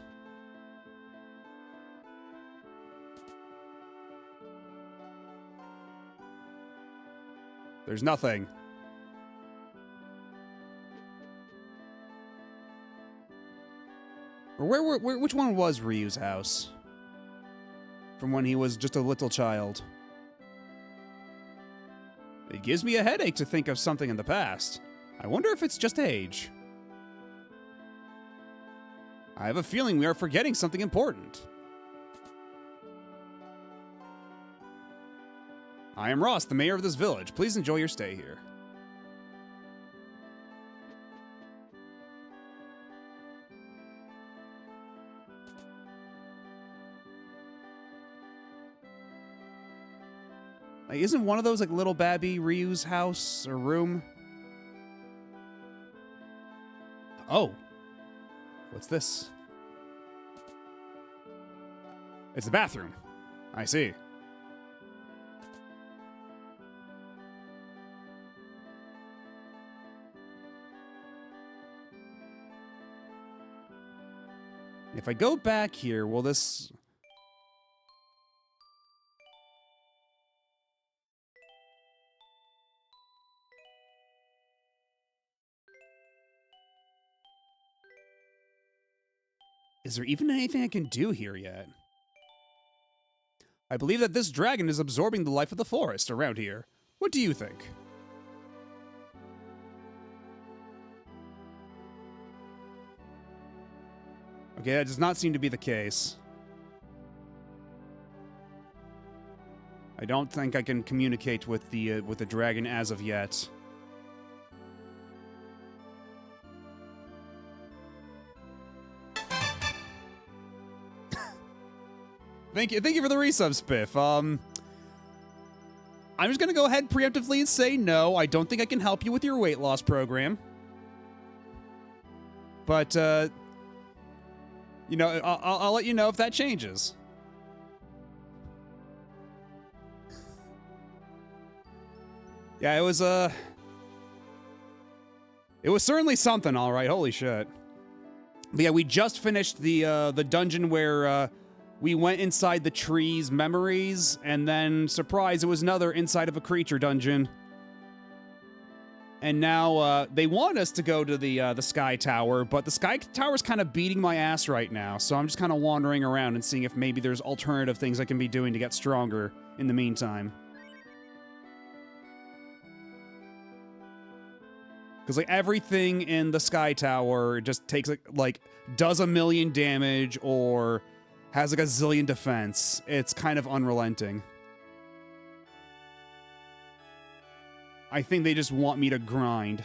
There's nothing. Or which one was Ryu's house? From when he was just a little child. It gives me a headache to think of something in the past. I wonder if it's just age. I have a feeling we are forgetting something important. I am Ross, the mayor of this village. Please enjoy your stay here. Like, isn't one of those like little Babby Ryu's house or room? Oh. What's this? It's the bathroom. I see. If I go back here, will this... Is there even anything I can do here yet? I believe that this dragon is absorbing the life of the forest around here. What do you think? Okay, that does not seem to be the case. I don't think I can communicate with the dragon as of yet. Thank you for the resub, Spiff. I'm just gonna go ahead preemptively and say no. I don't think I can help you with your weight loss program. But you know, I'll let you know if that changes. Yeah, it was certainly something, all right. Holy shit. But yeah, we just finished the dungeon where we went inside the tree's memories, and then surprise, it was another inside of a creature dungeon. And now they want us to go to the Sky Tower, but the Sky Tower's kind of beating my ass right now, so I'm just kind of wandering around and seeing if maybe there's alternative things I can be doing to get stronger in the meantime. Because, like, everything in the Sky Tower just takes, like, does 1,000,000 damage or has, like, a zillion defense. It's kind of unrelenting. I think they just want me to grind.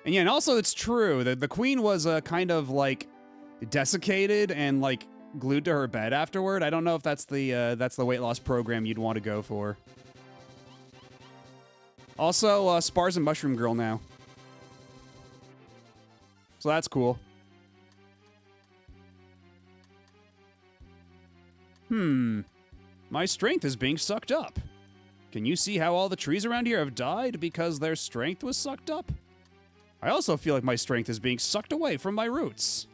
And yeah, and also it's true that the queen was kind of, like, desiccated and, like, glued to her bed afterward. I don't know if that's the weight loss program you'd want to go for. Also, Spar's a mushroom girl now. So that's cool. My strength is being sucked up. Can you see how all the trees around here have died because their strength was sucked up? I also feel like my strength is being sucked away from my roots.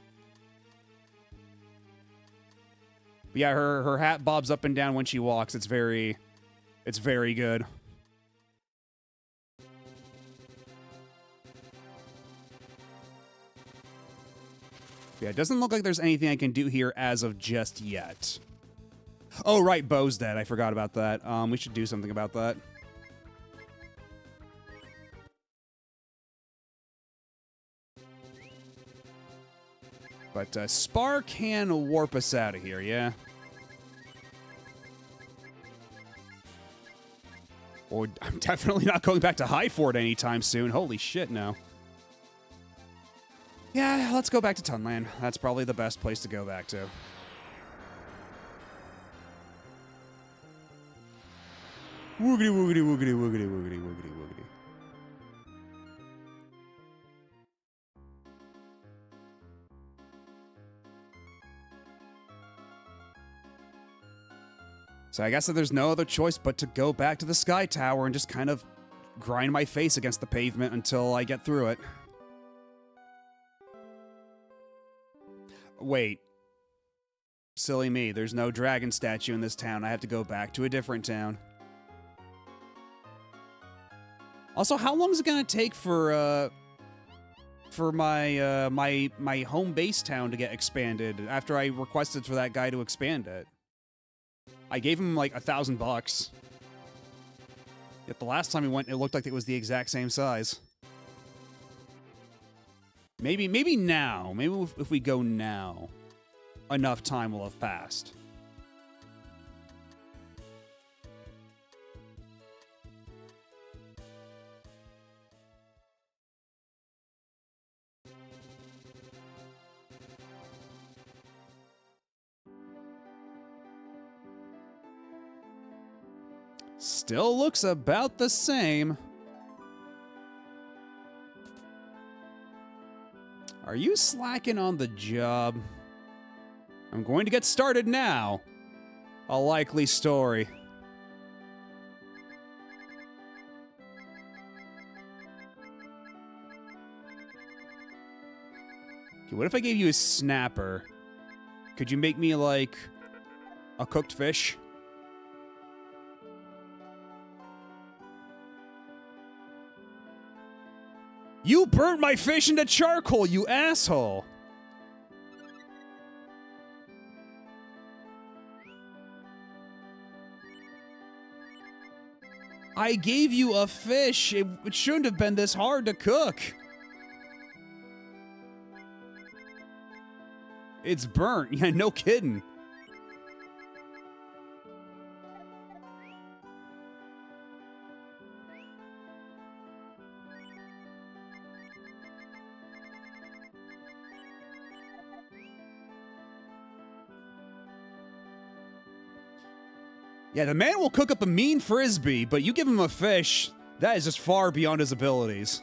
But yeah, her hat bobs up and down when she walks. It's very good. Yeah, it doesn't look like there's anything I can do here as of just yet. Oh, right, Bo's dead. I forgot about that. We should do something about that. But Spar can warp us out of here, yeah? Or I'm definitely not going back to Highford anytime soon. Holy shit, no. Yeah, let's go back to Tunland. That's probably the best place to go back to. Woogity, woogity, woogity, woogity, woogity, woogity, woogity. So I guess that there's no other choice but to go back to the Sky Tower and just kind of grind my face against the pavement until I get through it. Wait. Silly me, there's no dragon statue in this town. I have to go back to a different town. Also, how long is it gonna take for my my home base town to get expanded after I requested for that guy to expand it? I gave him like $1,000. Yet the last time we went, it looked like it was the exact same size. Maybe now. Maybe if we go now, enough time will have passed. Still looks about the same. Are you slacking on the job? I'm going to get started now. A likely story. Okay, what if I gave you a snapper? Could you make me, like, a cooked fish? You burnt my fish into charcoal, you asshole! I gave you a fish. It shouldn't have been this hard to cook. It's burnt. Yeah, no kidding. Yeah, the man will cook up a mean frisbee, but you give him a fish, that is just far beyond his abilities.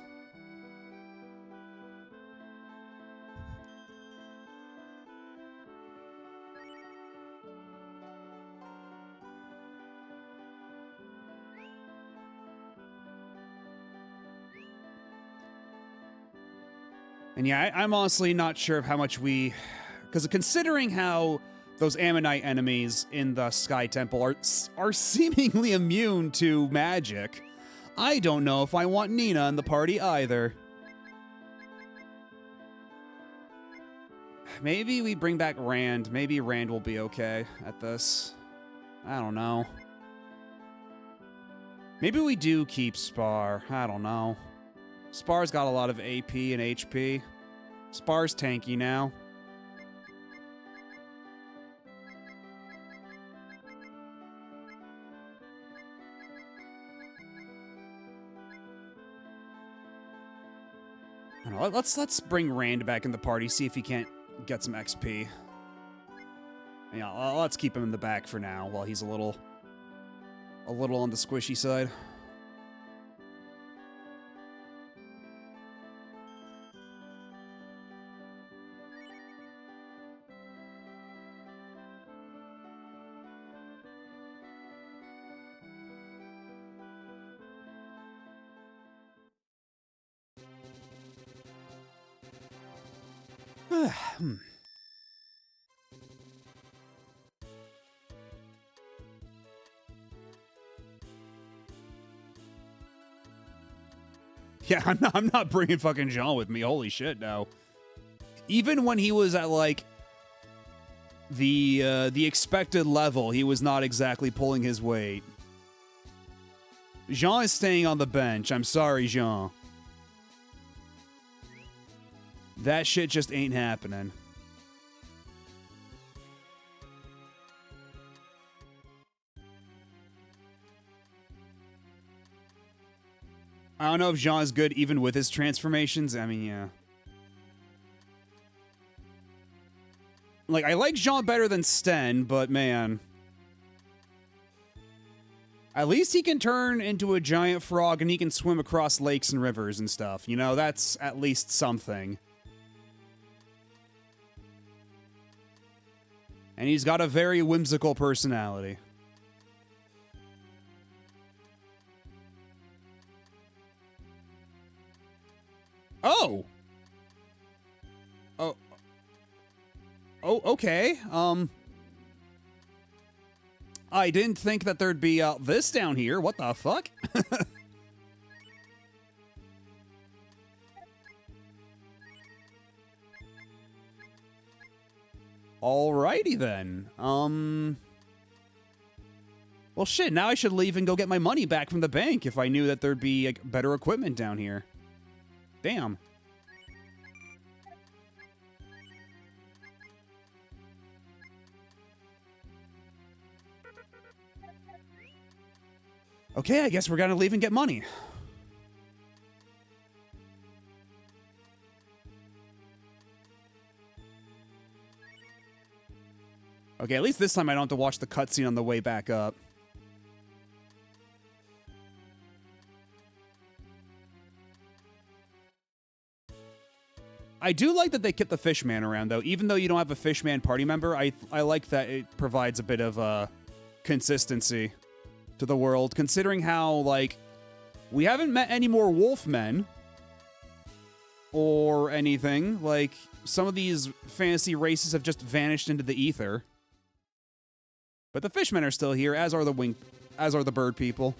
And yeah, I'm honestly not sure of how much we... Because considering how those Ammonite enemies in the Sky Temple are seemingly immune to magic, I don't know if I want Nina in the party either. Maybe we bring back Rand. Maybe Rand will be okay at this. I don't know. Maybe we do keep Spar. I don't know. Spar's got a lot of AP and HP. Spar's tanky now. I don't know, let's bring Rand back in the party, see if he can't get some XP. Yeah, let's keep him in the back for now while he's a little on the squishy side. Yeah, I'm not bringing fucking Jean with me. Holy shit, no. Even when he was at, like, the expected level, he was not exactly pulling his weight. Jean is staying on the bench. I'm sorry, Jean. That shit just ain't happening. I don't know if Jean is good even with his transformations. I mean, yeah. Like, I like Jean better than Sten, but man. At least he can turn into a giant frog and he can swim across lakes and rivers and stuff. You know, that's at least something. And he's got a very whimsical personality. Oh! Oh, okay. I didn't think that there'd be this down here. What the fuck? Alrighty then. Well, shit, now I should leave and go get my money back from the bank if I knew that there'd be like, better equipment down here. Damn. Okay, I guess we're gonna leave and get money. Okay, at least this time I don't have to watch the cutscene on the way back up. I do like that they kept the Fishman around, though. Even though you don't have a Fishman party member, I like that it provides a bit of consistency to the world, considering how, like, we haven't met any more Wolfmen or anything. Like, some of these fantasy races have just vanished into the ether. But the Fishmen are still here, as are the bird people.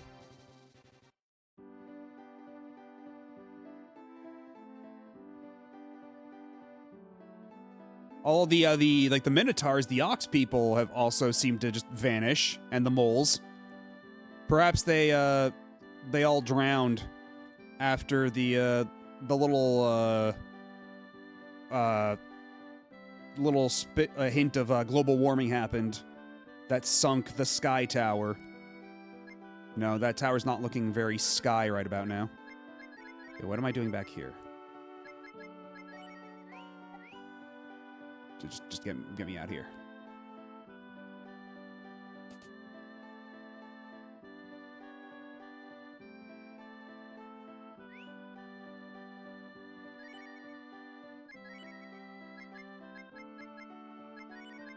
All the Minotaurs, the Ox people have also seemed to just vanish, and the moles. Perhaps they they all drowned after the little hint of global warming happened that sunk the Sky Tower. No, that tower's not looking very sky right about now. Okay, what am I doing back here? Just get me out here.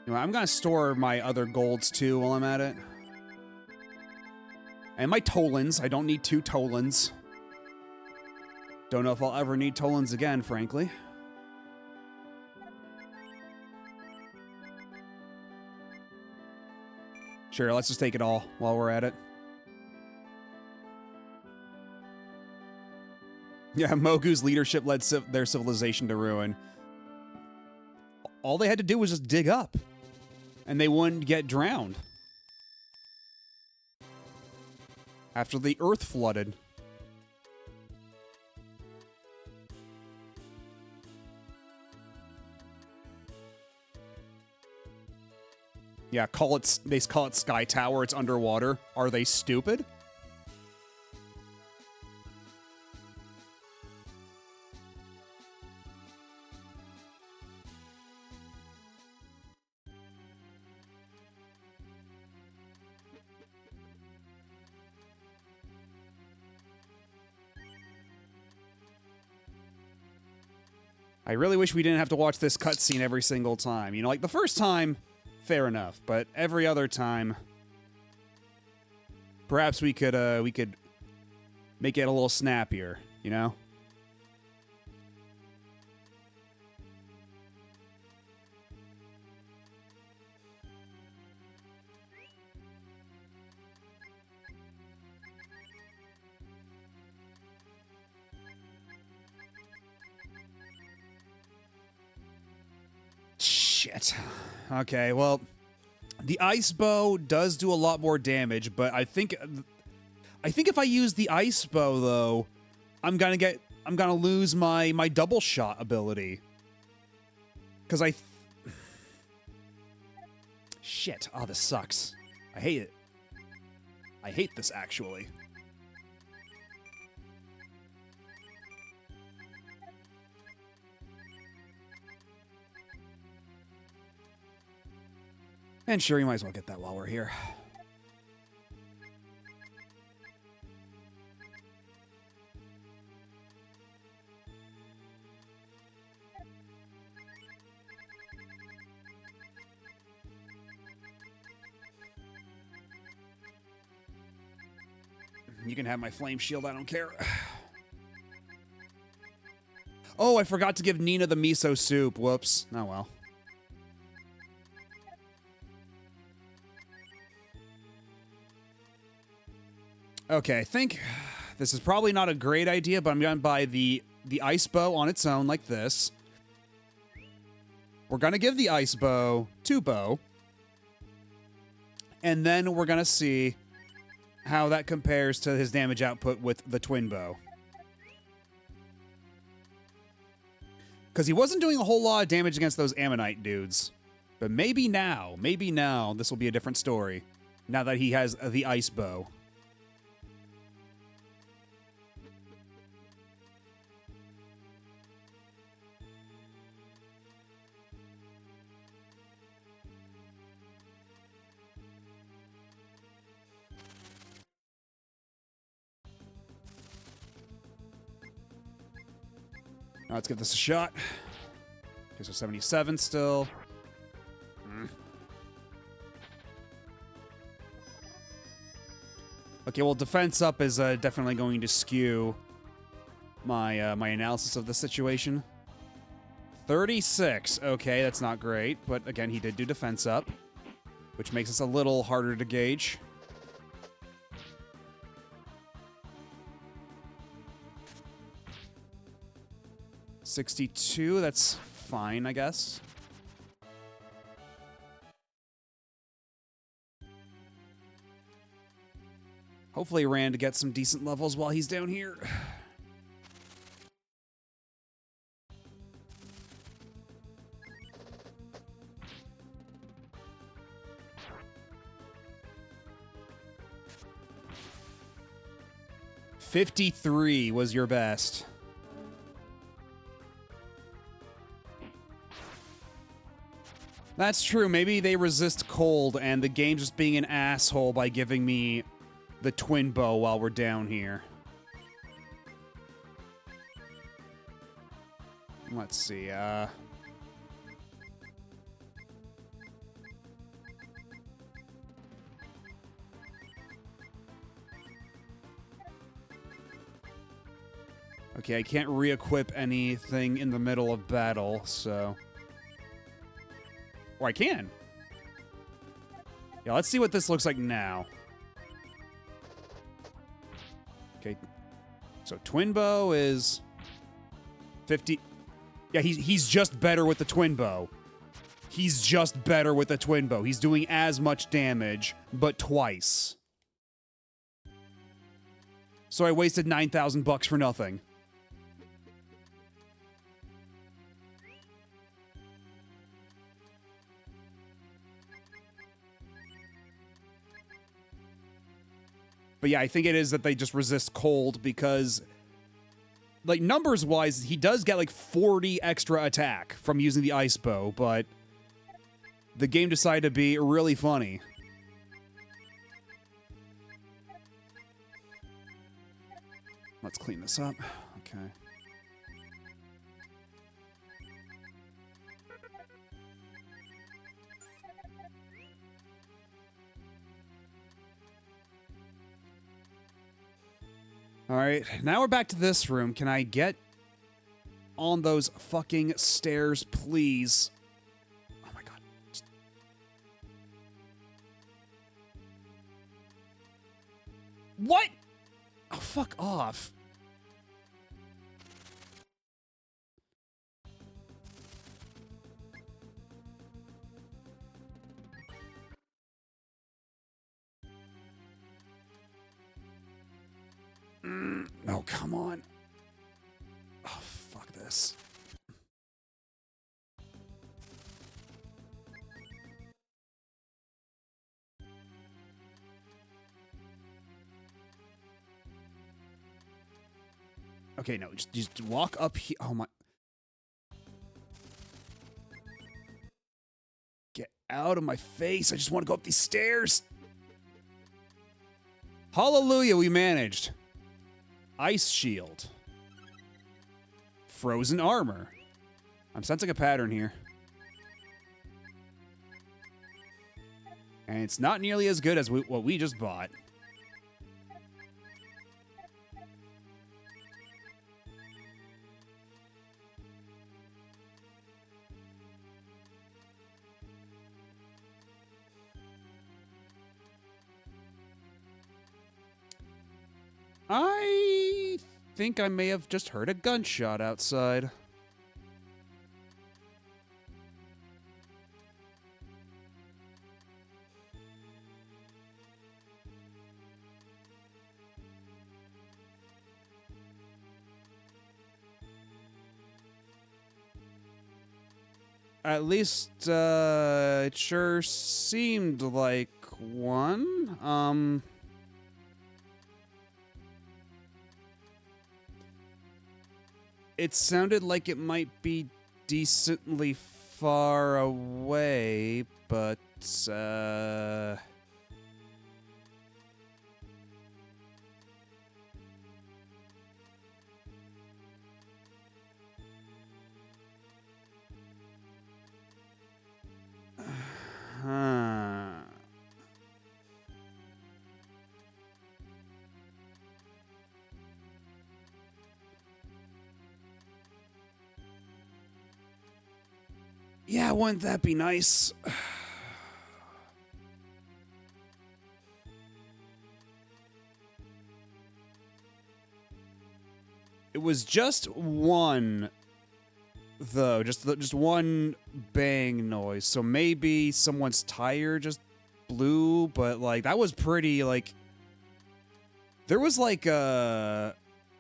You know, I'm gonna store my other golds too while I'm at it. And my Tolans. I don't need 2 Tolans. Don't know if I'll ever need Tolans again, frankly. Sure, let's just take it all while we're at it. Yeah, Mogu's leadership led their civilization to ruin. All they had to do was just dig up, and they wouldn't get drowned. After the earth flooded. Yeah, they call it Sky Tower, it's underwater. Are they stupid? I really wish we didn't have to watch this cutscene every single time. You know, like the first time, fair enough, but every other time, perhaps we could make it a little snappier, you know? Shit. Okay, well, the ice bow does do a lot more damage, but I think if I use the ice bow though, I'm gonna lose my double shot ability. Cause shit. Oh, this sucks. I hate it. I hate this actually. And sure, you might as well get that while we're here. You can have my flame shield, I don't care. Oh, I forgot to give Nina the miso soup. Whoops. Oh well. Okay, I think this is probably not a great idea, but I'm going to buy the ice bow on its own like this. We're going to give the ice bow to Bow. And then we're going to see how that compares to his damage output with the twin bow. Because he wasn't doing a whole lot of damage against those Ammonite dudes. But maybe now this will be a different story. Now that he has the ice bow. Let's give this a shot. Okay, so 77 still. Okay, well, defense up is definitely going to skew my my analysis of the situation. 36. Okay, that's not great, but again, he did do defense up, which makes us a little harder to gauge. $62, that's fine, I guess. Hopefully Rand gets some decent levels while he's down here. $53 was your best. That's true. Maybe they resist cold and the game's just being an asshole by giving me the twin bow while we're down here. Let's see, okay, I can't re-equip anything in the middle of battle, so... Or I can. Yeah, let's see what this looks like now. Okay. So twin bow is 50. Yeah, he's just better with the twin bow. He's just better with the twin bow. He's doing as much damage, but twice. So I wasted $9,000 for nothing. But yeah, I think it is that they just resist cold because, like, numbers-wise, he does get, like, 40 extra attack from using the ice bow, but the game decided to be really funny. Let's clean this up. Okay. All right, now we're back to this room. Can I get on those fucking stairs, please? Oh my god. What? Oh, fuck off. No, come on. Oh, fuck this. Okay, no, just walk up here. Oh my. Get out of my face. I just want to go up these stairs. Hallelujah, we managed. Ice shield. Frozen armor. I'm sensing a pattern here. And it's not nearly as good as what we just bought. I think I may have just heard a gunshot outside. At least, it sure seemed like one. It sounded like it might be decently far away, but, yeah, wouldn't that be nice? It was just one, though, just one bang noise. So maybe someone's tire just blew, but like that was pretty like There was like a,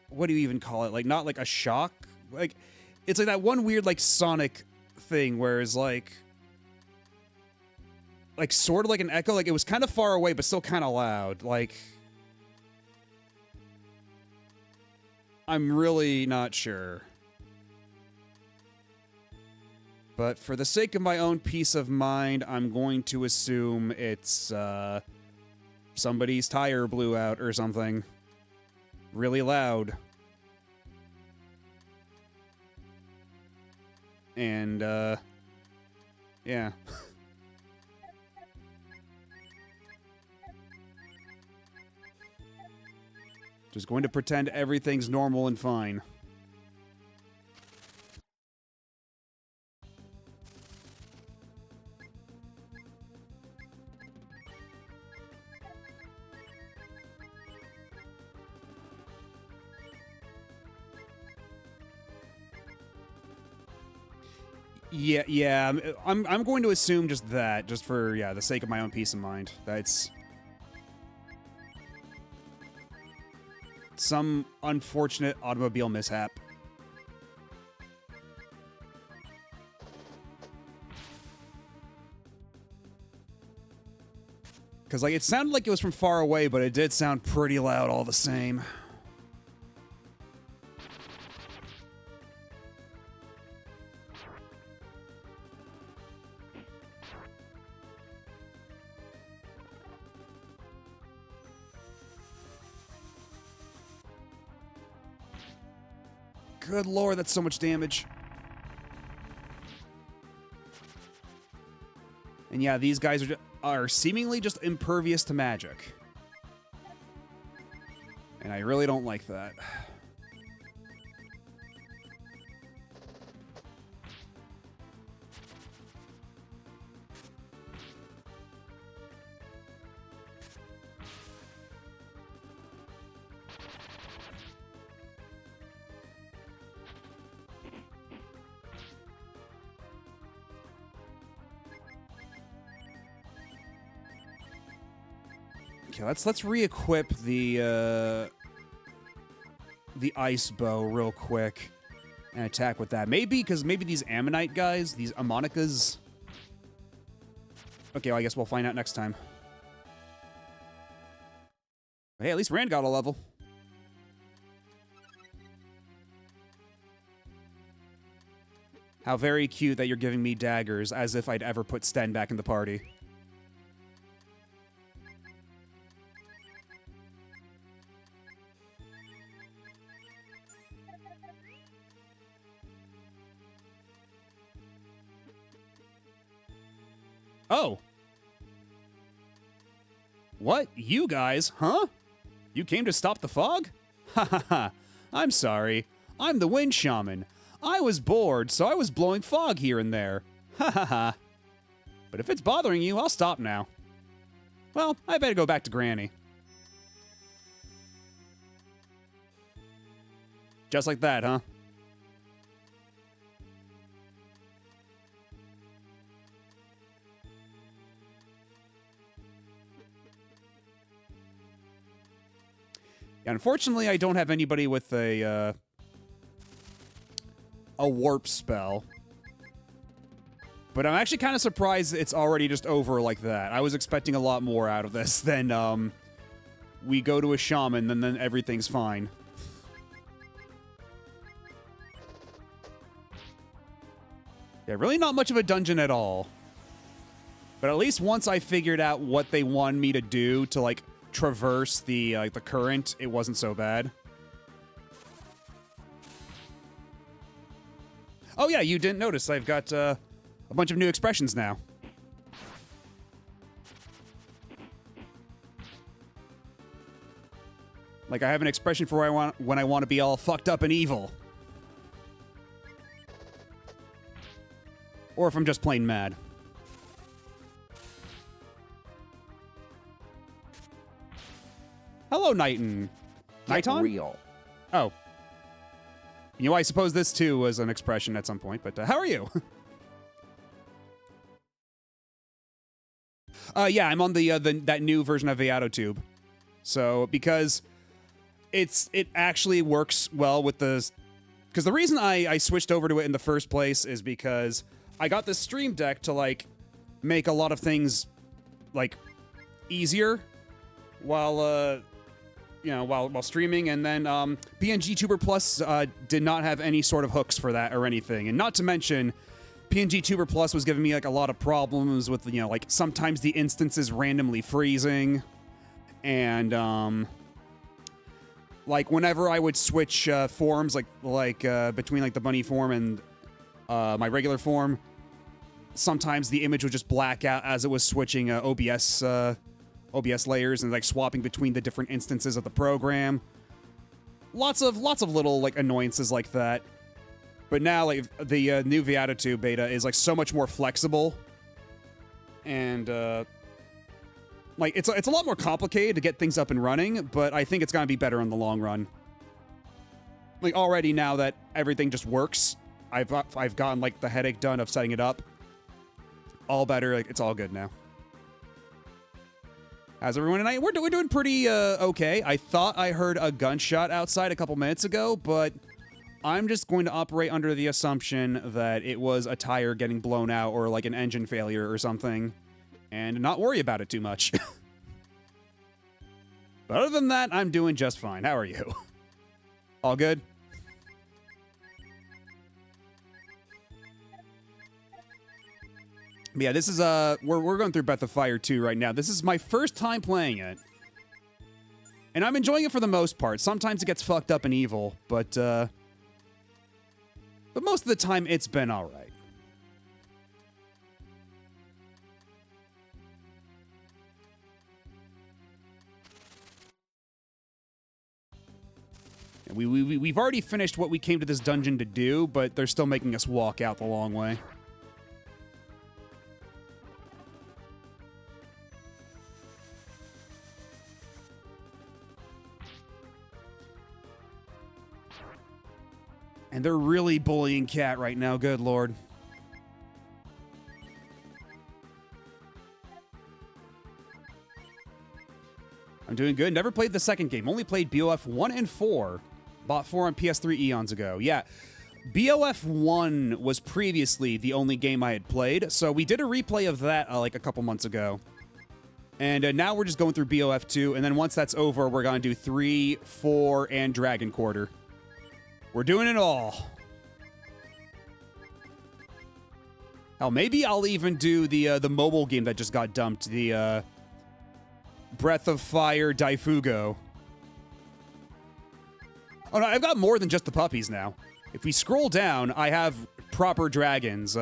what do you even call it? Like not like a shock. Like it's like that one weird like sonic thing where it's like sort of like an echo. Like it was kind of far away, but still kind of loud. Like I'm really not sure. But for the sake of my own peace of mind, I'm going to assume it's somebody's tire blew out or something. Really loud. And, yeah. Just going to pretend everything's normal and fine. Yeah, I'm going to assume just that, just for, yeah, the sake of my own peace of mind. That's some unfortunate automobile mishap. Because, like, it sounded like it was from far away, but it did sound pretty loud all the same. Good lord, that's so much damage. And yeah, these guys are seemingly just impervious to magic. And I really don't like that. Okay, let's re-equip the ice bow real quick and attack with that. Maybe these Ammonite guys, these Ammonicas. Okay, well, I guess we'll find out next time. Hey, at least Rand got a level. How very cute that you're giving me daggers, as if I'd ever put Sten back in the party. Oh. What? You guys, huh? You came to stop the fog? Ha ha ha. I'm sorry. I'm the Wind Shaman. I was bored, so I was blowing fog here and there. Ha ha ha. But if it's bothering you, I'll stop now. Well, I better go back to Granny. Just like that, huh? Yeah, unfortunately, I don't have anybody with a warp spell. But I'm actually kind of surprised it's already just over like that. I was expecting a lot more out of this than, we go to a shaman and then everything's fine. Yeah, really not much of a dungeon at all. But at least once I figured out what they wanted me to do to, like, traverse the current, it wasn't so bad. Oh yeah, you didn't notice. I've got a bunch of new expressions now. Like I have an expression for when I want to be all fucked up and evil. Or if I'm just plain mad. Hello, Nighton. Nighton? Real. Oh. You know, I suppose this too was an expression at some point, but how are you? Yeah, I'm on that new version of the AutoTube. So, because it actually works well with the, because the reason I switched over to it in the first place is because I got this Stream Deck to like make a lot of things like easier while while streaming, and then PNG Tuber Plus did not have any sort of hooks for that or anything, and not to mention PNG Tuber Plus was giving me like a lot of problems with like sometimes the instances randomly freezing, and like whenever I would switch forms like between like the bunny form and my regular form, sometimes the image would just black out as it was switching OBS layers and like swapping between the different instances of the program. Lots of little like annoyances like that. But now like the new Viata beta is like so much more flexible, and like it's a lot more complicated to get things up and running, but I think it's gonna be better in the long run. Like already now that everything just works, I've gotten like the headache done of setting it up. All better, like it's all good now. How's everyone tonight? We're doing pretty okay. I thought I heard a gunshot outside a couple minutes ago, but I'm just going to operate under the assumption that it was a tire getting blown out or like an engine failure or something, and not worry about it too much. But other than that, I'm doing just fine. How are you? All good? Yeah, this is we're going through Breath of Fire 2 right now. This is my first time playing it, and I'm enjoying it for the most part. Sometimes it gets fucked up and evil, but most of the time it's been all right. And we've already finished what we came to this dungeon to do, but they're still making us walk out the long way. And they're really bullying Cat right now, good lord. I'm doing good. Never played the second game. Only played BOF 1 and 4. Bought 4 on PS3 eons ago. Yeah. BOF 1 was previously the only game I had played, so we did a replay of that like a couple months ago. And now we're just going through BOF 2, and then once that's over, we're going to do 3, 4, and Dragon Quarter. We're doing it all. Hell, maybe I'll even do the mobile game that just got dumped, the Breath of Fire Daifugo. Oh no, I've got more than just the puppies now. If we scroll down, I have proper dragons.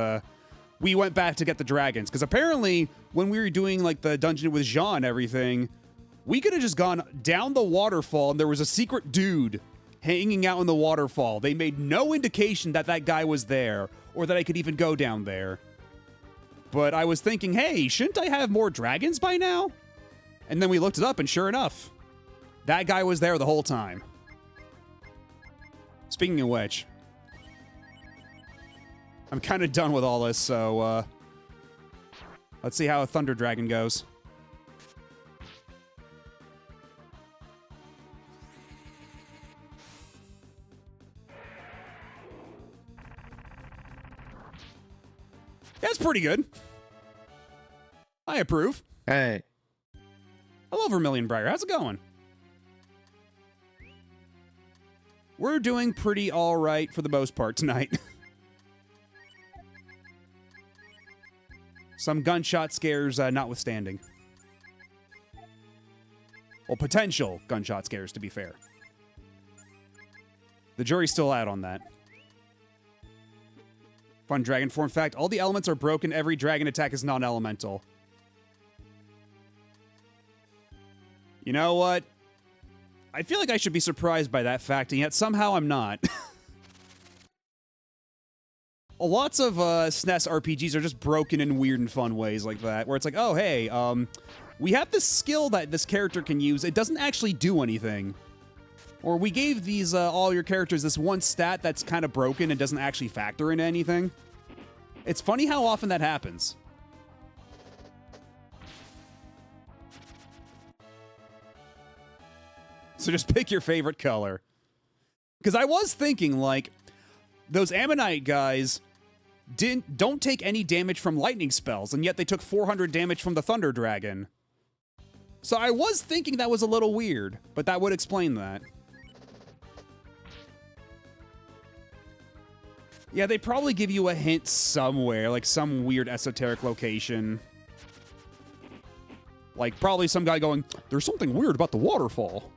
We went back to get the dragons, because apparently when we were doing like the dungeon with Jean and everything, we could have just gone down the waterfall and there was a secret dude hanging out in the waterfall. They made no indication that that guy was there, or that I could even go down there. But I was thinking, hey, shouldn't I have more dragons by now? And then we looked it up, and sure enough, that guy was there the whole time. Speaking of which, I'm kind of done with all this, so let's see how a Thunder Dragon goes. That's pretty good. I approve. Hey. Hello, Vermilion Briar. How's it going? We're doing pretty all right for the most part tonight. Some gunshot scares notwithstanding. Well, potential gunshot scares, to be fair. The jury's still out on that. Fun dragon form fact, all the elements are broken. Every dragon attack is non-elemental. You know what? I feel like I should be surprised by that fact, and yet somehow I'm not. Lots of SNES RPGs are just broken in weird and fun ways like that, where it's like, oh, hey, we have this skill that this character can use. It doesn't actually do anything. Or we gave these all your characters this one stat that's kind of broken and doesn't actually factor into anything. It's funny how often that happens. So just pick your favorite color. Because I was thinking, like, those Ammonite guys don't take any damage from lightning spells, and yet they took 400 damage from the Thunder Dragon. So I was thinking that was a little weird, but that would explain that. Yeah, they probably give you a hint somewhere, like some weird esoteric location. Like, probably some guy going, there's something weird about the waterfall.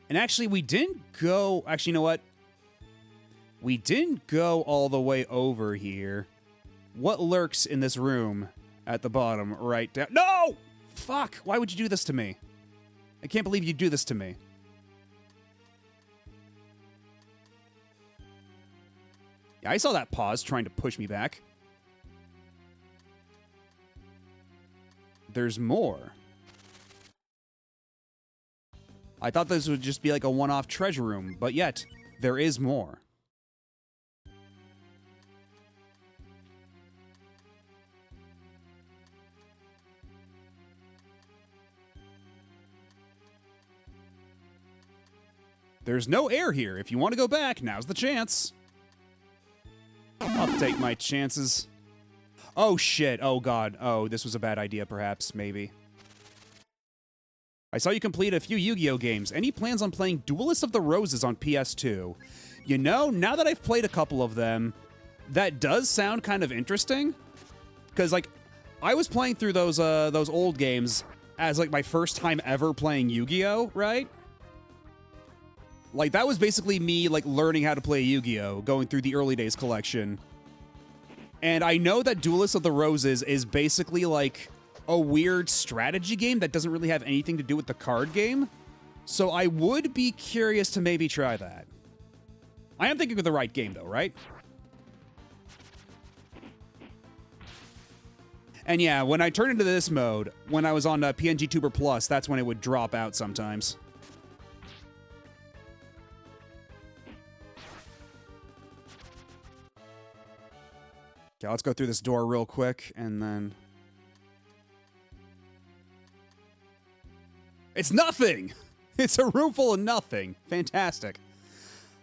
And actually, we didn't go... Actually, you know what? We didn't go all the way over here. What lurks in this room at the bottom right down? No! Fuck! Why would you do this to me? I can't believe you'd do this to me. Yeah, I saw that pause trying to push me back. There's more. I thought this would just be like a one-off treasure room, but yet, there is more. There's no air here. If you want to go back, now's the chance. I'll take my chances. Oh, shit. Oh, God. Oh, this was a bad idea, perhaps. Maybe. I saw you complete a few Yu-Gi-Oh! Games. Any plans on playing Duelist of the Roses on PS2? You know, now that I've played a couple of them, that does sound kind of interesting. Because, like, I was playing through those old games as, like, my first time ever playing Yu-Gi-Oh!, right? Like, that was basically me, like, learning how to play Yu-Gi-Oh!, going through the early days collection. And I know that Duelist of the Roses is basically, like, a weird strategy game that doesn't really have anything to do with the card game. So I would be curious to maybe try that. I am thinking of the right game, though, right? And yeah, when I turn into this mode, when I was on PNG Tuber Plus, that's when it would drop out sometimes. Okay, let's go through this door real quick, and then... It's nothing! It's a room full of nothing. Fantastic.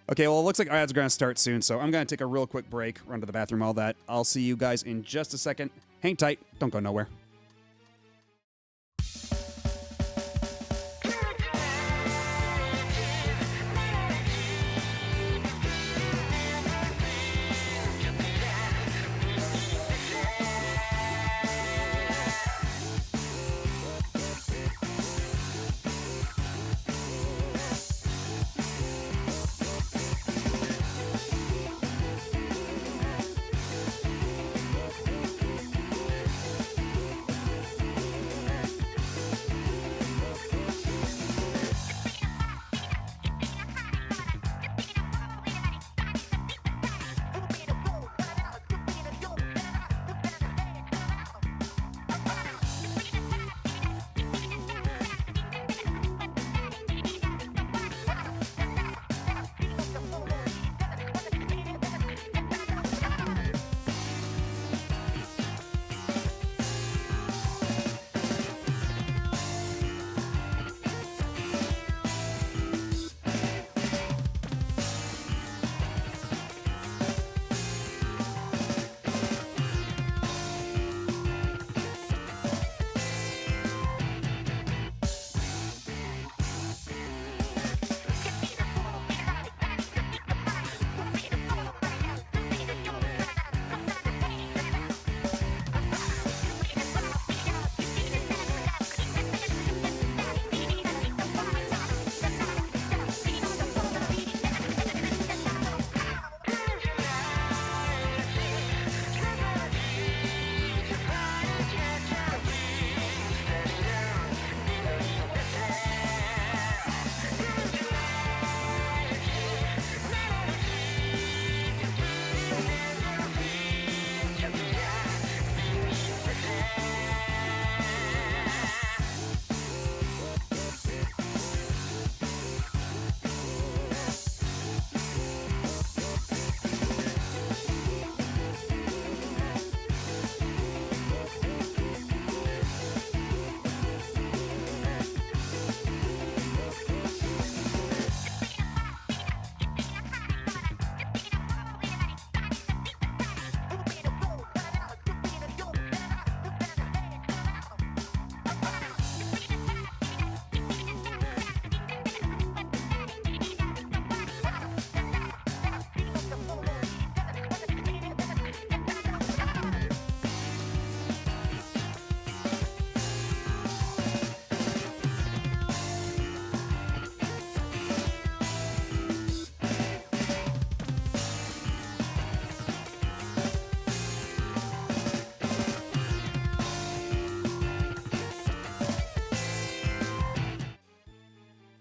Okay, well, it looks like ads are going to start soon, so I'm going to take a real quick break, run to the bathroom, all that. I'll see you guys in just a second. Hang tight. Don't go nowhere.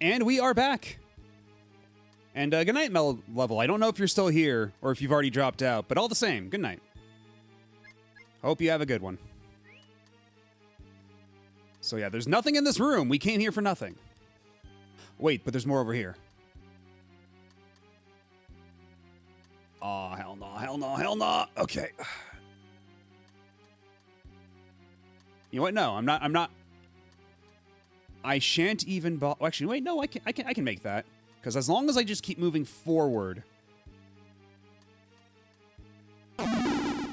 And we are back. And good night, Level. I don't know if you're still here or if you've already dropped out, but all the same, good night. Hope you have a good one. So yeah, there's nothing in this room. We came here for nothing. Wait, but there's more over here. Oh, hell no, hell no, hell no. Okay. You know what? No, I'm not. I shan't even actually, wait, no, I can make that. Because as long as I just keep moving forward.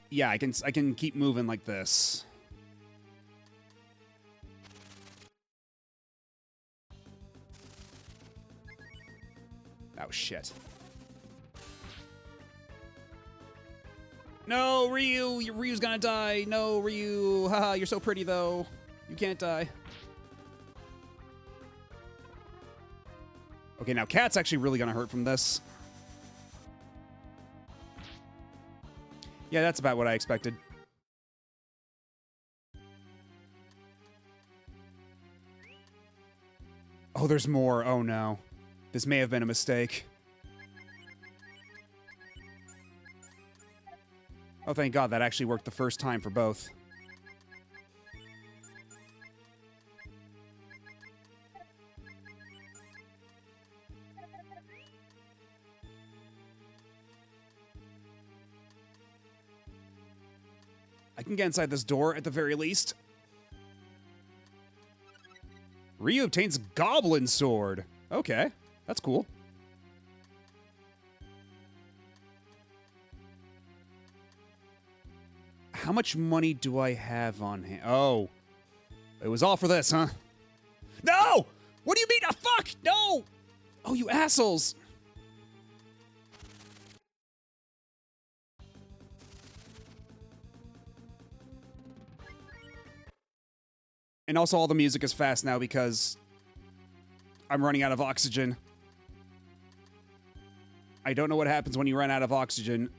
Yeah, I can keep moving like this. Oh, shit. No, Ryu! Ryu's gonna die! No, Ryu! Haha, you're so pretty, though. You can't die. Okay, now Cat's actually really gonna hurt from this. Yeah, that's about what I expected. Oh, there's more. Oh, no. This may have been a mistake. Oh, thank God, that actually worked the first time for both. I can get inside this door at the very least. Ryu obtains Goblin Sword. Okay, that's cool. How much money do I have on hand? Oh, it was all for this, huh? No! What do you mean? Ah, fuck! No! Oh, you assholes! And also all the music is fast now because I'm running out of oxygen. I don't know what happens when you run out of oxygen.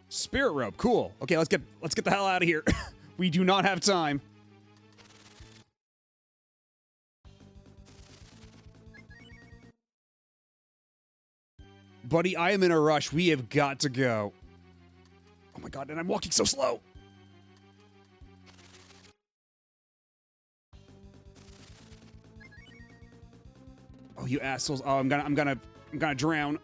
Spirit rope, cool. Okay, let's get the hell out of here. We do not have time. Buddy, I am in a rush. We have got to go. Oh my God, and I'm walking so slow. Oh, you assholes. Oh, I'm gonna drown.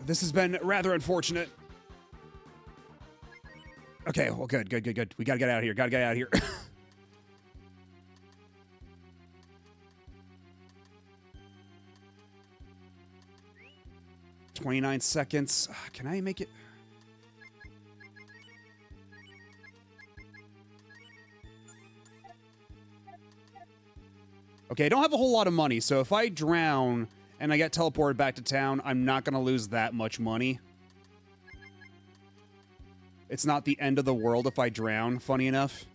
This has been rather unfortunate. Okay, well, good. We gotta get out of here. Gotta get out of here. 29 seconds. Can I make it? Okay, I don't have a whole lot of money, so if I drown and I get teleported back to town, I'm not going to lose that much money. It's not the end of the world if I drown, funny enough.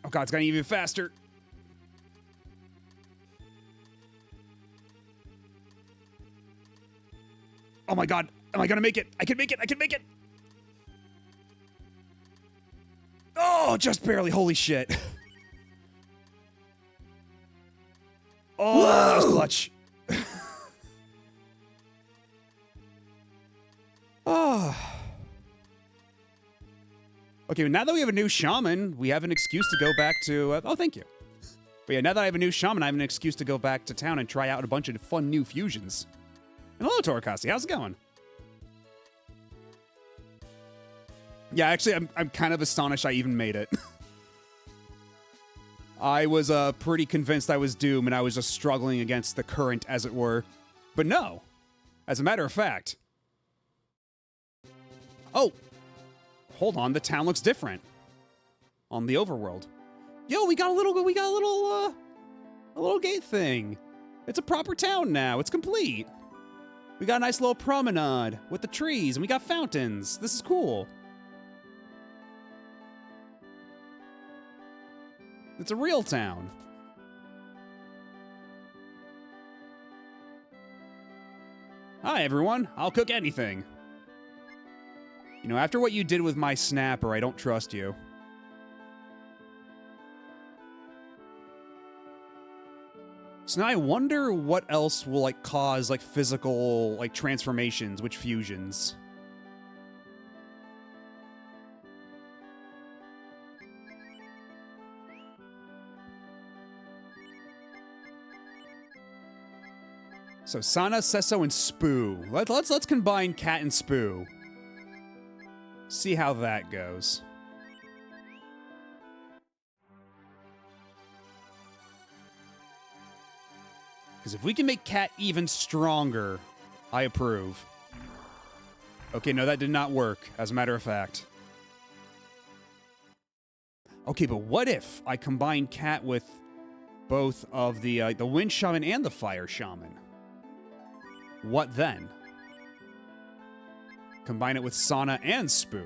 Oh God, it's getting even faster. Oh my God, am I gonna make it? I can make it, I can make it! Oh, just barely, holy shit. Oh, that was clutch. Oh. Okay, now that we have a new shaman, we have an excuse to go back to... oh, thank you. But yeah, now that I have a new shaman, I have an excuse to go back to town and try out a bunch of fun new fusions. And hello, Torikasi. How's it going? Yeah, actually, I'm kind of astonished I even made it. I was pretty convinced I was doomed, and I was just struggling against the current, as it were. But no. As a matter of fact... Oh! Hold on, the town looks different. On the overworld. Yo, we got a little gate thing. It's a proper town now. It's complete. We got a nice little promenade with the trees, and we got fountains. This is cool. It's a real town. Hi, everyone. I'll cook anything. You know, after what you did with my snapper, I don't trust you. So now I wonder what else will, like, cause, like, physical, like, transformations, which fusions. So Sana, Sesso, and Spoo. Let's combine Cat and Spoo. See how that goes. Because if we can make Cat even stronger, I approve. Okay, no, that did not work, as a matter of fact. Okay, but what if I combine Cat with both of the Wind Shaman and the Fire Shaman? What then? Combine it with Sana and Spoo.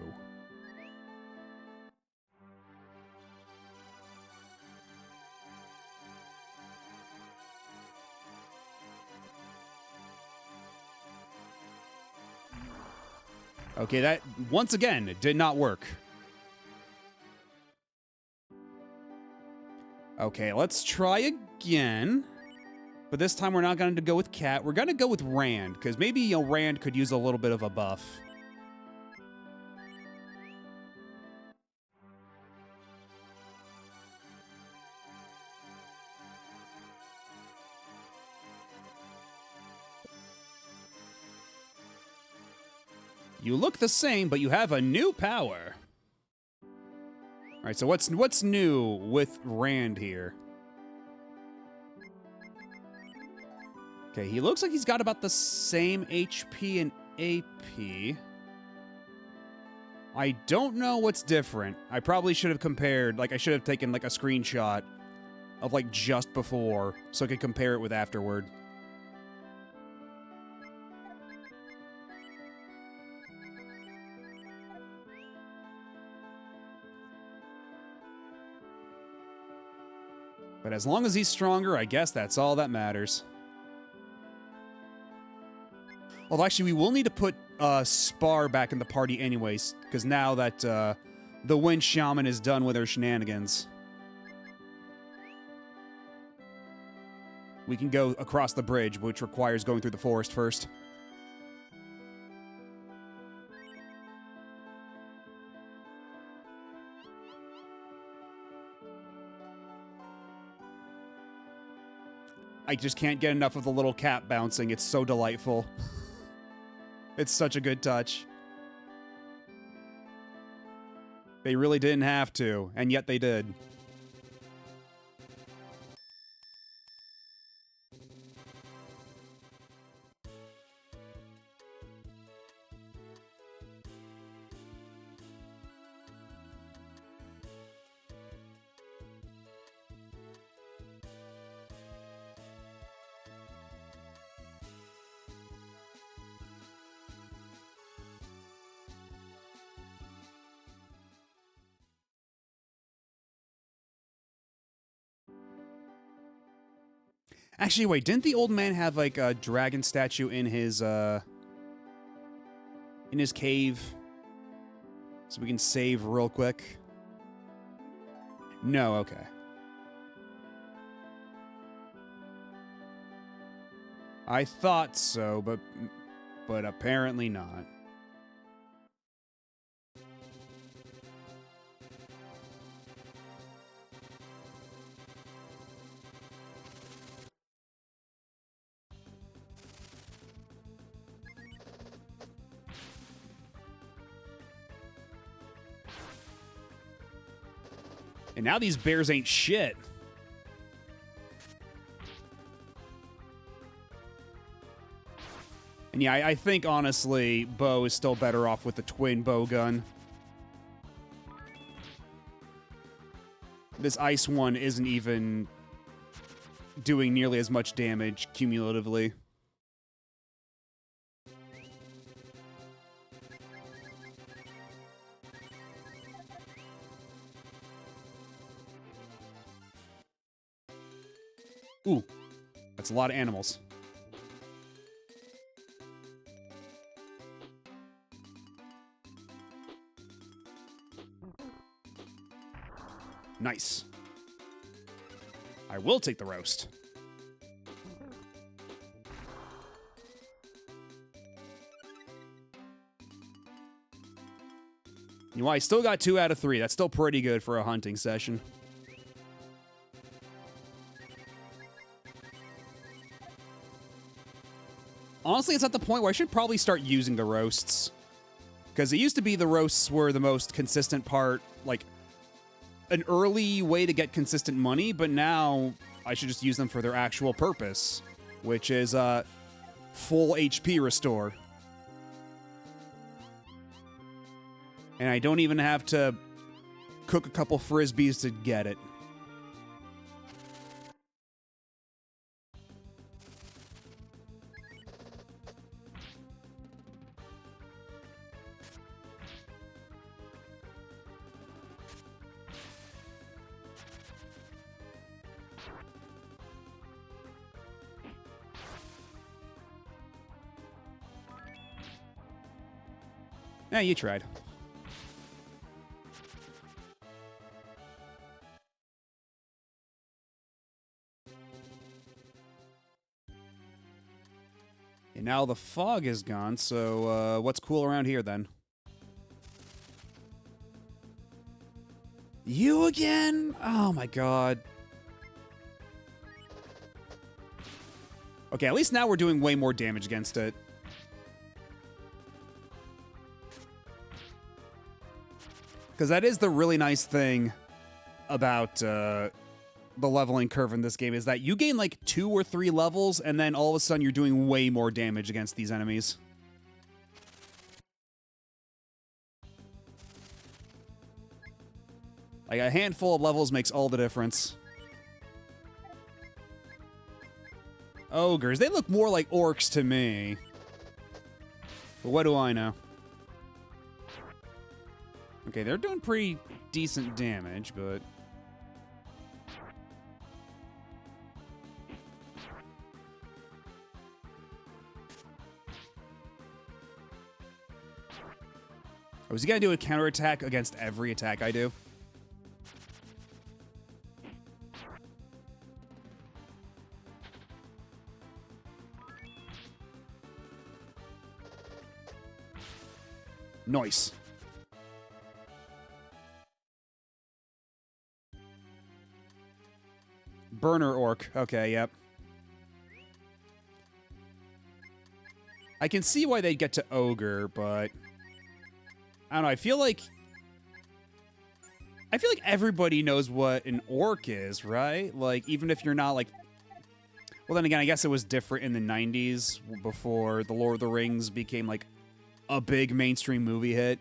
Okay, that, once again, it did not work. Okay, let's try again. But this time we're not going to go with Cat. We're going to go with Rand, because maybe, you know, Rand could use a little bit of a buff. You look the same, but you have a new power. All right, so what's new with Rand here? Okay, he looks like he's got about the same HP and AP. I don't know what's different. I probably should have compared, like, I should have taken, like, a screenshot of, like, just before, so I could compare it with afterward. But as long as he's stronger, I guess that's all that matters. Although, actually, we will need to put Spar back in the party anyways, because now that the Wind Shaman is done with her shenanigans, we can go across the bridge, which requires going through the forest first. I just can't get enough of the little cat bouncing. It's so delightful. It's such a good touch. They really didn't have to, and yet they did. Actually, wait, didn't the old man have, like, a dragon statue in his cave? So we can save real quick? No, okay. I thought so, but apparently not. And now these bears ain't shit. And yeah, I think, honestly, Bo is still better off with the twin bow gun. This ice one isn't even doing nearly as much damage cumulatively. Ooh, that's a lot of animals. Nice. I will take the roast. You know, I still got 2 out of 3. That's still pretty good for a hunting session. Honestly, it's at the point where I should probably start using the roasts. Because it used to be the roasts were the most consistent part, like an early way to get consistent money, but now I should just use them for their actual purpose, which is full HP restore. And I don't even have to cook a couple frisbees to get it. Yeah, you tried. And now the fog is gone, so what's cool around here then? You again? Oh my god. Okay, at least now we're doing way more damage against it. Because that is the really nice thing about the leveling curve in this game, is that you gain like 2 or 3 levels, and then all of a sudden you're doing way more damage against these enemies. Like, a handful of levels makes all the difference. Ogres, they look more like orcs to me. But what do I know? Okay, they're doing pretty decent damage, but... Oh, is he gonna do a counterattack against every attack I do? Nice. Burner orc. Okay, yep. I can see why they get to ogre, but I don't know. I feel like everybody knows what an orc is, right? Like, even if you're not like... Well, then again, I guess it was different in the 90s before The Lord of the Rings became like a big mainstream movie hit.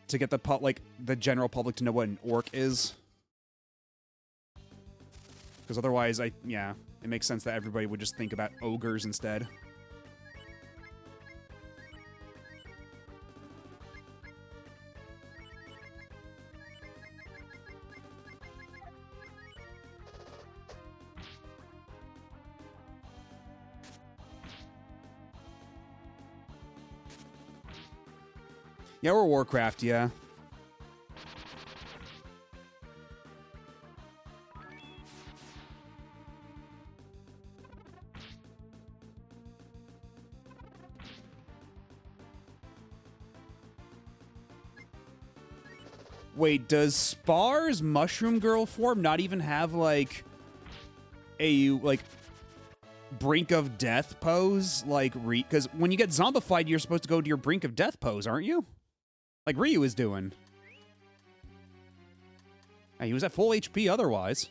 To get the general public to know what an orc is. Because otherwise, yeah, it makes sense that everybody would just think about ogres instead. Yeah, we're Warcraft, yeah. Wait, does Spar's Mushroom Girl form not even have, like, a, like, brink of death pose? Like, because when you get zombified, you're supposed to go to your brink of death pose, aren't you? Like Ryu is doing. Hey, he was at full HP otherwise.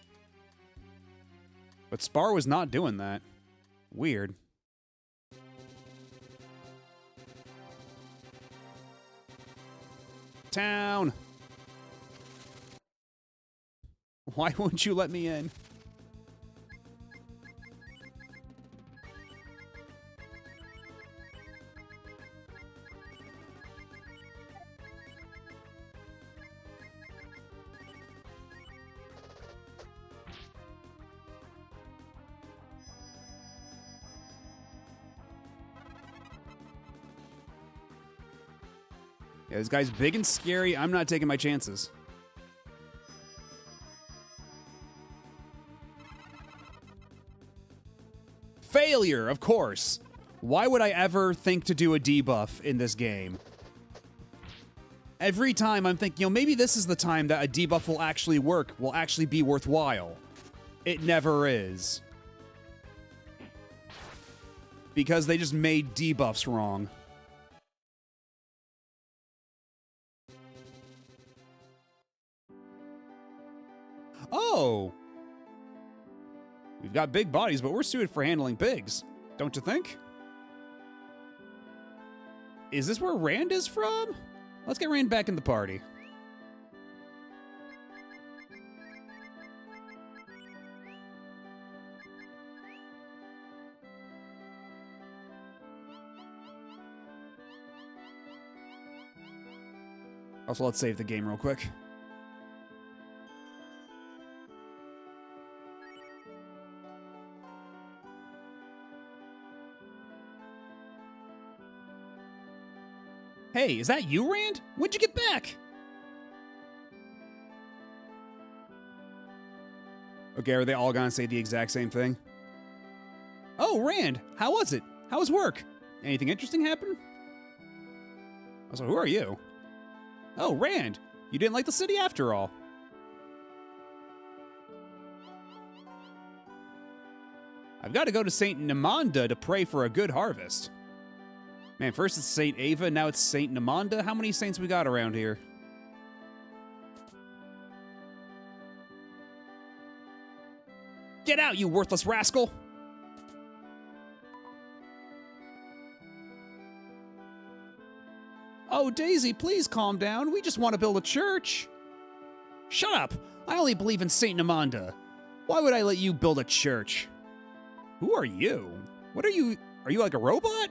But Spar was not doing that. Weird. Town! Why won't you let me in? Yeah, this guy's big and scary. I'm not taking my chances. Failure, of course. Why would I ever think to do a debuff in this game? Every time I'm thinking, maybe this is the time that a debuff will actually work, will actually be worthwhile. It never is. Because they just made debuffs wrong. Oh! We've got big bodies, but we're suited for handling pigs. Don't you think? Is this where Rand is from? Let's get Rand back in the party. Also, let's save the game real quick. Hey, is that you, Rand? When'd you get back? Okay, are they all gonna say the exact same thing? Oh, Rand, how was it? How was work? Anything interesting happen? Also, who are you? Oh, Rand, you didn't like the city after all. I've got to go to St. Nemanda to pray for a good harvest. Man, first it's St. Ava, now it's St. Nemanda. How many saints we got around here? Get out, you worthless rascal! Oh, Daisy, please calm down. We just want to build a church. Shut up! I only believe in St. Nemanda. Why would I let you build a church? Who are you? What are you? Are you like a robot?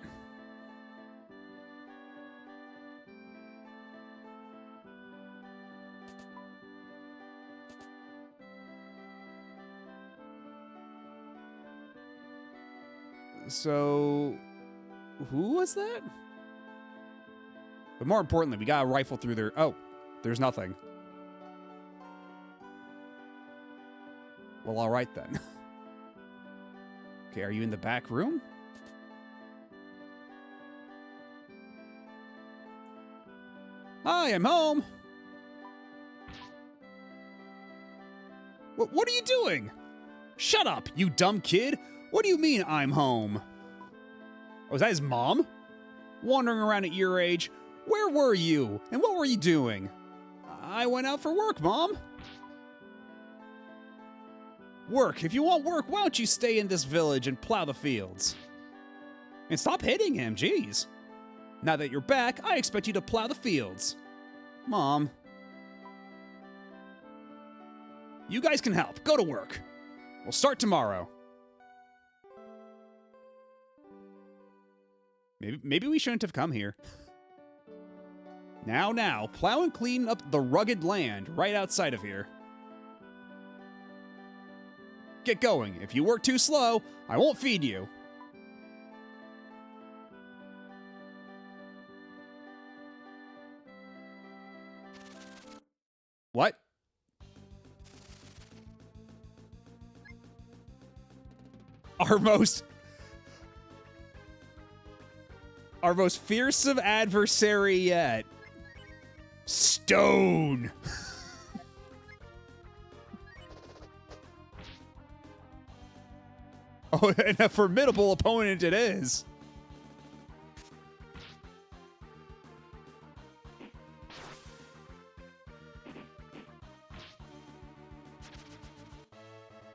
So, who was that? But more importantly, we got a rifle through their... Oh, there's nothing. Well, all right then. Okay, are you in the back room? Hi, I'm home. What are you doing? Shut up, you dumb kid. What do you mean I'm home? Oh, is that his mom? Wandering around at your age. Where were you? And what were you doing? I went out for work, Mom. Work? If you want work, why don't you stay in this village and plow the fields? And stop hitting him, jeez. Now that you're back, I expect you to plow the fields. Mom. You guys can help. Go to work. We'll start tomorrow. Maybe we shouldn't have come here. Now, plow and clean up the rugged land right outside of here. Get going. If you work too slow, I won't feed you. What? Our most fearsome adversary yet. Stone. Oh, and a formidable opponent it is.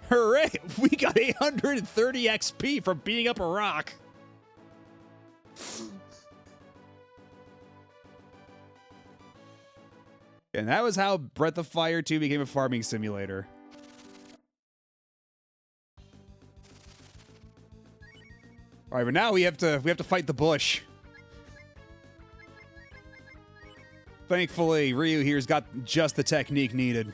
Hooray! We got 830 XP from beating up a rock. And that was how Breath of Fire 2 became a farming simulator. All right, but now we have to fight the bush. Thankfully, Ryu here's got just the technique needed.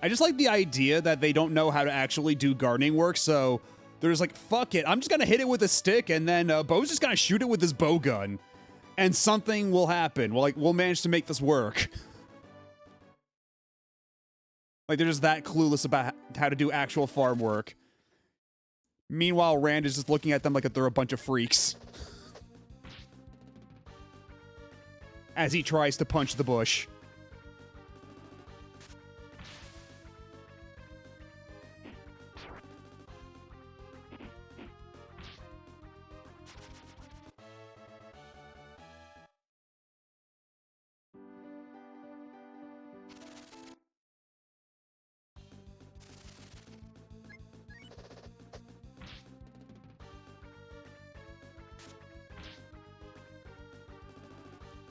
I just like the idea that they don't know how to actually do gardening work, so they're just like, fuck it, I'm just gonna hit it with a stick, and then Bo's just gonna shoot it with his bow gun, and something will happen. We'll manage to make this work. Like, they're just that clueless about how to do actual farm work. Meanwhile, Rand is just looking at them like they're a bunch of freaks. As he tries to punch the bush.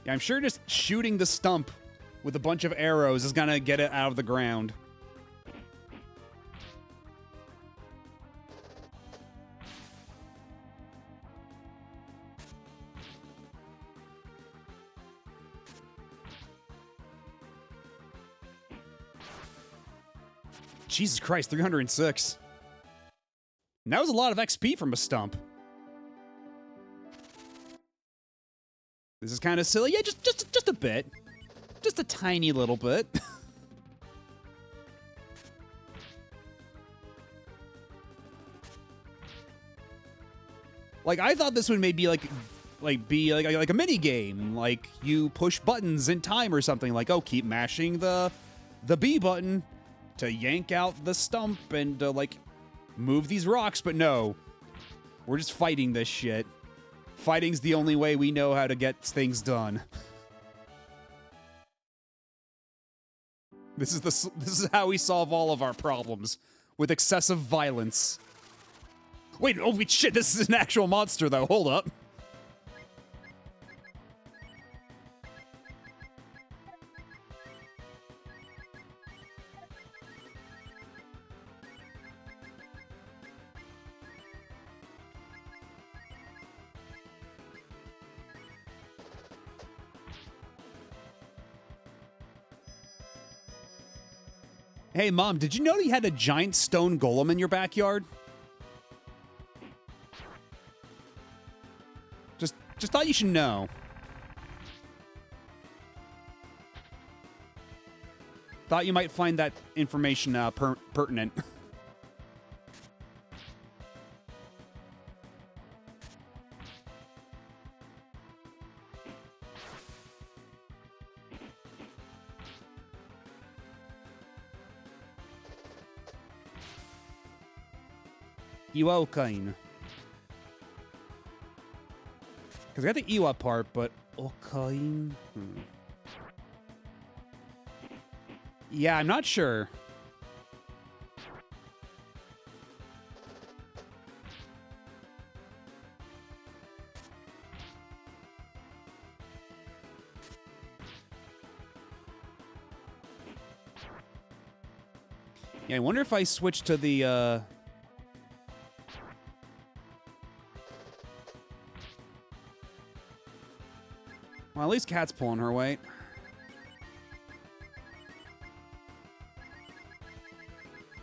Yeah, I'm sure just shooting the stump with a bunch of arrows is gonna get it out of the ground. Jesus Christ, 306. And that was a lot of XP from a stump. This is kind of silly. Yeah, just a bit. Just a tiny little bit. Like, I thought this would maybe be like a mini game. Like, you push buttons in time or something. Like, oh, keep mashing the B button to yank out the stump and like move these rocks. But no, we're just fighting this shit. Fighting's the only way we know how to get things done. This is how we solve all of our problems, with excessive violence. Wait, oh wait, shit, this is an actual monster though. Hold up. Hey, Mom, did you know you had a giant stone golem in your backyard? Just thought you should know. Thought you might find that information pertinent. Iwa-Okain. Because I got the Iwa part, but Okain? Yeah, I'm not sure. Yeah, I wonder if I switch to the, well, at least Kat's pulling her weight.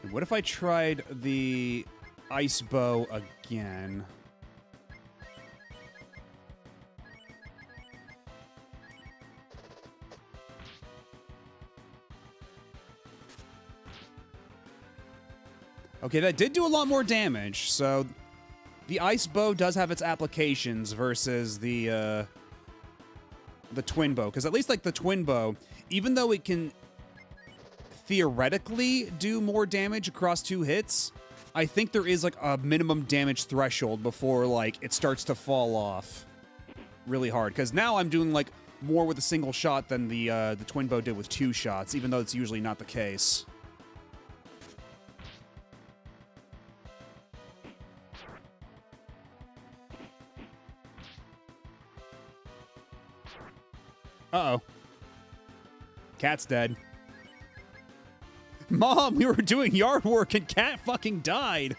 And what if I tried the ice bow again? Okay, that did do a lot more damage, so the ice bow does have its applications versus the twin bow, because at least like the twin bow, even though it can theoretically do more damage across 2 hits, I think there is like a minimum damage threshold before like it starts to fall off really hard. Because now I'm doing like more with a single shot than the twin bow did with 2 shots, even though it's usually not the case. Uh-oh. Cat's dead. Mom, we were doing yard work and Cat fucking died.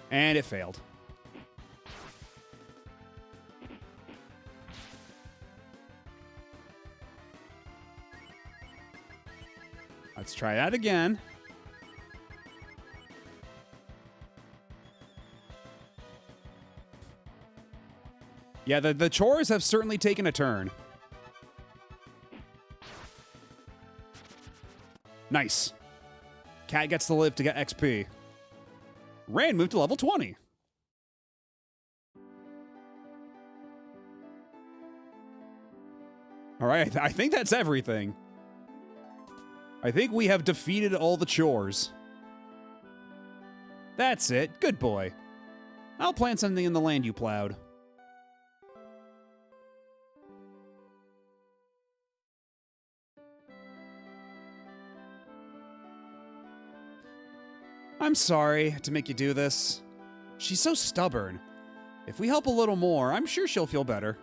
And it failed. Let's try that again. Yeah, the chores have certainly taken a turn. Nice. Cat gets to live to get XP. Rand moved to level 20. All right, I think that's everything. I think we have defeated all the chores. That's it. Good boy. I'll plant something in the land you plowed. I'm sorry to make you do this. She's so stubborn. If we help a little more, I'm sure she'll feel better.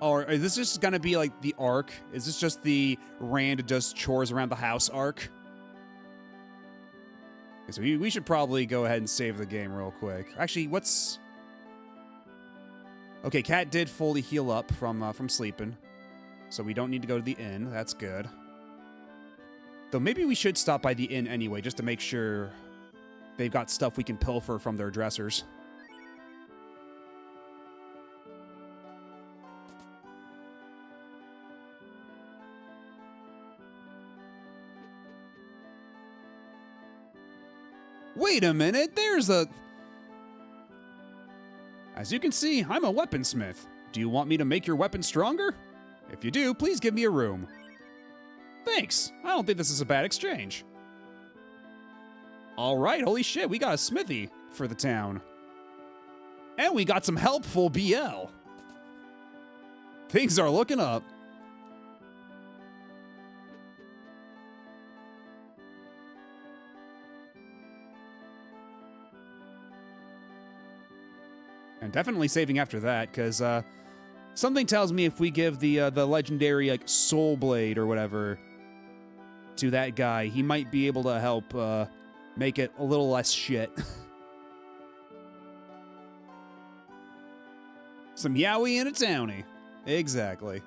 Or is this just gonna be like the arc? Is this just the Rand does chores around the house arc? Okay, so we should probably go ahead and save the game real quick. Actually, what's... Okay, Cat did fully heal up from sleeping. So we don't need to go to the inn. That's good. Though maybe we should stop by the inn anyway, just to make sure they've got stuff we can pilfer from their dressers. Wait a minute, there's a... As you can see, I'm a weaponsmith. Do you want me to make your weapon stronger? If you do, please give me a room. Thanks. I don't think this is a bad exchange. All right, holy shit, we got a smithy for the town. And we got some helpful BL. Things are looking up. And definitely saving after that, because something tells me if we give the legendary like Soul Blade or whatever to that guy, he might be able to help make it a little less shit. Some Yowie and a Townie. Exactly.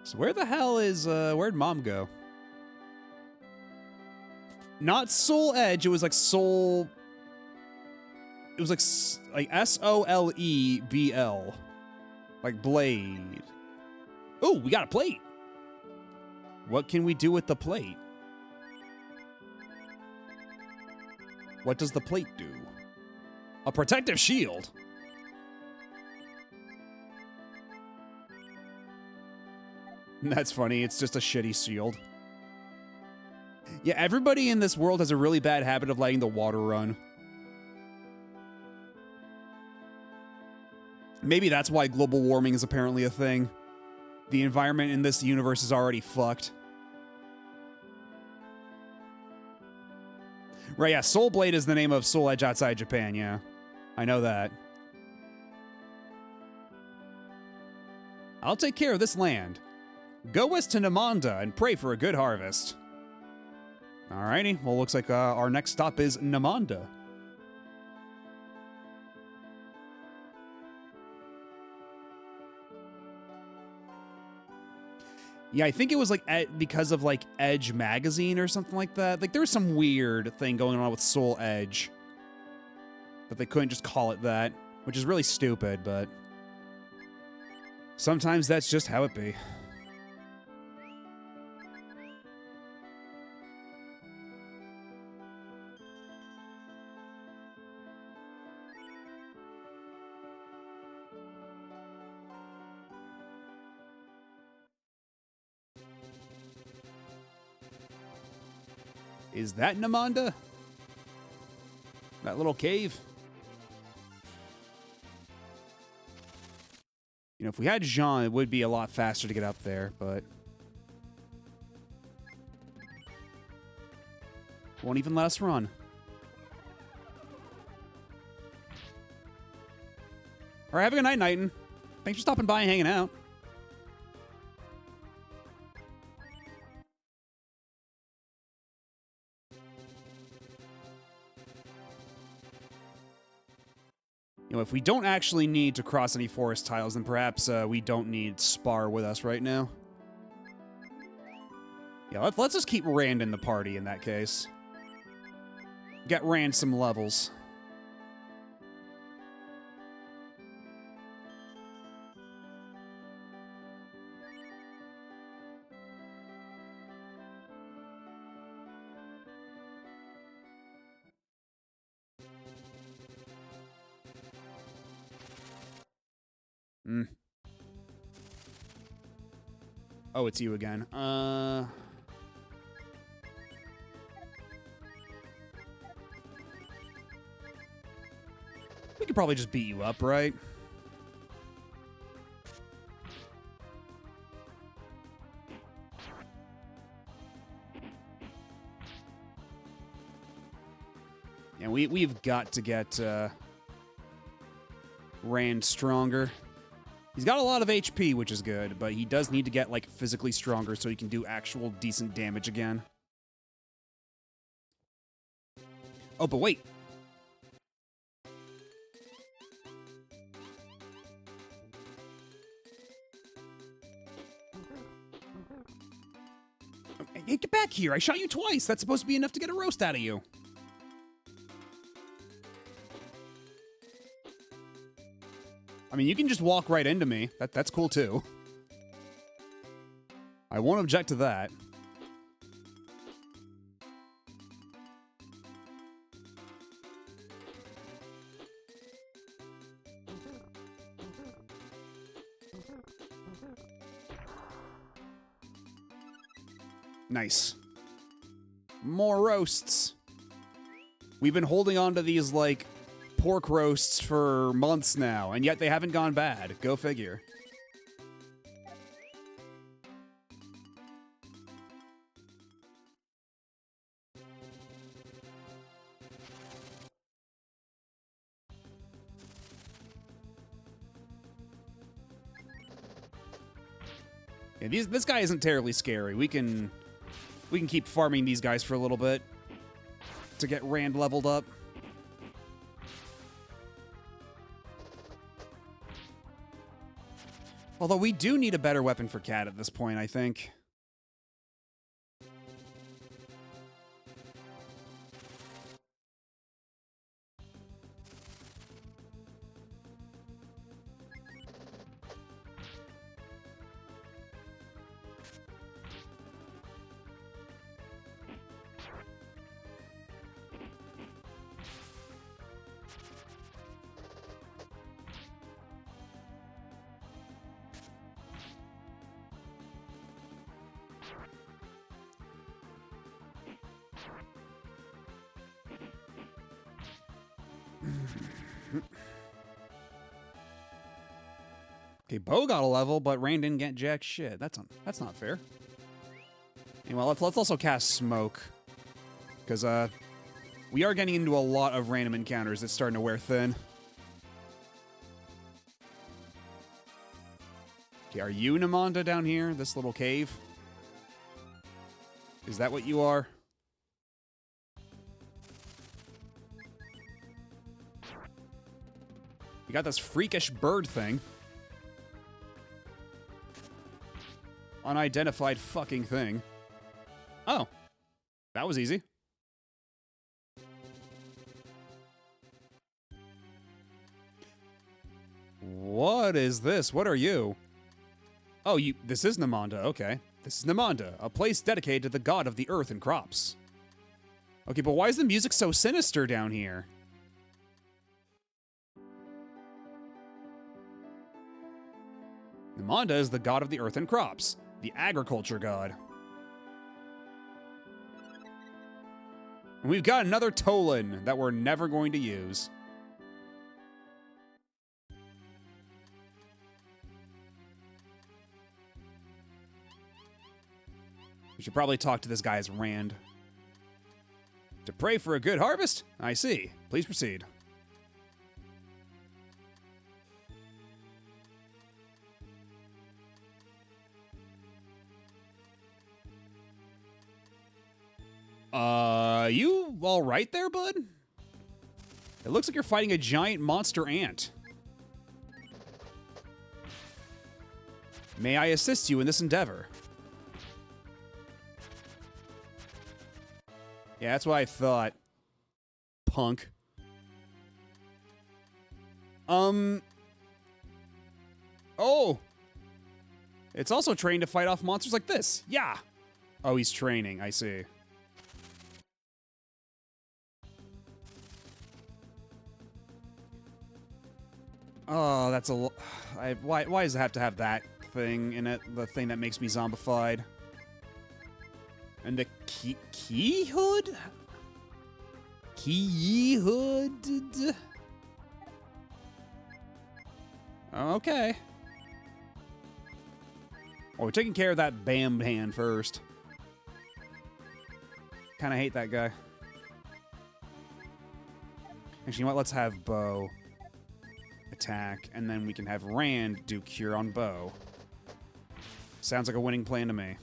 So where the hell is, where'd Mom go? Not Soul Edge, it was like Soul... It was like S-O-L-E-B-L. Like Blade. Oh, we got a plate! What can we do with the plate? What does the plate do? A protective shield! That's funny, it's just a shitty shield. Yeah, everybody in this world has a really bad habit of letting the water run. Maybe that's why global warming is apparently a thing. The environment in this universe is already fucked. Right, yeah, Soul Blade is the name of Soul Edge outside Japan, yeah. I know that. I'll take care of this land. Go west to Namanda and pray for a good harvest. Alrighty, well, looks like our next stop is Namanda. Yeah, I think it was like because of like Edge magazine or something like that. Like there was some weird thing going on with Soul Edge that they couldn't just call it that, which is really stupid, but sometimes that's just how it be. Is that Namanda? That little cave? You know, if we had Jean, it would be a lot faster to get up there, but... won't even let us run. Alright, have a good night, Knighton. Thanks for stopping by and hanging out. You know, if we don't actually need to cross any forest tiles, then perhaps we don't need Spar with us right now. Yeah, let's just keep Rand in the party in that case. Get Rand some levels. Oh, it's you again. We could probably just beat you up, right? And we've got to get Rand stronger. He's got a lot of HP, which is good, but he does need to get, like, physically stronger so he can do actual decent damage again. Oh, but wait. Hey, get back here. I shot you twice. That's supposed to be enough to get a roast out of you. I mean, you can just walk right into me. That's cool, too. I won't object to that. Nice. More roasts. We've been holding on to these, like, pork roasts for months now, and yet they haven't gone bad. Go figure. Yeah, this guy isn't terribly scary. We can keep farming these guys for a little bit to get Rand leveled up. Although we do need a better weapon for Cat at this point, I think. Okay, Bo got a level, but Rand didn't get jack shit. That's not fair. Anyway, let's also cast Smoke, because we are getting into a lot of random encounters that's starting to wear thin. Okay, are you Namanda down here? This little cave? Is that what you are? You got this freakish bird thing. Unidentified fucking thing. Oh. That was easy. What is this? What are you? Oh, this is Namanda, okay. This is Namanda, a place dedicated to the god of the earth and crops. Okay, but why is the music so sinister down here? Namanda is the god of the earth and crops, the agriculture god. And we've got another Tolan that we're never going to use. We should probably talk to this guy as Rand. To pray for a good harvest? I see. Please proceed. You all right there, bud? It looks like you're fighting a giant monster ant. May I assist you in this endeavor? Yeah, that's what I thought. Punk. Oh! It's also trained to fight off monsters like this. Yeah! Oh, he's training. I see. Oh, that's a... Why does it have to have that thing in it? The thing that makes me zombified? And the key hood? Key hood? Okay. Oh, we're taking care of that Bam hand first. Kind of hate that guy. Actually, you know what? Let's have Bo attack, and then we can have Rand do cure on Bo. Sounds like a winning plan to me.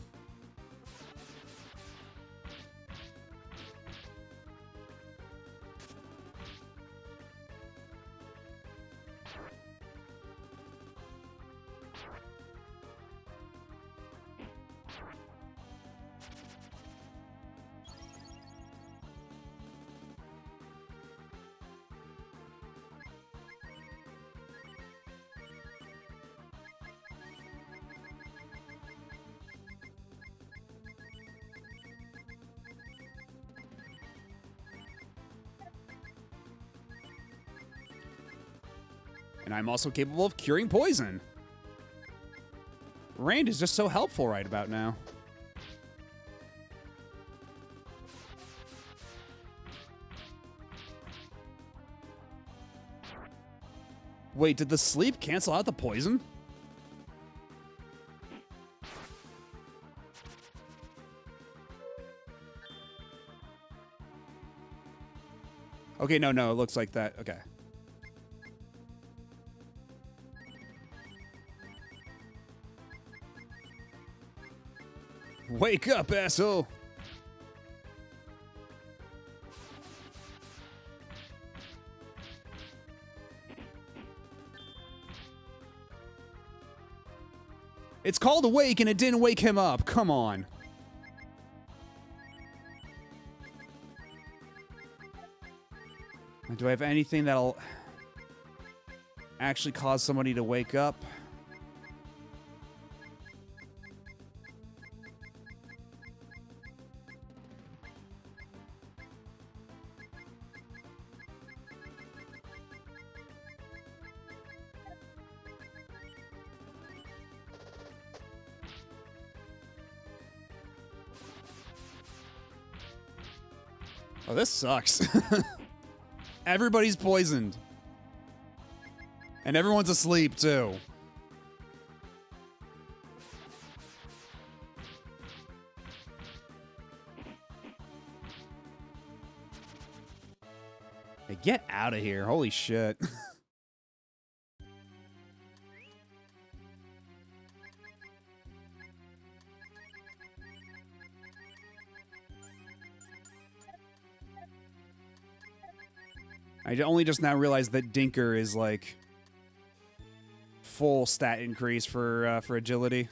And I'm also capable of curing poison. Rand is just so helpful right about now. Wait, did the sleep cancel out the poison? Okay, no, it looks like that. Okay. Wake up, asshole! It's called Awake and it didn't wake him up. Come on. Do I have anything that'll actually cause somebody to wake up? Oh, this sucks. Everybody's poisoned. And everyone's asleep, too. Hey, get out of here. Holy shit. I only just now realized that Dinker is like full stat increase for agility.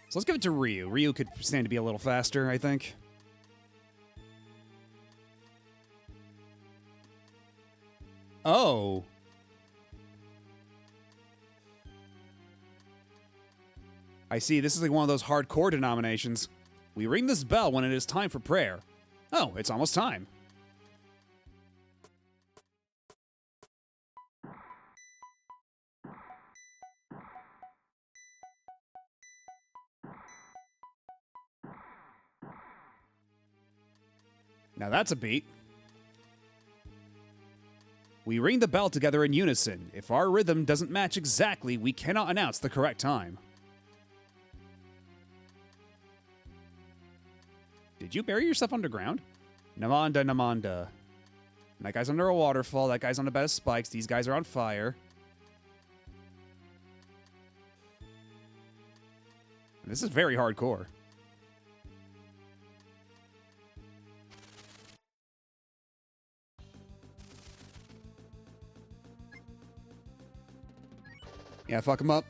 So let's give it to Ryu. Ryu could stand to be a little faster, I think. Oh. I see. This is like one of those hardcore denominations. We ring this bell when it is time for prayer. Oh, it's almost time. Now that's a beat. We ring the bell together in unison. If our rhythm doesn't match exactly, we cannot announce the correct time. Did you bury yourself underground? Namanda, Namanda. That guy's under a waterfall. That guy's on a bed of spikes. These guys are on fire. This is very hardcore. Yeah, fuck him up.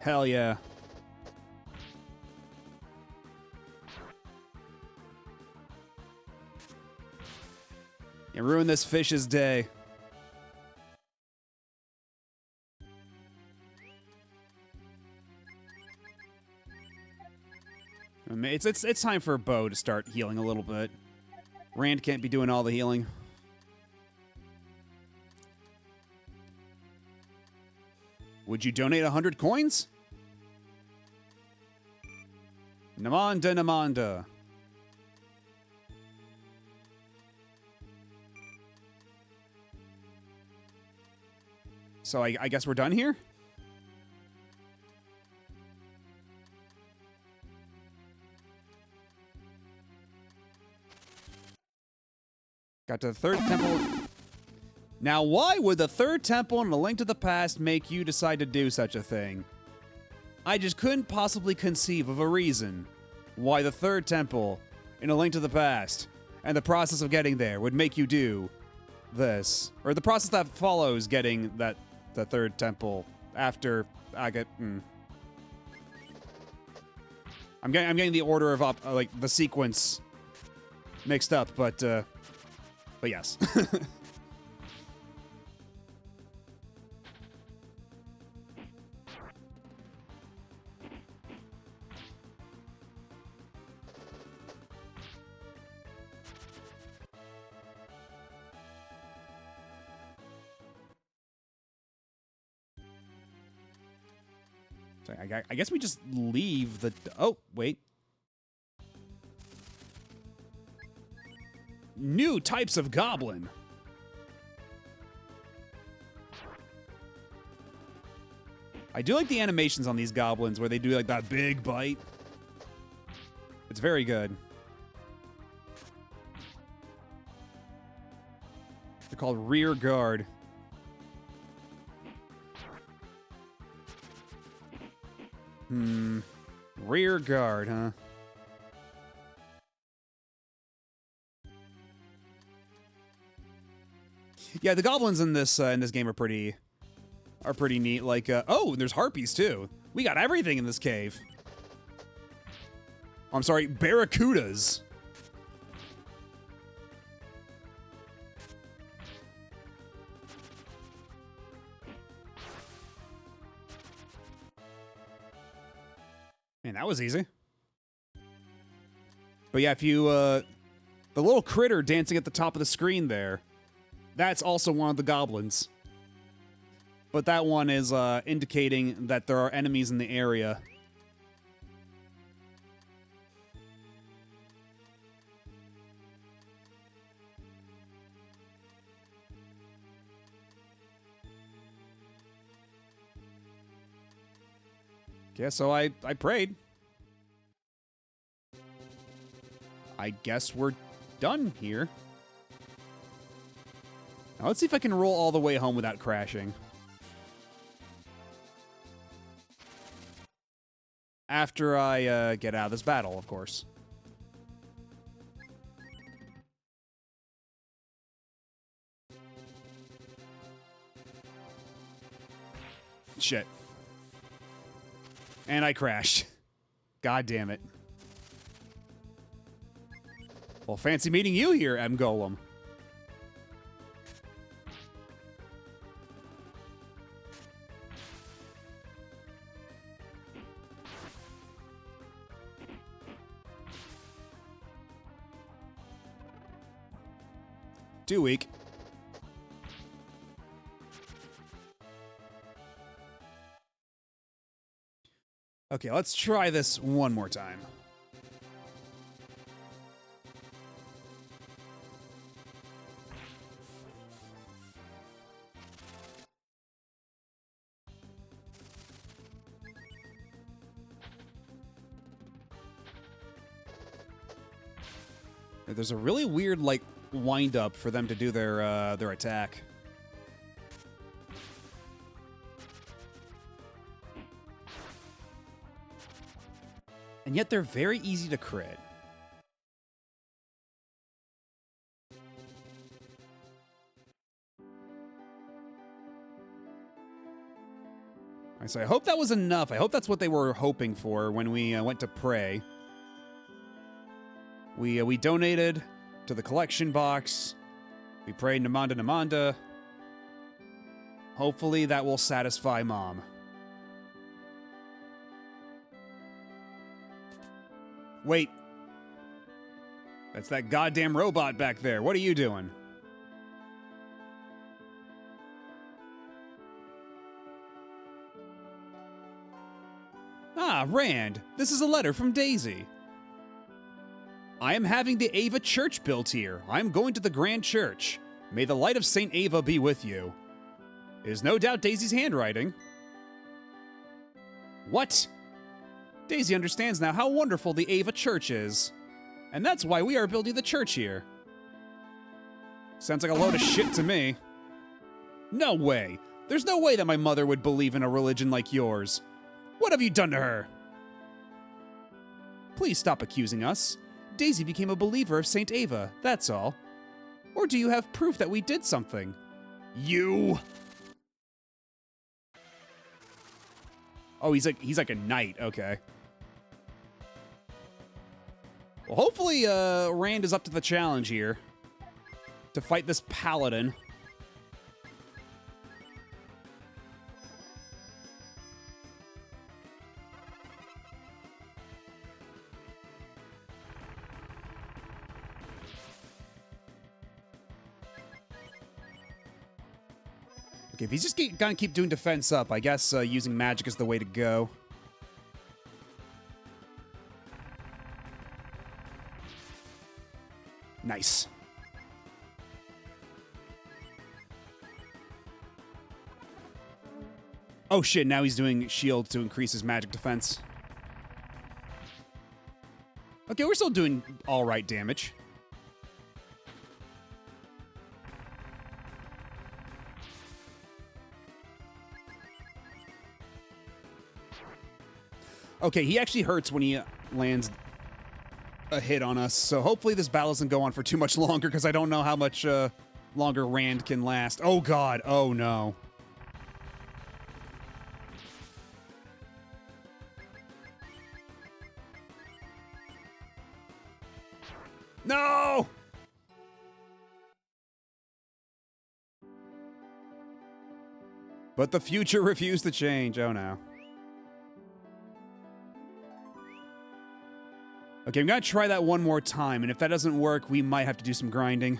Hell yeah. You ruin this fish's day. I mean, it's time for Bo to start healing a little bit. Rand can't be doing all the healing. Would you donate 100 coins? Namanda Namanda. So I guess we're done here? Got to the third temple. Now, why would the third temple in A Link to the Past make you decide to do such a thing? I just couldn't possibly conceive of a reason why the third temple in A Link to the Past and the process of getting there would make you do this. Or the process that follows getting the third temple after I get... I'm getting the order of like the sequence mixed up, but yes. So I guess we just leave the... Oh, wait. New types of goblin. I do like the animations on these goblins where they do like that big bite. It's very good. They're called rear guard. Rear guard, huh? Yeah, the goblins in this game are pretty neat. Like, oh, there's harpies too. We got everything in this cave. I'm sorry, barracudas. Man, that was easy. But yeah, if you, the little critter dancing at the top of the screen there, that's also one of the goblins. But that one is indicating that there are enemies in the area. Yeah, so I prayed. I guess we're done here. Now let's see if I can roll all the way home without crashing. After I get out of this battle, of course. Shit. And I crashed. God damn it. Well, fancy meeting you here, M. Golem. Too weak. Okay, let's try this one more time. There's a really weird, like, wind up for them to do their attack. And yet they're very easy to crit. I hope that was enough. I hope that's what they were hoping for when we went to pray. We donated to the collection box. We prayed Namanda Namanda. Hopefully that will satisfy Mom. Wait. That's that goddamn robot back there. What are you doing? Ah, Rand. This is a letter from Daisy. I am having the Ava Church built here. I am going to the Grand Church. May the light of St. Ava be with you. It is no doubt Daisy's handwriting. What? Daisy understands now how wonderful the Ava Church is. And that's why we are building the church here. Sounds like a load of shit to me. No way. There's no way that my mother would believe in a religion like yours. What have you done to her? Please stop accusing us. Daisy became a believer of St. Ava, that's all. Or do you have proof that we did something? You! Oh, he's like a knight, okay. Well, hopefully, Rand is up to the challenge here. To fight this paladin. Okay, if he's just gonna keep doing defense up, I guess using magic is the way to go. Nice. Oh shit, now he's doing shield to increase his magic defense. Okay, we're still doing alright damage. Okay, he actually hurts when he lands a hit on us, so hopefully this battle doesn't go on for too much longer, because I don't know how much longer Rand can last. Oh god, oh no. No! But the future refused to change, oh no. Okay, I'm gonna try that one more time, and if that doesn't work, we might have to do some grinding.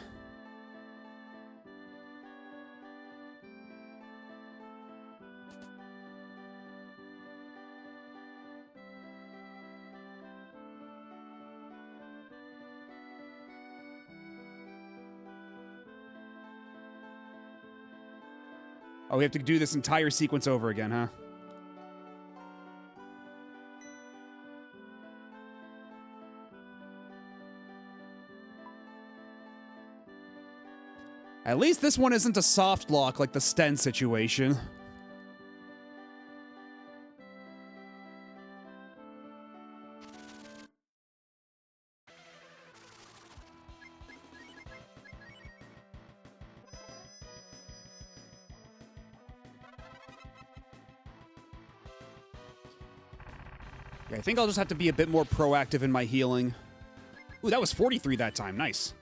Oh, we have to do this entire sequence over again, huh? At least this one isn't a soft lock like the Sten situation. Yeah, I think I'll just have to be a bit more proactive in my healing. Ooh, that was 43 that time. Nice.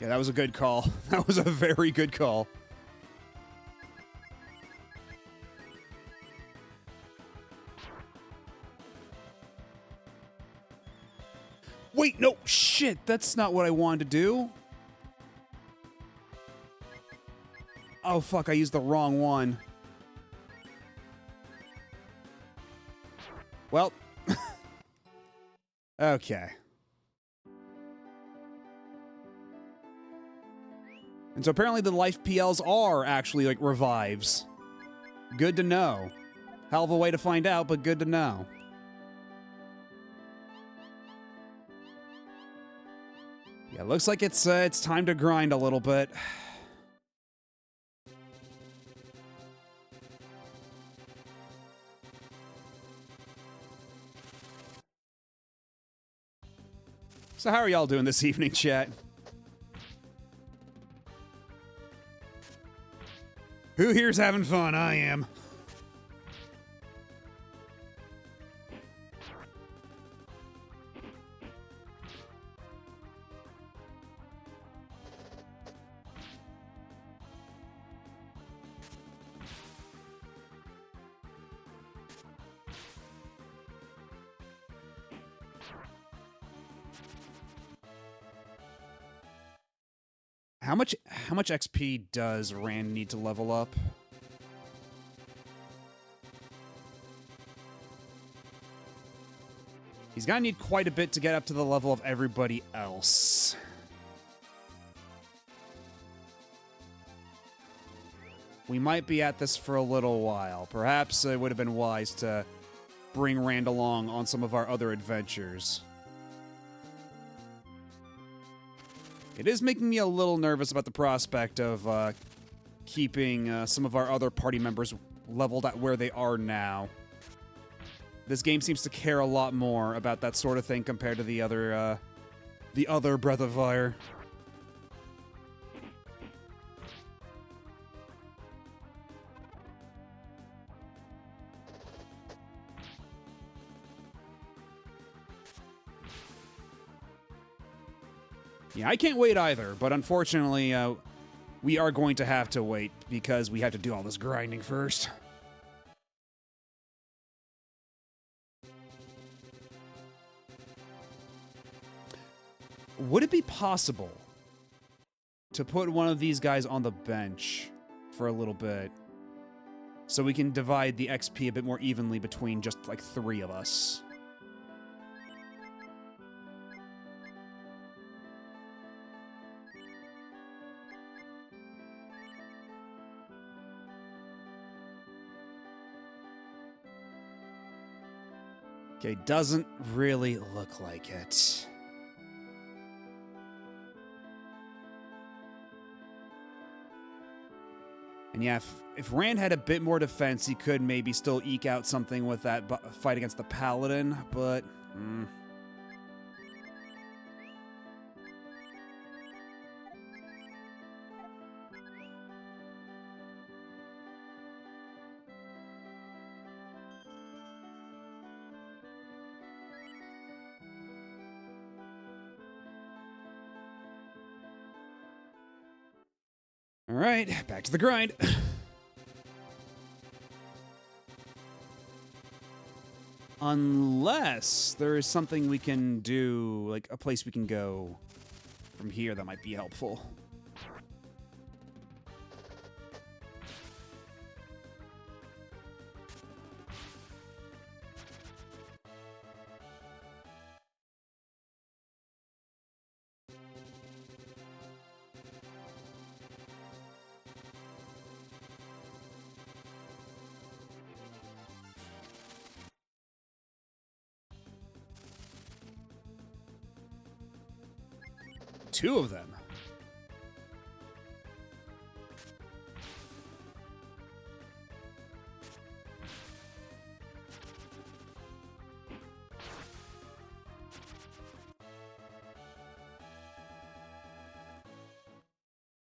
Yeah, that was a good call. That was a very good call. Wait, no, shit, that's not what I wanted to do. Oh, fuck, I used the wrong one. Well. Okay. And so apparently the life PLs are actually, like, revives. Good to know. Hell of a way to find out, but good to know. Yeah, looks like it's time to grind a little bit. So how are y'all doing this evening, chat? Who here's having fun? I am. How much XP does Rand need to level up? He's gonna need quite a bit to get up to the level of everybody else. We might be at this for a little while. Perhaps it would have been wise to bring Rand along on some of our other adventures. It is making me a little nervous about the prospect of keeping some of our other party members leveled at where they are now. This game seems to care a lot more about that sort of thing compared to the other Breath of Fire. Yeah, I can't wait either, but unfortunately, we are going to have to wait because we have to do all this grinding first. Would it be possible to put one of these guys on the bench for a little bit so we can divide the XP a bit more evenly between just like 3 of us? Okay, doesn't really look like it. And yeah, if Rand had a bit more defense, he could maybe still eke out something with that fight against the Paladin, but... All right, back to the grind. Unless there is something we can do, like a place we can go from here that might be helpful. Two of them.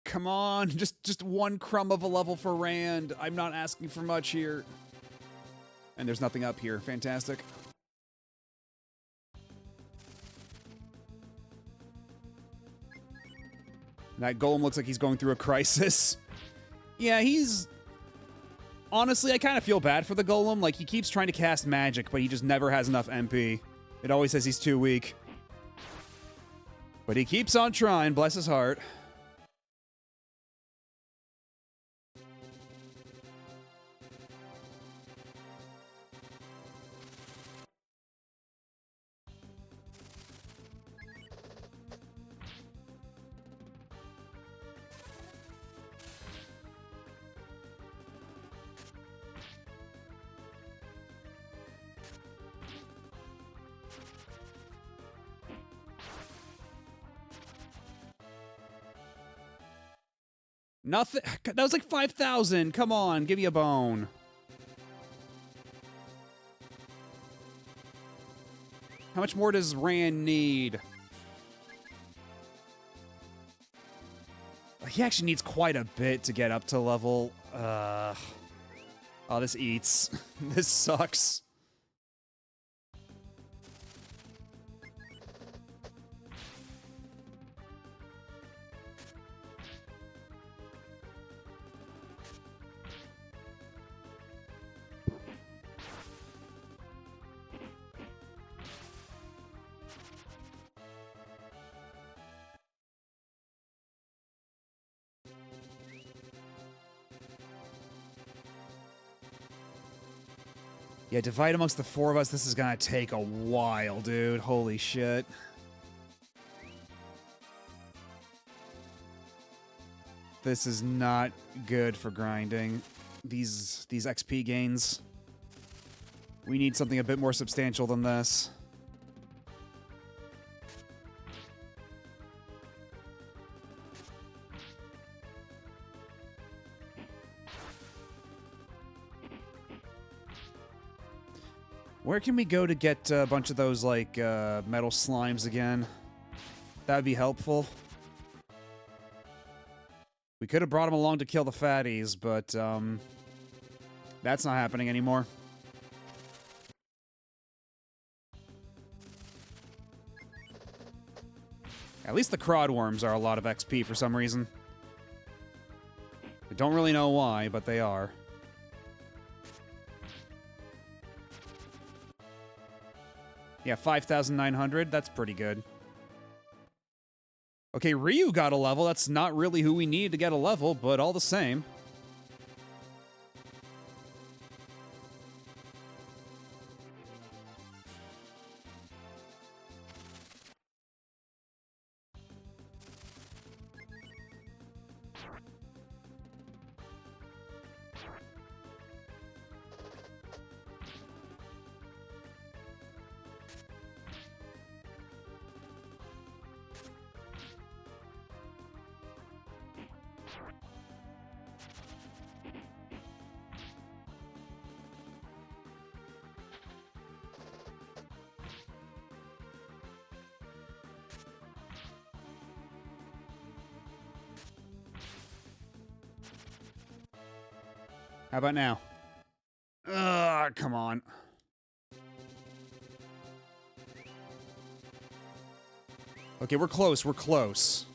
Come on, just one crumb of a level for Rand. I'm not asking for much here. And there's nothing up here. Fantastic. That golem looks like he's going through a crisis. Yeah, he's... Honestly, I kind of feel bad for the golem. Like, he keeps trying to cast magic, but he just never has enough MP. It always says he's too weak. But he keeps on trying, bless his heart. Nothing. That was like 5,000. Come on, give me a bone. How much more does Rand need? He actually needs quite a bit to get up to level. Oh, this eats. This sucks. Yeah, divide amongst the four of us. This is gonna take a while, dude. Holy shit. This is not good for grinding. These XP gains. We need something a bit more substantial than this. Where can we go to get a bunch of those, like, metal slimes again? That would be helpful. We could have brought them along to kill the fatties, but, that's not happening anymore. At least the Crod Worms are a lot of XP for some reason. I don't really know why, but they are. Yeah, 5,900. That's pretty good. Okay, Ryu got a level. That's not really who we need to get a level, but all the same. How about now? Ugh, come on. Okay, we're close, we're close.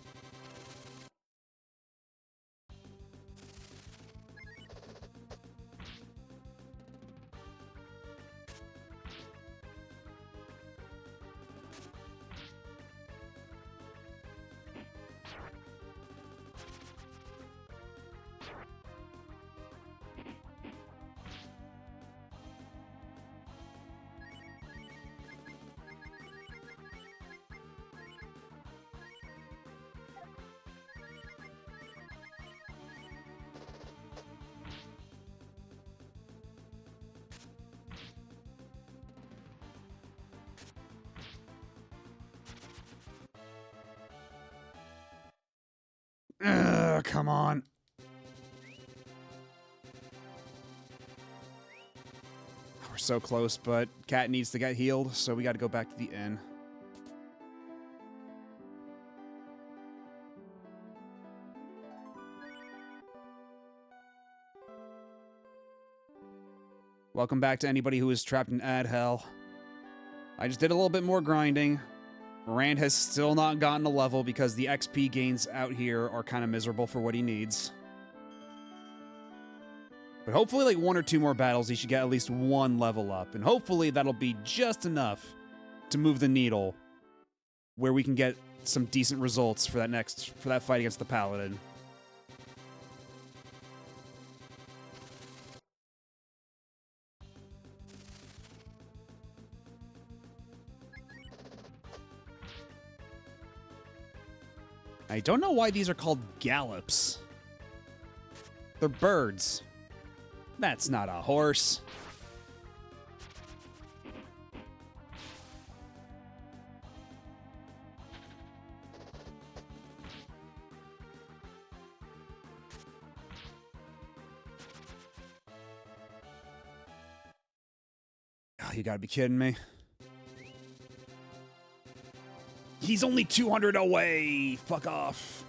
Ugh, come on. We're so close, but Cat needs to get healed, so we got to go back to the inn. Welcome back to anybody who is trapped in ad hell. I just did a little bit more grinding. Rand has still not gotten a level because the XP gains out here are kind of miserable for what he needs. But hopefully, like, one or two more battles, he should get at least one level up. And hopefully that'll be just enough to move the needle where we can get some decent results for that fight against the Paladin. I don't know why these are called gallops. They're birds. That's not a horse. You gotta be kidding me. He's only 200 away. Fuck off.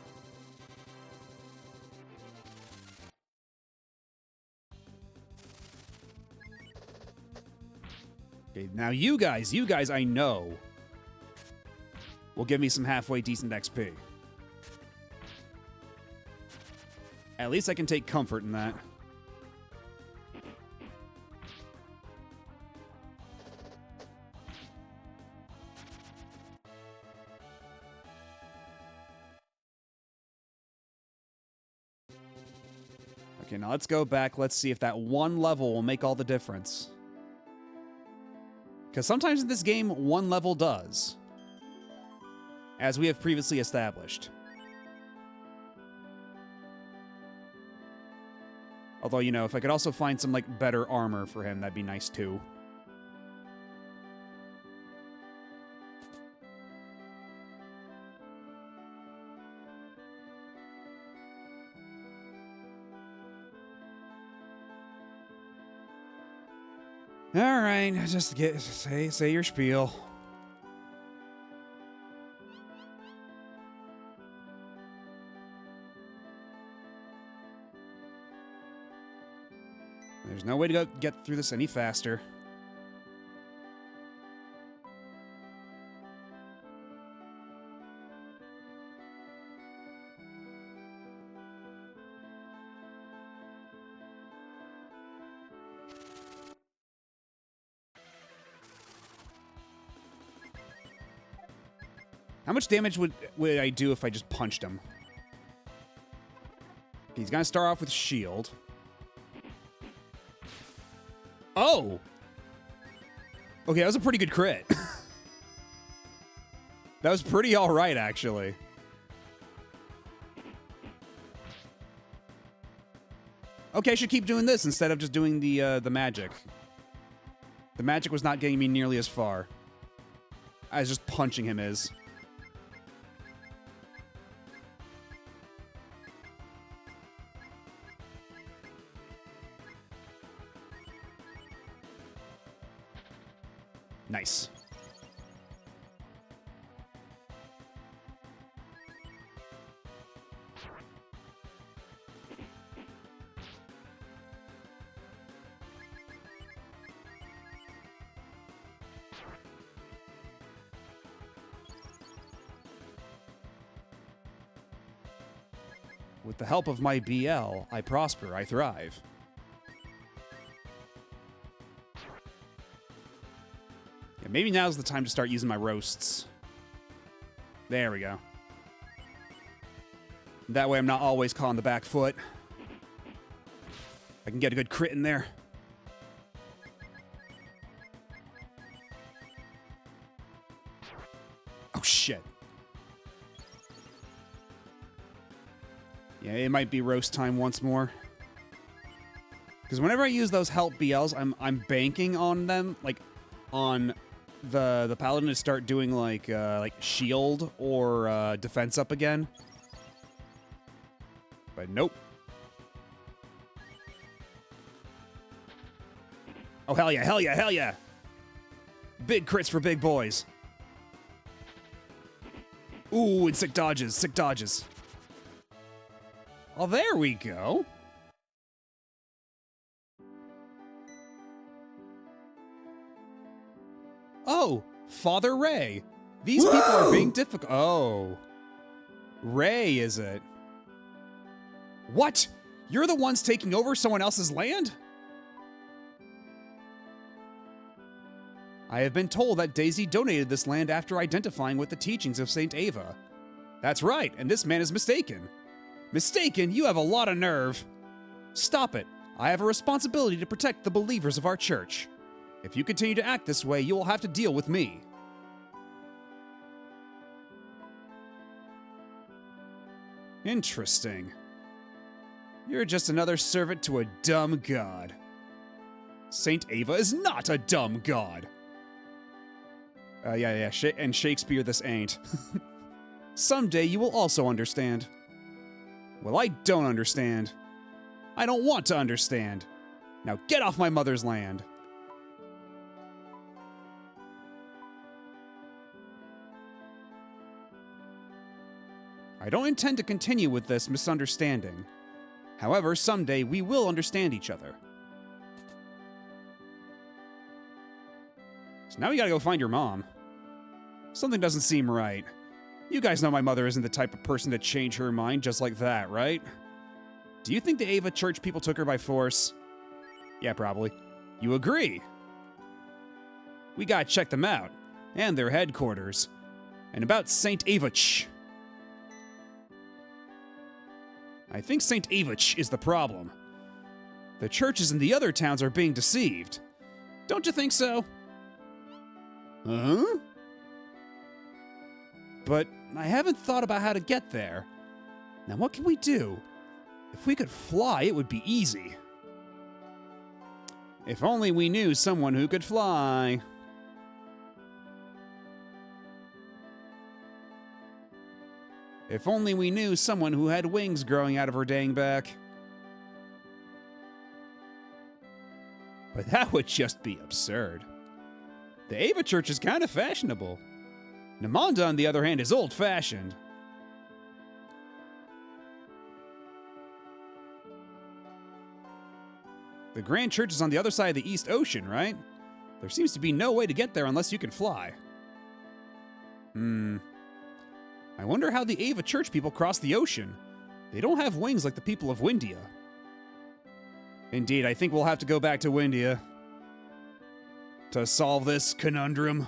Okay, now you guys, I know will give me some halfway decent XP. At least I can take comfort in that. Okay, now let's go back. Let's see if that one level will make all the difference. Because sometimes in this game, one level does. As we have previously established. Although, you know, if I could also find some, like, better armor for him, that'd be nice, too. All right, just say your spiel. There's no way to get through this any faster. How much damage would I do if I just punched him? Okay, he's gonna start off with shield. Oh! Okay, that was a pretty good crit. That was pretty alright, actually. Okay, I should keep doing this instead of just doing the magic. The magic was not getting me nearly as far as just punching him is. Nice. With the help of my BL, I prosper, I thrive. Maybe now's the time to start using my roasts. There we go. That way I'm not always caught on the back foot. I can get a good crit in there. Oh, shit. Yeah, it might be roast time once more. Because whenever I use those help BLs, I'm banking on them, like, on the paladin to start doing like shield or defense up again. But nope. Oh, hell yeah, hell yeah, hell yeah. Big crits for big boys. Ooh, and sick dodges, sick dodges. Oh, there we go. Oh, Father Ray. These people are being difficult. Oh. Ray, is it? What? You're the ones taking over someone else's land? I have been told that Daisy donated this land after identifying with the teachings of Saint Ava. That's right, and this man is mistaken. Mistaken? You have a lot of nerve. Stop it. I have a responsibility to protect the believers of our church. If you continue to act this way, you will have to deal with me. Interesting. You're just another servant to a dumb god. Saint Ava is not a dumb god. Yeah, and Shakespeare this ain't. Someday you will also understand. Well, I don't understand. I don't want to understand. Now get off my mother's land. I don't intend to continue with this misunderstanding. However, someday we will understand each other. So now we gotta go find your mom. Something doesn't seem right. You guys know my mother isn't the type of person to change her mind just like that, right? Do you think the Ava Church people took her by force? Yeah, probably. You agree? We gotta check them out, and their headquarters. And about St. Avach. I think St. Avach is the problem. The churches in the other towns are being deceived. Don't you think so? Huh? But I haven't thought about how to get there. Now what can we do? If we could fly, it would be easy. If only we knew someone who could fly. If only we knew someone who had wings growing out of her dang back. But that would just be absurd. The Ava Church is kind of fashionable. Namanda, on the other hand, is old-fashioned. The Grand Church is on the other side of the East Ocean, right? There seems to be no way to get there unless you can fly. I wonder how the Ava Church people cross the ocean. They don't have wings like the people of Windia. Indeed, I think we'll have to go back to Windia to solve this conundrum.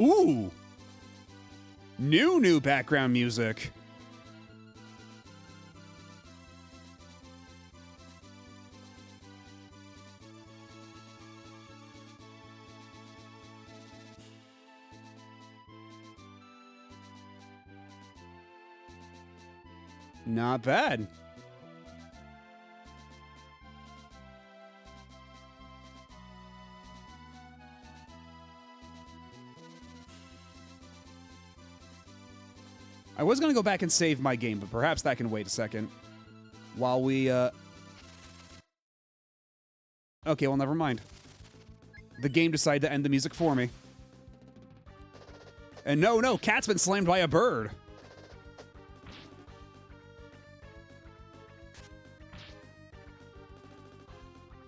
Ooh! New background music. Not bad. I was going to go back and save my game, but perhaps that can wait a second. While we, Okay, well, never mind. The game decided to end the music for me. And no, Cat's been slammed by a bird.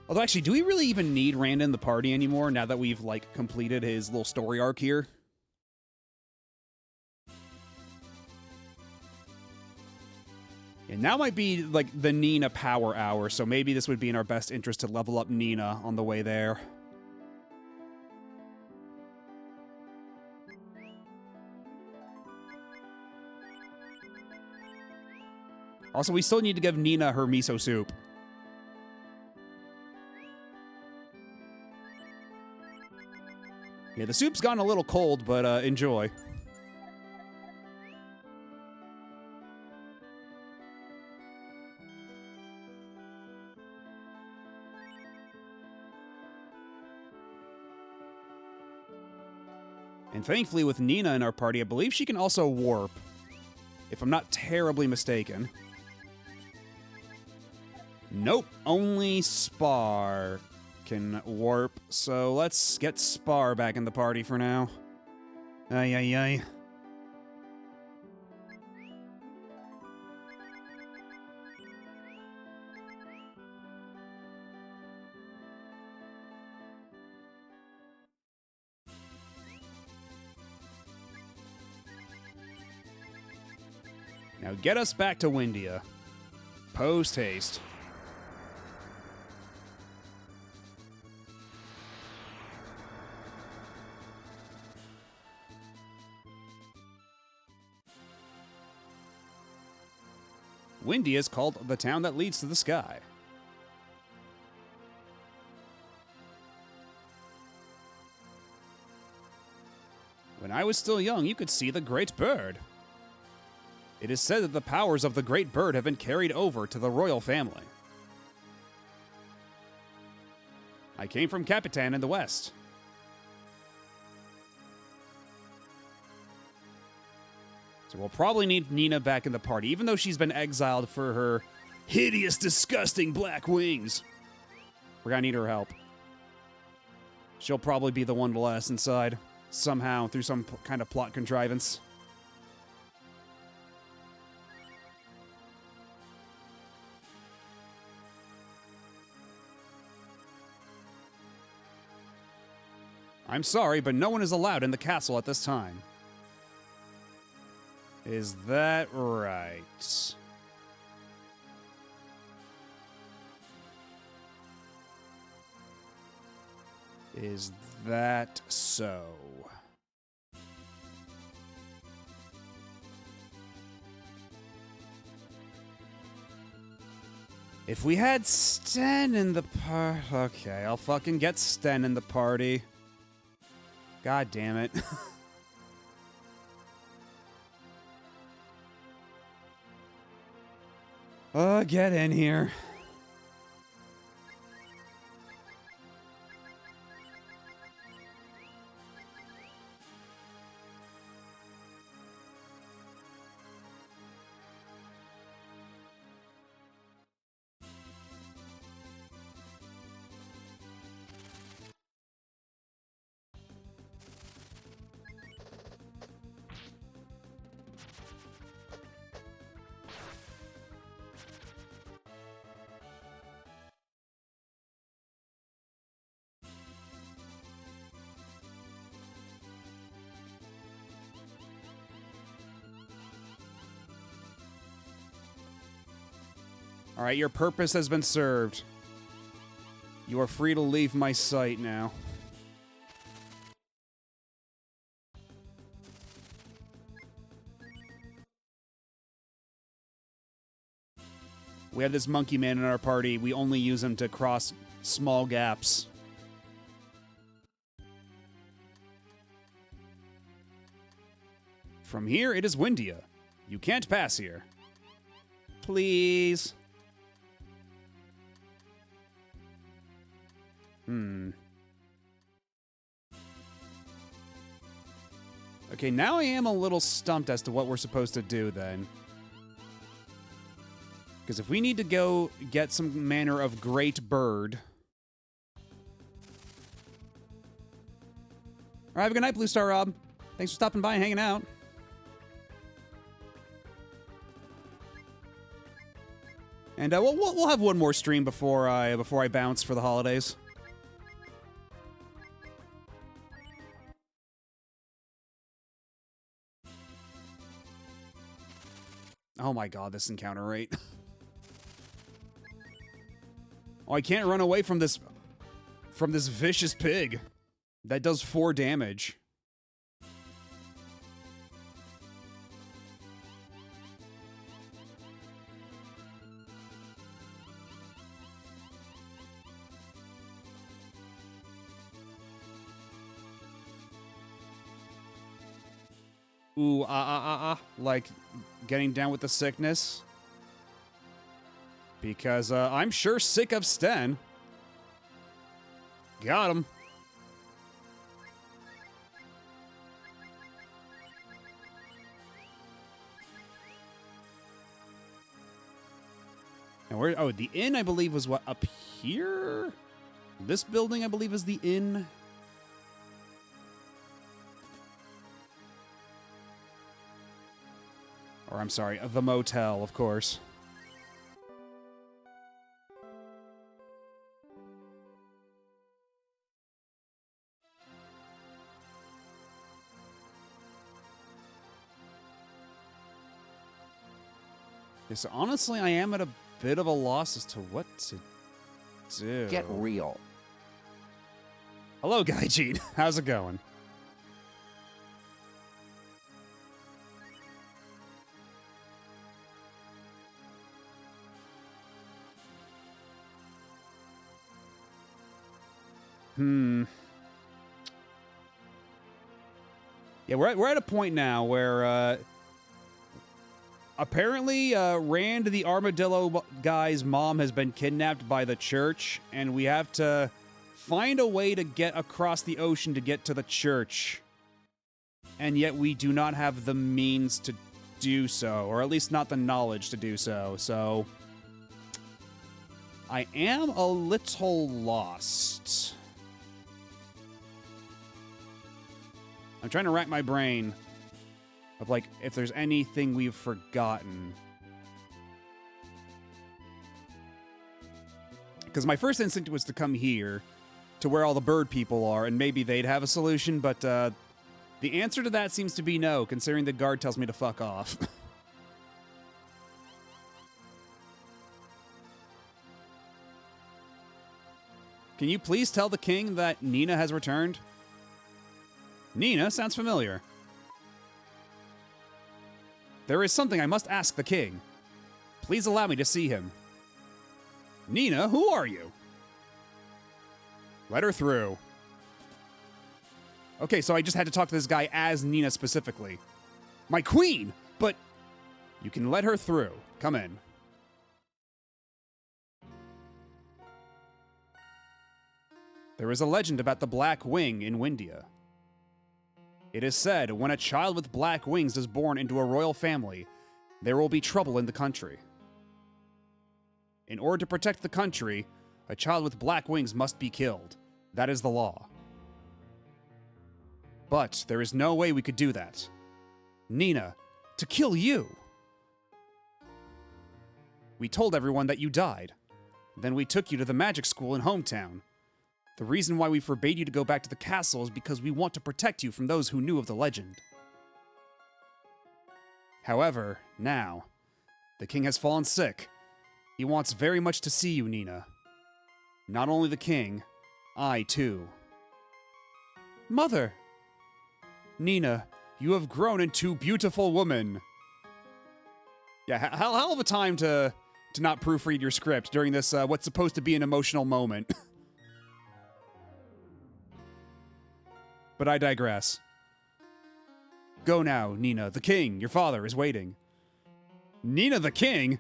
Although, actually, do we really even need Rand in the party anymore now that we've, like, completed his little story arc here? And now might be, like, the Nina power hour, so maybe this would be in our best interest to level up Nina on the way there. Also, we still need to give Nina her miso soup. Yeah, the soup's gone a little cold, but enjoy. And thankfully, with Nina in our party, I believe she can also warp, if I'm not terribly mistaken. Nope, only Spar can warp, so let's get Spar back in the party for now. Ay. Now get us back to Windia. Post haste. Windia is called the town that leads to the sky. When I was still young, you could see the Great Bird. It is said that the powers of the Great Bird have been carried over to the royal family. I came from Capitan in the west. So we'll probably need Nina back in the party, even though she's been exiled for her hideous, disgusting black wings. We're gonna need her help. She'll probably be the one to let us inside, somehow, through some kind of plot contrivance. I'm sorry, but no one is allowed in the castle at this time. Is that right? Is that so? If we had Sten in the okay, I'll fucking get Sten in the party. God damn it. Get in here. All right, your purpose has been served. You are free to leave my sight now. We have this monkey man in our party. We only use him to cross small gaps. From here, it is Windia. You can't pass here. Please. Okay, now I am a little stumped as to what we're supposed to do then. Because if we need to go get some manner of great bird... Alright, have a good night, Blue Star Rob. Thanks for stopping by and hanging out. And we'll have one more stream before I bounce for the holidays. Oh my god, this encounter rate. Oh, I can't run away from this vicious pig. That does 4 damage. Ooh, like getting down with the sickness. Because I'm sure sick of Sten. Got him. And where? Oh, the inn, I believe, was what, up here? This building, I believe, is the inn. Or, I'm sorry, the motel, of course. Yeah, so honestly, I am at a bit of a loss as to what to do. Get real. Hello, Gaijin. How's it going? Yeah, we're at a point now where apparently Rand the Armadillo guy's mom has been kidnapped by the church, and we have to find a way to get across the ocean to get to the church. And yet we do not have the means to do so, or at least not the knowledge to do so. So I am a little lost. I'm trying to rack my brain of, like, if there's anything we've forgotten. Because my first instinct was to come here, to where all the bird people are, and maybe they'd have a solution, but the answer to that seems to be no, considering the guard tells me to fuck off. Can you please tell the king that Nina has returned? Nina sounds familiar. There is something I must ask the king. Please allow me to see him. Nina, who are you? Let her through. Okay, so I just had to talk to this guy as Nina specifically. My queen! But you can let her through. Come in. There is a legend about the Black Wing in Windia. It is said when a child with black wings is born into a royal family, there will be trouble in the country. In order to protect the country, a child with black wings must be killed. That is the law. But there is no way we could do that. Nina, to kill you! We told everyone that you died. Then we took you to the magic school in hometown. The reason why we forbade you to go back to the castle is because we want to protect you from those who knew of the legend. However, now, the king has fallen sick. He wants very much to see you, Nina. Not only the king, I too. Mother! Nina, you have grown into beautiful woman. Yeah, hell of a time to not proofread your script during this, what's supposed to be an emotional moment. But I digress. Go now, Nina. The king, your father, is waiting. Nina the king?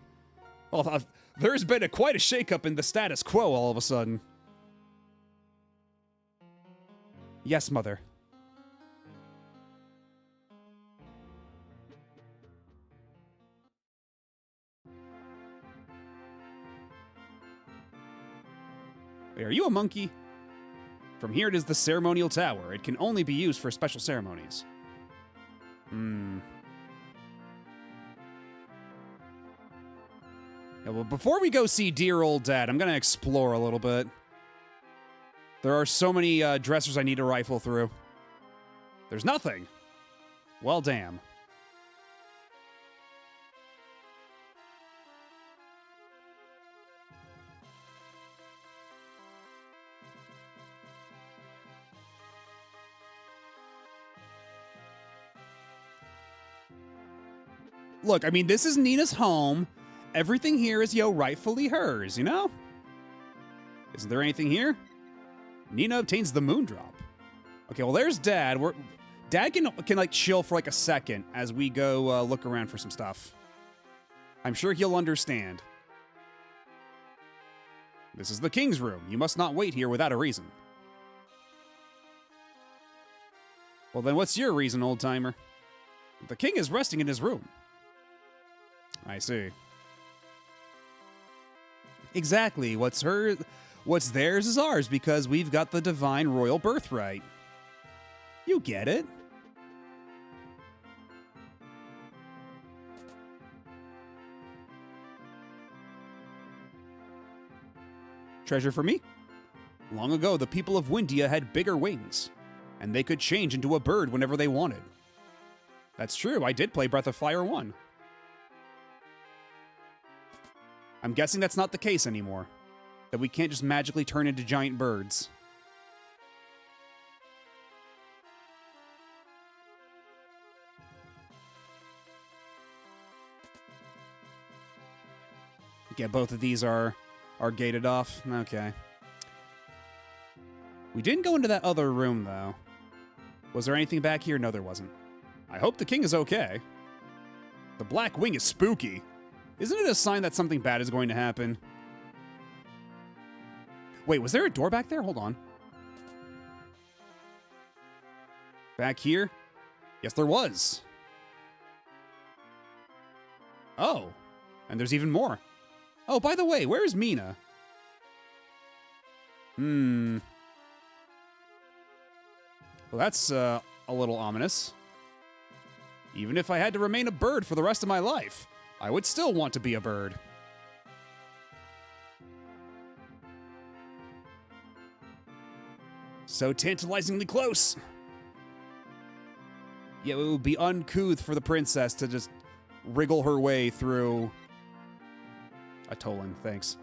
Well, there's been quite a shakeup in the status quo all of a sudden. Yes, mother. Wait, are you a monkey? From here it is the ceremonial tower. It can only be used for special ceremonies. Yeah, well, before we go see dear old dad, I'm gonna explore a little bit. There are so many dressers I need to rifle through. There's nothing. Well, damn. Look, I mean, this is Nina's home. Everything here is, rightfully hers, you know? Isn't there anything here? Nina obtains the moon drop. Okay, well, there's Dad. Dad can like, chill for, like, a second as we go look around for some stuff. I'm sure he'll understand. This is the king's room. You must not wait here without a reason. Well, then what's your reason, old-timer? The king is resting in his room. I see. Exactly. What's theirs is ours because we've got the divine royal birthright. You get it. Treasure for me? Long ago, the people of Windia had bigger wings, and they could change into a bird whenever they wanted. That's true. I did play Breath of Fire 1. I'm guessing that's not the case anymore. That we can't just magically turn into giant birds. Yeah, both of these are gated off. Okay. We didn't go into that other room, though. Was there anything back here? No, there wasn't. I hope the king is okay. The Black Wing is spooky. Isn't it a sign that something bad is going to happen? Wait, was there a door back there? Hold on. Back here? Yes, there was. Oh, and there's even more. Oh, by the way, where's Mina? Well, that's a little ominous. Even if I had to remain a bird for the rest of my life, I would still want to be a bird. So tantalizingly close. Yeah, it would be uncouth for the princess to just wriggle her way through a Tolan. Thanks.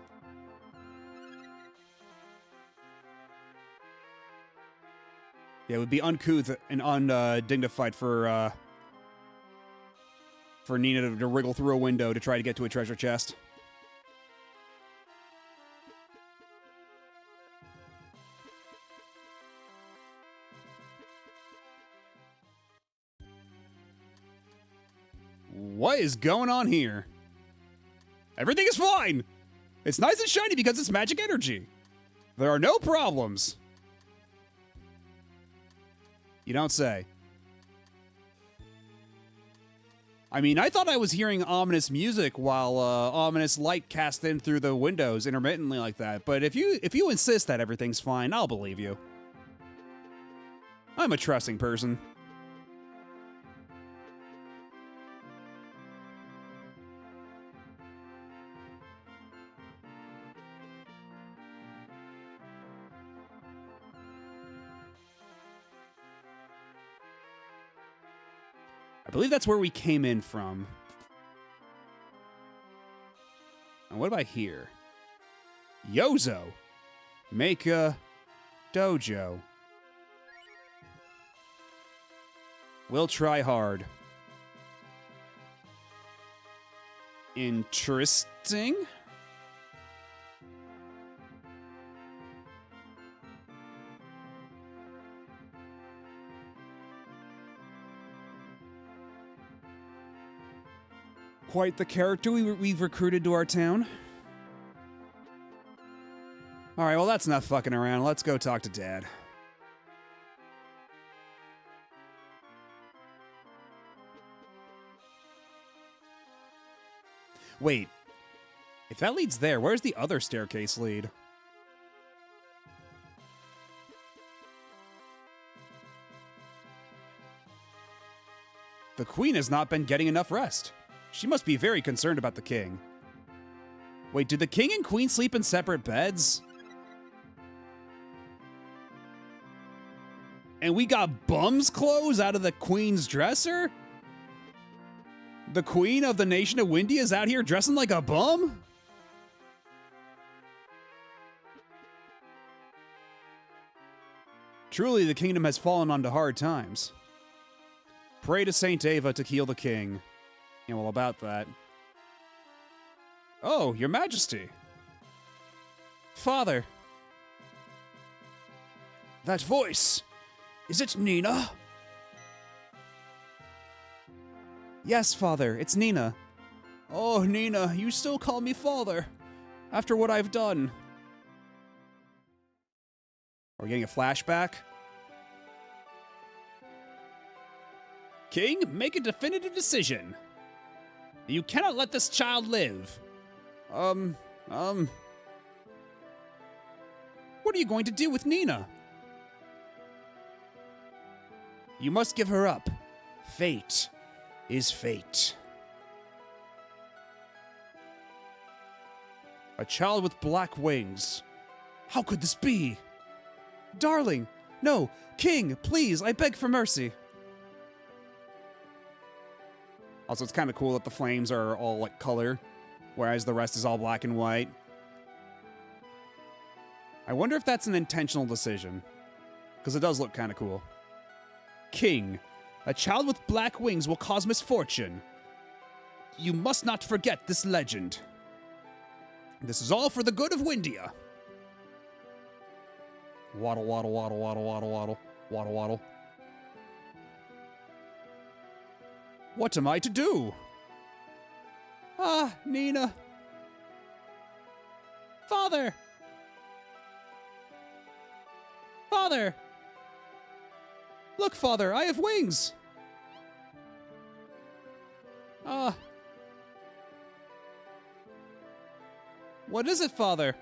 Yeah, it would be uncouth and undignified for Nina to wriggle through a window to try to get to a treasure chest. What is going on here? Everything is fine! It's nice and shiny because it's magic energy. There are no problems. You don't say. I mean, I thought I was hearing ominous music while ominous light cast in through the windows intermittently like that, but if you insist that everything's fine, I'll believe you. I'm a trusting person. I believe that's where we came in from. And what about here? Yozo. Make a dojo. We'll try hard. Interesting. Quite the character we've recruited to our town. Alright, well that's not fucking around. Let's go talk to Dad. Wait. If that leads there, where's the other staircase lead? The queen has not been getting enough rest. She must be very concerned about the king. Wait, did the king and queen sleep in separate beds? And we got bum's clothes out of the queen's dresser? The queen of the nation of Windia is out here dressing like a bum? Truly, the kingdom has fallen onto hard times. Pray to Saint Ava to heal the king. Yeah, well, about that. Oh, your majesty. Father. That voice. Is it Nina? Yes, father, it's Nina. Oh, Nina, you still call me father. After what I've done. Are we getting a flashback? King, make a definitive decision. You cannot let this child live. What are you going to do with Nina? You must give her up. Fate is fate. A child with black wings. How could this be? Darling, no, King, please, I beg for mercy. Also, it's kind of cool that the flames are all like color, whereas the rest is all black and white. I wonder if that's an intentional decision, because it does look kind of cool. King, a child with black wings will cause misfortune. You must not forget this legend. This is all for the good of Windia. Waddle, waddle, waddle, waddle, waddle, waddle, waddle, waddle. What am I to do? Ah, Nina. Father! Father! Look, Father, I have wings! Ah. What is it, Father?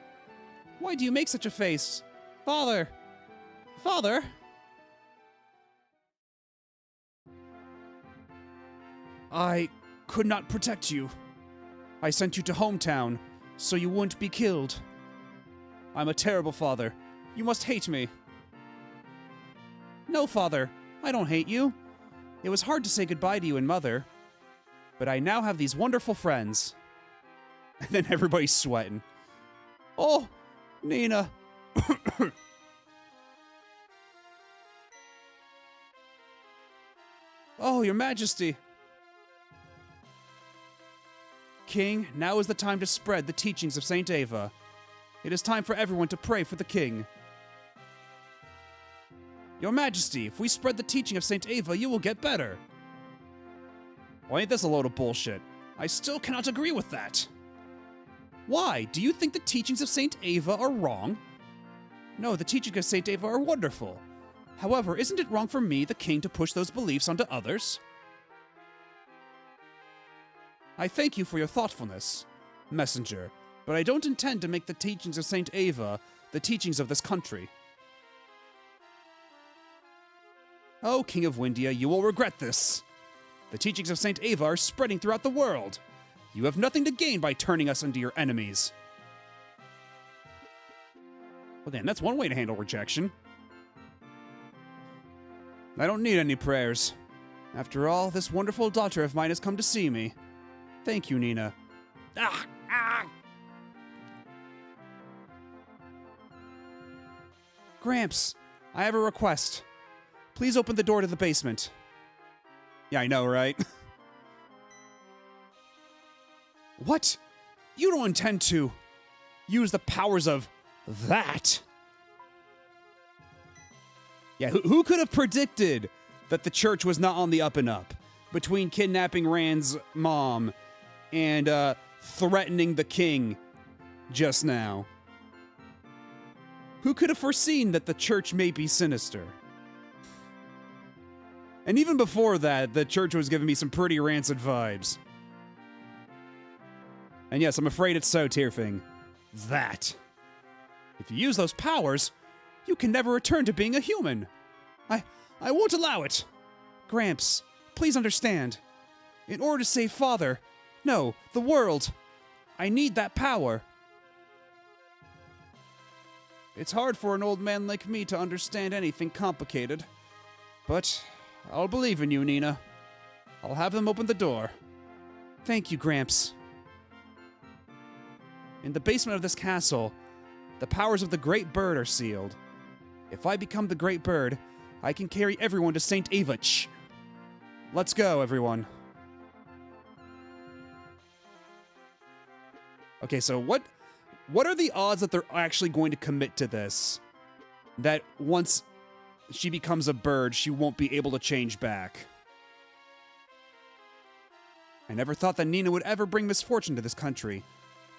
Why do you make such a face? Father! Father! I could not protect you. I sent you to hometown, so you wouldn't be killed. I'm a terrible father. You must hate me. No, Father, I don't hate you. It was hard to say goodbye to you and Mother, but I now have these wonderful friends. And then everybody's sweating. Oh, Nina. Oh, Your Majesty. King, now is the time to spread the teachings of Saint Ava. It is time for everyone to pray for the king. Your Majesty, if we spread the teaching of Saint Ava, you will get better. Well, ain't this a load of bullshit? I still cannot agree with that. Why? Do you think the teachings of Saint Ava are wrong? No, the teachings of Saint Ava are wonderful. However, isn't it wrong for me, the king, to push those beliefs onto others? I thank you for your thoughtfulness, Messenger, but I don't intend to make the teachings of Saint Ava the teachings of this country. Oh, King of Windia, you will regret this. The teachings of Saint Ava are spreading throughout the world. You have nothing to gain by turning us into your enemies. Well, then, that's one way to handle rejection. I don't need any prayers. After all, this wonderful daughter of mine has come to see me. Thank you, Nina. Gramps, I have a request. Please open the door to the basement. Yeah, I know, right? What? You don't intend to use the powers of that? Yeah, who could have predicted that the church was not on the up and up between kidnapping Rand's mom and threatening the king just now? Who could have foreseen that the church may be sinister? And even before that, the church was giving me some pretty rancid vibes. And yes, I'm afraid it's so, Tearfing. That. If you use those powers, you can never return to being a human. I won't allow it. Gramps, please understand. In order to save Father, no, the world, I need that power. It's hard for an old man like me to understand anything complicated. But I'll believe in you, Nina. I'll have them open the door. Thank you, Gramps. In the basement of this castle, the powers of the Great Bird are sealed. If I become the Great Bird, I can carry everyone to St. Ava. Let's go, everyone. Okay, so what are the odds that they're actually going to commit to this? That once she becomes a bird, she won't be able to change back? I never thought that Nina would ever bring misfortune to this country.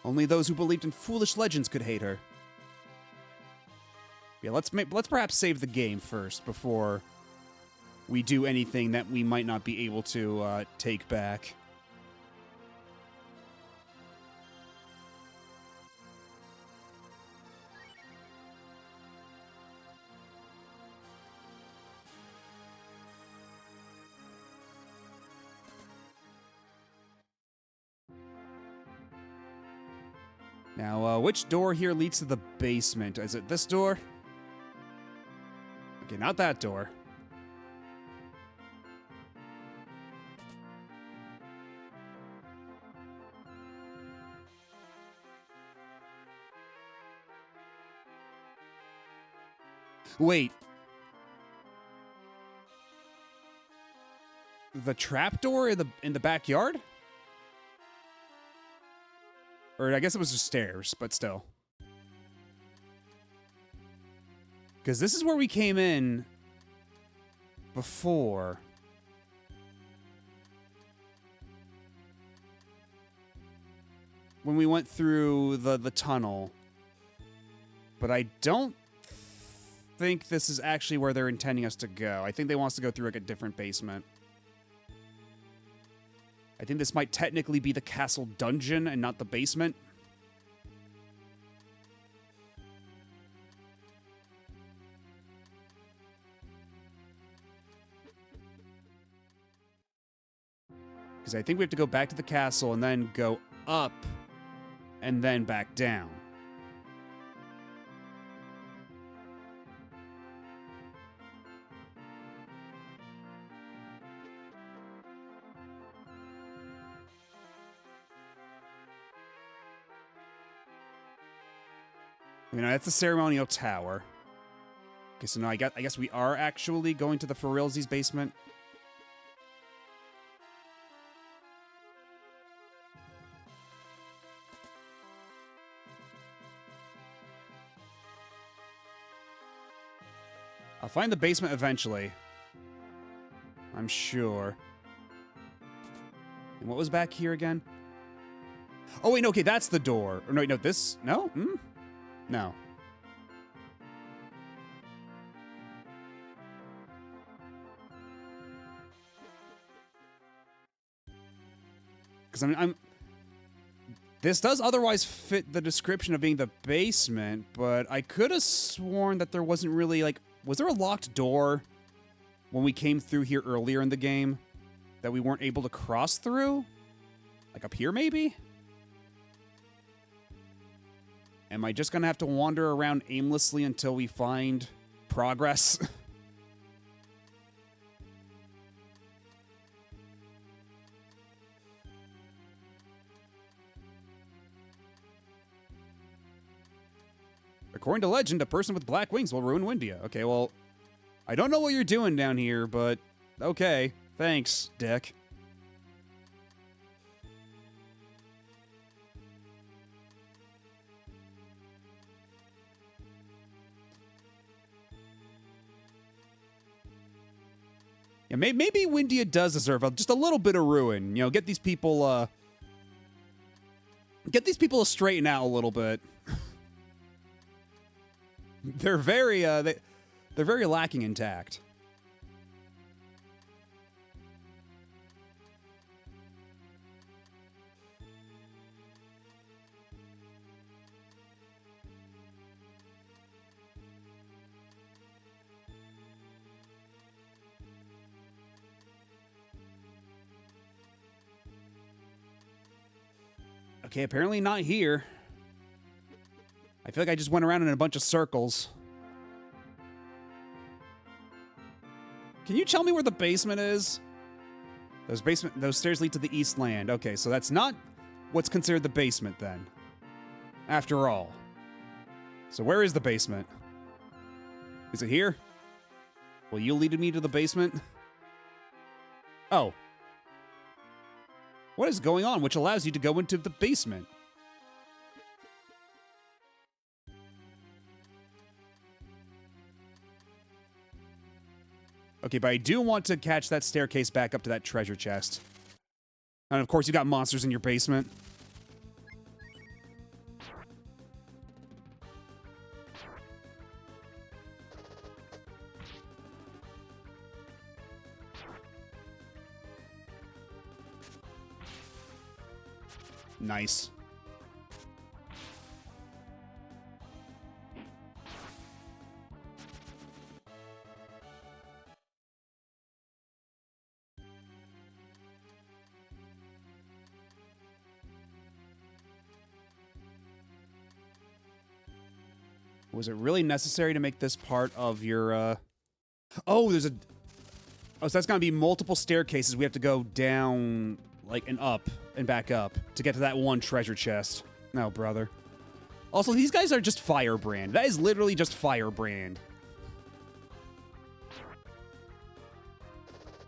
Only those who believed in foolish legends could hate her. Yeah, let's perhaps save the game first before we do anything that we might not be able to take back. Now, which door here leads to the basement? Is it this door? Okay, not that door. Wait. The trapdoor in the backyard? Or I guess it was just stairs, but still. Because this is where we came in before. When we went through the tunnel. But I don't think this is actually where they're intending us to go. I think they want us to go through like a different basement. I think this might technically be the castle dungeon and not the basement. Because I think we have to go back to the castle and then go up and then back down. You know, that's the ceremonial tower. Okay, so now I guess we are actually going to the Ferilzi's basement. I'll find the basement eventually. I'm sure. And what was back here again? Oh, wait, no, okay, that's the door. Or no, no, this... No? Hmm? No. Because I'm... This does otherwise fit the description of being the basement, but I could have sworn that there wasn't really, like... Was there a locked door when we came through here earlier in the game that we weren't able to cross through? Like up here, maybe? Am I just gonna have to wander around aimlessly until we find progress? According to legend, a person with black wings will ruin Windia. Okay, well, I don't know what you're doing down here, but okay. Thanks, Dick. Yeah, maybe Windia does deserve just a little bit of ruin. You know, get these people to straighten out a little bit. They're very they're very lacking in tact. Okay, apparently not here. I feel like I just went around in a bunch of circles. Can you tell me where the basement is? Those stairs lead to the East Land. Okay, so that's not what's considered the basement then. After all. So where is the basement? Is it here? Will you lead me to the basement? Oh. What is going on which allows you to go into the basement? Okay, but I do want to catch that staircase back up to that treasure chest. And of course, you got monsters in your basement. Nice. Was it really necessary to make this part of your, Oh, there's a... Oh, so that's gonna be multiple staircases we have to go down, like, and up, and back up, to get to that one treasure chest. No, brother. Also, these guys are just Firebrand. That is literally just Firebrand.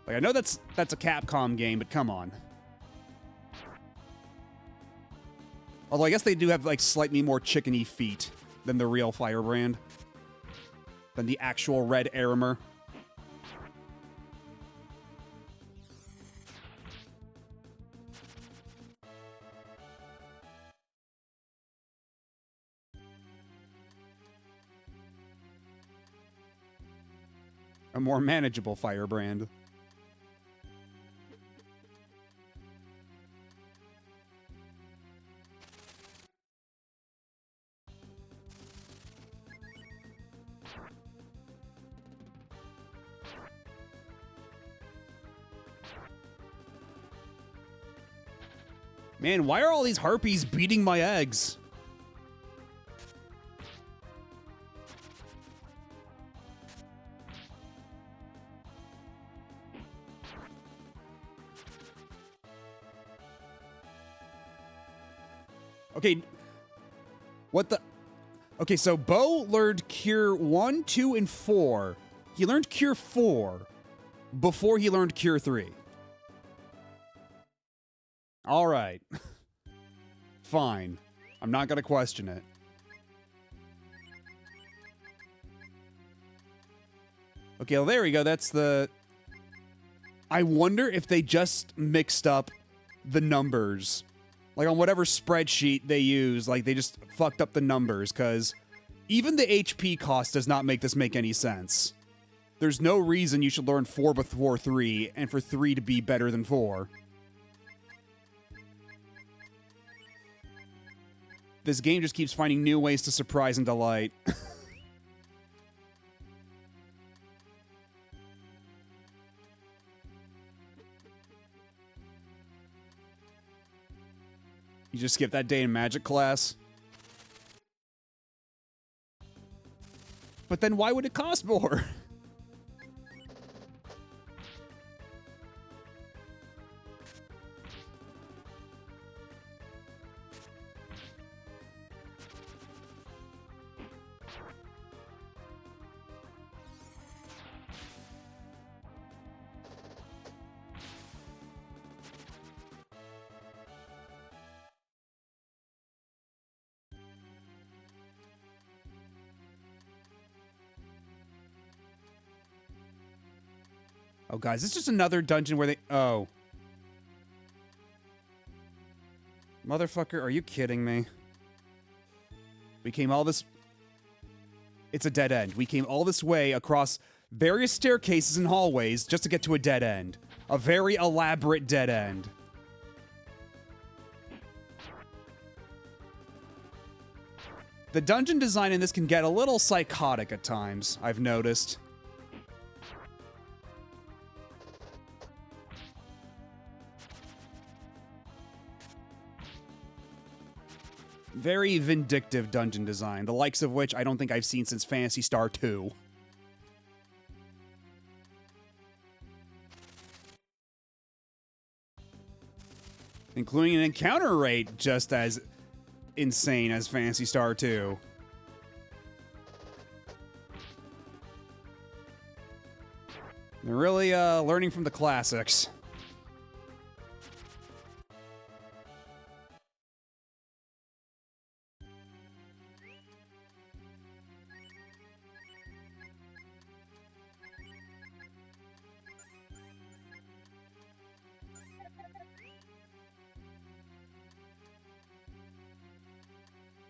Like, I know that's a Capcom game, but come on. Although I guess they do have, like, slightly more chickeny feet than the real Firebrand. Than the actual Red Arimer. A more manageable Firebrand. Man, why are all these harpies beating my eggs? Okay. What the... Okay, so Bo learned Cure 1, 2, and 4. He learned Cure 4 before he learned Cure 3. All right. Fine. I'm not going to question it. Okay, well, there we go. That's the... I wonder if they just mixed up the numbers. Like, on whatever spreadsheet they use, like, they just fucked up the numbers, because even the HP cost does not make this make any sense. There's no reason you should learn 4 before 3, and for 3 to be better than 4. This game just keeps finding new ways to surprise and delight. You just skipped that day in magic class? But then why would it cost more? Oh, guys, it's just another dungeon where they... Oh. Motherfucker, are you kidding me? We came all this... It's a dead end. We came all this way across various staircases and hallways just to get to a dead end. A very elaborate dead end. The dungeon design in this can get a little psychotic at times, I've noticed. Very vindictive dungeon design, the likes of which I don't think I've seen since Phantasy Star 2. Including an encounter rate just as insane as Phantasy Star 2. They're really learning from the classics.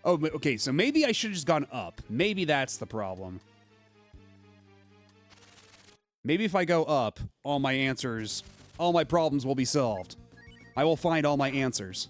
Oh, okay, so maybe I should have just gone up. Maybe that's the problem. Maybe if I go up, all my problems will be solved. I will find all my answers.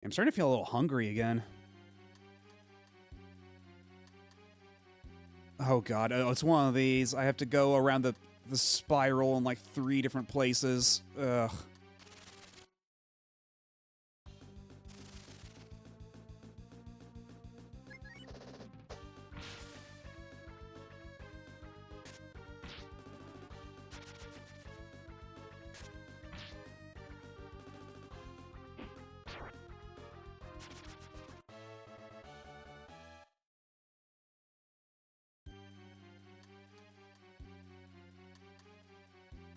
I'm starting to feel a little hungry again. Oh god, oh, it's one of these. I have to go around the spiral in like 3 different places. Ugh.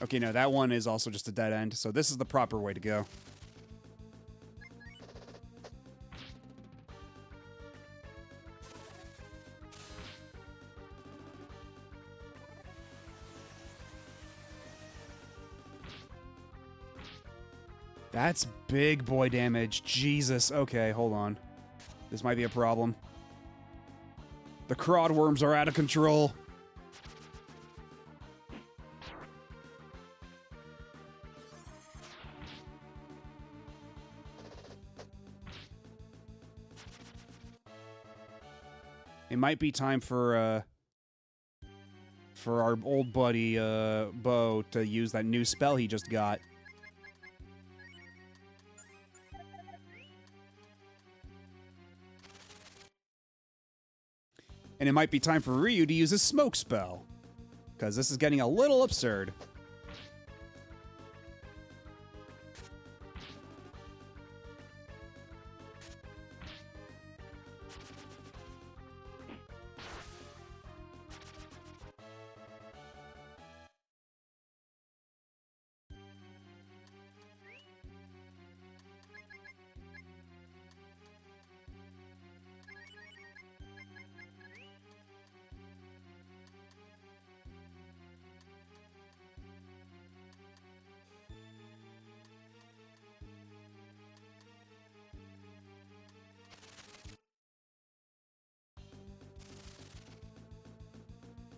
Okay, no, that one is also just a dead end, so this is the proper way to go. That's big boy damage. Jesus. Okay, hold on. This might be a problem. The Crod Worms are out of control. It might be time for for our old buddy, Bo to use that new spell he just got. And it might be time for Ryu to use his smoke spell, because this is getting a little absurd.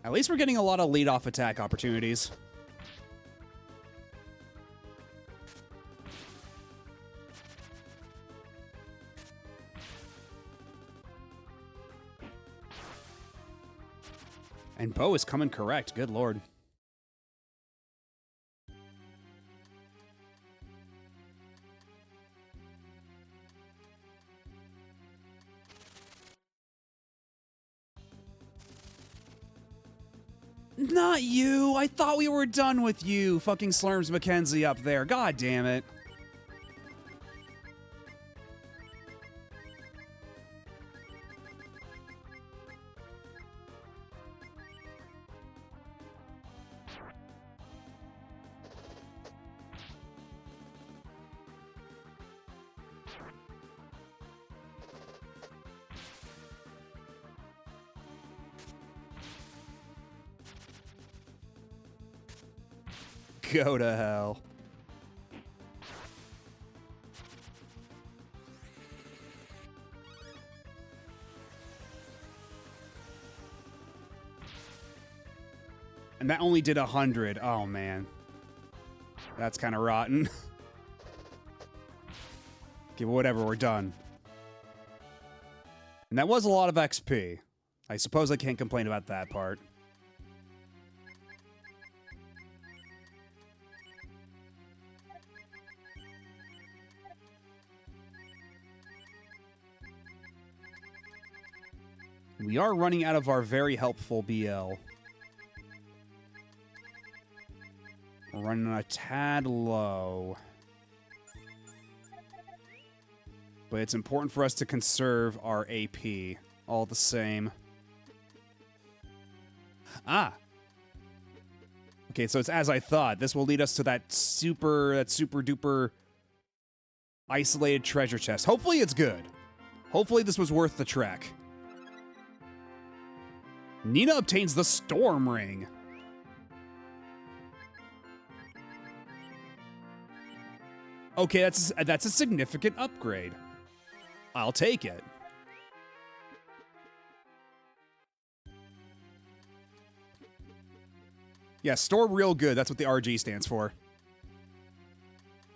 At least we're getting a lot of lead-off attack opportunities. And Bo is coming correct. Good lord. Not you! I thought we were done with you, fucking Slurms McKenzie up there. God damn it. Go to hell. And that only did 100. Oh, man. That's kind of rotten. Okay, but whatever, we're done. And that was a lot of XP. I suppose I can't complain about that part. We are running out of our very helpful BL. We're running a tad low. But it's important for us to conserve our AP all the same. Ah! Okay, so it's as I thought. This will lead us to that super duper isolated treasure chest. Hopefully it's good. Hopefully this was worth the trek. Nina obtains the Storm Ring. Okay, that's a significant upgrade. I'll take it. Yeah, storm real good. That's what the RG stands for.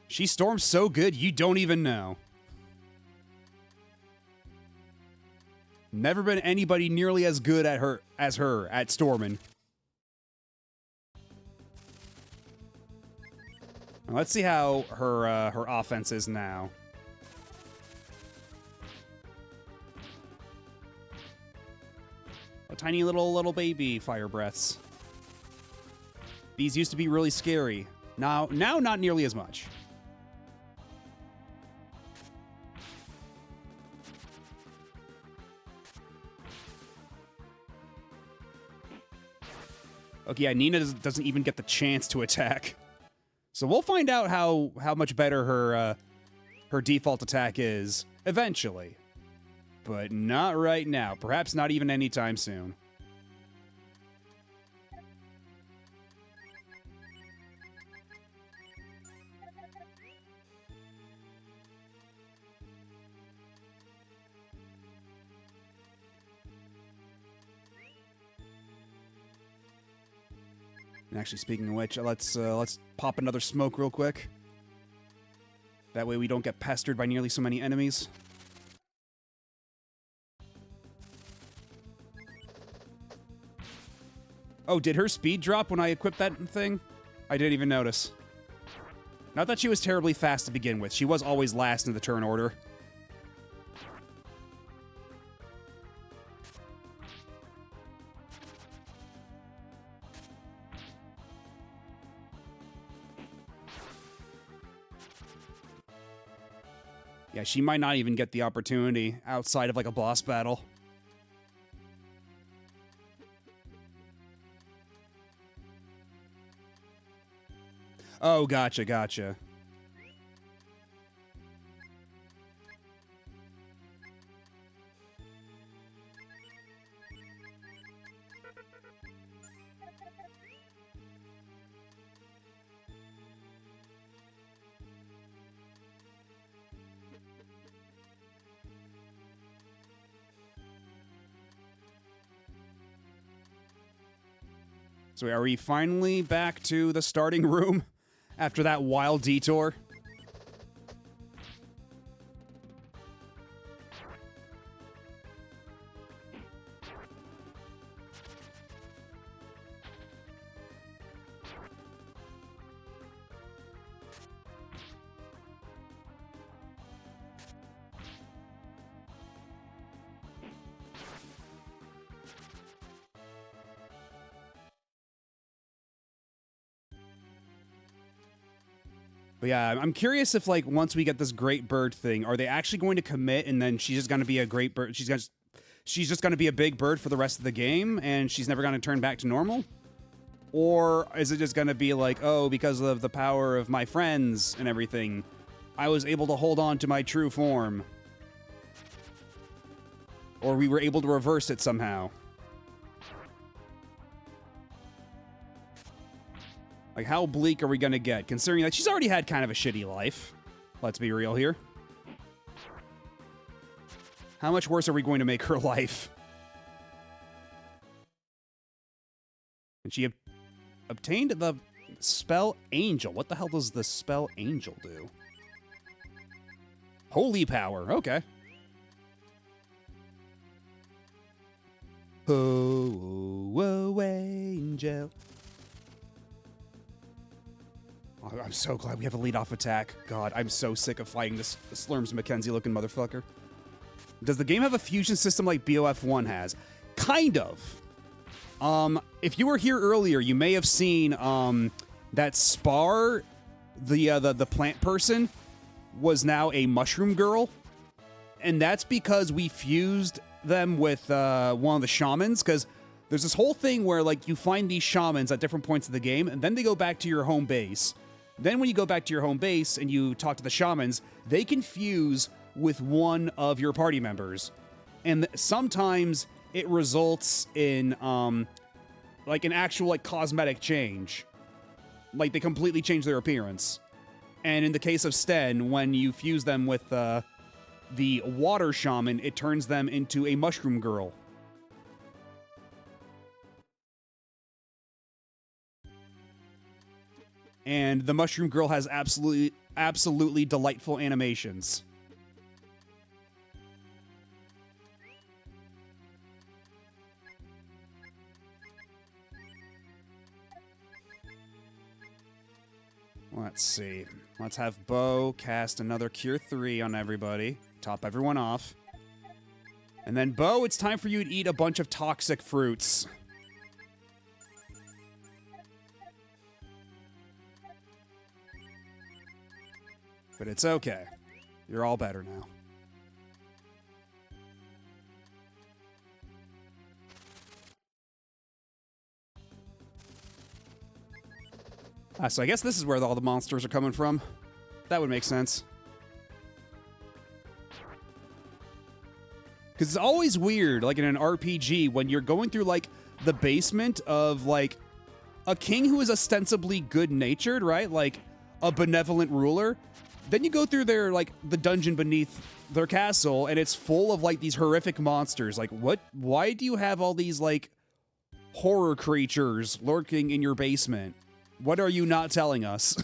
She storms so good you don't even know. Never been anybody nearly as good at her at storming. Now, let's see how her offense is now. A tiny little baby fire breaths. These used to be really scary. Now not nearly as much. Okay, yeah, Nina doesn't even get the chance to attack. So we'll find out how much better her default attack is eventually. But not right now. Perhaps not even anytime soon. And actually, speaking of which, let's pop another smoke real quick. That way we don't get pestered by nearly so many enemies. Oh, did her speed drop when I equipped that thing? I didn't even notice. Not that she was terribly fast to begin with. She was always last in the turn order. Yeah, she might not even get the opportunity outside of like a boss battle. Oh, gotcha, gotcha. So are we finally back to the starting room after that wild detour? But yeah, I'm curious if, like, once we get this great bird thing, are they actually going to commit and then she's just going to be a great bird? She's just going to be a big bird for the rest of the game and she's never going to turn back to normal? Or is it just going to be like, oh, because of the power of my friends and everything, I was able to hold on to my true form? Or we were able to reverse it somehow? Like, how bleak are we gonna get? Considering that she's already had kind of a shitty life. Let's be real here. How much worse are we going to make her life? And she obtained the spell Angel. What the hell does the spell Angel do? Holy power. Okay. Oh, Angel. Oh, I'm so glad we have a lead-off attack. God, I'm so sick of fighting this Slurms McKenzie-looking motherfucker. Does the game have a fusion system like BOF1 has? Kind of. If you were here earlier, you may have seen that Spar, the plant person, was now a mushroom girl. And that's because we fused them with one of the shamans, because there's this whole thing where, like, you find these shamans at different points of the game, and then they go back to your home base. Then when you go back to your home base and you talk to the shamans, they can fuse with one of your party members. And sometimes it results in, like, an actual, like, cosmetic change. Like, they completely change their appearance. And in the case of Sten, when you fuse them with the water shaman, it turns them into a mushroom girl. And the mushroom girl has absolutely delightful animations. Let's see. Let's have Bo cast another Cure 3 on everybody. Top everyone off. And then, Bo, it's time for you to eat a bunch of toxic fruits. But it's okay. You're all better now. So I guess this is where all the monsters are coming from. That would make sense. Because it's always weird, like in an RPG, when you're going through, like, the basement of, like, a king who is ostensibly good-natured, right? Like, a benevolent ruler. Then you go through their, like, the dungeon beneath their castle, and it's full of, like, these horrific monsters. Like, what? Why do you have all these, like, horror creatures lurking in your basement? What are you not telling us?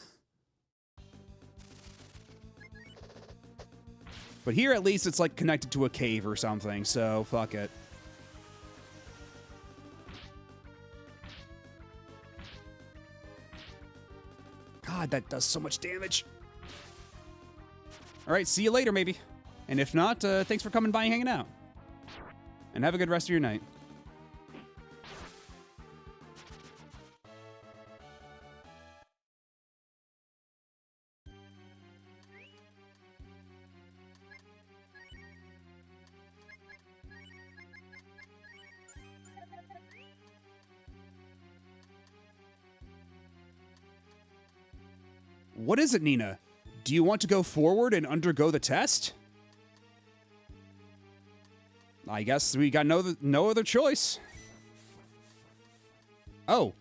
But here, at least, it's, like, connected to a cave or something, so fuck it. God, that does so much damage. All right, see you later, maybe. And if not, thanks for coming by and hanging out. And have a good rest of your night. What is it, Nina? Do you want to go forward and undergo the test? I guess we got no other choice. Oh.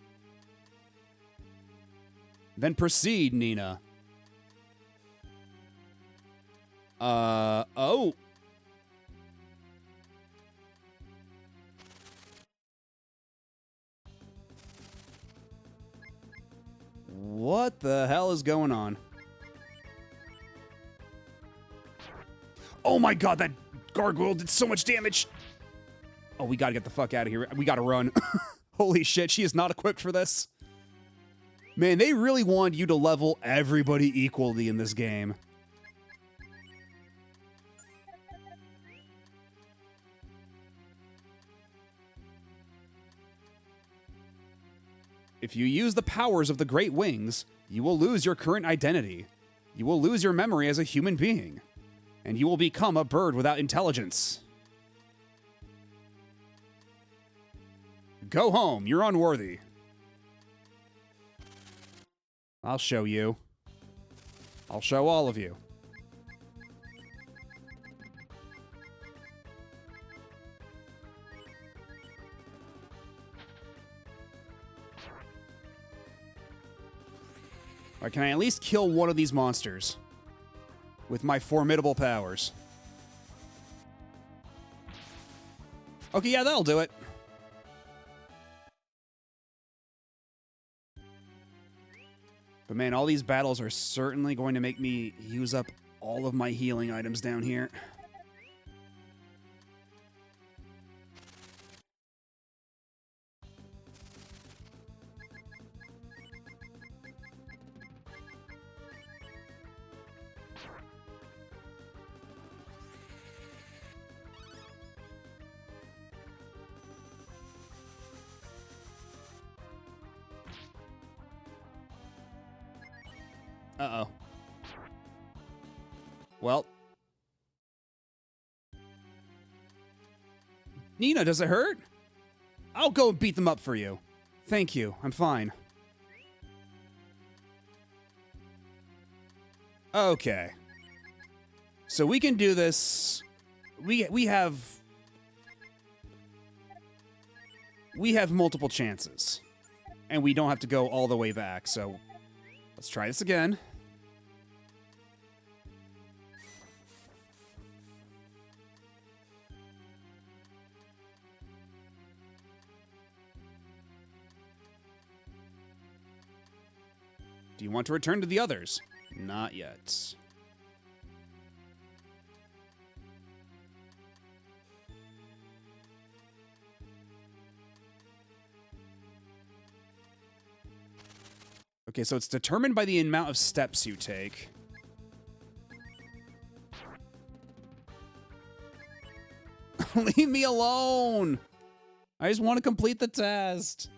Then proceed, Nina. Oh. What the hell is going on? Oh my god, that gargoyle did so much damage! Oh, we gotta get the fuck out of here. We gotta run. Holy shit, she is not equipped for this. Man, they really want you to level everybody equally in this game. If you use the powers of the Great Wings, you will lose your current identity. You will lose your memory as a human being. And you will become a bird without intelligence. Go home, you're unworthy. I'll show you. I'll show all of you. Or can I at least kill one of these monsters with my formidable powers? Okay, yeah, that'll do it. But man, all these battles are certainly going to make me use up all of my healing items down here. Uh-oh. Well. Nina, does it hurt? I'll go and beat them up for you. Thank you. I'm fine. Okay. So we can do this. We have multiple chances. And we don't have to go all the way back, so let's try this again. Do you want to return to the others? Not yet. Okay, so it's determined by the amount of steps you take. Leave me alone! I just want to complete the test.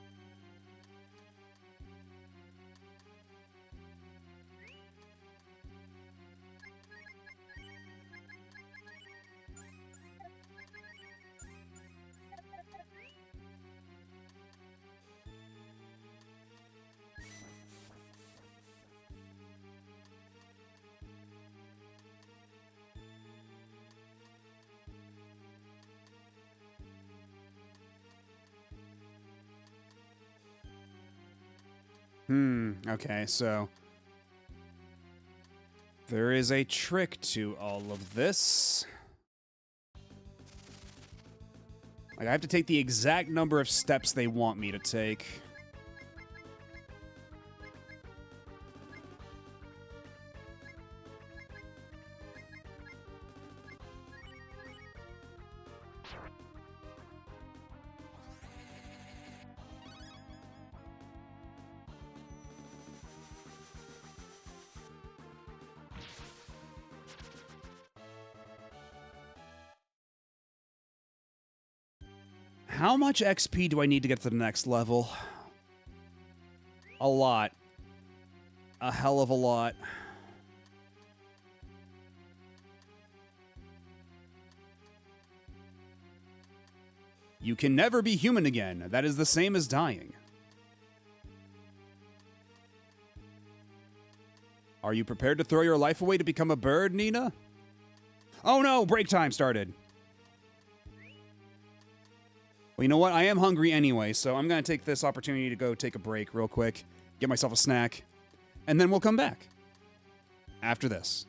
Okay, so there is a trick to all of this. Like, I have to take the exact number of steps they want me to take. How much XP do I need to get to the next level? A lot. A hell of a lot. You can never be human again. That is the same as dying. Are you prepared to throw your life away to become a bird, Nina? Oh no, break time started. Well, you know what? I am hungry anyway, so I'm going to take this opportunity to go take a break real quick, get myself a snack, and then we'll come back after this.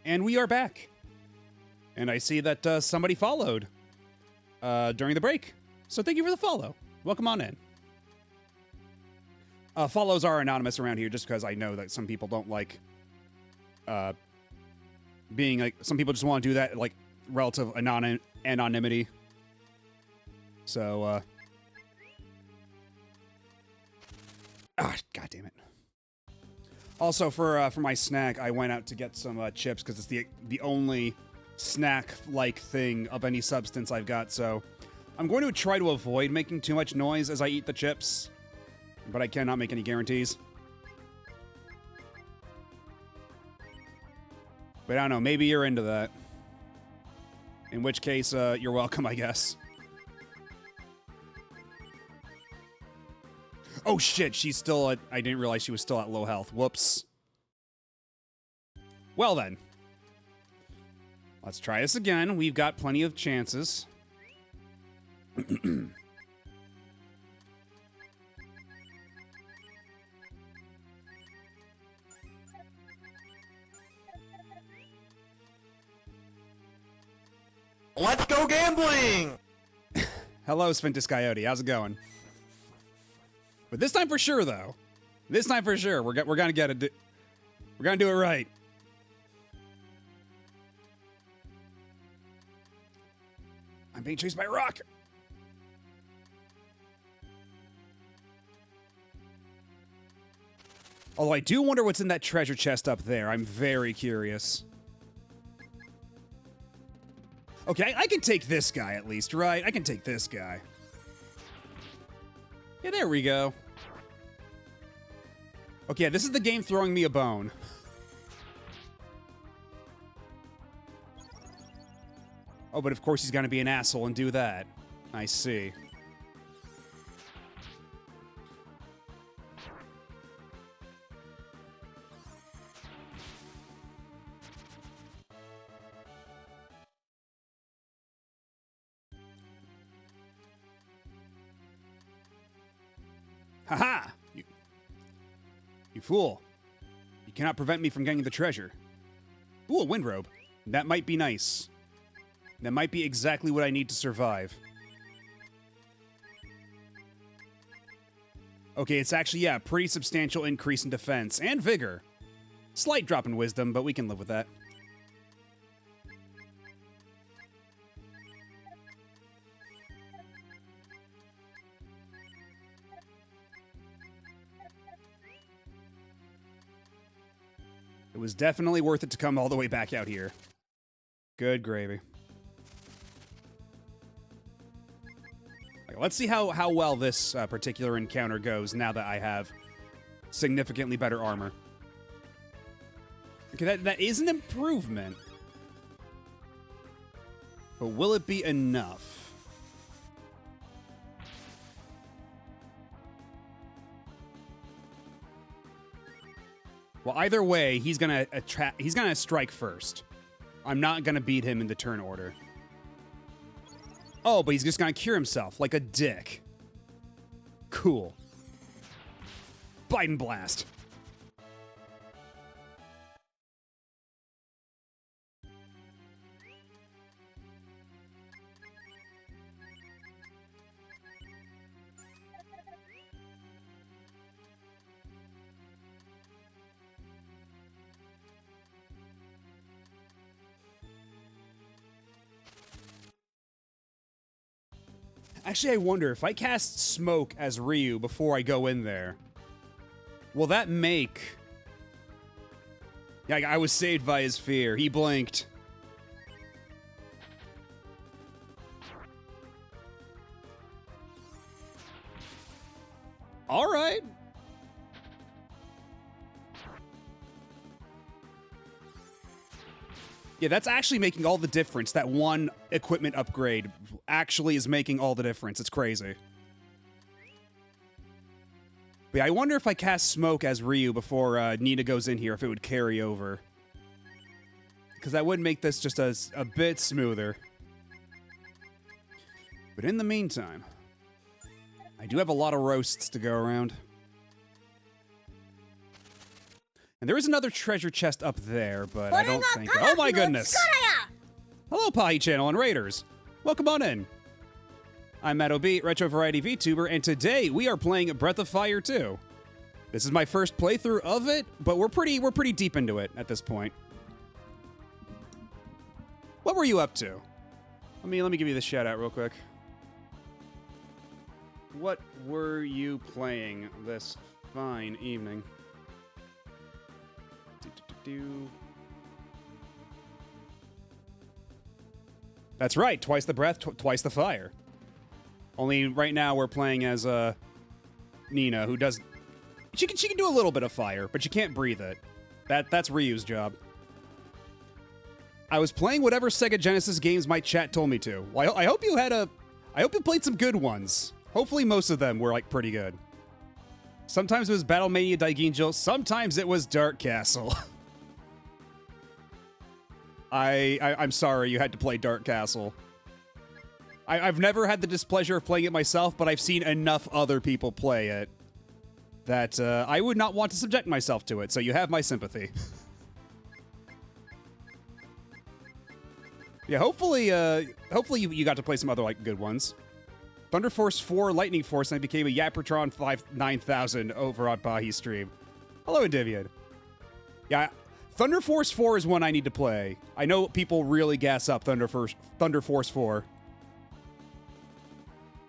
And we are back. And I see that somebody followed during the break. So thank you for the follow. Welcome on in. Follows are anonymous around here just because I know that some people don't like being like, some people just want to do that like relative anonymity. So, God damn it. Also, for my snack, I went out to get some chips because it's the only snack-like thing of any substance I've got. So, I'm going to try to avoid making too much noise as I eat the chips, but I cannot make any guarantees. But I don't know, maybe you're into that. In which case, you're welcome, I guess. Oh shit, she's still at... I didn't realize she was still at low health. Whoops. Well then. Let's try this again. We've got plenty of chances. Let's go gambling! Hello, Sphintus Coyote. How's it going? But this time for sure, though. This time for sure, we're gonna get it. We're gonna do it right. I'm being chased by a rock. Although I do wonder what's in that treasure chest up there. I'm very curious. Okay, I can take this guy at least, right? I can take this guy. Yeah, there we go. Okay, this is the game throwing me a bone. Oh, but of course he's gonna be an asshole and do that. I see. Haha! You fool. You cannot prevent me from getting the treasure. Ooh, a wind robe. That might be nice. That might be exactly what I need to survive. Okay, it's actually, yeah, a pretty substantial increase in defense and vigor. Slight drop in wisdom, but we can live with that. It was definitely worth it to come all the way back out here. Good gravy. Let's see how well this particular encounter goes now that I have significantly better armor. Okay, that is an improvement. But will it be enough? Well, either way, he's gonna strike first. I'm not gonna beat him in the turn order. Oh, but he's just gonna cure himself like a dick. Cool. Biden blast. Actually, I wonder if I cast Smoke as Ryu before I go in there, will that make... Yeah, I was saved by his fear. He blinked. All right. Yeah, that's actually making all the difference. That one equipment upgrade actually is making all the difference. It's crazy. But yeah, I wonder if I cast Smoke as Ryu before Nina goes in here, if it would carry over. Because that would make this just a bit smoother. But in the meantime, I do have a lot of roasts to go around. And there is another treasure chest up there, but I don't think... Oh my goodness! Hello, Pahi Channel and Raiders. Welcome on in. I'm Matt O'B, Retro Variety VTuber, and today we are playing Breath of Fire 2. This is my first playthrough of it, but we're pretty deep into it at this point. What were you up to? Let me give you the shout out real quick. What were you playing this fine evening? That's right, twice the breath, twice the fire. Only right now we're playing as Nina, who does... She can do a little bit of fire, but she can't breathe it. That's Ryu's job. I was playing whatever Sega Genesis games my chat told me to. Well, I hope you played some good ones. Hopefully most of them were, like, pretty good. Sometimes it was Battlemania Daiginjo, sometimes it was Dark Castle. I'm sorry you had to play Dark Castle. I've never had the displeasure of playing it myself, but I've seen enough other people play it that I would not want to subject myself to it, so you have my sympathy. Yeah, hopefully you got to play some other, like, good ones. Thunder Force 4, Lightning Force, and I became a Yappertron 9000 over on Pahi's stream. Hello, Indiviad. Yeah, Thunder Force 4 is one I need to play. I know people really gas up Thunder Force 4.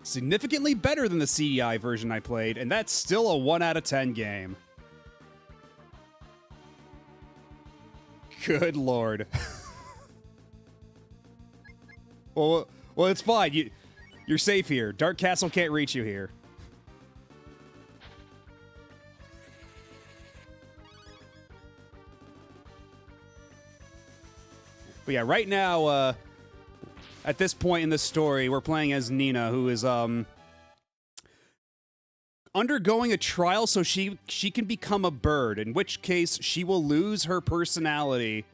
Significantly better than the CDI version I played, and that's still a 1 out of 10 game. Good lord. Well, it's fine. You're safe here. Dark Castle can't reach you here. But yeah, right now, at this point in the story, we're playing as Nina, who is undergoing a trial so she can become a bird, in which case she will lose her personality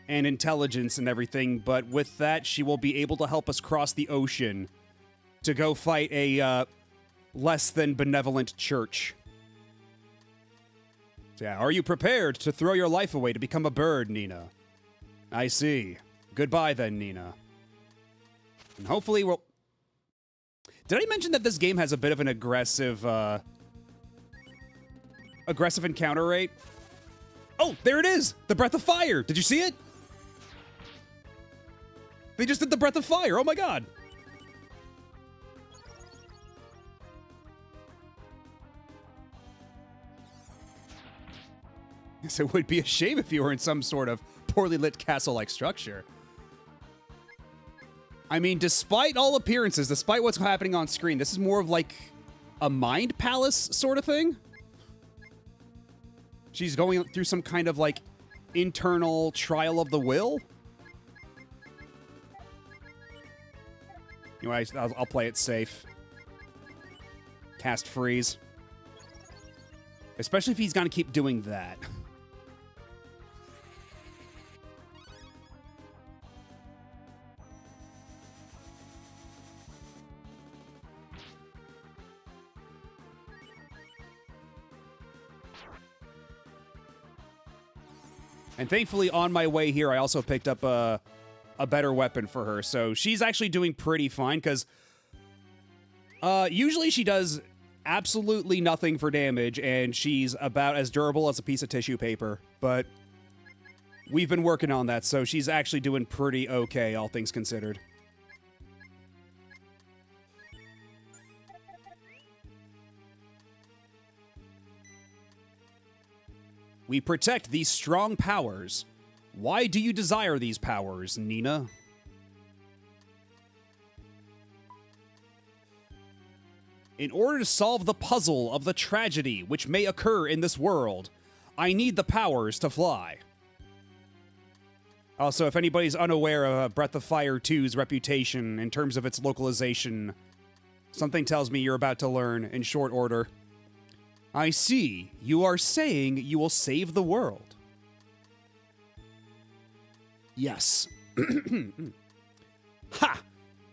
and intelligence and everything, but with that, she will be able to help us cross the ocean to go fight a less than benevolent church. So yeah, are you prepared to throw your life away to become a bird, Nina? I see. Goodbye then, Nina. And hopefully we'll... Did I mention that this game has a bit of an aggressive encounter rate? Oh, there it is! The Breath of Fire! Did you see it? They just did the Breath of Fire! Oh my god! Yes, it would be a shame if you were in some sort of poorly lit castle-like structure. I mean, despite all appearances, despite what's happening on screen, this is more of like a mind palace sort of thing. She's going through some kind of like internal trial of the will. Anyway, I'll play it safe. Cast freeze. Especially if he's gonna keep doing that. And thankfully, on my way here, I also picked up a better weapon for her. So she's actually doing pretty fine, because usually she does absolutely nothing for damage, and she's about as durable as a piece of tissue paper. But we've been working on that, so she's actually doing pretty okay, all things considered. We protect these strong powers. Why do you desire these powers, Nina? In order to solve the puzzle of the tragedy which may occur in this world, I need the powers to fly. Also, if anybody's unaware of Breath of Fire 2's reputation in terms of its localization, something tells me you're about to learn in short order. I see. You are saying you will save the world. Yes. Ha!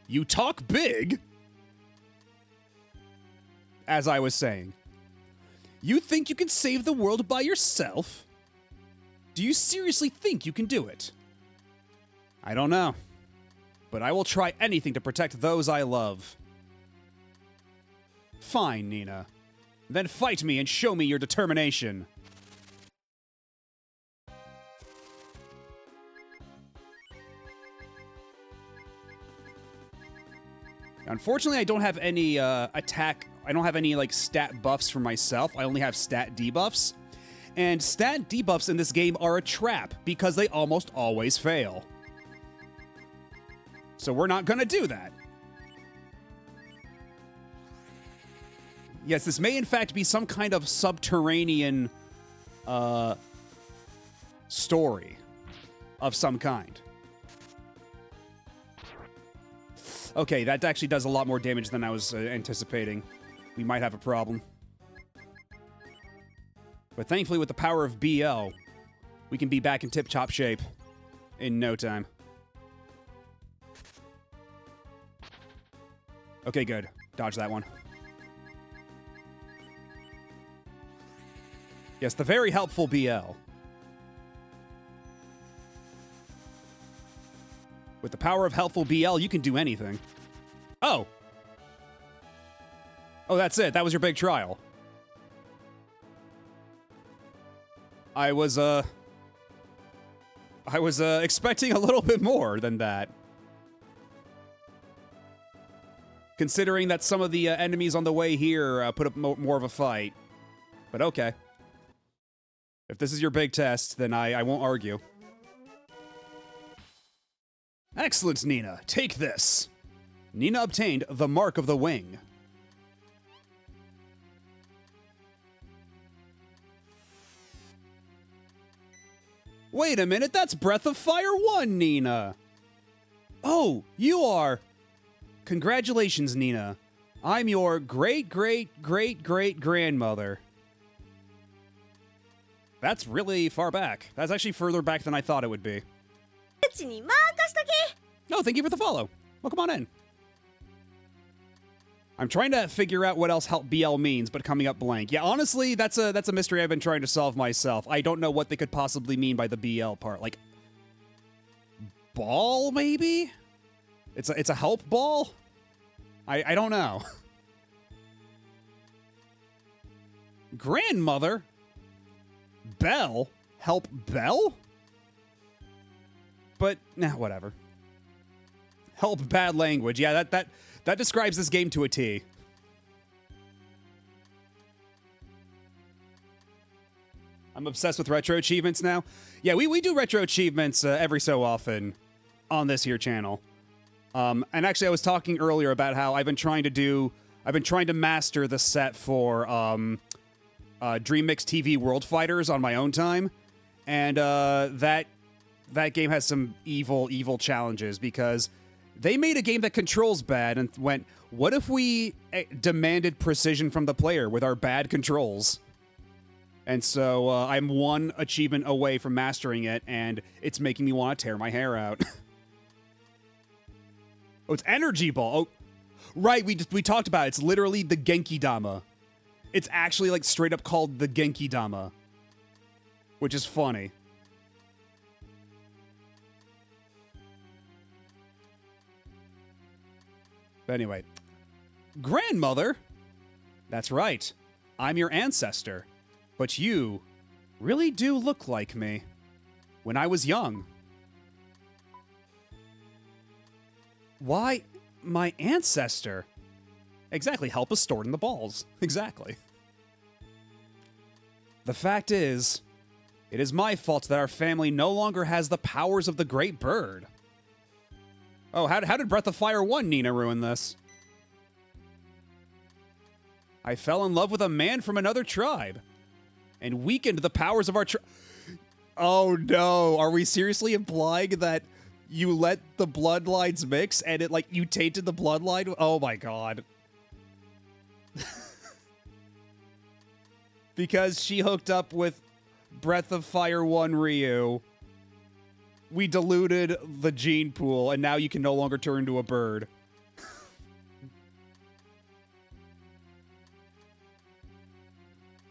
You talk big! As I was saying, you think you can save the world by yourself? Do you seriously think you can do it? I don't know. But I will try anything to protect those I love. Fine, Nina. Then fight me and show me your determination. Unfortunately, I don't have any attack. I don't have any like stat buffs for myself. I only have stat debuffs. And stat debuffs in this game are a trap because they almost always fail. So we're not gonna do that. Yes, this may in fact be some kind of subterranean story of some kind. Okay, that actually does a lot more damage than I was anticipating. We might have a problem. But thankfully, with the power of BL, we can be back in tip-top shape in no time. Okay, good. Dodge that one. Yes, the very helpful BL. With the power of helpful BL, you can do anything. Oh! Oh, that's it. That was your big trial. I was expecting a little bit more than that. Considering that some of the enemies on the way here put up more of a fight. But okay. If this is your big test, then I won't argue. Excellent, Nina. Take this. Nina obtained the Mark of the Wing. Wait a minute, that's Breath of Fire 1, Nina. Oh, you are. Congratulations, Nina. I'm your great-great-great-great-grandmother. That's really far back. That's actually further back than I thought it would be. Oh, thank you for the follow. Well, come on in. I'm trying to figure out what else help BL means, but coming up blank. Yeah, honestly, that's a mystery I've been trying to solve myself. I don't know what they could possibly mean by the BL part. Like, ball, maybe? It's a help ball? I don't know. Grandmother? Bell? Help Bell? But, nah, whatever. Help bad language. Yeah, that describes this game to a T. I'm obsessed with retro achievements now. Yeah, we do retro achievements every so often on this here channel. And actually, I was talking earlier about how I've been trying to master the set for Dream Mix TV World Fighters on my own time, and that game has some evil challenges because they made a game that controls bad and went, what if we demanded precision from the player with our bad controls? And so I'm one achievement away from mastering it, and it's making me want to tear my hair out. Oh, it's Energy Ball. Oh, right, we talked about it. It's literally the Genki Dama. It's actually like straight up called the Genki Dama, which is funny. But anyway, grandmother? That's right. I'm your ancestor. But you really do look like me when I was young. Why, my ancestor? Exactly, help us stored in the balls. Exactly. The fact is, it is my fault that our family no longer has the powers of the great bird. Oh, how did Breath of Fire 1, Nina, ruin this? I fell in love with a man from another tribe and weakened the powers of our tribe. Oh no, are we seriously implying that you let the bloodlines mix and it, like, you tainted the bloodline? Oh my god. Because she hooked up with Breath of Fire 1 Ryu, we diluted the gene pool, and now you can no longer turn into a bird.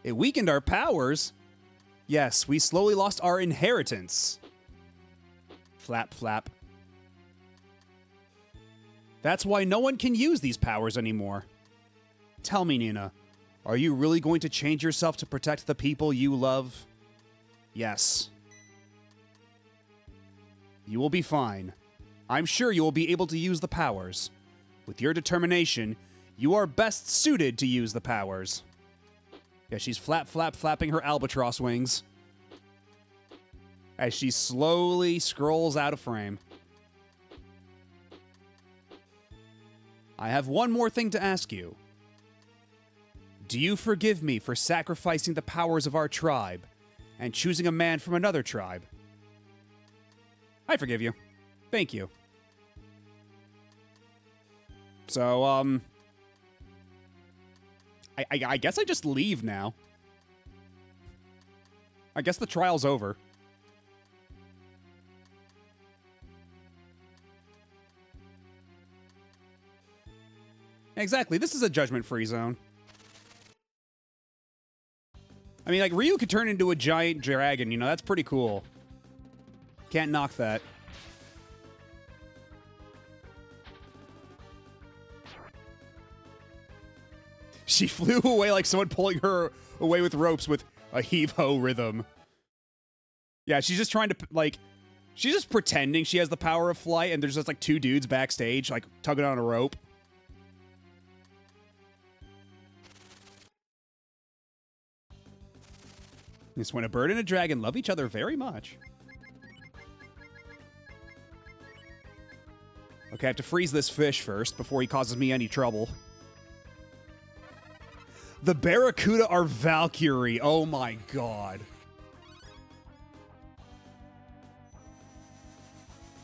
It weakened our powers? Yes, we slowly lost our inheritance. Flap, flap. That's why no one can use these powers anymore. Tell me, Nina, are you really going to change yourself to protect the people you love? Yes. You will be fine. I'm sure you will be able to use the powers. With your determination, you are best suited to use the powers. Yeah, she's flapping her albatross wings as she slowly scrolls out of frame. I have one more thing to ask you. Do you forgive me for sacrificing the powers of our tribe and choosing a man from another tribe? I forgive you. Thank you. So, I guess I just leave now. I guess the trial's over. Exactly, this is a judgment-free zone. I mean, like, Ryu could turn into a giant dragon, you know, that's pretty cool. Can't knock that. She flew away like someone pulling her away with ropes with a heave-ho rhythm. Yeah, she's just trying to, like, she's just pretending she has the power of flight, and there's just, like, two dudes backstage, like, tugging on a rope. It's when a bird and a dragon love each other very much. Okay, I have to freeze this fish first before he causes me any trouble. The Barracuda are Valkyrie. Oh my god.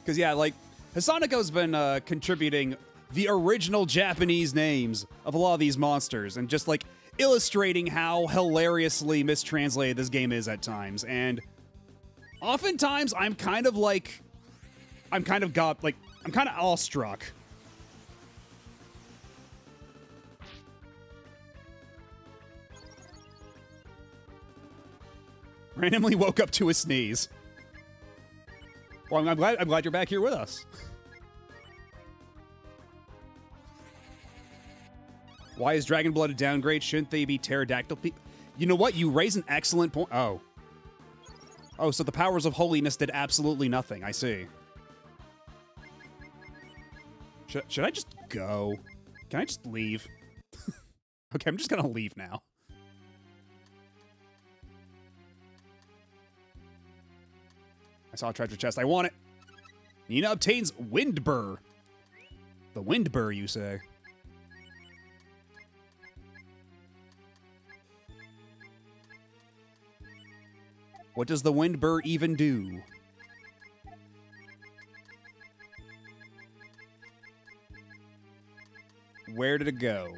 Because, yeah, like, Hisanoko's been contributing the original Japanese names of a lot of these monsters and just, like, illustrating how hilariously mistranslated this game is at times. And oftentimes, I'm kind of awestruck. Randomly woke up to a sneeze. Well, I'm glad you're back here with us. Why is Dragon Blood a downgrade? Shouldn't they be pterodactyl people? You know what? You raise an excellent point. Oh. Oh, so the powers of holiness did absolutely nothing. I see. Should I just go? Can I just leave? Okay, I'm just gonna leave now. I saw a treasure chest. I want it. Nina obtains Windburr. The Windburr, you say? What does the Windburr even do? Where did it go?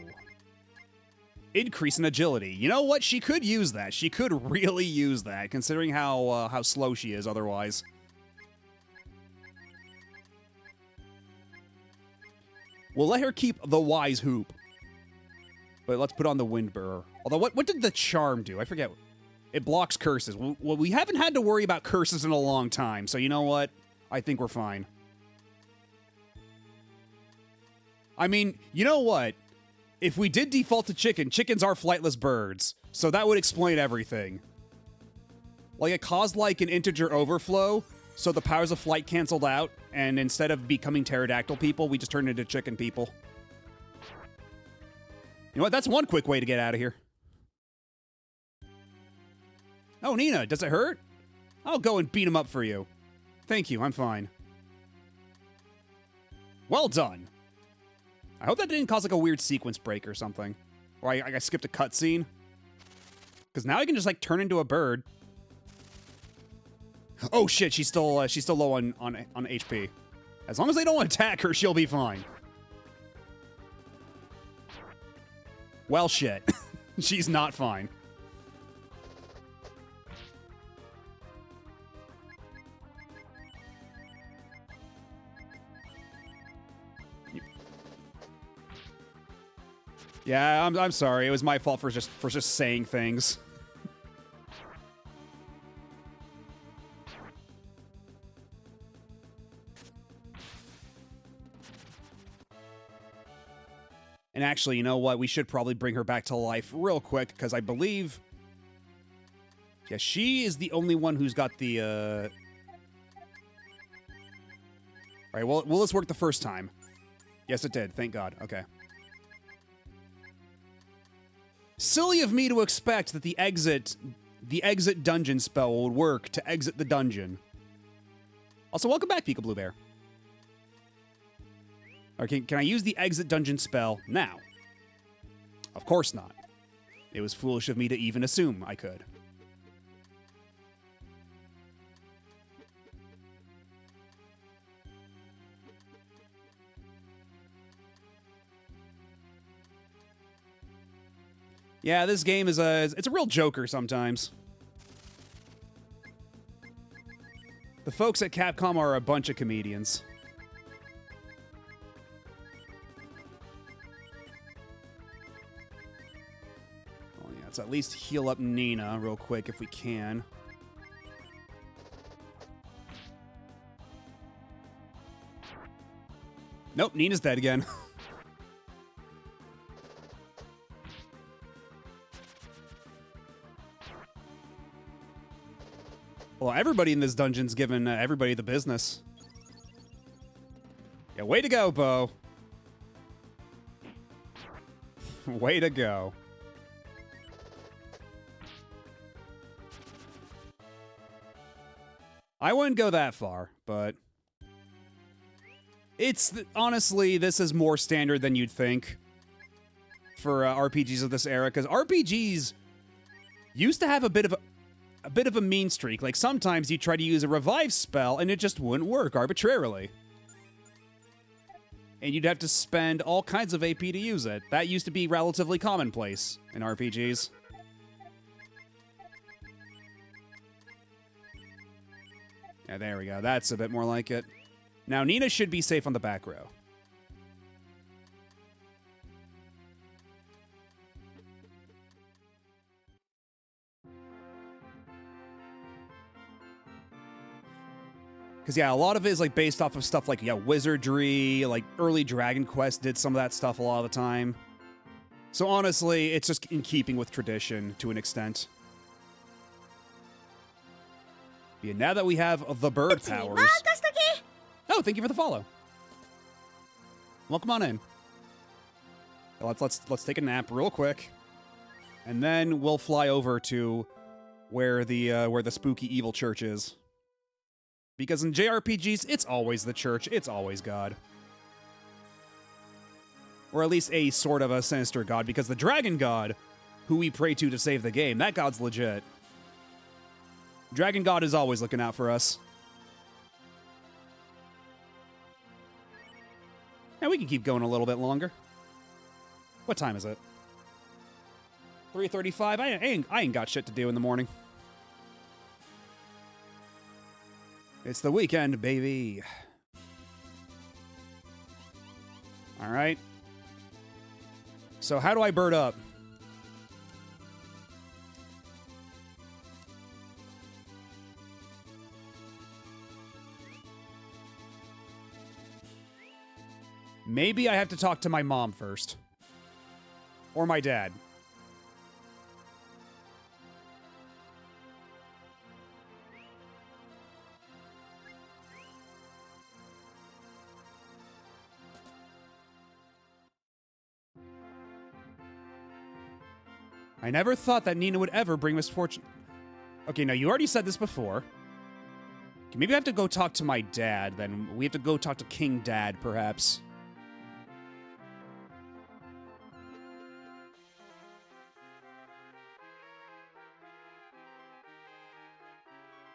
Increase in agility. You know what? She could use that. She could really use that, considering how slow she is otherwise. We'll let her keep the Wise Hoop. But let's put on the Windburr. Although, what did the Charm do? I forget. It blocks curses. Well, we haven't had to worry about curses in a long time, so you know what? I think we're fine. I mean, you know what? If we did default to chicken, chickens are flightless birds, so that would explain everything. Like, it caused, like, an integer overflow, so the powers of flight canceled out, and instead of becoming pterodactyl people, we just turned into chicken people. You know what? That's one quick way to get out of here. Oh, Nina, does it hurt? I'll go and beat him up for you. Thank you, I'm fine. Well done. I hope that didn't cause, like, a weird sequence break or something. Or I skipped a cutscene. Because now I can just, like, turn into a bird. Oh, shit, she's still low on HP. As long as they don't attack her, she'll be fine. Well, shit. She's not fine. Yeah, I'm sorry. It was my fault for just saying things. And actually, you know what? We should probably bring her back to life real quick, because I believe... Yeah, she is the only one who's got the, Alright, well, will this work the first time? Yes, it did. Thank God. Okay. Silly of me to expect that the exit dungeon spell would work to exit the dungeon. Also, welcome back, Pika Blue Bear. Okay, can I use the exit dungeon spell now? Of course not. It was foolish of me to even assume I could. Yeah, this game is it's a real joker sometimes. The folks at Capcom are a bunch of comedians. Oh yeah, let's at least heal up Nina real quick if we can. Nope, Nina's dead again. Well, everybody in this dungeon's given everybody the business. Yeah, way to go, Bo. Way to go. I wouldn't go that far, but... honestly, this is more standard than you'd think for RPGs of this era, because RPGs used to have a bit of a mean streak. Like, sometimes you try to use a revive spell and it just wouldn't work arbitrarily. And you'd have to spend all kinds of AP to use it. That used to be relatively commonplace in RPGs. Yeah, there we go. That's a bit more like it. Now, Nina should be safe on the back row. Because, yeah, a lot of it is, like, based off of stuff like, yeah, wizardry, like, early Dragon Quest did some of that stuff a lot of the time. So, honestly, it's just in keeping with tradition to an extent. Yeah, now that we have the bird powers... Oh, thank you for the follow. Welcome on in. Let's take a nap real quick. And then we'll fly over to where the spooky evil church is. Because in JRPGs, it's always the church, it's always God. Or at least a sort of a sinister god, because the dragon god, who we pray to save the game, that god's legit. Dragon God is always looking out for us. And we can keep going a little bit longer. What time is it? 3:35? I ain't got shit to do in the morning. It's the weekend, baby. All right. So how do I bird up? Maybe I have to talk to my mom first. Or my dad. I never thought that Nina would ever bring misfortune. Okay, now you already said this before. Okay, maybe I have to go talk to my dad, then we have to go talk to King Dad, perhaps.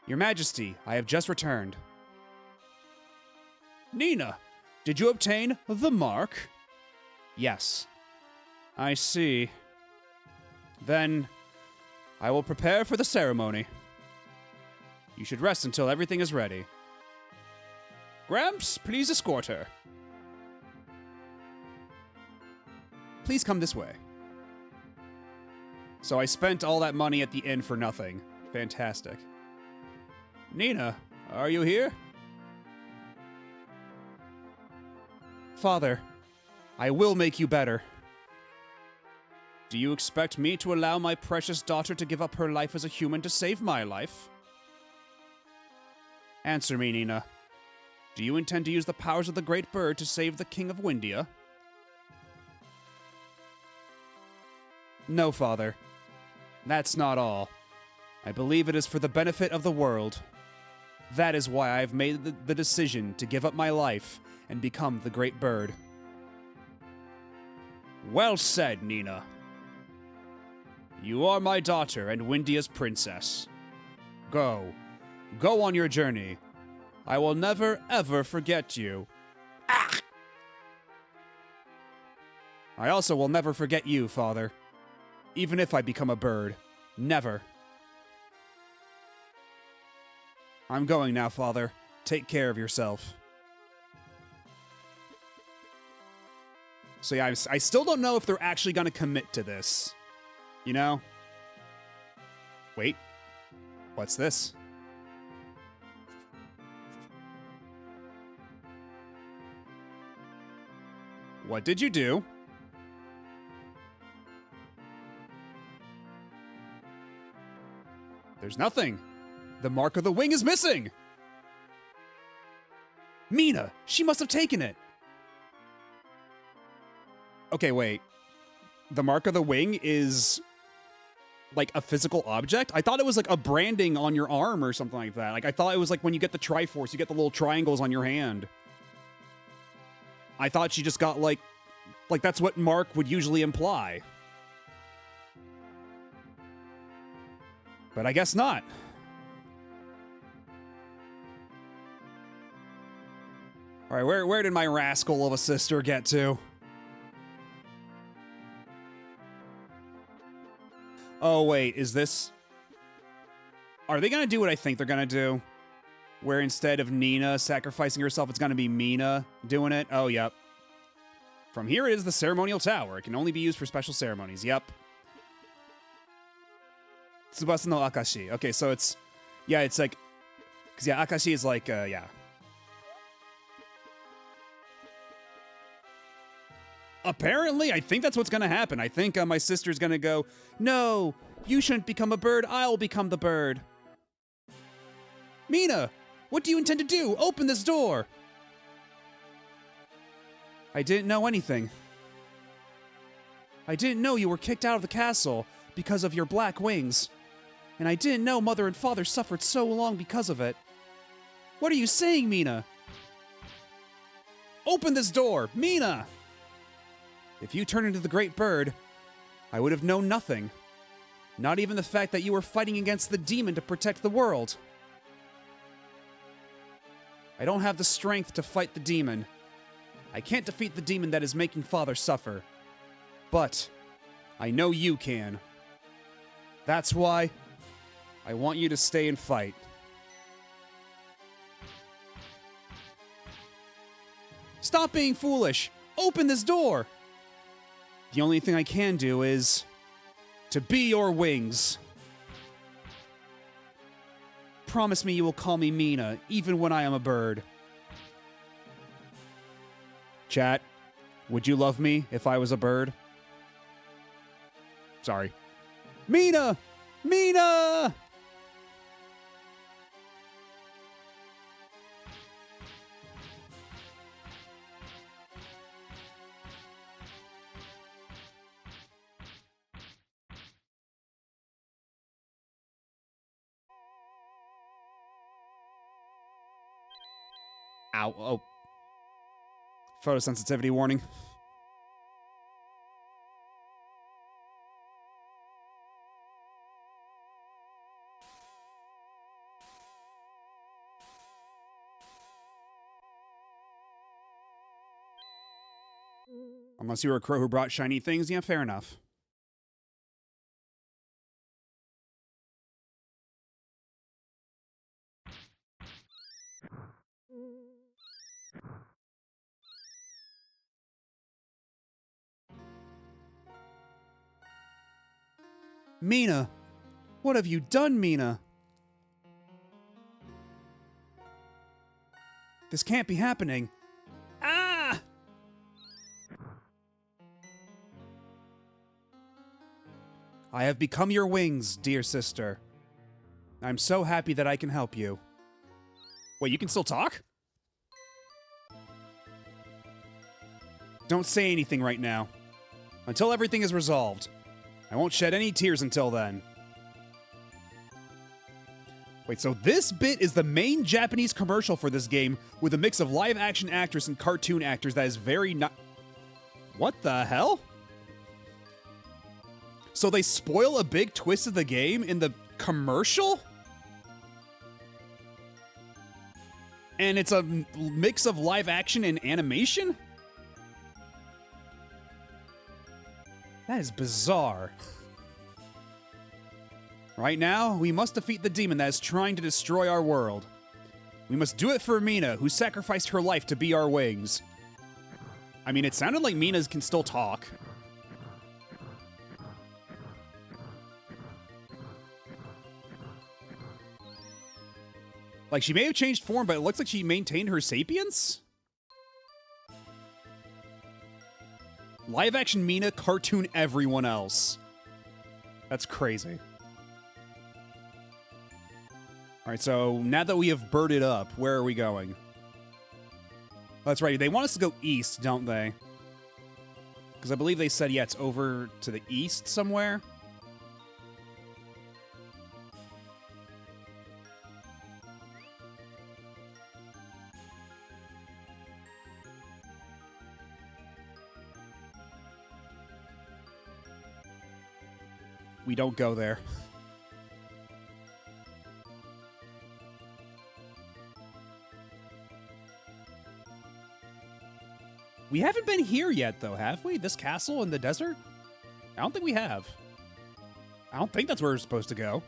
Your Majesty, I have just returned. Nina, did you obtain the mark? Yes. I see. Then, I will prepare for the ceremony. You should rest until everything is ready. Gramps, please escort her. Please come this way. So I spent all that money at the inn for nothing. Fantastic. Nina, are you here? Father, I will make you better. Do you expect me to allow my precious daughter to give up her life as a human to save my life? Answer me, Nina. Do you intend to use the powers of the Great Bird to save the King of Windia? No, Father. That's not all. I believe it is for the benefit of the world. That is why I have made the decision to give up my life and become the Great Bird. Well said, Nina. You are my daughter and Windia's princess. Go. Go on your journey. I will never, ever forget you. Ah! I also will never forget you, Father. Even if I become a bird. Never. I'm going now, Father. Take care of yourself. So yeah, I still don't know if they're actually going to commit to this. You know? Wait. What's this? What did you do? There's nothing. The mark of the wing is missing. Mina, she must have taken it. Okay, wait. The mark of the wing is like a physical object? I thought it was like a branding on your arm or something like that. Like I thought it was like when you get the Triforce, you get the little triangles on your hand. I thought she just got like that's what mark would usually imply. But I guess not. All right, where did my rascal of a sister get to? Oh, wait, is this... Are they going to do what I think they're going to do? Where instead of Nina sacrificing herself, it's going to be Mina doing it? Oh, yep. From here, it is the ceremonial tower. It can only be used for special ceremonies. Yep. Tsubasa no Akashi. Okay, so it's... Yeah, it's like... Because, yeah, Akashi is like, yeah. Apparently, I think that's what's going to happen. I think my sister's going to go, no, you shouldn't become a bird. I'll become the bird. Mina, what do you intend to do? Open this door. I didn't know anything. I didn't know you were kicked out of the castle because of your black wings. And I didn't know Mother and Father suffered so long because of it. What are you saying, Mina? Open this door, Mina! If you turned into the Great Bird, I would have known nothing. Not even the fact that you were fighting against the demon to protect the world. I don't have the strength to fight the demon. I can't defeat the demon that is making Father suffer. But I know you can. That's why I want you to stay and fight. Stop being foolish! Open this door! The only thing I can do is to be your wings. Promise me you will call me Mina, even when I am a bird. Chat, would you love me if I was a bird? Sorry. Mina! Mina! Ow. Oh. Photosensitivity warning. Unless you were a crow who brought shiny things, yeah, fair enough. Mina! What have you done, Mina? This can't be happening. Ah! I have become your wings, dear sister. I'm so happy that I can help you. Wait, you can still talk? Don't say anything right now. Until everything is resolved. I won't shed any tears until then. Wait, so this bit is the main Japanese commercial for this game with a mix of live-action actors and cartoon actors that is very not... What the hell? So they spoil a big twist of the game in the commercial? And it's a mix of live-action and animation? That is bizarre. Right now, we must defeat the demon that is trying to destroy our world. We must do it for Mina, who sacrificed her life to be our wings. I mean, it sounded like Mina can still talk. Like, she may have changed form, but it looks like she maintained her sapience? Live action Mina, cartoon everyone else. That's crazy. Alright, so now that we have birded up, where are we going? That's right, they want us to go east, don't they? Because I believe they said, yeah, it's over to the east somewhere. We don't go there. We haven't been here yet, though, have we? This castle in the desert? I don't think we have. I don't think that's where we're supposed to go.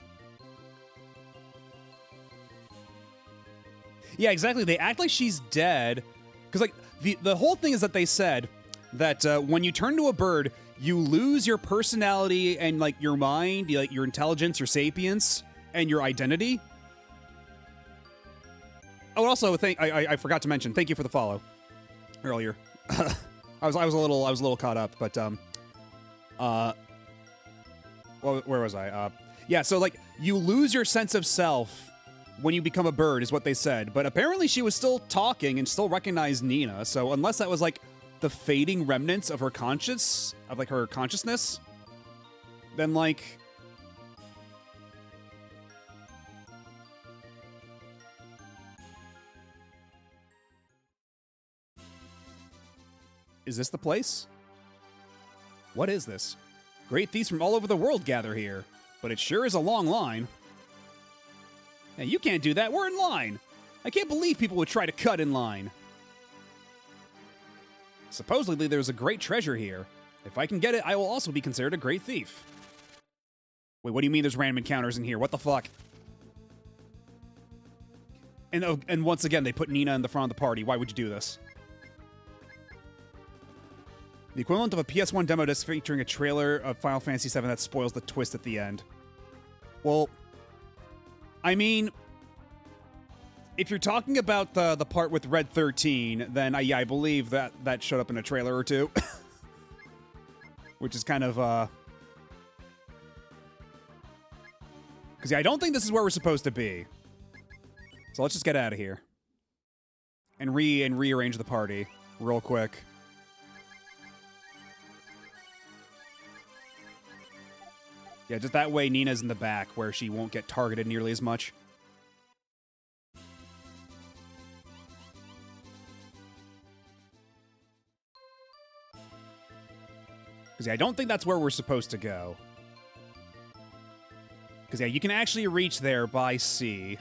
Yeah, exactly. They act like she's dead. Because, like, the whole thing is that they said that when you turn to a bird, you lose your personality and, like, your mind, like, your intelligence, your sapience, and your identity. Oh, also, I forgot to mention, thank you for the follow earlier. I was a little caught up, but well, where was I? Yeah, so like you lose your sense of self when you become a bird, is what they said. But apparently, she was still talking and still recognized Nina. So unless that was like the fading remnants of her her consciousness, then like. Is this the place? What is this? Great thieves from all over the world gather here, but it sure is a long line. Hey, you can't do that. We're in line. I can't believe people would try to cut in line. Supposedly, there's a great treasure here. If I can get it, I will also be considered a great thief. Wait, what do you mean there's random encounters in here? What the fuck? And once again, they put Nina in the front of the party. Why would you do this? The equivalent of a PS1 demo disc featuring a trailer of Final Fantasy VII that spoils the twist at the end. Well, I mean, if you're talking about the part with Red 13, then yeah, I believe that showed up in a trailer or two. Which is kind of, because yeah, I don't think this is where we're supposed to be. So let's just get out of here. And rearrange the party real quick. Yeah, just that way Nina's in the back where she won't get targeted nearly as much. Because yeah, I don't think that's where we're supposed to go. Because yeah, you can actually reach there by sea.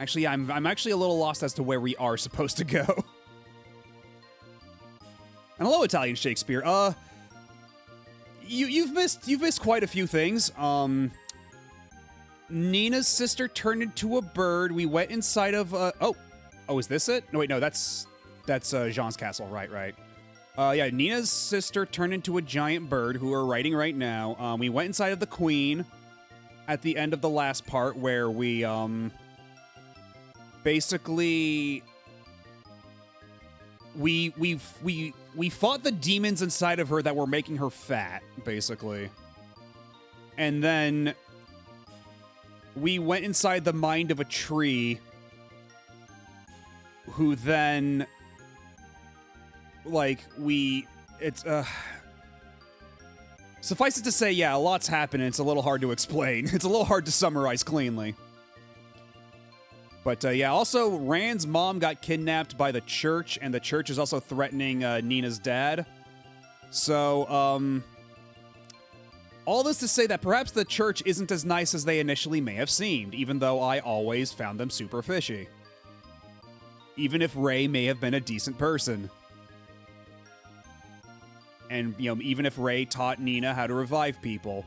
Actually, I'm actually a little lost as to where we are supposed to go. And hello, Italian Shakespeare. You've missed quite a few things. Nina's sister turned into a bird. We went inside of oh, is this it? No, wait, no, that's Jean's castle. Right. Yeah, Nina's sister turned into a giant bird who we're riding right now. We went inside of the Queen at the end of the last part where we basically we fought the demons inside of her that were making her fat, basically. And then we went inside the mind of a tree who then suffice it to say, yeah, a lot's happened. It's a little hard to explain. It's a little hard to summarize cleanly. But yeah, also Rand's mom got kidnapped by the church, and the church is also threatening Nina's dad. So, all this to say that perhaps the church isn't as nice as they initially may have seemed, even though I always found them super fishy. Even if Ray may have been a decent person. And, you know, even if Ray taught Nina how to revive people.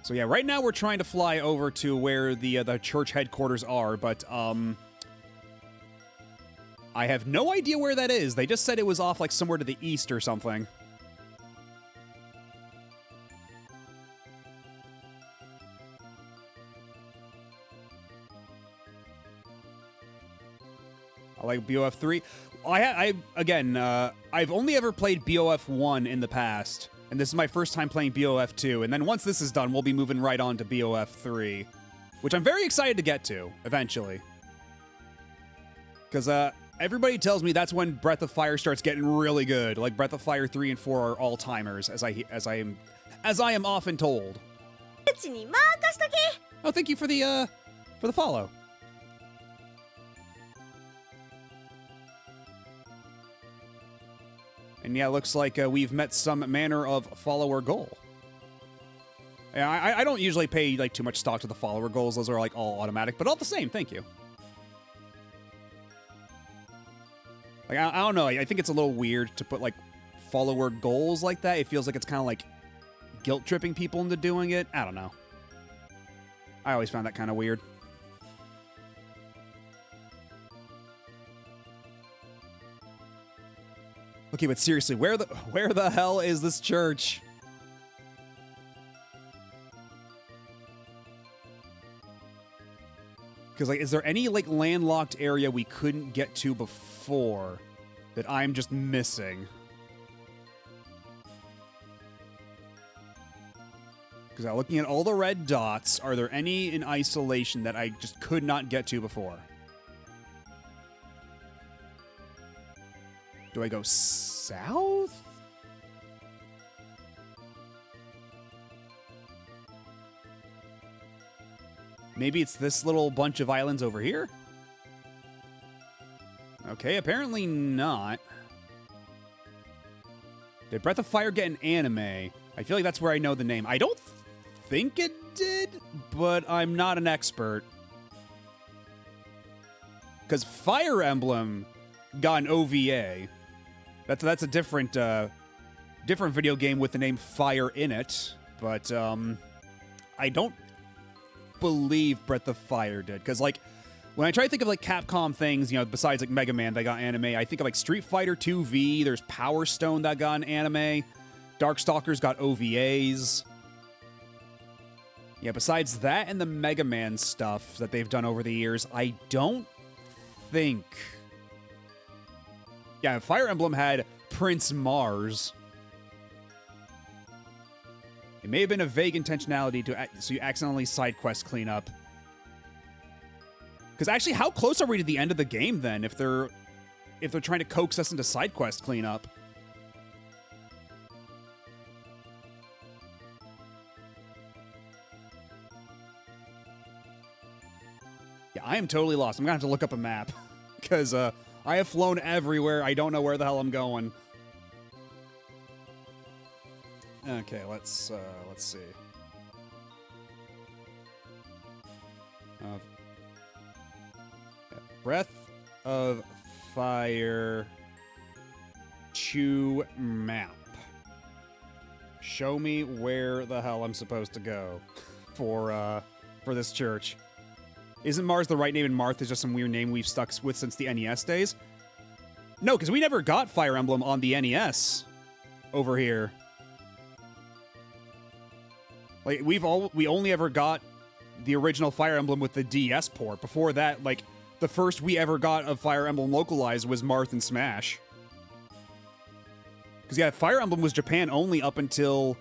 So yeah, right now we're trying to fly over to where the church headquarters are, but I have no idea where that is. They just said it was off like somewhere to the east or something. I like BOF 3. I've only ever played BOF 1 in the past, and this is my first time playing BOF 2, and then once this is done, we'll be moving right on to BOF 3, which I'm very excited to get to, eventually. Because, everybody tells me that's when Breath of Fire starts getting really good. Like, Breath of Fire 3 and 4 are all-timers, as I am often told. Oh, thank you for the follow. And yeah, looks like we've met some manner of follower goal. Yeah, I don't usually pay like too much stock to the follower goals. Those are like all automatic, but all the same, thank you. Like, I don't know. I think it's a little weird to put like follower goals like that. It feels like it's kind of like guilt tripping people into doing it. I don't know. I always found that kind of weird. Okay, but seriously, where the hell is this church? Because, like, is there any, like, landlocked area we couldn't get to before that I'm just missing? Because looking at all the red dots, are there any in isolation that I just could not get to before? Do I go south? Maybe it's this little bunch of islands over here? Okay, apparently not. Did Breath of Fire get an anime? I feel like that's where I know the name. I don't think it did, but I'm not an expert. Because Fire Emblem got an OVA. That's a different video game with the name Fire in it, but I don't believe Breath of Fire did, because like when I try to think of like Capcom things, you know, besides like Mega Man that got anime, I think of like Street Fighter 2V. There's Power Stone that got an anime. Darkstalkers got OVAs. Yeah, besides that and the Mega Man stuff that they've done over the years, I don't think. Yeah, Fire Emblem had Prince Mars. It may have been a vague intentionality so you accidentally side quest clean up. Because actually, how close are we to the end of the game then? If they're trying to coax us into side quest cleanup. Yeah, I am totally lost. I'm gonna have to look up a map because I have flown everywhere. I don't know where the hell I'm going. Okay, let's see. Breath of Fire 2 map. Show me where the hell I'm supposed to go for this church. Isn't Mars the right name and Marth is just some weird name we've stuck with since the NES days? No, because we never got Fire Emblem on the NES over here. Like we only ever got the original Fire Emblem with the DS port. Before that, like, the first we ever got of Fire Emblem localized was Marth and Smash. Because, yeah, Fire Emblem was Japan only up until,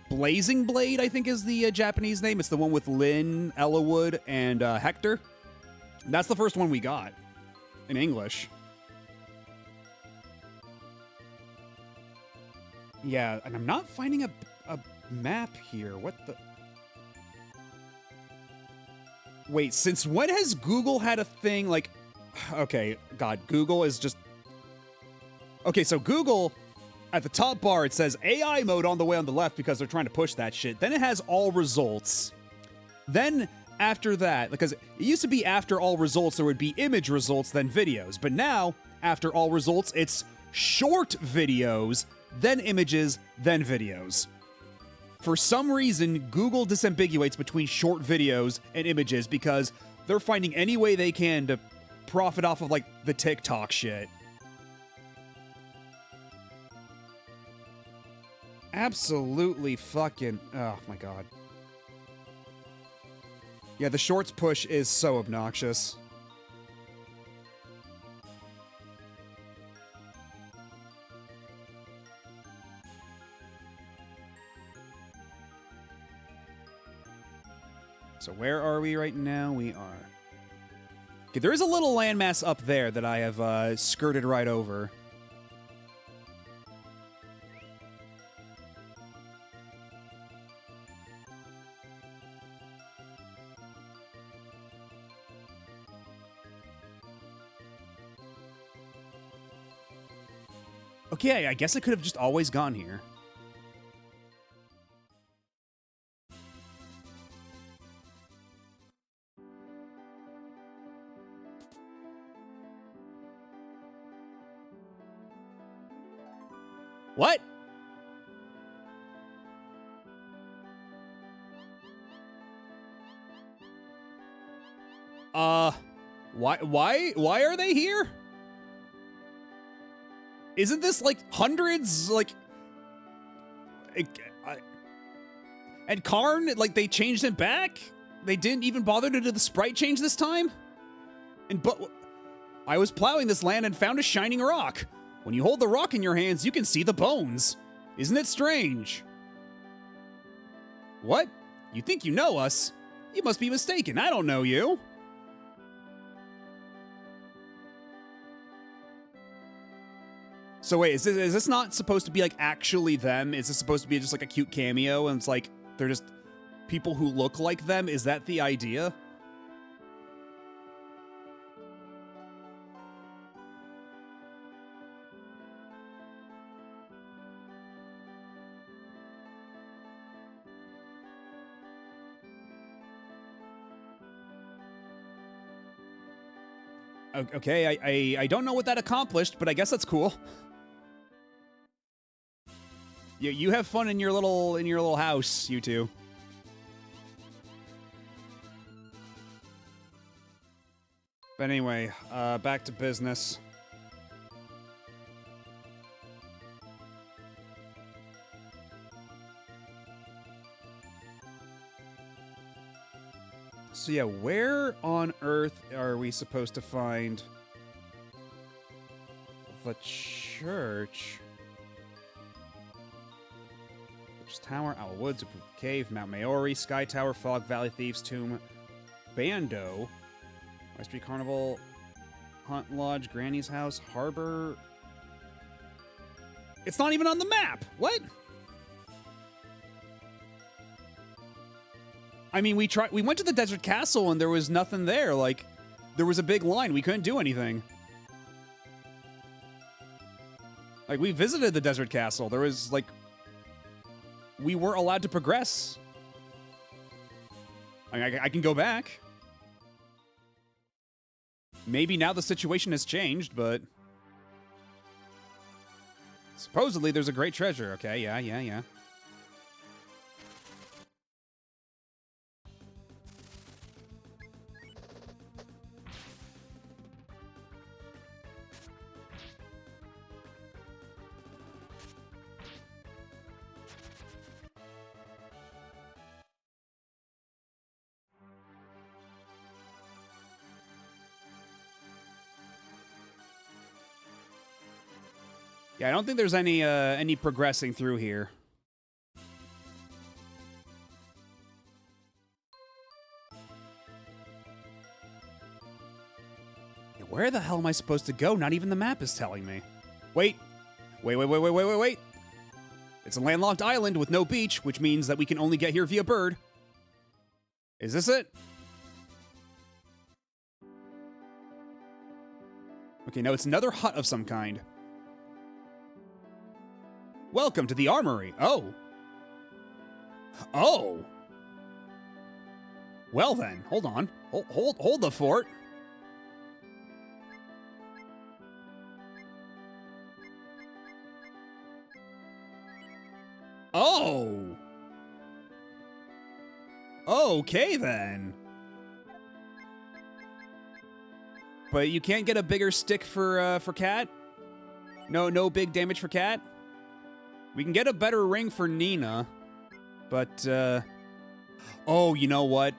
Blazing Blade, I think is the Japanese name. It's the one with Lyn, Ellawood, and Hector. That's the first one we got in English. Yeah, and I'm not finding a map here. What the... Wait, since when has Google had a thing like... Okay, God, Google is just... Okay, so Google, at the top bar, it says AI mode on the way on the left because they're trying to push that shit. Then it has all results. Then, after that, because it used to be after all results, there would be image results, then videos. But now, after all results, it's short videos, then images, then videos. For some reason, Google disambiguates between short videos and images because they're finding any way they can to profit off of, like, the TikTok shit. Absolutely fucking... Oh, my God. Yeah, the shorts push is so obnoxious. So where are we right now? We are... Okay, there is a little landmass up there that I have skirted right over. Okay, I guess I could have just always gone here. What? Why are they here? Isn't this like hundreds, like... And Karn, like, they changed it back? They didn't even bother to do the sprite change this time? But I was plowing this land and found a shining rock. When you hold the rock in your hands, you can see the bones. Isn't it strange? What? You think you know us? You must be mistaken. I don't know you. So wait, is this not supposed to be like actually them? Is this supposed to be just like a cute cameo and it's like they're just people who look like them? Is that the idea? Okay, I don't know what that accomplished, but I guess that's cool. You have fun in your little house, you two. But anyway, back to business. So yeah, where on earth are we supposed to find the church? Which Tower, Owl Woods, Cave, Mount Maori, Sky Tower, Fog Valley, Thieves' Tomb, Bando, High Street Carnival, Hunt Lodge, Granny's House, Harbor. It's not even on the map. What? I mean, we went to the Desert Castle and there was nothing there. Like, there was a big line. We couldn't do anything. Like, we visited the Desert Castle. There was, like... We weren't allowed to progress. I mean, I can go back. Maybe now the situation has changed, but... Supposedly, there's a great treasure. Okay, yeah. Yeah, I don't think there's any progressing through here. Yeah, where the hell am I supposed to go? Not even the map is telling me. Wait. Wait. It's a landlocked island with no beach, which means that we can only get here via bird. Is this it? Okay, no, it's another hut of some kind. Welcome to the armory. Oh. Oh. Well then, hold on. Hold the fort. Oh. Okay then. But you can't get a bigger stick for Cat? No big damage for Cat? We can get a better ring for Nina. But oh, you know what?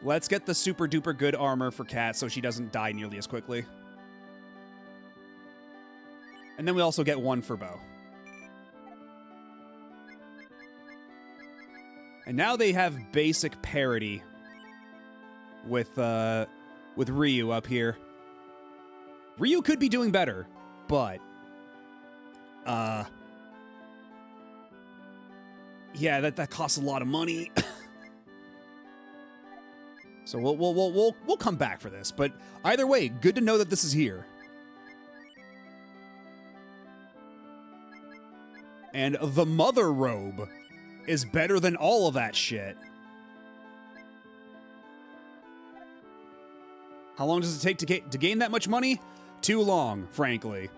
Let's get the super duper good armor for Cat so she doesn't die nearly as quickly. And then we also get one for Bo. And now they have basic parity with Ryu up here. Ryu could be doing better, but yeah, that costs a lot of money. So we'll come back for this, but either way, good to know that this is here. And the Mother Robe is better than all of that shit. How long does it take to gain that much money? Too long, frankly.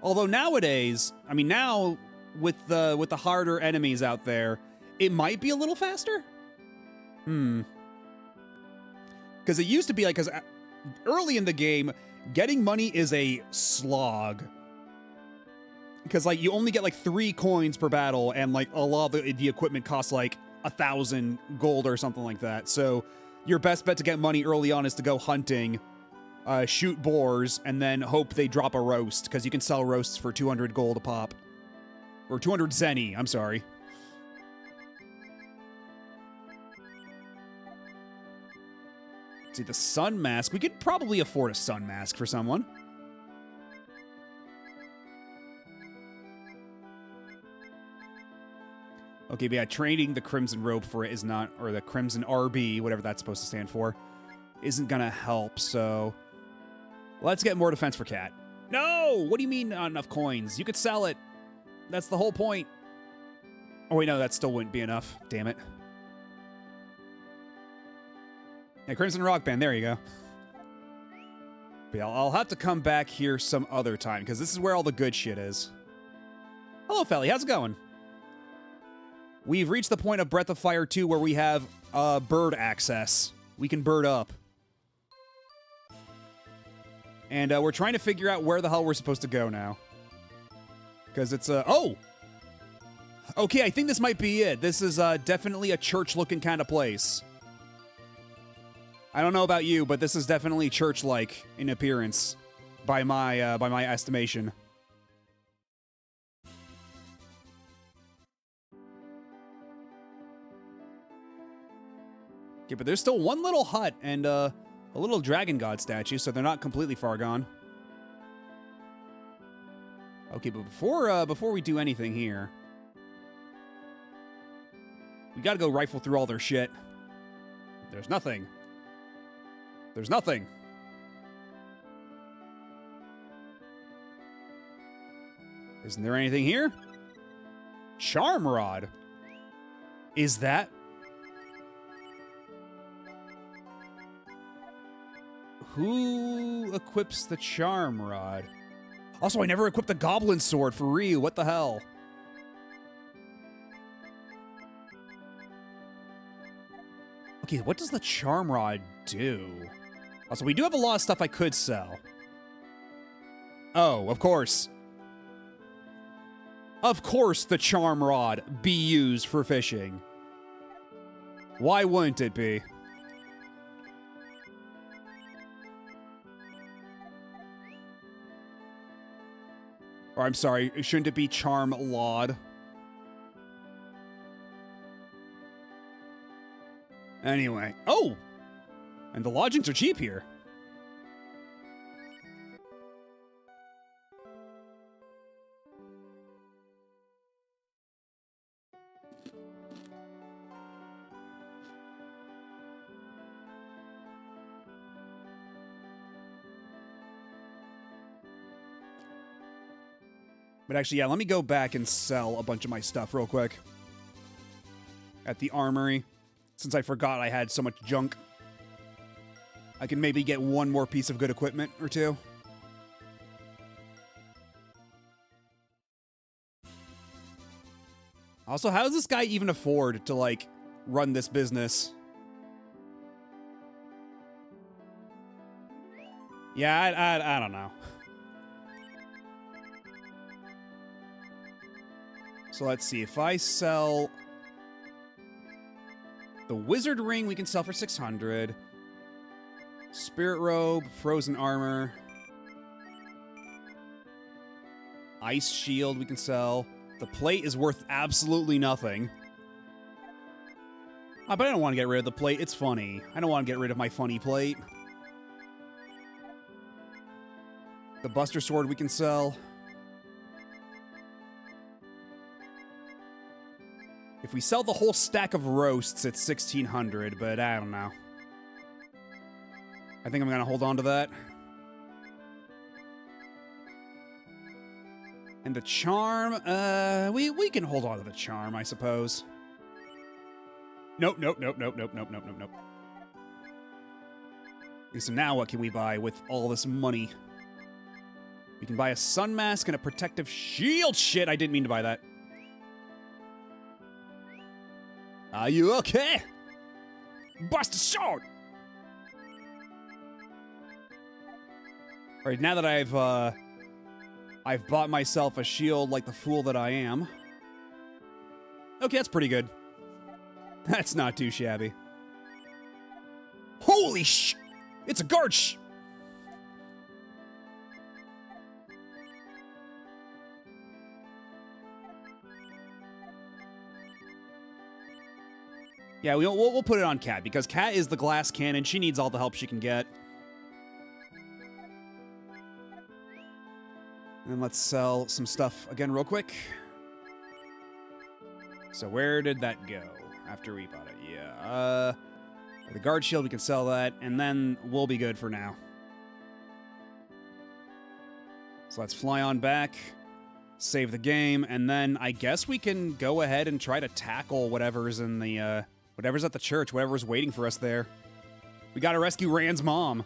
Although nowadays, I mean now with the harder enemies out there, it might be a little faster. Because it used to be like, because early in the game, getting money is a slog. Because like you only get like 3 coins per battle, and like a lot of the equipment costs like 1,000 gold or something like that. So your best bet to get money early on is to go hunting, shoot boars, and then hope they drop a roast, because you can sell roasts for 200 gold a pop. Or 200 zenny, I'm sorry. See, the sun mask. We could probably afford a sun mask for someone. Okay, but yeah, trading the Crimson Robe for it is not, or the Crimson RB, whatever that's supposed to stand for, isn't gonna help, so let's get more defense for Cat. No! What do you mean not enough coins? You could sell it. That's the whole point. Oh wait, no, that still wouldn't be enough. Damn it. Yeah, Crimson Rock Band, there you go. But yeah, I'll have to come back here some other time, because this is where all the good shit is. Hello, Felly, how's it going? We've reached the point of Breath of Fire 2 where we have bird access. We can bird up. And we're trying to figure out where the hell we're supposed to go now. Because it's oh! Okay, I think this might be it. This is definitely a church-looking kind of place. I don't know about you, but this is definitely church-like in appearance by my estimation. Okay, but there's still one little hut and a little dragon god statue, so they're not completely far gone. Okay, but before we do anything here, we gotta go rifle through all their shit. There's nothing. There's nothing. Isn't there anything here? Charm Rod. Is that? Who equips the Charm Rod? Also, I never equipped the Goblin Sword for Ryu. What the hell? Okay, what does the Charm Rod do? Also, we do have a lot of stuff I could sell. Oh, of course. Of course the Charm Rod be used for fishing. Why wouldn't it be? Or I'm sorry, shouldn't it be Charm Laud? Anyway. Oh! And the lodgings are cheap here. But actually, yeah, let me go back and sell a bunch of my stuff real quick. At the armory. Since I forgot I had so much junk. I can maybe get one more piece of good equipment or two. Also, how does this guy even afford to, like, run this business? Yeah, I don't know. So let's see, if I sell the wizard ring, we can sell for 600. Spirit robe, frozen armor. Ice shield we can sell. The plate is worth absolutely nothing. But I don't want to get rid of the plate. It's funny. I don't want to get rid of my funny plate. The Buster Sword we can sell. If we sell the whole stack of roasts, it's 1,600, but I don't know. I think I'm going to hold on to that. And the charm, we can hold on to the charm, I suppose. Nope. Okay, so now what can we buy with all this money? We can buy a sun mask and a protective shield. Shit, I didn't mean to buy that. Are you okay? Buster Sword! Alright, now that I've bought myself a shield like the fool that I am. Okay, that's pretty good. That's not too shabby. Holy sh! It's a guard sh! Yeah, we'll put it on Kat, because Kat is the glass cannon. She needs all the help she can get. And let's sell some stuff again real quick. So where did that go after we bought it? Yeah, the guard shield, we can sell that, and then we'll be good for now. So let's fly on back, save the game, and then I guess we can go ahead and try to tackle whatever's in the, whatever's at the church, whatever's waiting for us there. We gotta rescue Rand's mom.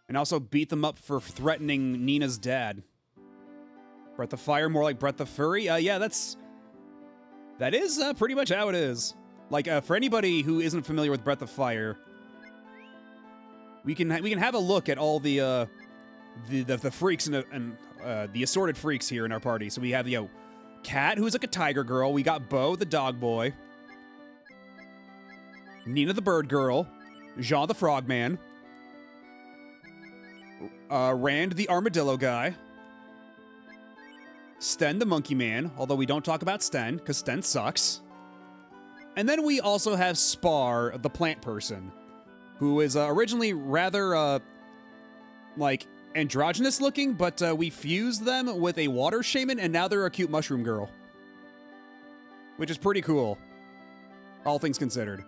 And also beat them up for threatening Nina's dad. Breath of Fire, more like Breath of Fury? Yeah, that is pretty much how it is. Like, for anybody who isn't familiar with Breath of Fire, we can have a look at all the freaks and the assorted freaks here in our party. So we have, Kat, who's like a tiger girl. We got Bo, the dog boy. Nina, the bird girl. Jean, the frogman. Rand, the armadillo guy. Sten, the monkey man, although we don't talk about Sten, because Sten sucks. And then we also have Spar, the plant person, who is originally rather, like, androgynous looking, but we fused them with a water shaman, and now they're a cute mushroom girl. Which is pretty cool, all things considered.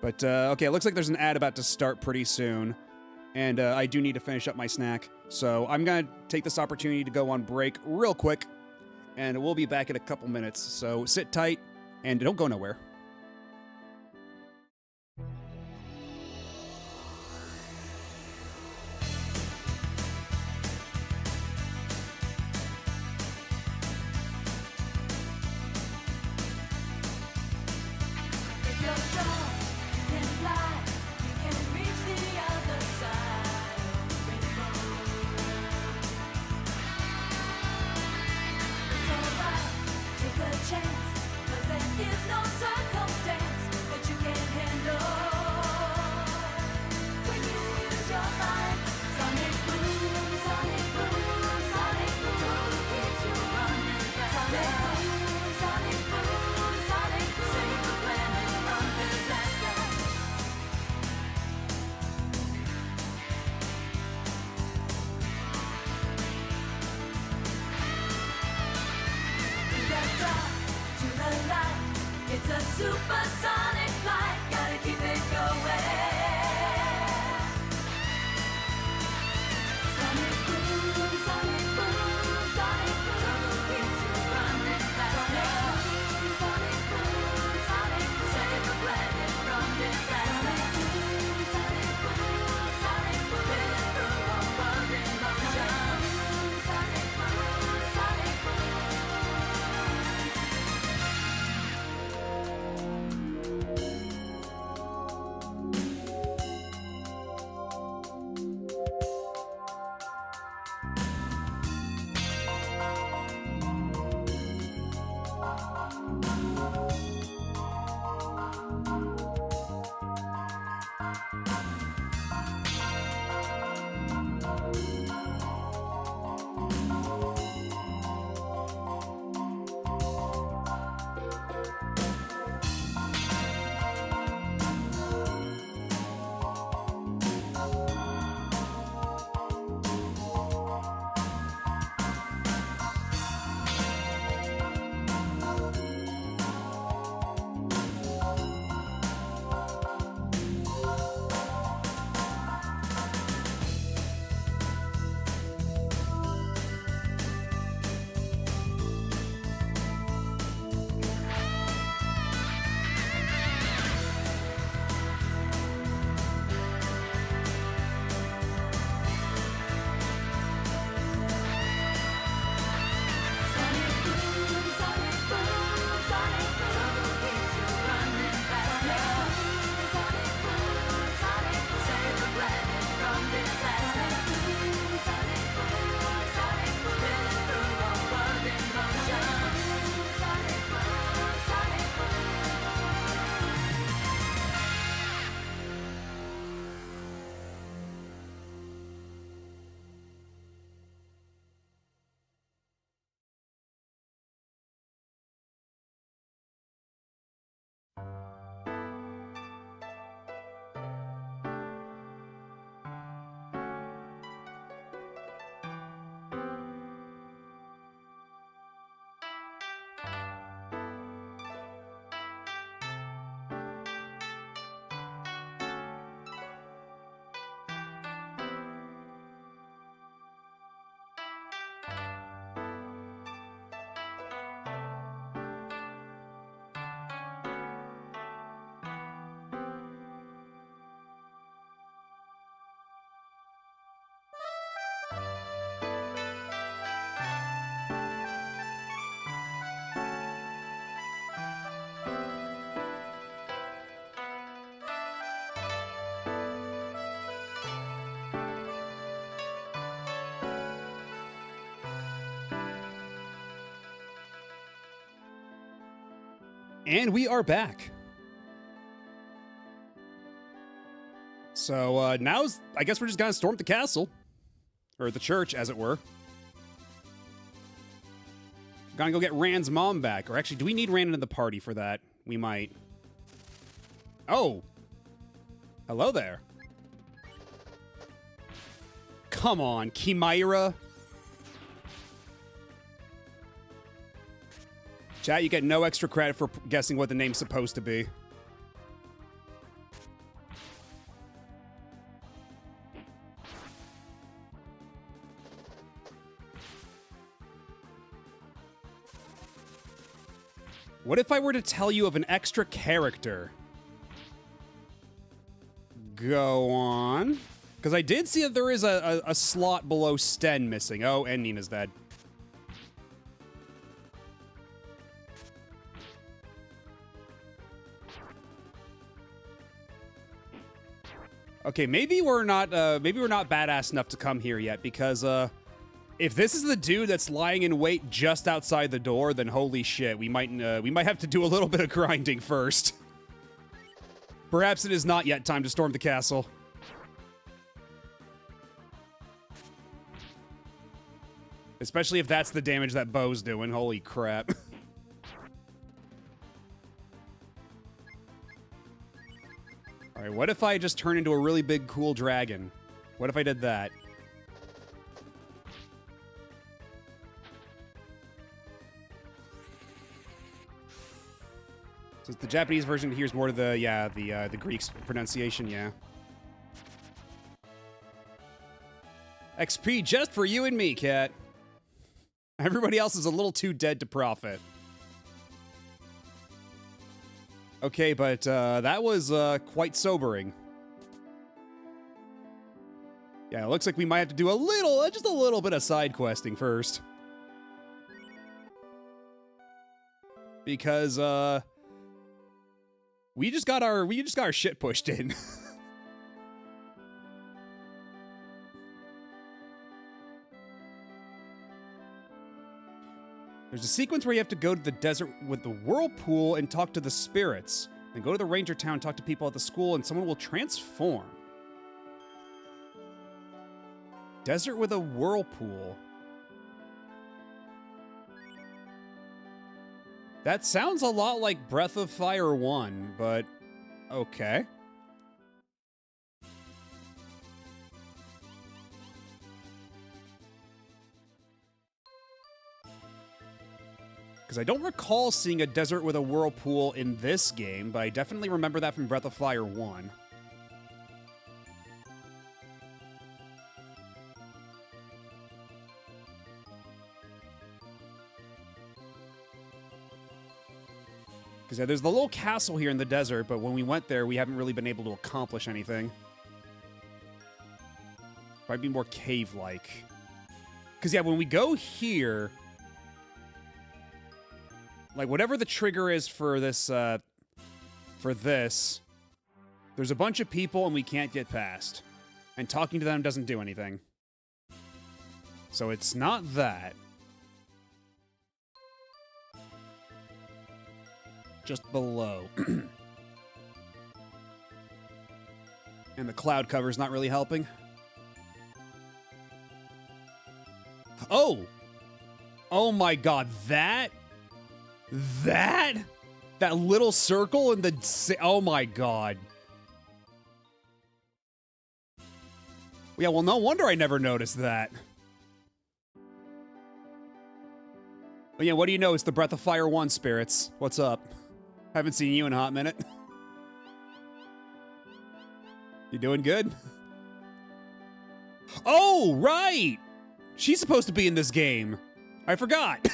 But, okay, it looks like there's an ad about to start pretty soon. And I do need to finish up my snack. So I'm going to take this opportunity to go on break real quick. And we'll be back in a couple minutes. So sit tight and don't go nowhere. If you're strong, you can fly, you can reach the other side of the rainbow. It's alright, take a chance, 'cause there is no circumstance that you can't handle. Supersonic flight, gotta keep it going. Sonic boom, sonic boom, sonic boom, keeps you running fast. Sonic boom, sonic boom, save the planet from disaster. Sonic boom, sonic boom, spinning through a world in motion. Sonic boom, sonic boom. Sonic boom, sonic boom, sonic boom, keeps you running faster. Sonic boom, sonic boom, save the planet from disaster. Sonic boom, sonic boom, spinning through a world in motion. Sonic boom, sonic boom. And we are back. So now's, I guess we're just gonna storm the castle. Or the church, as it were. Gonna go get Rand's mom back. Or actually, do we need Rand into the party for that? We might. Oh! Hello there. Come on, Chimera. Chat, you get no extra credit for guessing what the name's supposed to be. What if I were to tell you of an extra character? Go on. Because I did see that there is a slot below Sten missing. Oh, and Nina's dead. Okay, maybe we're not badass enough to come here yet, because if this is the dude that's lying in wait just outside the door, then holy shit, we might have to do a little bit of grinding first. Perhaps it is not yet time to storm the castle. Especially if that's the damage that Bo's doing. Holy crap. Alright, what if I just turn into a really big, cool dragon? What if I did that? So the Japanese version here's more to the Greek pronunciation, yeah. XP just for you and me, Cat. Everybody else is a little too dead to profit. Okay, but that was quite sobering. Yeah, it looks like we might have to do a little, just a little bit of side questing first. Because we just got our shit pushed in. There's a sequence where you have to go to the desert with the whirlpool and talk to the spirits. Then go to the ranger town, talk to people at the school, and someone will transform. Desert with a whirlpool. That sounds a lot like Breath of Fire 1, but okay. Because I don't recall seeing a desert with a whirlpool in this game, but I definitely remember that from Breath of Fire 1. Because yeah, there's the little castle here in the desert, but when we went there, we haven't really been able to accomplish anything. Might be more cave-like. Because yeah, when we go here... Like, whatever the trigger is for this, there's a bunch of people and we can't get past. And talking to them doesn't do anything. So it's not that. Just below. And the cloud cover's not really helping. Oh! Oh my god, that little circle in the... Oh my god. Yeah, well, no wonder I never noticed that. But yeah, what do you know? It's the Breath of Fire 1 spirits. What's up? Haven't seen you in a hot minute. You doing good? Oh, right! She's supposed to be in this game. I forgot.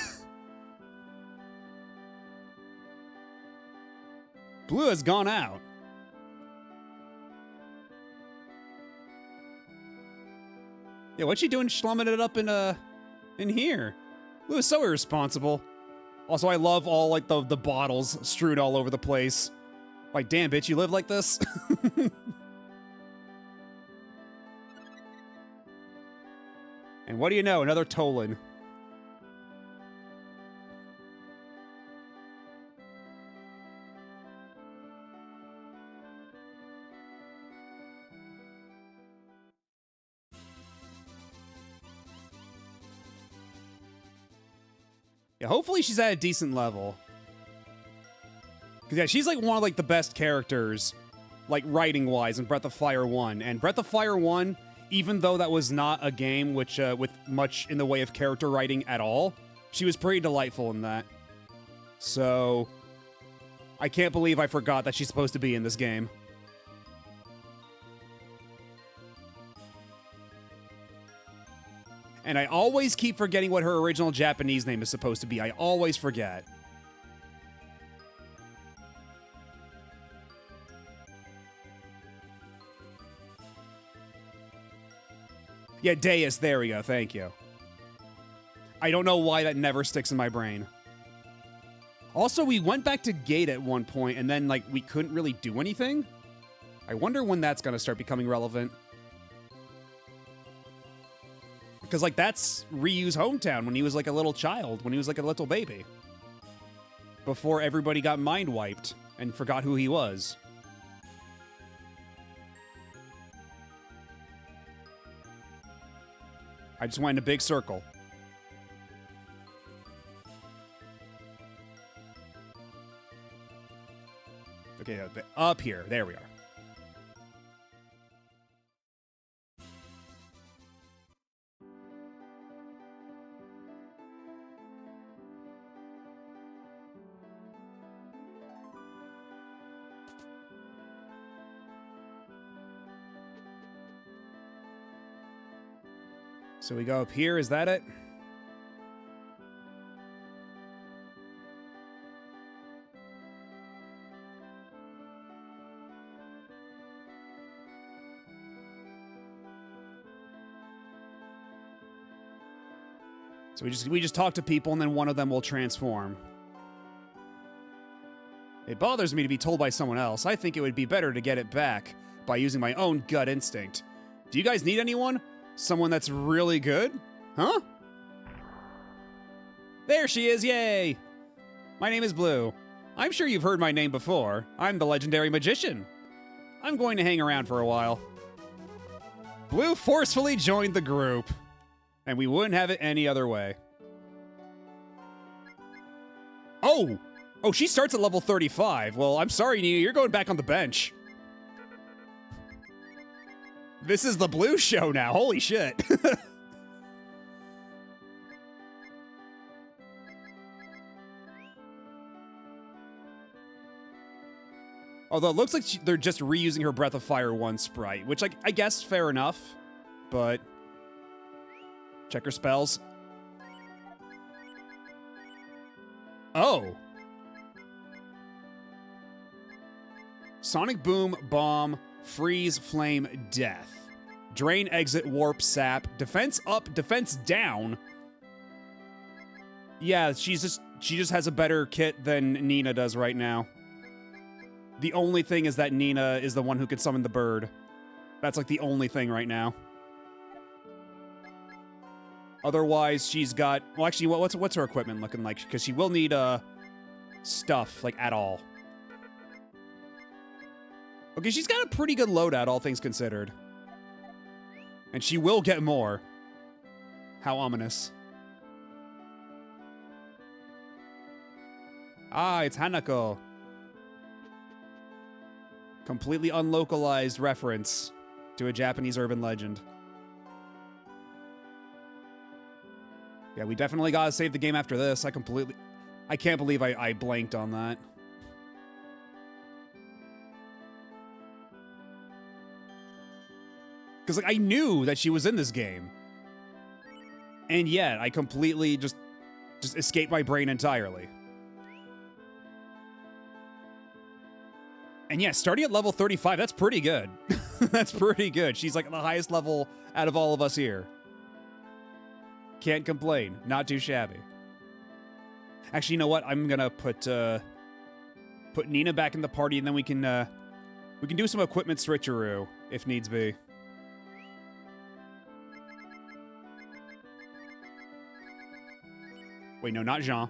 Blue has gone out. Yeah, what's she doing slumming it up in here? Blue is so irresponsible. Also, I love all, like, the bottles strewn all over the place. Like, damn, bitch, you live like this? And what do you know? Another Tolan. Yeah, hopefully she's at a decent level. Because, yeah, she's, like, one of, like, the best characters, like, writing-wise in Breath of Fire 1. And Breath of Fire 1, even though that was not a game which, with much in the way of character writing at all, she was pretty delightful in that. So, I can't believe I forgot that she's supposed to be in this game. And I always keep forgetting what her original Japanese name is supposed to be. I always forget. Yeah, Deus, there we go, thank you. I don't know why that never sticks in my brain. Also, we went back to Gate at one point, and then, like, we couldn't really do anything? I wonder when that's gonna start becoming relevant. Because, like, that's Ryu's hometown when he was, like, a little child, when he was, like, a little baby. Before everybody got mind-wiped and forgot who he was. I just went in a big circle. Okay, up here. There we are. So we go up here, is that it? So we just talk to people and then one of them will transform. It bothers me to be told by someone else. I think it would be better to get it back by using my own gut instinct. Do you guys need anyone? Someone that's really good? Huh? There she is, yay! My name is Blue. I'm sure you've heard my name before. I'm the legendary magician. I'm going to hang around for a while. Blue forcefully joined the group. And we wouldn't have it any other way. Oh! Oh, she starts at level 35. Well, I'm sorry, Nina, you're going back on the bench. This is the Blue show now. Holy shit. Although it looks like they're just reusing her Breath of Fire 1 sprite, which I guess fair enough, but... Check her spells. Oh. Sonic Boom, Bomb, Freeze, Flame, Death. Drain, Exit, Warp, Sap. Defense up, defense down. Yeah, she just has a better kit than Nina does right now. The only thing is that Nina is the one who can summon the bird. That's like the only thing right now. Otherwise, she's got... Well, actually, what's her equipment looking like? Because she will need, stuff, like, at all. Okay, she's got a pretty good loadout, all things considered. And she will get more. How ominous. Ah, it's Hanako. Completely unlocalized reference to a Japanese urban legend. Yeah, we definitely gotta save the game after this. I can't believe I blanked on that. Because, like, I knew that she was in this game. And yet, I completely just escaped my brain entirely. And yeah, starting at level 35, that's pretty good. That's pretty good. She's, like, the highest level out of all of us here. Can't complain. Not too shabby. Actually, you know what? I'm gonna put Nina back in the party, and then we can do some equipment switcheroo if needs be. Wait, no, not Jean.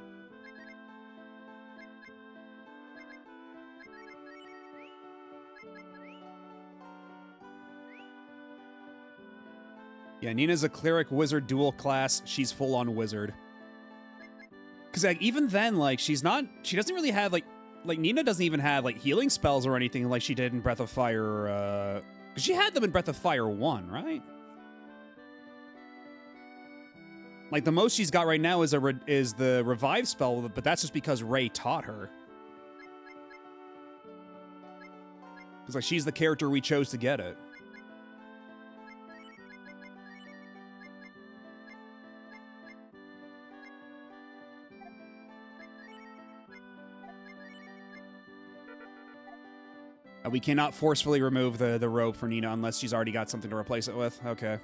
Yeah, Nina's a cleric wizard dual class. She's full on wizard. Cause like even then, like she doesn't really have like Nina doesn't even have like healing spells or anything like she did in Breath of Fire. Cause she had them in Breath of Fire 1, right? Like the most she's got right now is the revive spell, but that's just because Ray taught her. Cause like she's the character we chose to get it. We cannot forcefully remove the robe for Nina unless she's already got something to replace it with. Okay.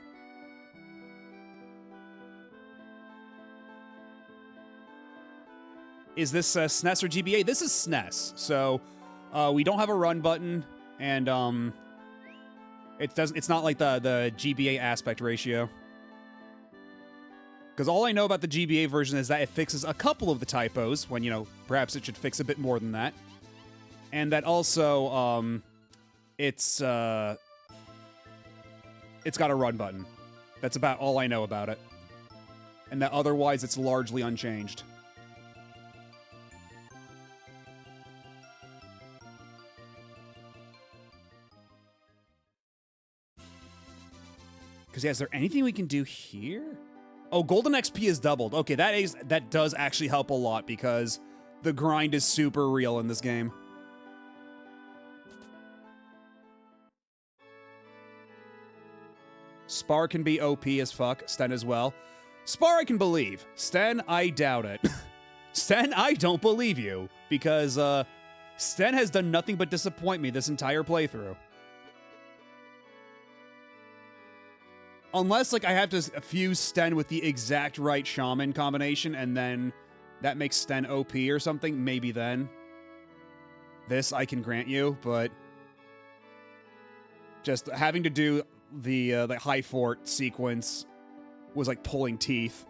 Is this SNES or GBA? This is SNES. So we don't have a run button, and it's not like the GBA aspect ratio. Because all I know about the GBA version is that it fixes a couple of the typos when, you know, perhaps it should fix a bit more than that. And that also, it's got a run button. That's about all I know about it. And that otherwise it's largely unchanged. Because yeah, is there anything we can do here? Oh, golden XP is doubled. Okay, that does actually help a lot because the grind is super real in this game. Spar can be OP as fuck. Sten as well. Spar I can believe. Sten, I doubt it. Sten, I don't believe you. Because, Sten has done nothing but disappoint me this entire playthrough. Unless, like, I have to fuse Sten with the exact right shaman combination, and then that makes Sten OP or something, maybe then. This I can grant you, but just having to do the High Fort sequence was like pulling teeth.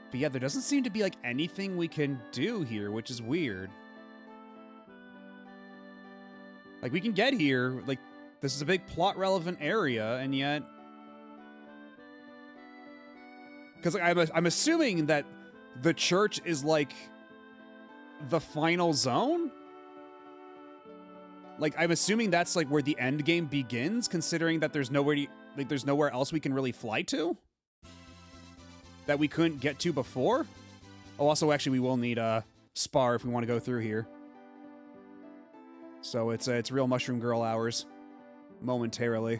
But yeah, there doesn't seem to be like anything we can do here, which is weird. Like, we can get here, like, this is a big plot relevant area, and yet... Because I'm assuming that the church is, like, the final zone? Like, I'm assuming that's, like, where the end game begins, considering that there's nowhere else we can really fly to? That we couldn't get to before? Oh, also, actually, we will need a Spar if we want to go through here. So it's real Mushroom Girl hours, momentarily.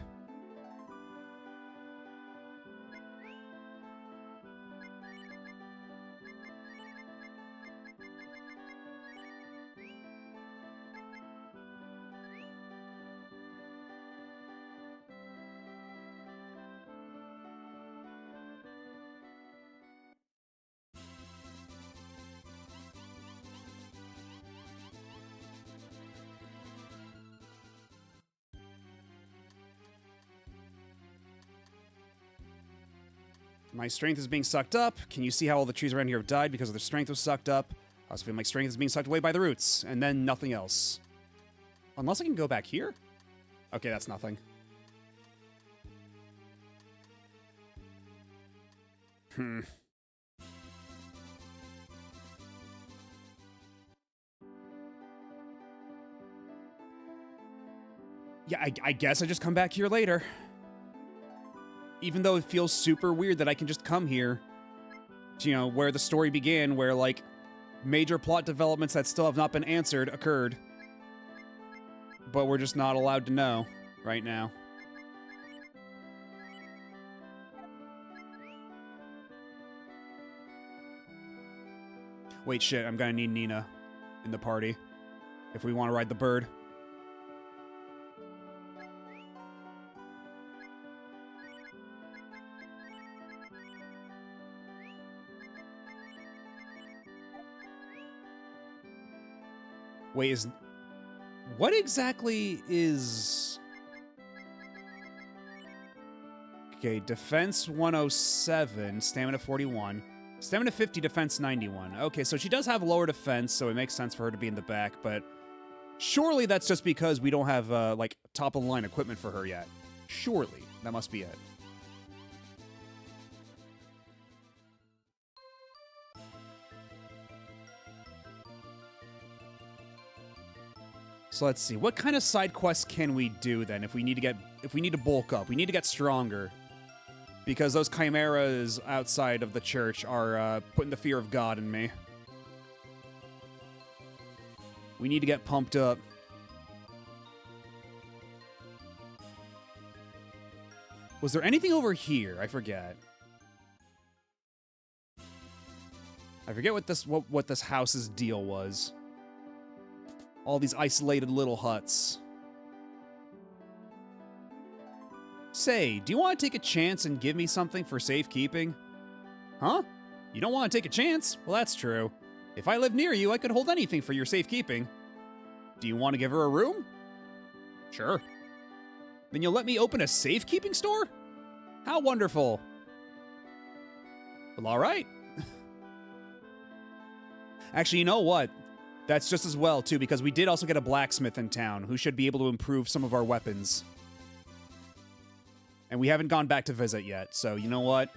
My strength is being sucked up. Can you see how all the trees around here have died because their strength was sucked up? I also feel my strength is being sucked away by the roots, and then nothing else. Unless I can go back here? Okay, that's nothing. Yeah, I guess I just come back here later. Even though it feels super weird that I can just come here to, you know, where the story began, where, like, major plot developments that still have not been answered occurred. But we're just not allowed to know right now. Wait, shit, I'm gonna need Nina in the party if we want to ride the bird. Wait, what exactly is... Okay, defense 107, stamina 41. Stamina 50, defense 91. Okay, so she does have lower defense, so it makes sense for her to be in the back, but surely that's just because we don't have, like, top-of-the-line equipment for her yet. Surely. That must be it. So let's see. What kind of side quests can we do then if we need to bulk up? We need to get stronger. Because those chimeras outside of the church are putting the fear of God in me. We need to get pumped up. Was there anything over here? I forget. I forget what this house's deal was. All these isolated little huts. Say, do you want to take a chance and give me something for safekeeping? Huh? You don't want to take a chance? Well, that's true. If I lived near you, I could hold anything for your safekeeping. Do you want to give her a room? Sure. Then you'll let me open a safekeeping store? How wonderful. Well, all right. Actually, you know what? That's just as well, too, because we did also get a blacksmith in town who should be able to improve some of our weapons. And we haven't gone back to visit yet, so you know what?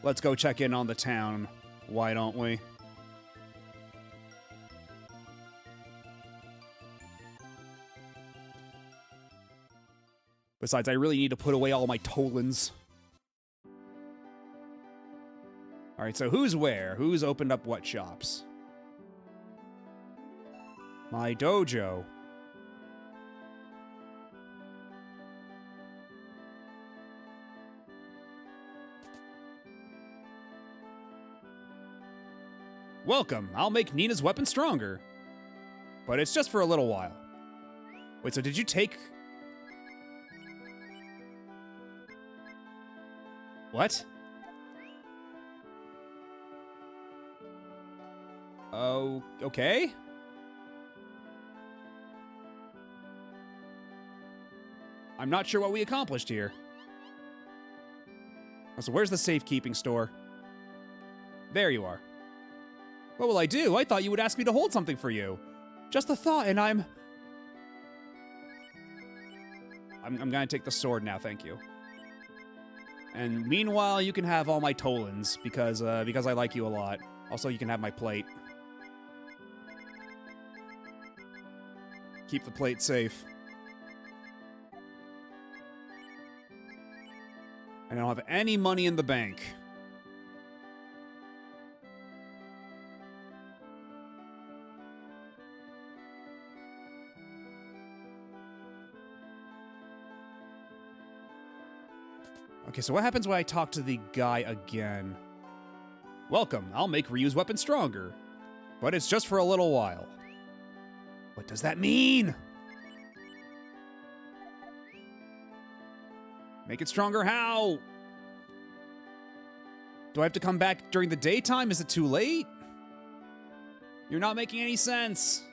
Let's go check in on the town. Why don't we? Besides, I really need to put away all my Tolans. All right, so who's where? Who's opened up what shops? My dojo. Welcome. I'll make Nina's weapon stronger. But it's just for a little while. Wait, so did you take... What? Oh, okay. I'm not sure what we accomplished here. Oh, so where's the safekeeping store? There you are. What will I do? I thought you would ask me to hold something for you. Just the thought, and I'm gonna take the sword now, thank you. And meanwhile, you can have all my Tolans, because I like you a lot. Also, you can have my plate. Keep the plate safe. I don't have any money in the bank. Okay, so what happens when I talk to the guy again? Welcome, I'll make Ryu's weapon stronger. But it's just for a little while. What does that mean? Make it stronger how? Do I have to come back during the daytime? Is it too late? You're not making any sense.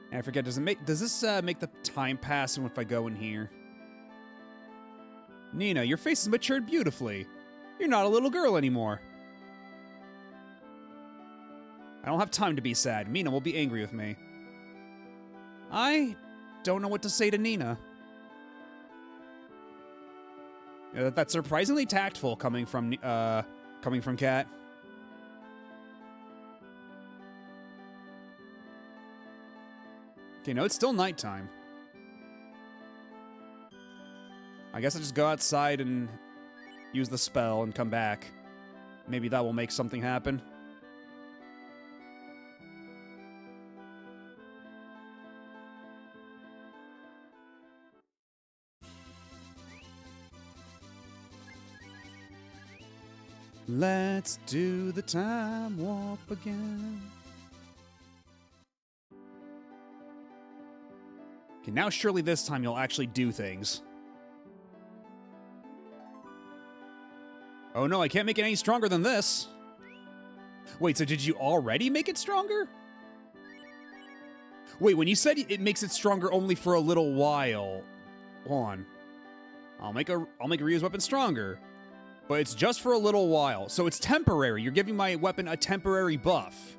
And I forget, does this make the time pass if I go in here? Nina, your face has matured beautifully. You're not a little girl anymore. I don't have time to be sad. Mina will be angry with me. I don't know what to say to Nina. That's surprisingly tactful coming from Kat. Okay, no, it's still nighttime. I guess I'll just go outside and use the spell and come back. Maybe that will make something happen. Let's do the time warp again. Okay, now surely this time you'll actually do things. Oh no, I can't make it any stronger than this. Wait, so did you already make it stronger? Wait, when you said it makes it stronger only for a little while. Hold on. I'll make Ryu's weapon stronger. But it's just for a little while, so it's temporary. You're giving my weapon a temporary buff.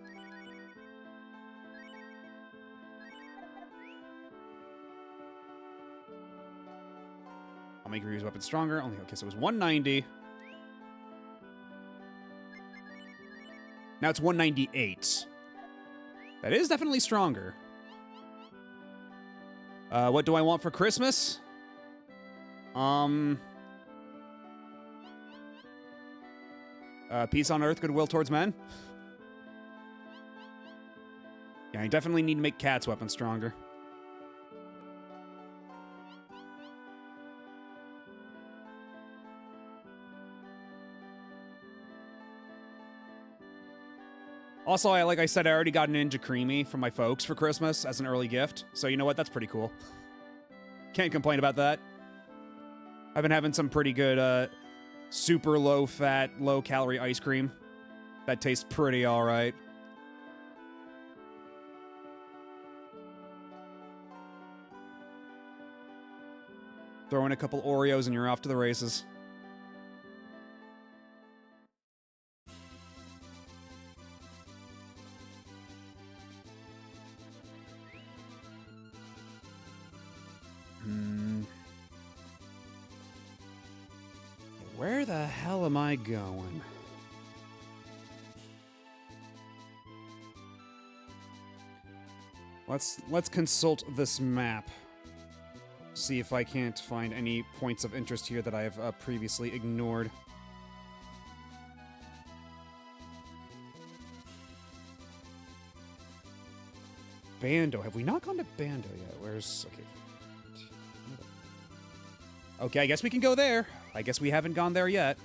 I'll make Ryu's weapon stronger. Okay, so it was 190. Now it's 198. That is definitely stronger. What do I want for Christmas? Peace on earth, goodwill towards men. Yeah, I definitely need to make Kat's weapon stronger. Also, like I said, I already got an Ninja Creamy from my folks for Christmas as an early gift. So you know what? That's pretty cool. Can't complain about that. I've been having some pretty good, super low-fat, low-calorie ice cream. That tastes pretty alright. Throw in a couple Oreos and you're off to the races. Where the hell am I going? Let's consult this map. See if I can't find any points of interest here that I have previously ignored. Bando. Have we not gone to Bando yet? Where's... Okay. Okay, I guess we can go there. I guess we haven't gone there yet.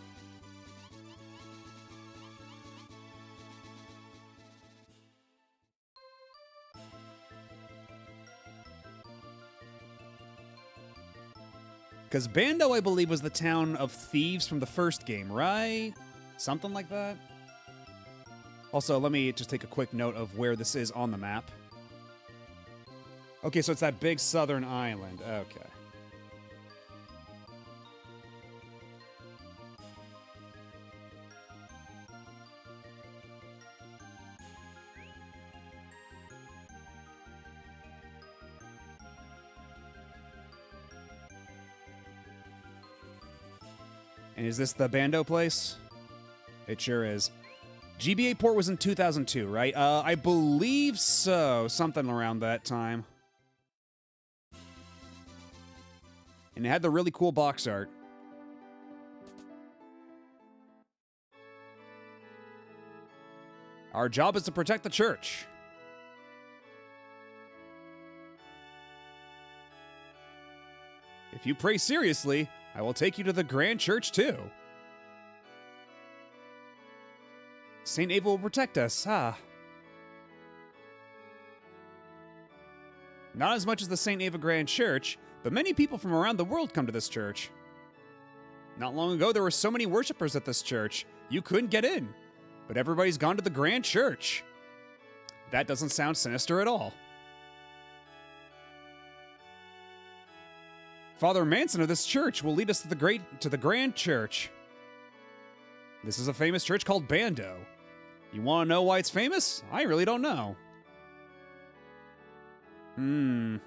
Because Bando, I believe, was the town of thieves from the first game, right? Something like that. Also, let me just take a quick note of where this is on the map. Okay, so it's that big southern island. Okay. And is this the Bando place? It sure is. GBA port was in 2002, right? I believe so. Something around that time. And it had the really cool box art. Our job is to protect the church. If you pray seriously, I will take you to the Grand Church too. Saint Ava will protect us, huh? Not as much as the Saint Ava Grand Church, but many people from around the world come to this church. Not long ago, there were so many worshippers at this church, you couldn't get in. But everybody's gone to the Grand Church. That doesn't sound sinister at all. Father Manson of this church will lead us to the Grand Church. This is a famous church called Bando. You want to know why it's famous? I really don't know. I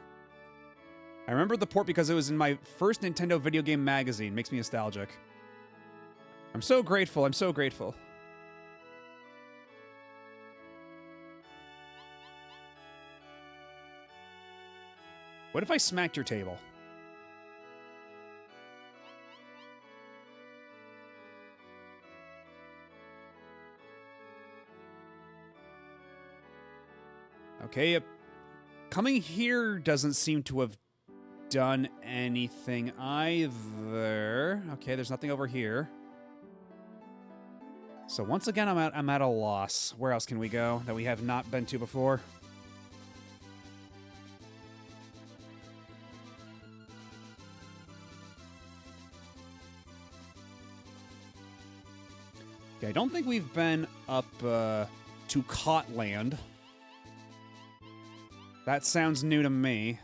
remember the port because it was in my first Nintendo video game magazine. Makes me nostalgic. I'm so grateful. I'm so grateful. What if I smacked your table? Okay, coming here doesn't seem to have done anything either. Okay, there's nothing over here. So once again, I'm at a loss. Where else can we go that we have not been to before? Okay, I don't think we've been up to Cotland. That sounds new to me.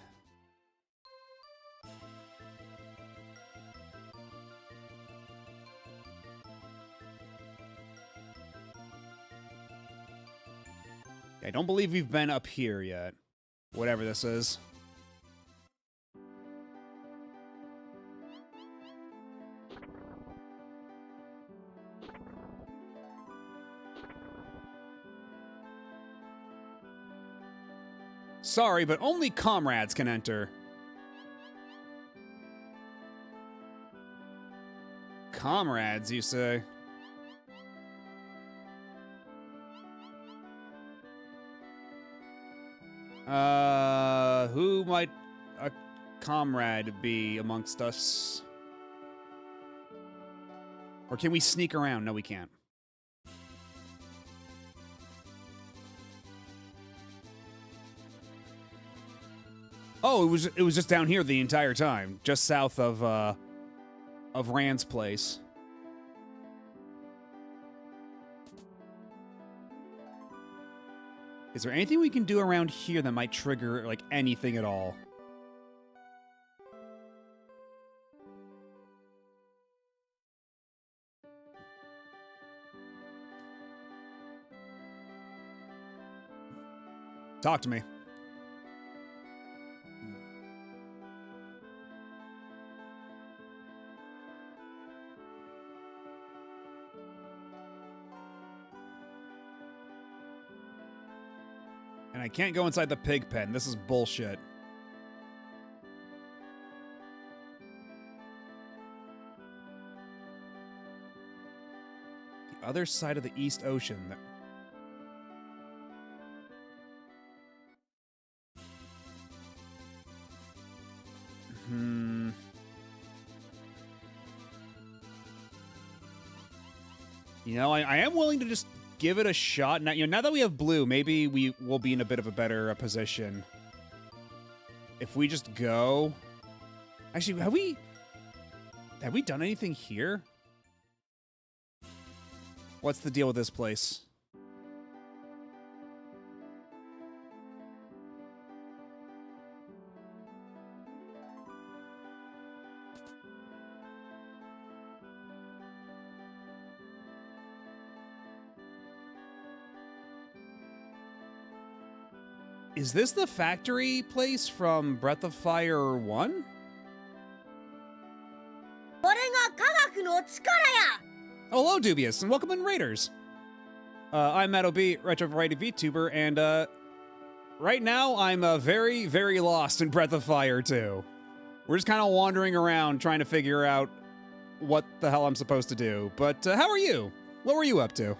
I don't believe we've been up here yet. Whatever this is. Sorry, but only comrades can enter. Comrades, you say? Who might a comrade be amongst us? Or can we sneak around? No, we can't. Oh, it was just down here the entire time, just south of Rand's place. Is there anything we can do around here that might trigger, like, anything at all? Talk to me. And And I can't go inside the pig pen. This is bullshit. The other side of the East Ocean. You know, I am willing to just give it a shot. Now, you know, now that we have blue, maybe we will be in a bit of a better position. If we just go... Actually, have we done anything here? What's the deal with this place? Is this the factory place from Breath of Fire 1? Oh, hello, Dubious, and welcome in, Raiders. I'm Matt O.B., Retro Variety VTuber, and right now I'm very, very lost in Breath of Fire 2. We're just kind of wandering around trying to figure out what the hell I'm supposed to do. But how are you? What were you up to?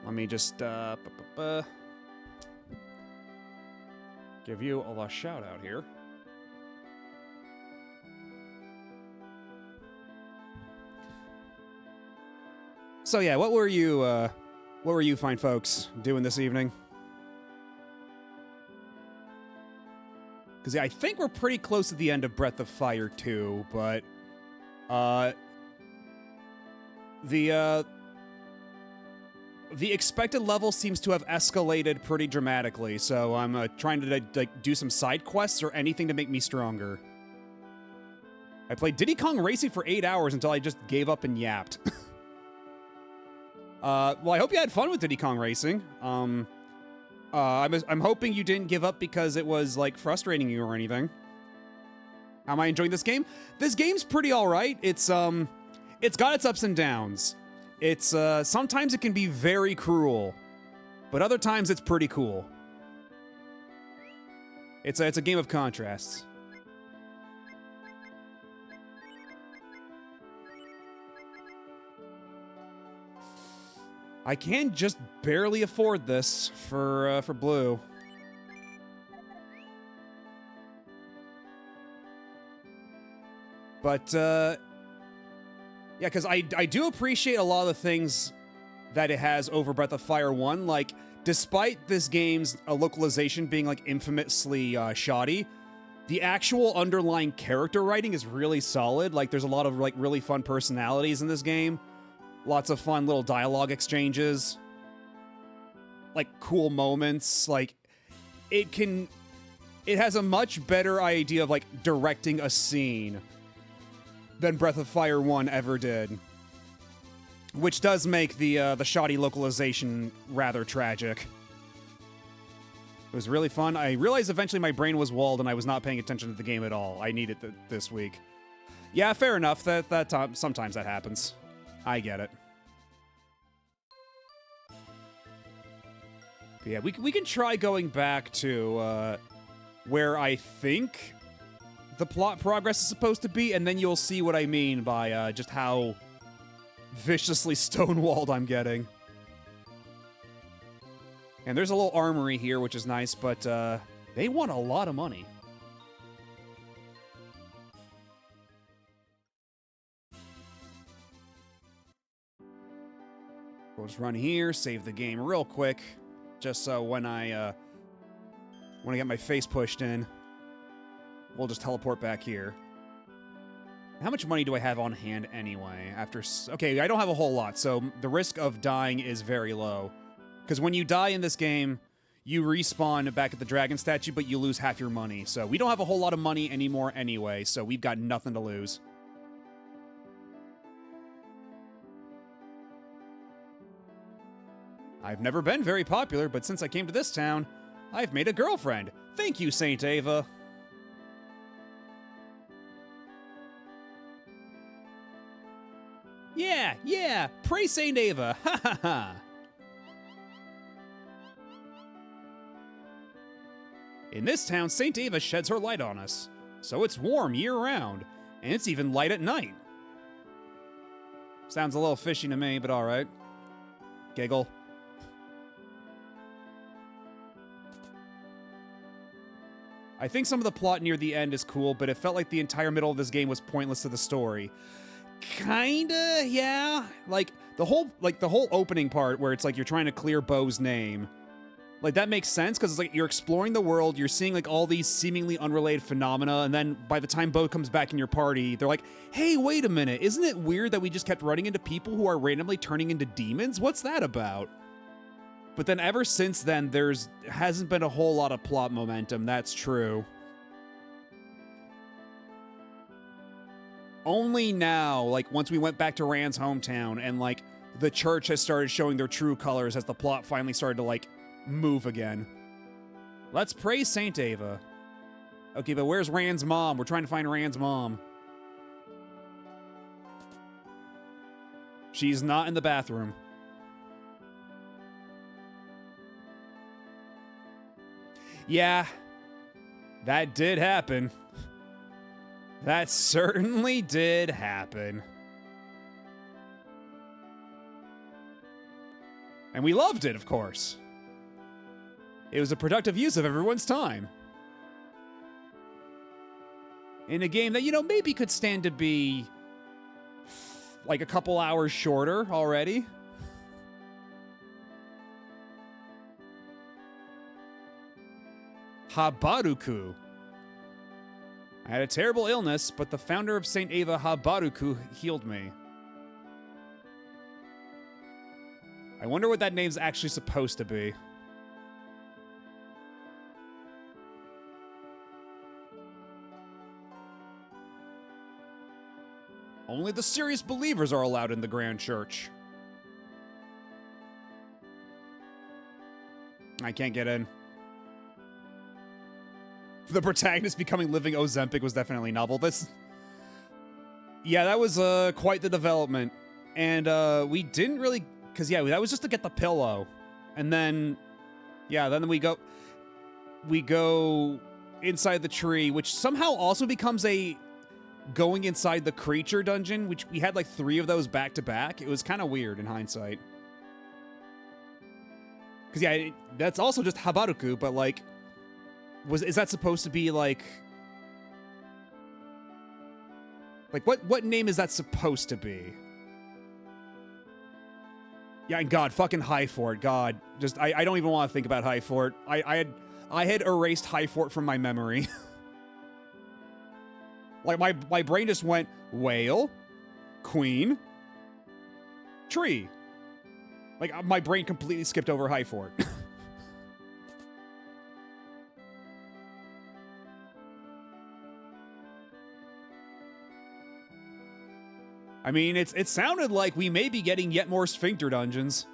Let me just give you a shout out here. So yeah, what were you fine folks doing this evening? Because yeah, I think we're pretty close to the end of Breath of Fire 2, but the expected level seems to have escalated pretty dramatically, so I'm trying to like do some side quests or anything to make me stronger. I played Diddy Kong Racing for 8 hours until I just gave up and yapped. Well, I hope you had fun with Diddy Kong Racing. I'm hoping you didn't give up because it was like frustrating you or anything. How am I enjoying this game? This game's pretty all right. It's got its ups and downs. It's sometimes it can be very cruel, but other times it's pretty cool. It's a game of contrasts. I can just barely afford this for blue. But yeah, because I do appreciate a lot of the things that it has over Breath of Fire 1. Like, despite this game's localization being like infamously shoddy, the actual underlying character writing is really solid. Like, there's a lot of like really fun personalities in this game. Lots of fun little dialogue exchanges. Like, cool moments. Like, it has a much better idea of like directing a scene than Breath of Fire 1 ever did. Which does make the shoddy localization rather tragic. It was really fun. I realized eventually my brain was walled and I was not paying attention to the game at all. I needed it this week. Yeah, fair enough. Sometimes that happens. I get it. But yeah, we can try going back to where I think the plot progress is supposed to be, and then you'll see what I mean by just how viciously stonewalled I'm getting. And there's a little armory here, which is nice, but they want a lot of money. We'll just run here, save the game real quick, just so when I get my face pushed in, we'll just teleport back here. How much money do I have on hand anyway? Okay, I don't have a whole lot, so the risk of dying is very low. Because when you die in this game, you respawn back at the dragon statue, but you lose half your money. So we don't have a whole lot of money anymore anyway, so we've got nothing to lose. I've never been very popular, but since I came to this town, I've made a girlfriend. Thank you, Saint Ava. Yeah, praise Saint Ava. Ha ha ha. In this town, St. Ava sheds her light on us, so it's warm year-round, and it's even light at night. Sounds a little fishy to me, but alright. Giggle. I think some of the plot near the end is cool, but it felt like the entire middle of this game was pointless to the story. Kinda, yeah. Like the whole opening part where it's like you're trying to clear Bo's name. Like that makes sense because it's like you're exploring the world, you're seeing like all these seemingly unrelated phenomena, and then by the time Bo comes back in your party, they're like, "Hey, wait a minute, isn't it weird that we just kept running into people who are randomly turning into demons? What's that about?" But then ever since then, hasn't been a whole lot of plot momentum, that's true. Only now, like once we went back to Rand's hometown and like the church has started showing their true colors as the plot finally started to like move again. Let's praise Saint Ava. Okay, but where's Rand's mom? We're trying to find Rand's mom. She's not in the bathroom. Yeah, that did happen. That certainly did happen. And we loved it, of course. It was a productive use of everyone's time. In a game that, you know, maybe could stand to be like a couple hours shorter already. Habaruku. I had a terrible illness, but the founder of St. Ava, Habaruku, healed me. I wonder what that name's actually supposed to be. Only the serious believers are allowed in the Grand Church. I can't get in. The protagonist becoming living Ozempic was definitely novel. Yeah, that was quite the development. And we didn't really, because yeah, that was just to get the pillow. And then, yeah, then we go inside the tree, which somehow also becomes a going inside the creature dungeon, which we had like 3 of those back to back. It was kind of weird in hindsight. Because yeah, that's also just Habaruku, but like, is that supposed to be like what name is that supposed to be? Yeah, and God, fucking High Fort. God, just I don't even want to think about High Fort. I had erased High Fort from my memory. Like my brain just went whale, queen, tree. Like my brain completely skipped over High Fort. I mean, it sounded like we may be getting yet more sphincter dungeons.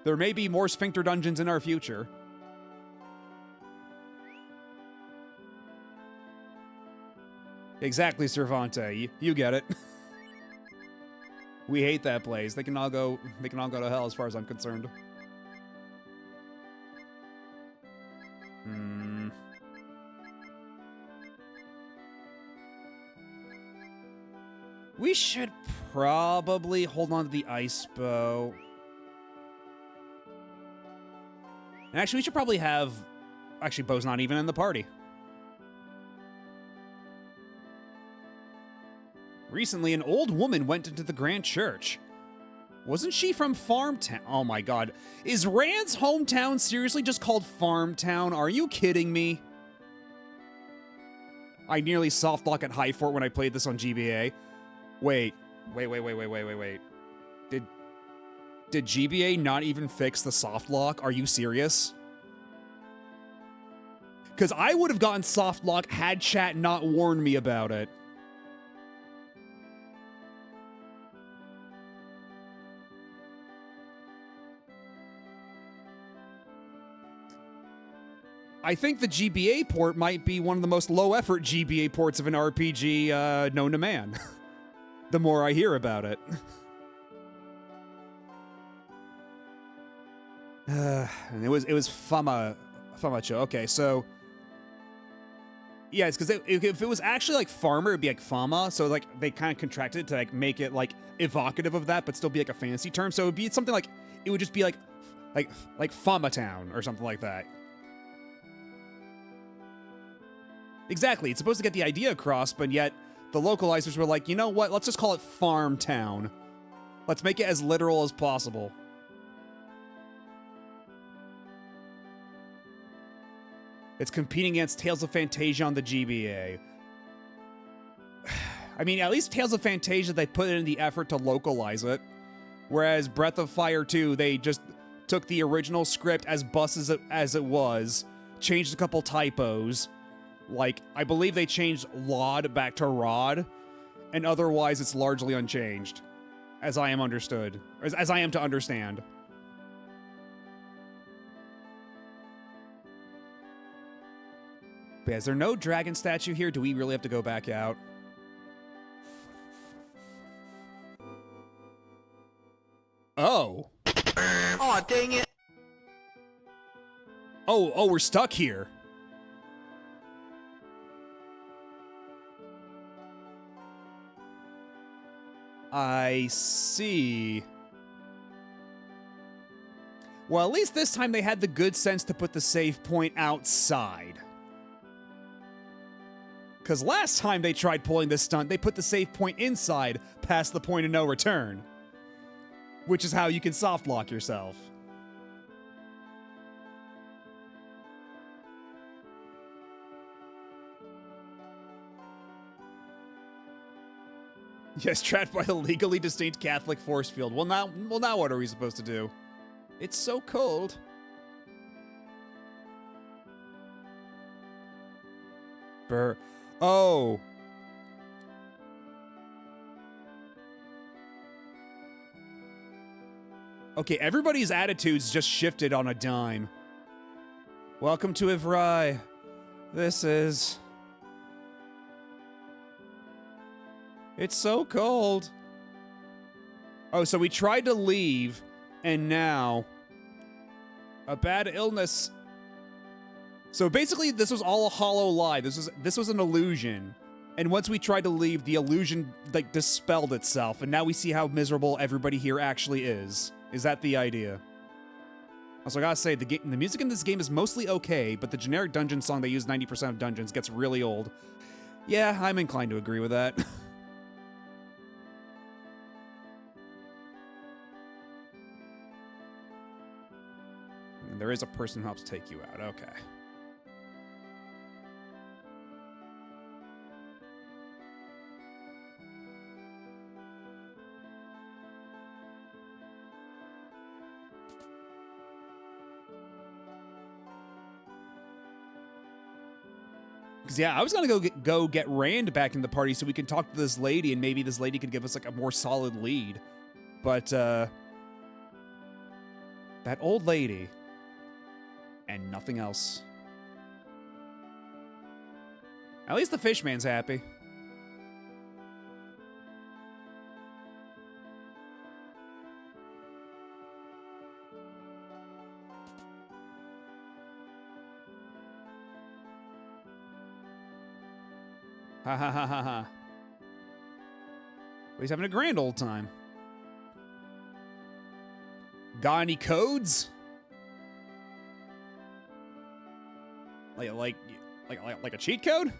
There may be more sphincter dungeons in our future. Exactly, Cervante. You get it. We hate that place. They can all go to hell as far as I'm concerned. We should probably hold on to the ice bow. And actually, we should probably have... Actually, Bo's not even in the party. Recently, an old woman went into the Grand Church. Wasn't she from Farmtown? Oh my god. Is Rand's hometown seriously just called Farmtown? Are you kidding me? I nearly softlock at High Fort when I played this on GBA. Wait. Did GBA not even fix the softlock? Are you serious? Because I would have gotten softlock had chat not warned me about it. I think the GBA port might be one of the most low-effort GBA ports of an RPG known to man. The more I hear about it. And it was Famacho. Okay, so Yes, because if it was actually like farmer, it'd be like fama. So like they kind of contracted it to like make it like evocative of that, but still be like a fancy term. So it'd be something like it would just be like Fama Town or something like that. Exactly. It's supposed to get the idea across, but yet the localizers were like, you know what? Let's just call it Farm Town. Let's make it as literal as possible. It's competing against Tales of Fantasia on the GBA. I mean, at least Tales of Fantasia, they put in the effort to localize it. Whereas Breath of Fire 2, they just took the original script as bust as it was, changed a couple typos. Like, I believe they changed Lod back to Rod, and otherwise it's largely unchanged, as I am understood, as I am to understand. But is there no dragon statue here? Do we really have to go back out? Oh. Aw, dang it. Oh, we're stuck here. I see. Well, at least this time they had the good sense to put the save point outside. Because last time they tried pulling this stunt, they put the save point inside, past the point of no return. Which is how you can soft lock yourself. Yes, trapped by the legally distinct Catholic force field. Well, now what are we supposed to do? It's so cold. Oh. Okay, everybody's attitudes just shifted on a dime. Welcome to Ivrai. This is... It's so cold. Oh, so we tried to leave, and now... a bad illness. So basically, this was all a hollow lie. This was an illusion. And once we tried to leave, the illusion, like, dispelled itself, and now we see how miserable everybody here actually is. Is that the idea? Also, I gotta say, the music in this game is mostly okay, but the generic dungeon song they use 90% of dungeons gets really old. Yeah, I'm inclined to agree with that. And there is a person who helps take you out. Okay. Because, yeah, I was going to go get Rand back in the party so we can talk to this lady, and maybe this lady could give us, like, a more solid lead. But, that old lady... and nothing else. At least the fishman's happy. Ha ha ha ha ha. Well, he's having a grand old time. Got any codes? Like a cheat code?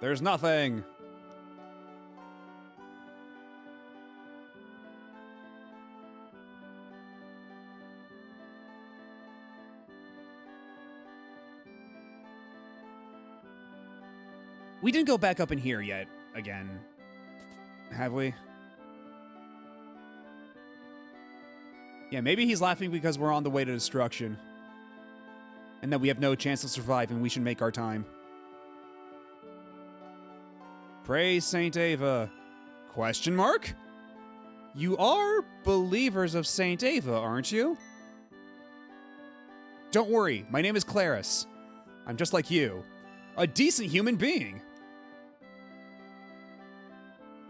There's nothing. We didn't go back up in here yet, again. Have we? Yeah, maybe he's laughing because we're on the way to destruction. And that we have no chance to survive and we should make our time. Praise Saint Ava. Question mark? You are believers of Saint Ava, aren't you? Don't worry, my name is Claris. I'm just like you. A decent human being.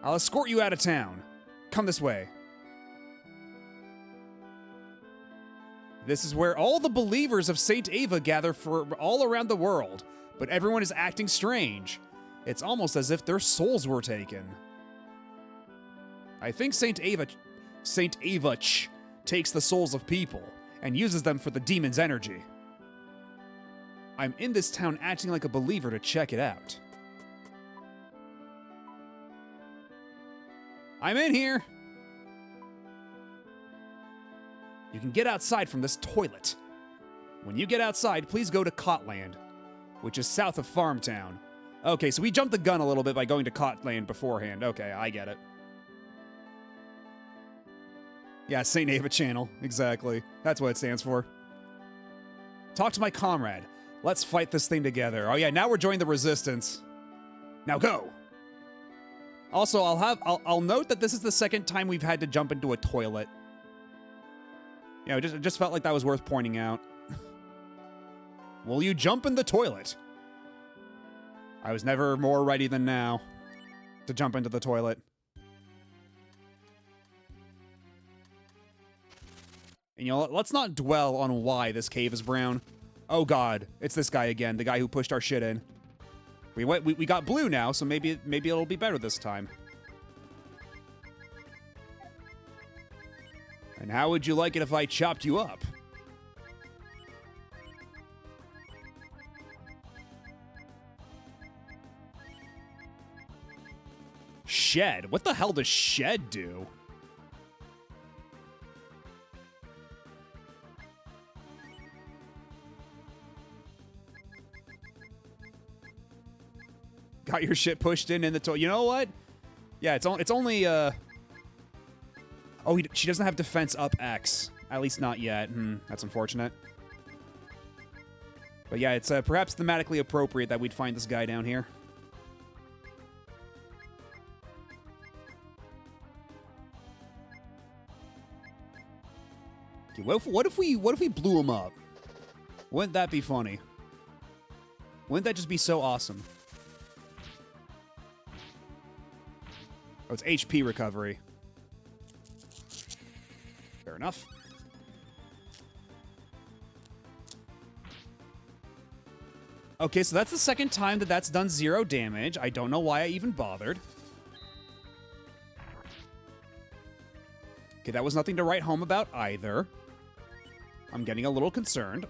I'll escort you out of town. Come this way. This is where all the believers of Saint Ava gather for all around the world, but everyone is acting strange. It's almost as if their souls were taken. I think Saint Avach takes the souls of people and uses them for the demon's energy. I'm in this town acting like a believer to check it out. I'm in here. You can get outside from this toilet. When you get outside, please go to Cotland, which is south of Farmtown. Okay, so we jumped the gun a little bit by going to Cotland beforehand. Okay, I get it. Yeah, St. Ava Channel. Exactly. That's what it stands for. Talk to my comrade. Let's fight this thing together. Oh yeah, now we're joining the resistance. Now go! Also, I'll note that this is the second time we've had to jump into a toilet. Yeah, it just felt like that was worth pointing out. Will you jump in the toilet? I was never more ready than now to jump into the toilet. And you know, let's not dwell on why this cave is brown. Oh god, it's this guy again, the guy who pushed our shit in. We got blue now, so maybe it'll be better this time. And how would you like it if I chopped you up? Shed? What the hell does shed do? Got your shit pushed in the toilet. You know what? Yeah, it's only Oh, she doesn't have defense up X. At least not yet. That's unfortunate. But yeah, it's perhaps thematically appropriate that we'd find this guy down here. Okay, what if we blew him up? Wouldn't that be funny? Wouldn't that just be so awesome? Oh, it's HP recovery. Fair enough. Okay, so that's the second time that that's done 0 damage. I don't know why I even bothered. Okay, that was nothing to write home about either. I'm getting a little concerned.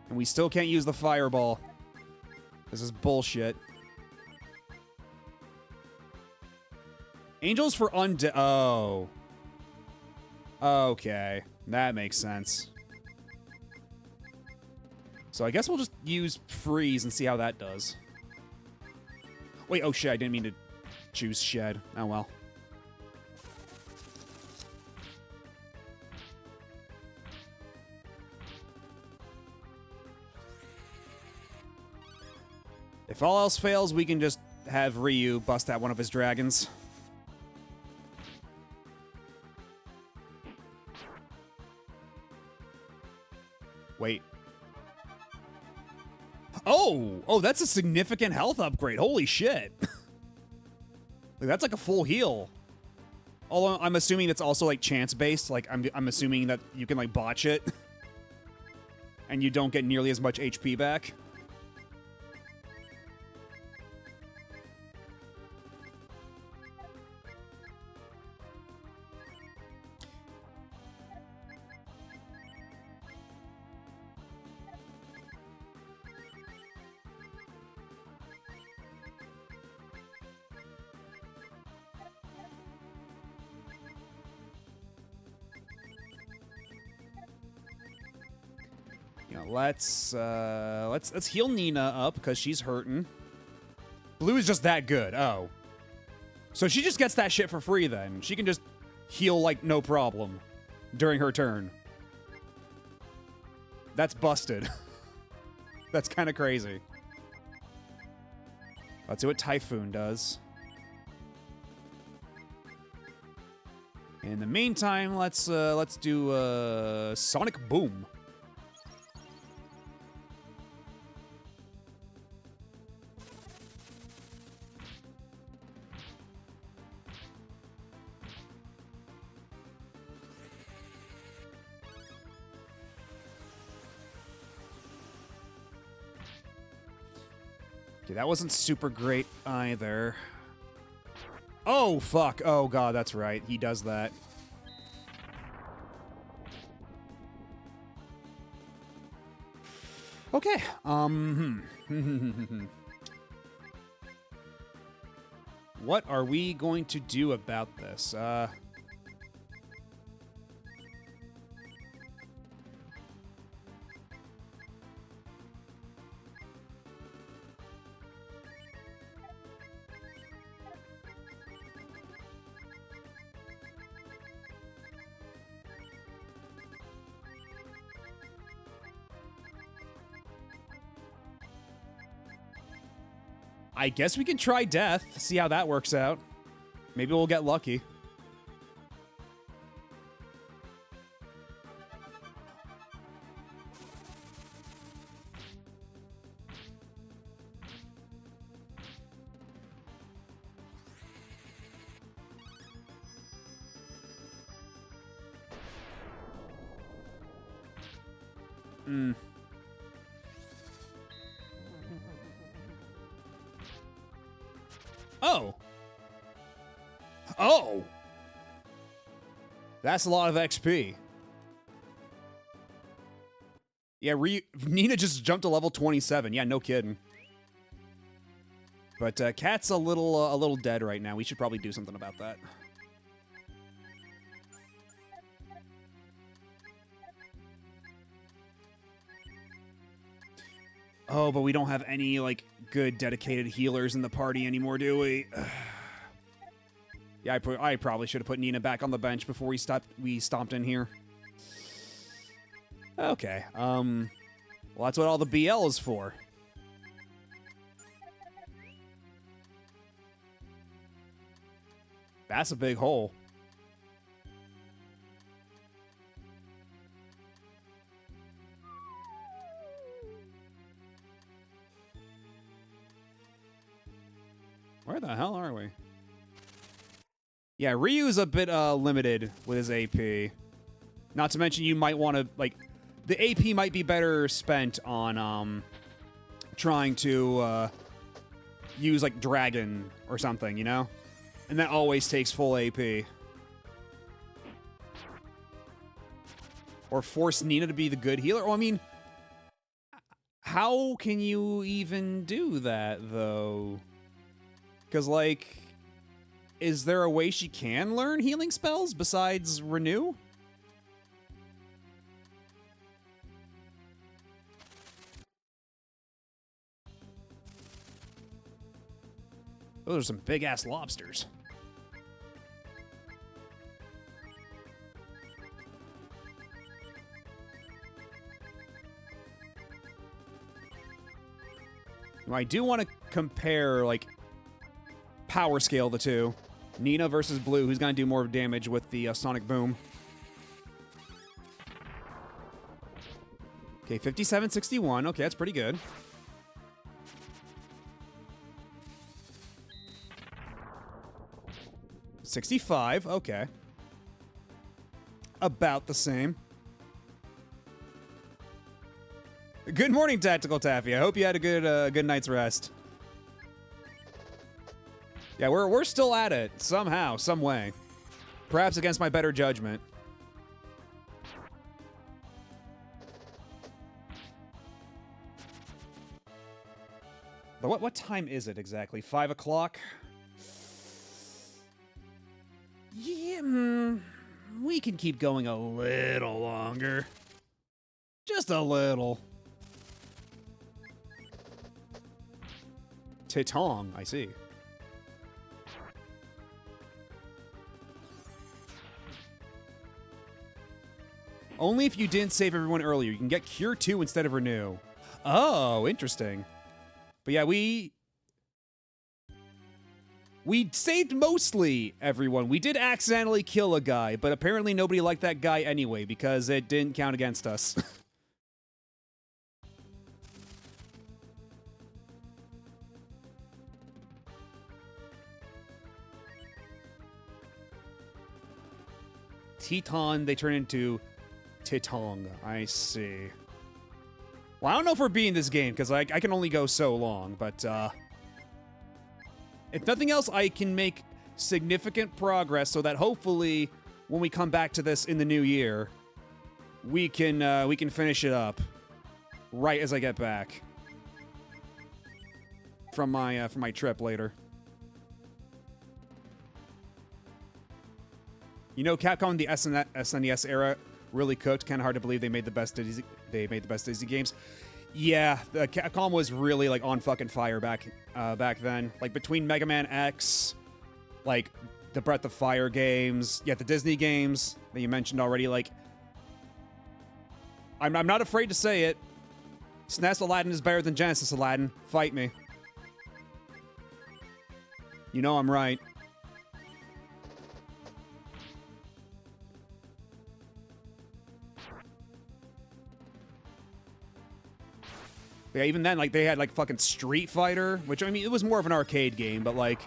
And we still can't use the fireball. This is bullshit. Angels for undead. Oh. Okay. That makes sense. So I guess we'll just use freeze and see how that does. Wait, oh shit, I didn't mean to choose shed. Oh well. If all else fails, we can just have Ryu bust out one of his dragons. Wait. Oh, that's a significant health upgrade. Holy shit. Like, that's like a full heal. Although I'm assuming it's also like chance based. Like I'm assuming that you can like botch it and you don't get nearly as much HP back. Let's heal Nina up because she's hurting. Blue is just that good. Oh. So she just gets that shit for free then. She can just heal like no problem during her turn. That's busted. That's kind of crazy. Let's see what Typhoon does. In the meantime, let's do Sonic Boom. Okay, that wasn't super great either. Oh, fuck. Oh, God, that's right. He does that. Okay. What are we going to do about this? I guess we can try death, see how that works out. Maybe we'll get lucky. Oh. Oh. That's a lot of XP. Yeah, Nina just jumped to level 27. Yeah, no kidding. But Cat's a little dead right now. We should probably do something about that. Oh, but we don't have any, like, good dedicated healers in the party anymore, do we? Yeah, I probably should have put Nina back on the bench before we stomped in here. Okay, well, that's what all the BL is for. That's a big hole. Where the hell are we? Yeah, Ryu's a bit limited with his AP. Not to mention you might want to, like, the AP might be better spent on trying to use, like, Dragon or something, you know? And that always takes full AP. Or force Nina to be the good healer. Well, I mean, how can you even do that, though? Because, like, is there a way she can learn healing spells besides Renew? Those are some big-ass lobsters. I do want to compare, like, power scale the two. Nina versus Blue, who's going to do more damage with the Sonic Boom. Okay, 57-61. Okay, that's pretty good. $65. Okay. About the same. Good morning, Tactical Taffy. I hope you had a good night's rest. Yeah, we're still at it somehow, some way. Perhaps against my better judgment. But what time is it exactly? 5 o'clock? Yeah, we can keep going a little longer. Just a little. Titong, I see. Only if you didn't save everyone earlier. You can get Cure 2 instead of Renew. Oh, interesting. But yeah, we saved mostly everyone. We did accidentally kill a guy, but apparently nobody liked that guy anyway because it didn't count against us. Teton, they turn into Titong. I see. Well, I don't know if we're beating this game, because I can only go so long, but, if nothing else, I can make significant progress so that hopefully, when we come back to this in the new year, we can finish it up right as I get back from my trip later. You know, Capcom in the SNES era really cooked. Kind of hard to believe they made the best Disney games. Yeah, the Capcom was really like on fucking fire back then. Like between Mega Man X, like the Breath of Fire games, the Disney games that you mentioned already. Like, I'm not afraid to say it. SNES Aladdin is better than Genesis Aladdin. Fight me. You know I'm right. Yeah, even then, like, they had, like, fucking Street Fighter, which, I mean, it was more of an arcade game, but, like,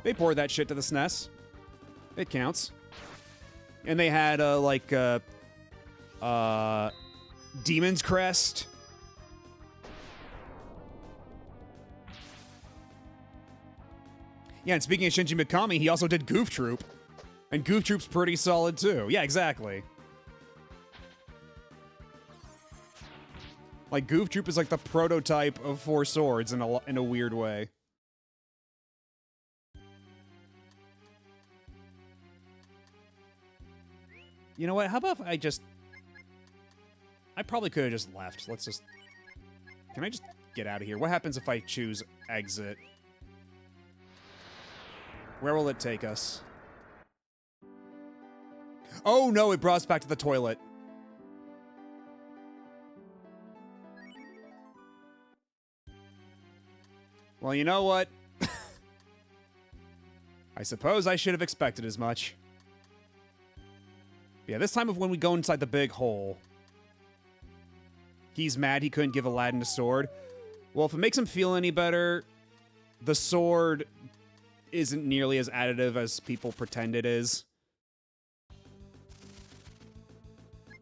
they poured that shit to the SNES. It counts. And they had, Demon's Crest. Yeah, and speaking of Shinji Mikami, he also did Goof Troop. And Goof Troop's pretty solid, too. Yeah, exactly. Like, Goof Troop is like the prototype of Four Swords in a weird way. You know what? How about if I probably could have just left. Can I just get out of here? What happens if I choose exit? Where will it take us? Oh no, it brought us back to the toilet. Well, you know what? I suppose I should have expected as much. Yeah, this time of when we go inside the big hole. He's mad he couldn't give Aladdin a sword. Well, if it makes him feel any better, the sword isn't nearly as additive as people pretend it is.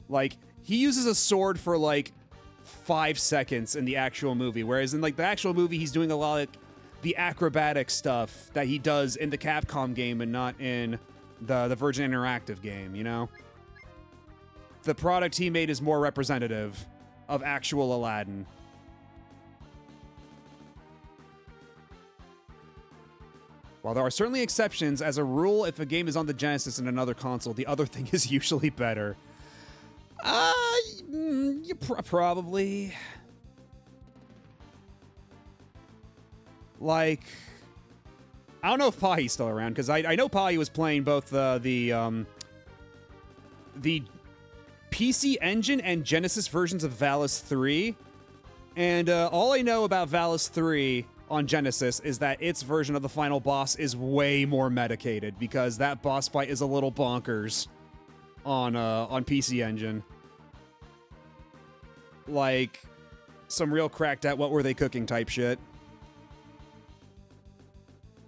Like, he uses a sword for, like, 5 seconds in the actual movie, whereas in, like, the actual movie, he's doing a lot of the acrobatic stuff that he does in the Capcom game and not in the Virgin Interactive game, you know? The product he made is more representative of actual Aladdin. While there are certainly exceptions, as a rule, if a game is on the Genesis and another console, the other thing is usually better. Probably. Like, I don't know if Pahi's still around, because I know Pahi was playing both the PC Engine and Genesis versions of Valis 3, and all I know about Valis 3 on Genesis is that its version of the final boss is way more medicated, because that boss fight is a little bonkers on PC Engine. Like, some real cracked at what were they cooking type shit.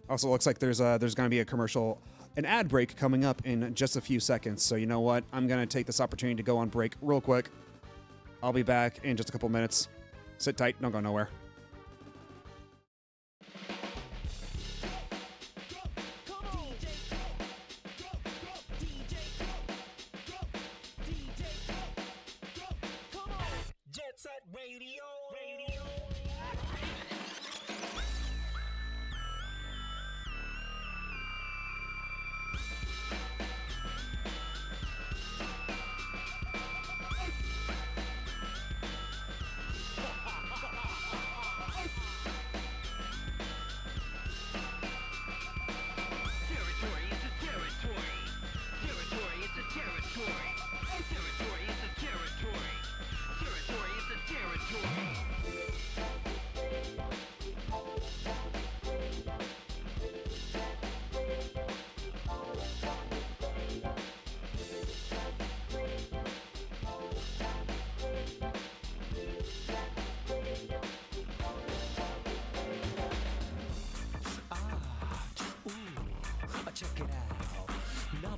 Also looks like there's gonna be an ad break coming up in just a few seconds. So you know what? I'm gonna take this opportunity to go on break real quick. I'll be back in just a couple minutes. Sit tight, don't go nowhere. Jet Set Radio.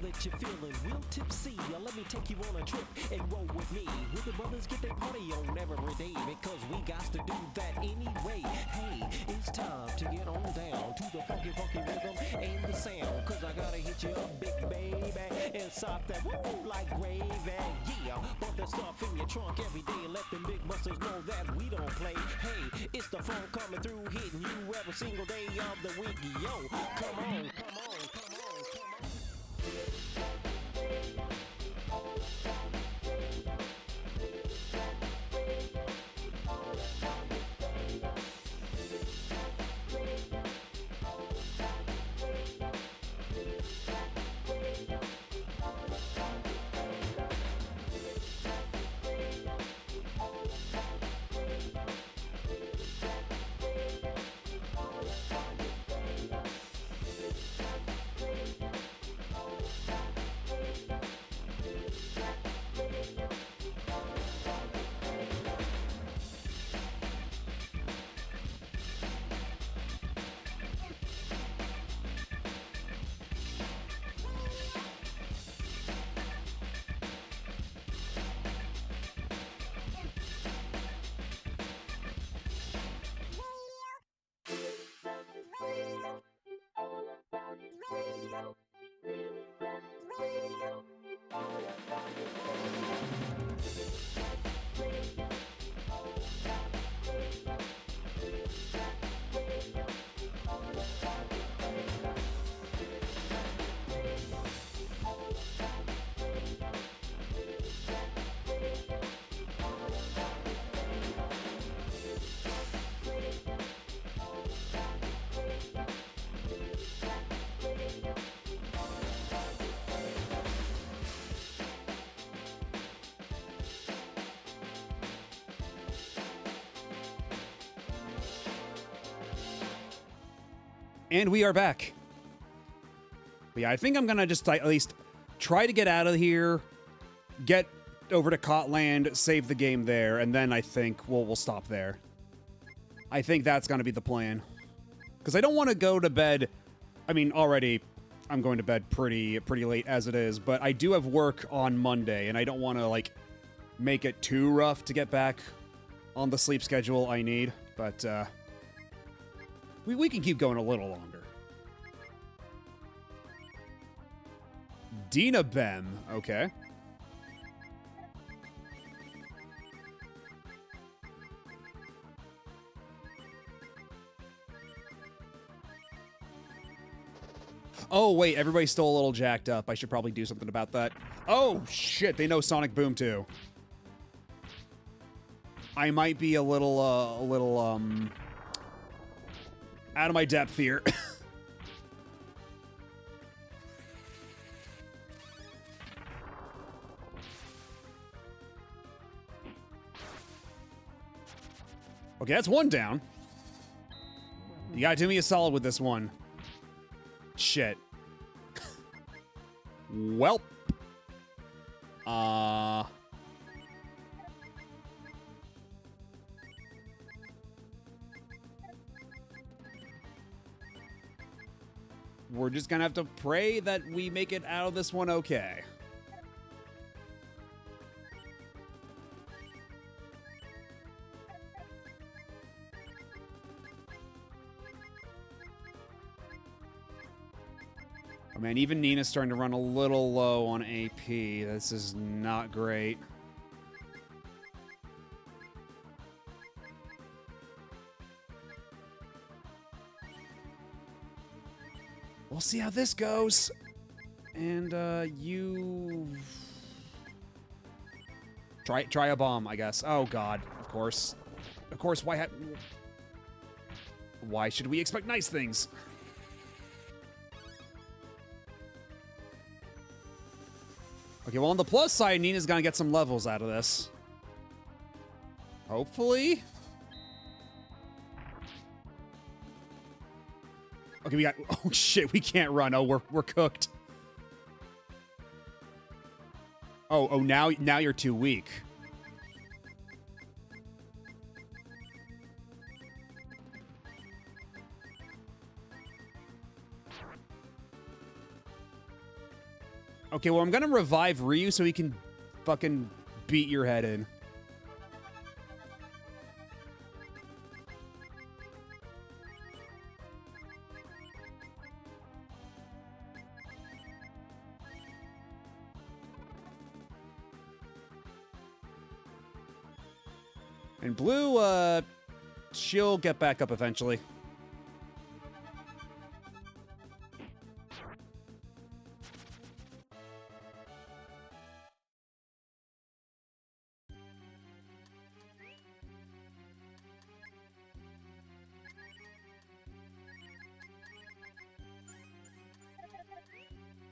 let you feeling real tipsy. Let me take you on a trip and roll with me. Where the brothers get their party on every day, because we got to do that anyway. Hey, it's time to get on down to the funky, funky rhythm and the sound. Cause I gotta hit you up, big baby, and sop that woo like gravy. Yeah, put that stuff in your trunk every day and let them big busters know that we don't play. Hey, it's the phone coming through, hitting you every single day of the week. Yo, come on, come on, come on, come on. And we are back. But yeah, I think I'm gonna just at least try to get out of here, get over to Cotland, save the game there, and then I think we'll stop there. I think that's gonna be the plan. Because I don't want to go to bed. I mean, already I'm going to bed pretty late as it is, but I do have work on Monday, and I don't want to like make it too rough to get back on the sleep schedule I need. But we can keep going a little longer. Dina Bem, okay. Oh, wait, everybody's still a little jacked up. I should probably do something about that. Oh, shit, they know Sonic Boom, too. I might be a little, out of my depth here. Okay, that's one down. You gotta do me a solid with this one. Shit. Welp. We're just gonna have to pray that we make it out of this one okay. Oh man, even Nina's starting to run a little low on AP. This is not great. We'll see how this goes. And you try a bomb, I guess. Oh god, of course. Of course, why should we expect nice things? Okay, well, on the plus side, Nina's gonna get some levels out of this. Hopefully. Okay, we got... Oh, shit, we can't run. Oh, we're cooked. Oh, now you're too weak. Okay, well, I'm gonna revive Ryu so he can fucking beat your head in. And Blue, she'll get back up eventually.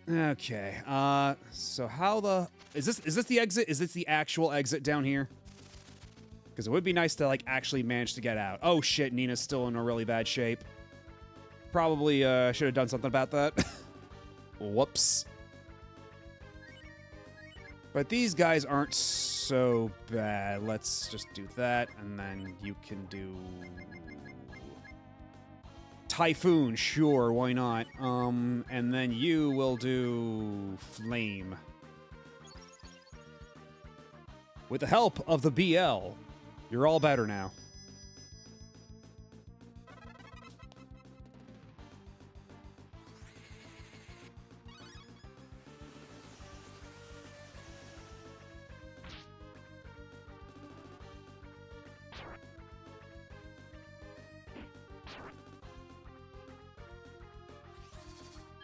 Okay. So how the is this the exit? Is this the actual exit down here? Because it would be nice to like actually manage to get out. Oh shit, Nina's still in a really bad shape. Probably should have done something about that. Whoops. But these guys aren't so bad. Let's just do that, and then you can do Typhoon, sure, why not? And then you will do Flame. With the help of the BL, you're all better now.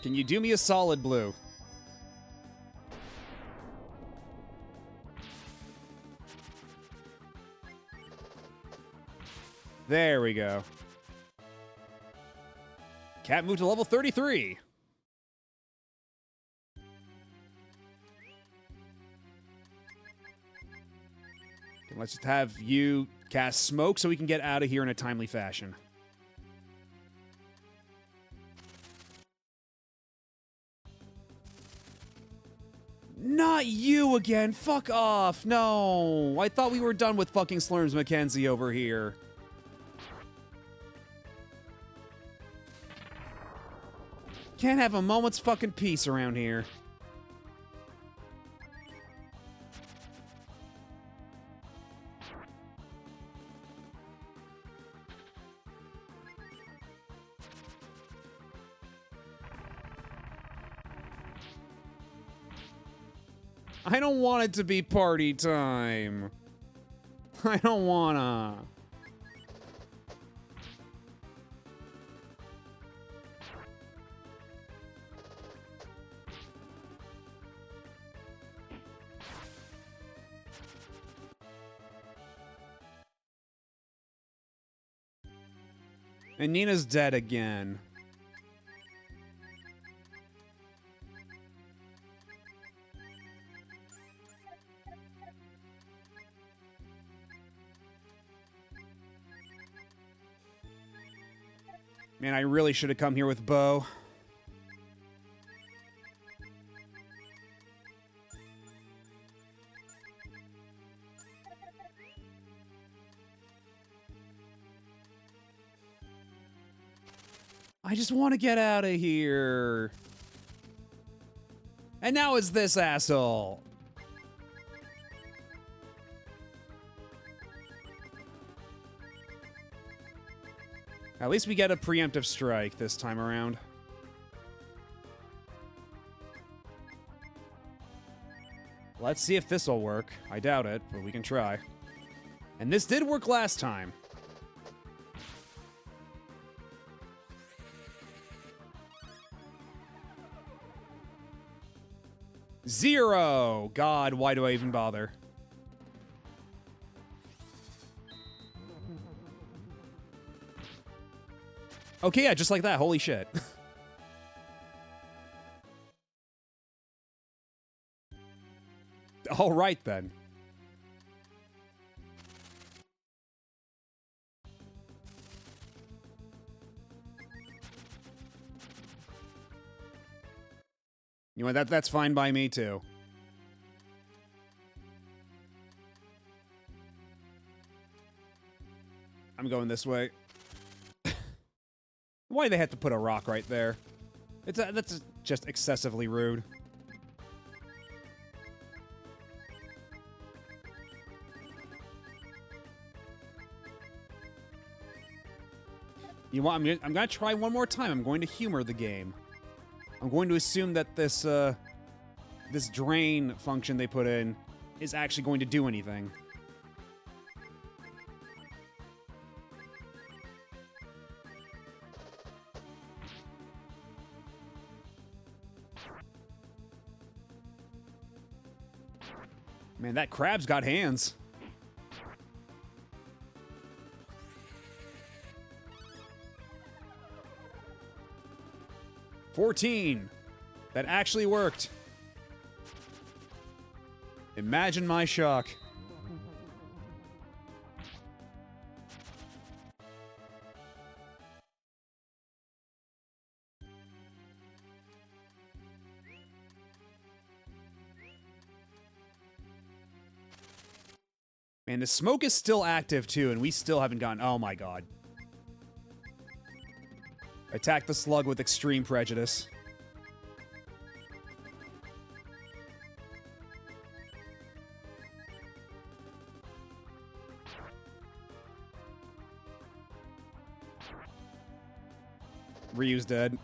Can you do me a solid, Blue? There we go. Cat moved to level 33. Okay, let's just have you cast Smoke so we can get out of here in a timely fashion. Not you again. Fuck off. No. I thought we were done with fucking Slurms Mackenzie over here. Can't have a moment's fucking peace around here. I don't want it to be party time. I don't wanna. And Nina's dead again. Man, I really should have come here with Bo. I just want to get out of here. And now it's this asshole. At least we get a preemptive strike this time around. Let's see if this will work. I doubt it, but we can try. And this did work last time. Zero! God, why do I even bother? Okay, yeah, just like that. Holy shit. All right, then. You know what? That's fine by me, too. I'm going this way. Why do they have to put a rock right there? That's just excessively rude. You want? I'm gonna try one more time. I'm going to humor the game. I'm going to assume that this this drain function they put in is actually going to do anything. Man, that crab's got hands. $14. That actually worked. Imagine my shock. Man, the smoke is still active too, and we still haven't gotten... Oh my god. Attack the slug with extreme prejudice. Ryu's dead.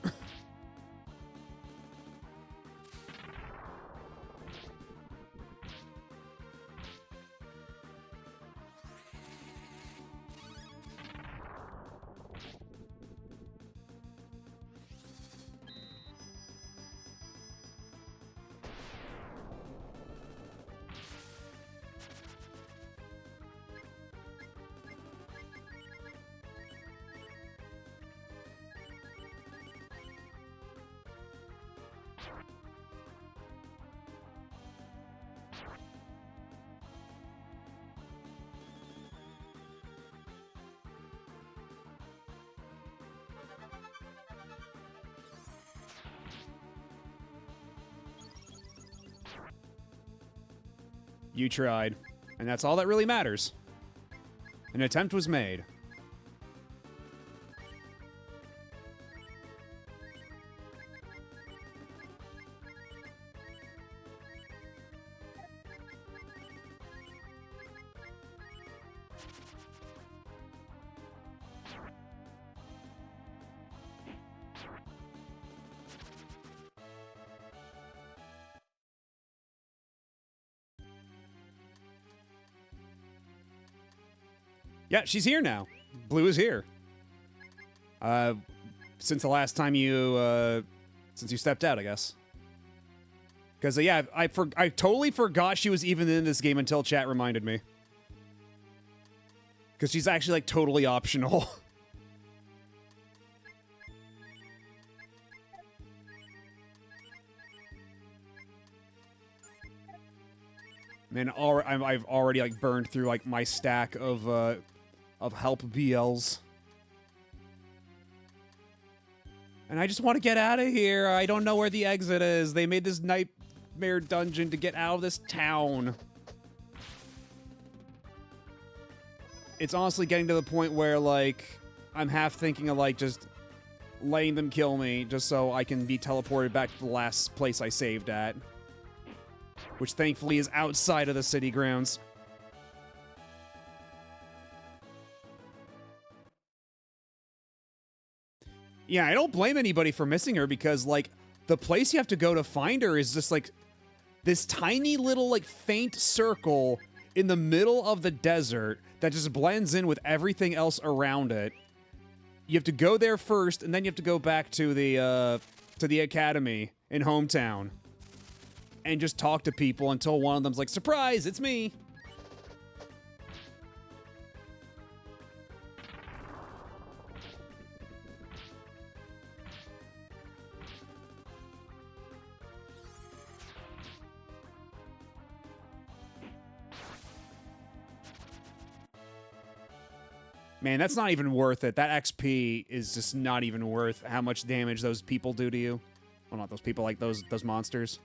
You tried, and that's all that really matters. An attempt was made. Yeah, she's here now. Blue is here. Since the last time you, since you stepped out, I guess. Because, yeah, I totally forgot she was even in this game until chat reminded me. Because she's actually, like, totally optional. Man, I've already, like, burned through, like, my stack of help BLs. And I just want to get out of here. I don't know where the exit is. They made this nightmare dungeon to get out of this town. It's honestly getting to the point where, like, I'm half thinking of, like, just letting them kill me just so I can be teleported back to the last place I saved at. Which thankfully is outside of the city grounds. Yeah, I don't blame anybody for missing her because, like, the place you have to go to find her is just, like, this tiny little, like, faint circle in the middle of the desert that just blends in with everything else around it. You have to go there first, and then you have to go back to the academy in hometown and just talk to people until one of them's like, surprise, it's me. Man, that's not even worth it. That XP is just not even worth how much damage those people do to you. Well, not those people, like those monsters.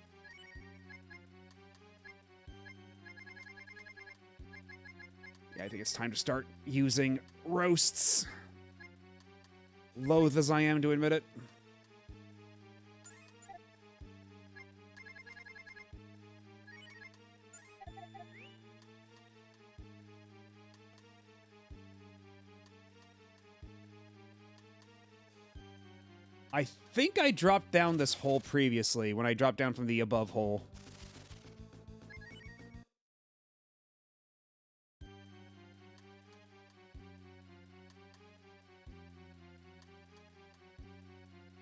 Yeah, I think it's time to start using roasts. Loath as I am to admit it. I think I dropped down this hole previously when I dropped down from the above hole.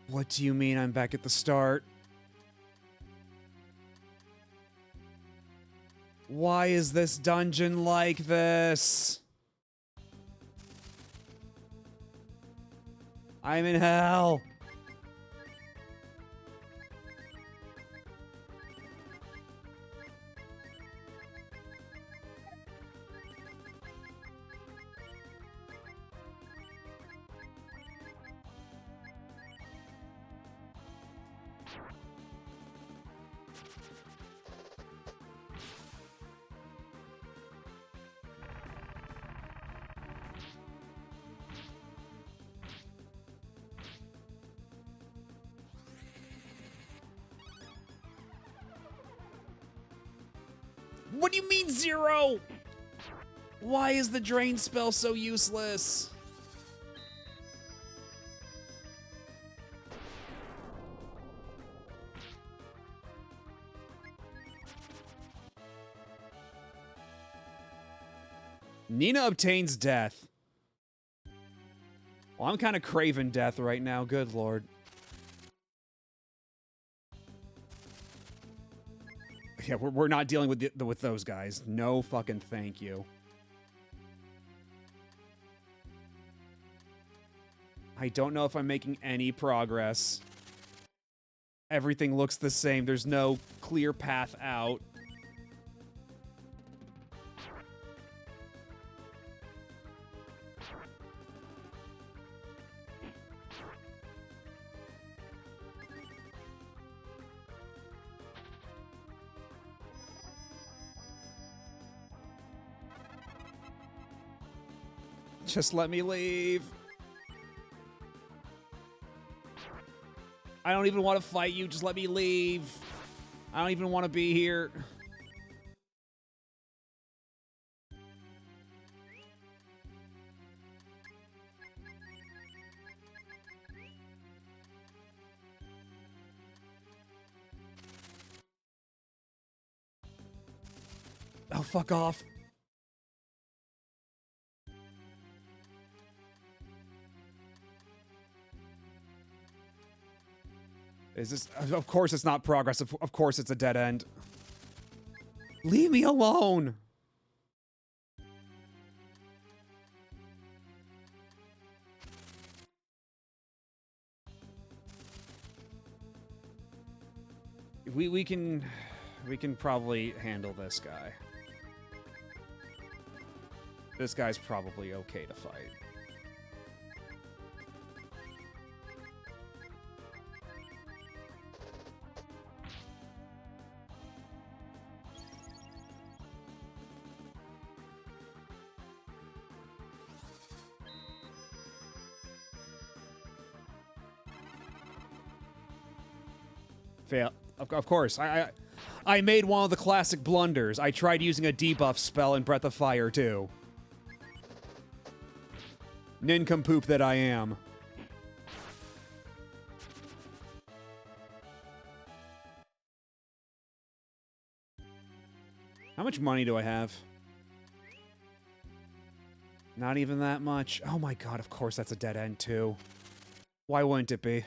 What do you mean I'm back at the start? Why is this dungeon like this? I'm in hell. What do you mean 0? Why is the drain spell so useless? Nina obtains death. Well, I'm kind of craving death right now. Good lord. Yeah, we're not dealing with those guys. No fucking thank you. I don't know if I'm making any progress. Everything looks the same. There's no clear path out. Just let me leave. I don't even want to fight you. Just let me leave. I don't even want to be here. Oh, fuck off. Is this... Of course it's not progress. Of course it's a dead end. Leave me alone! We can probably handle this guy. This guy's probably okay to fight. Fail. Of course. I made one of the classic blunders. I tried using a debuff spell in Breath of Fire, too. Nincompoop that I am. How much money do I have? Not even that much. Oh my god, of course that's a dead end, too. Why wouldn't it be?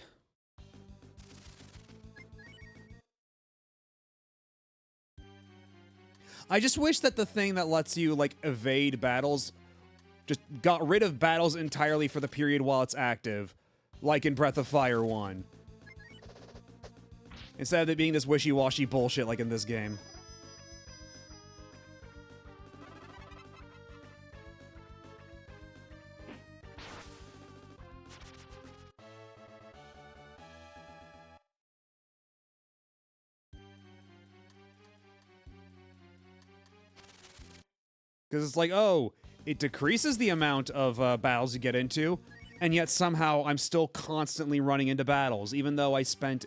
I just wish that the thing that lets you, like, evade battles just got rid of battles entirely for the period while it's active, like in Breath of Fire 1. Instead of it being this wishy-washy bullshit like in this game. Because it's like, oh, it decreases the amount of battles you get into, and yet somehow I'm still constantly running into battles, even though I spent...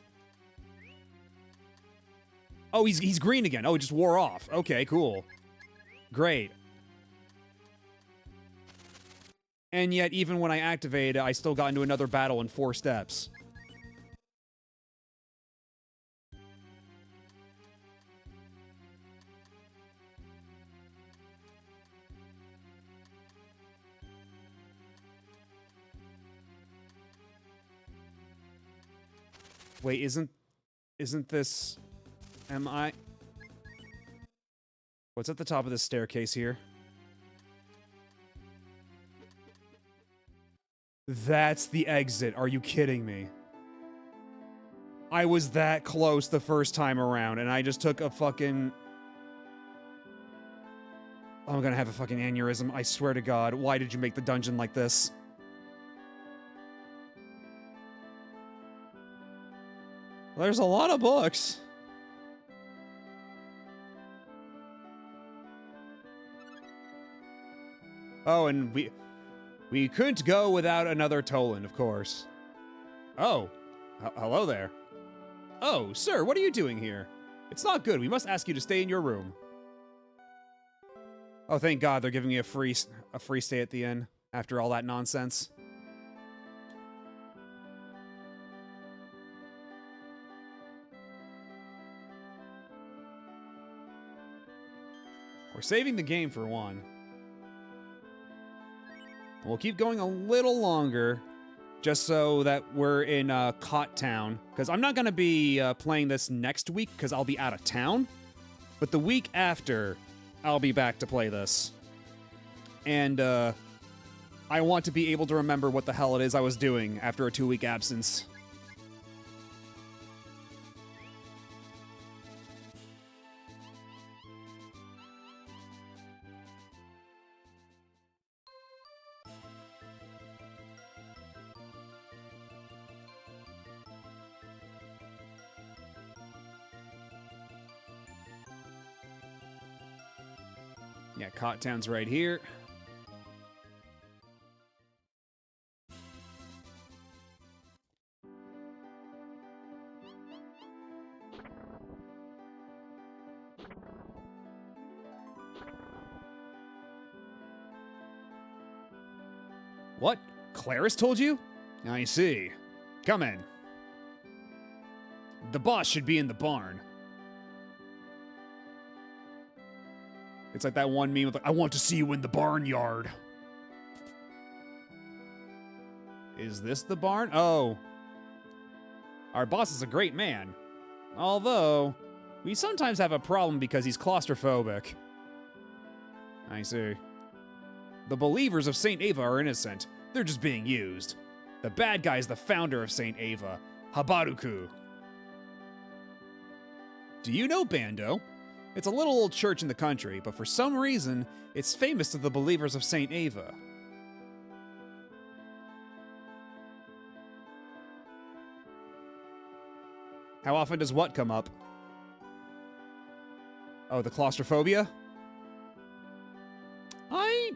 Oh, he's green again. Oh, it just wore off. Okay, cool. Great. And yet, even when I activate, I still got into another battle in 4 steps. Wait, isn't this... Am I... What's at the top of this staircase here? That's the exit. Are you kidding me? I was that close the first time around, and I just took a fucking... I'm gonna have a fucking aneurysm, I swear to God. Why did you make the dungeon like this? There's a lot of books. Oh, and we couldn't go without another Toland, of course. Oh, hello there. Oh, sir, what are you doing here? It's not good. We must ask you to stay in your room. Oh, thank God they're giving me a free stay at the inn after all that nonsense. We're saving the game for one. We'll keep going a little longer, just so that we're in Cot Town. Because I'm not going to be playing this next week, because I'll be out of town. But the week after, I'll be back to play this. And I want to be able to remember what the hell it is I was doing after a 2-week absence. Yeah, Cot Town's right here. What? Claris told you? I see. Come in. The boss should be in the barn. It's like that one meme with like, I want to see you in the barnyard. Is this the barn? Oh. Our boss is a great man. Although, we sometimes have a problem because he's claustrophobic. I see. The believers of St. Ava are innocent. They're just being used. The bad guy is the founder of St. Ava, Habaruku. Do you know Bando? It's a little old church in the country, but for some reason, it's famous to the believers of St. Ava. How often does what come up? Oh, the claustrophobia? I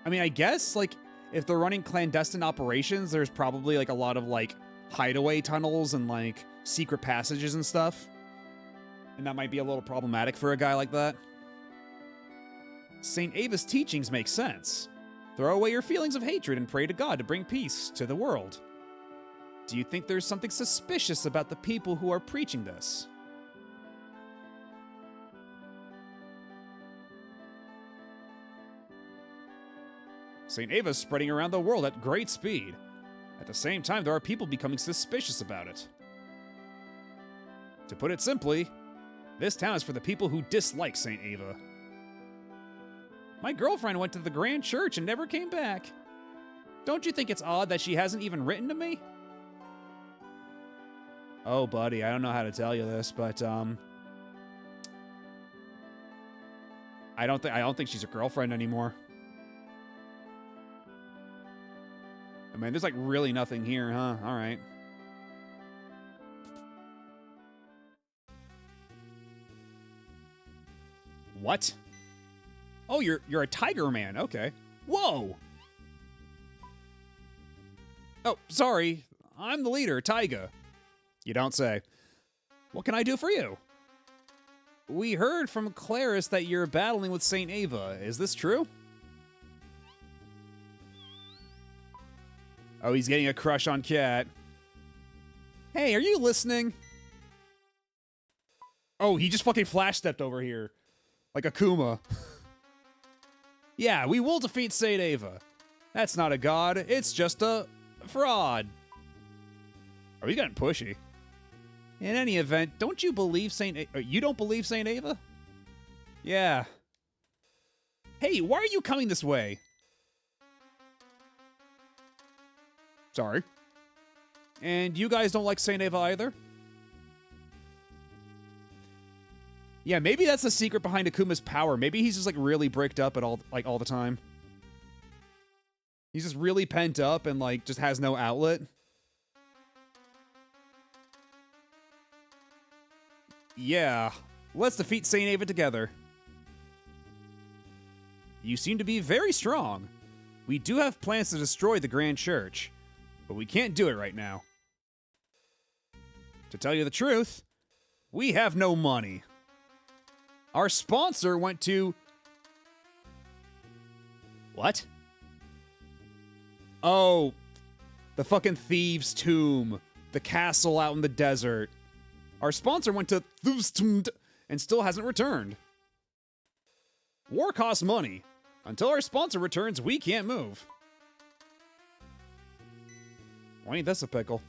mean, I guess, like, if they're running clandestine operations, there's probably, like, a lot of, like, hideaway tunnels and, like, secret passages and stuff. And that might be a little problematic for a guy like that. St. Ava's teachings make sense. Throw away your feelings of hatred and pray to God to bring peace to the world. Do you think there's something suspicious about the people who are preaching this? St. Ava's spreading around the world at great speed. At the same time, there are people becoming suspicious about it. To put it simply, this town is for the people who dislike St. Ava. My girlfriend went to the Grand Church and never came back. Don't you think it's odd that she hasn't even written to me? Oh, buddy, I don't know how to tell you this, but I don't think she's a girlfriend anymore. I mean, there's like really nothing here, huh? All right. What? Oh, you're a tiger man. Okay. Whoa. Oh, sorry. I'm the leader, Taiga. You don't say. What can I do for you? We heard from Claris that you're battling with St. Ava. Is this true? Oh, he's getting a crush on Cat. Hey, are you listening? Oh, he just fucking flash stepped over here. Like Akuma. Yeah, we will defeat St. Ava. That's not a god, it's just a fraud. Are we getting pushy? In any event, don't you believe you don't believe Saint Ava? Yeah. Hey, why are you coming this way? Sorry. And you guys don't like Saint Ava either? Yeah, maybe that's the secret behind Akuma's power. Maybe he's just like really bricked up at all the time. He's just really pent up and like just has no outlet. Yeah, let's defeat Saint Ava together. You seem to be very strong. We do have plans to destroy the Grand Church, but we can't do it right now. To tell you the truth, we have no money. Our sponsor went to... What? Oh, the fucking Thieves' Tomb. The castle out in the desert. Our sponsor went to Thuvstumd and still hasn't returned. War costs money. Until our sponsor returns, we can't move. Well, ain't this a pickle?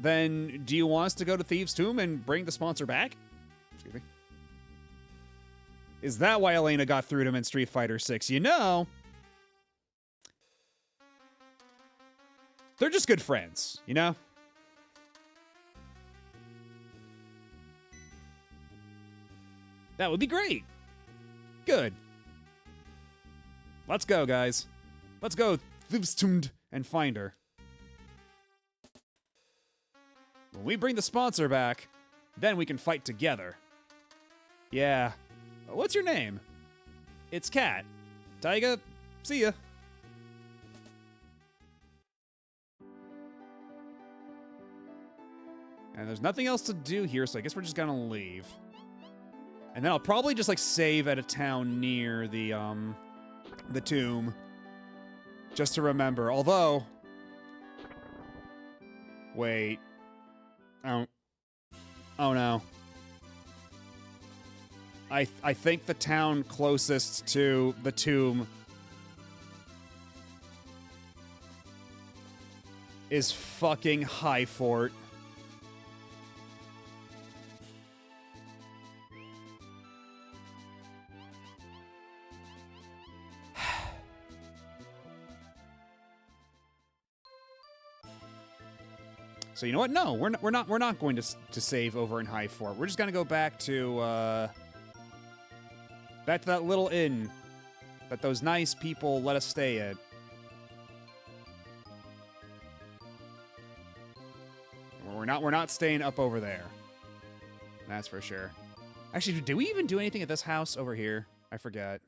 Then, do you want us to go to Thieves' Tomb and bring the sponsor back? Excuse me. Is that why Elena got through to him in Street Fighter 6? You know, they're just good friends, you know? That would be great. Good. Let's go, guys. Let's go Thuvstumd and find her. When we bring the sponsor back, then we can fight together. Yeah. What's your name? It's Kat. Taiga, see ya. And there's nothing else to do here, so I guess we're just gonna leave. And then I'll probably just like save at a town near the tomb. Just to remember. Although, wait. Oh no. I think the town closest to the tomb is fucking High Fort. So you know what? No, we're not going to save over in High Fort. We're just gonna go back to that little inn that those nice people let us stay at. We're not staying up over there. That's for sure. Actually, did we even do anything at this house over here? I forget.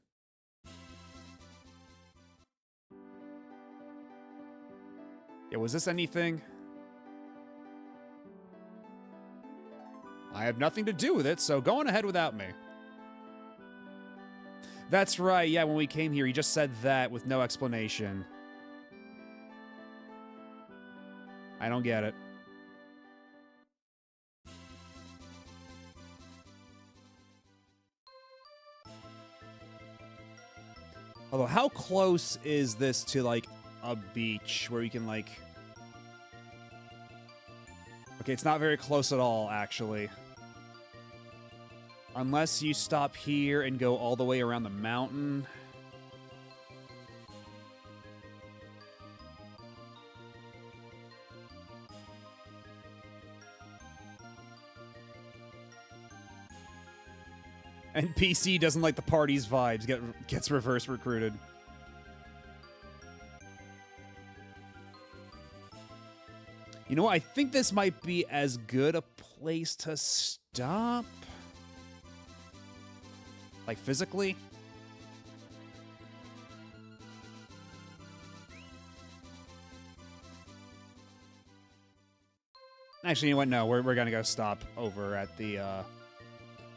Yeah, was this anything? I have nothing to do with it, so go on ahead without me. That's right, yeah, when we came here, he just said that with no explanation. I don't get it. Although, how close is this to, like, a beach where you can, like... Okay, it's not very close at all, actually. Unless you stop here and go all the way around the mountain. And PC doesn't like the party's vibes, gets reverse recruited. You know what? I think this might be as good a place to stop. Like, physically? Actually, you know what? No, we're gonna go stop over at the,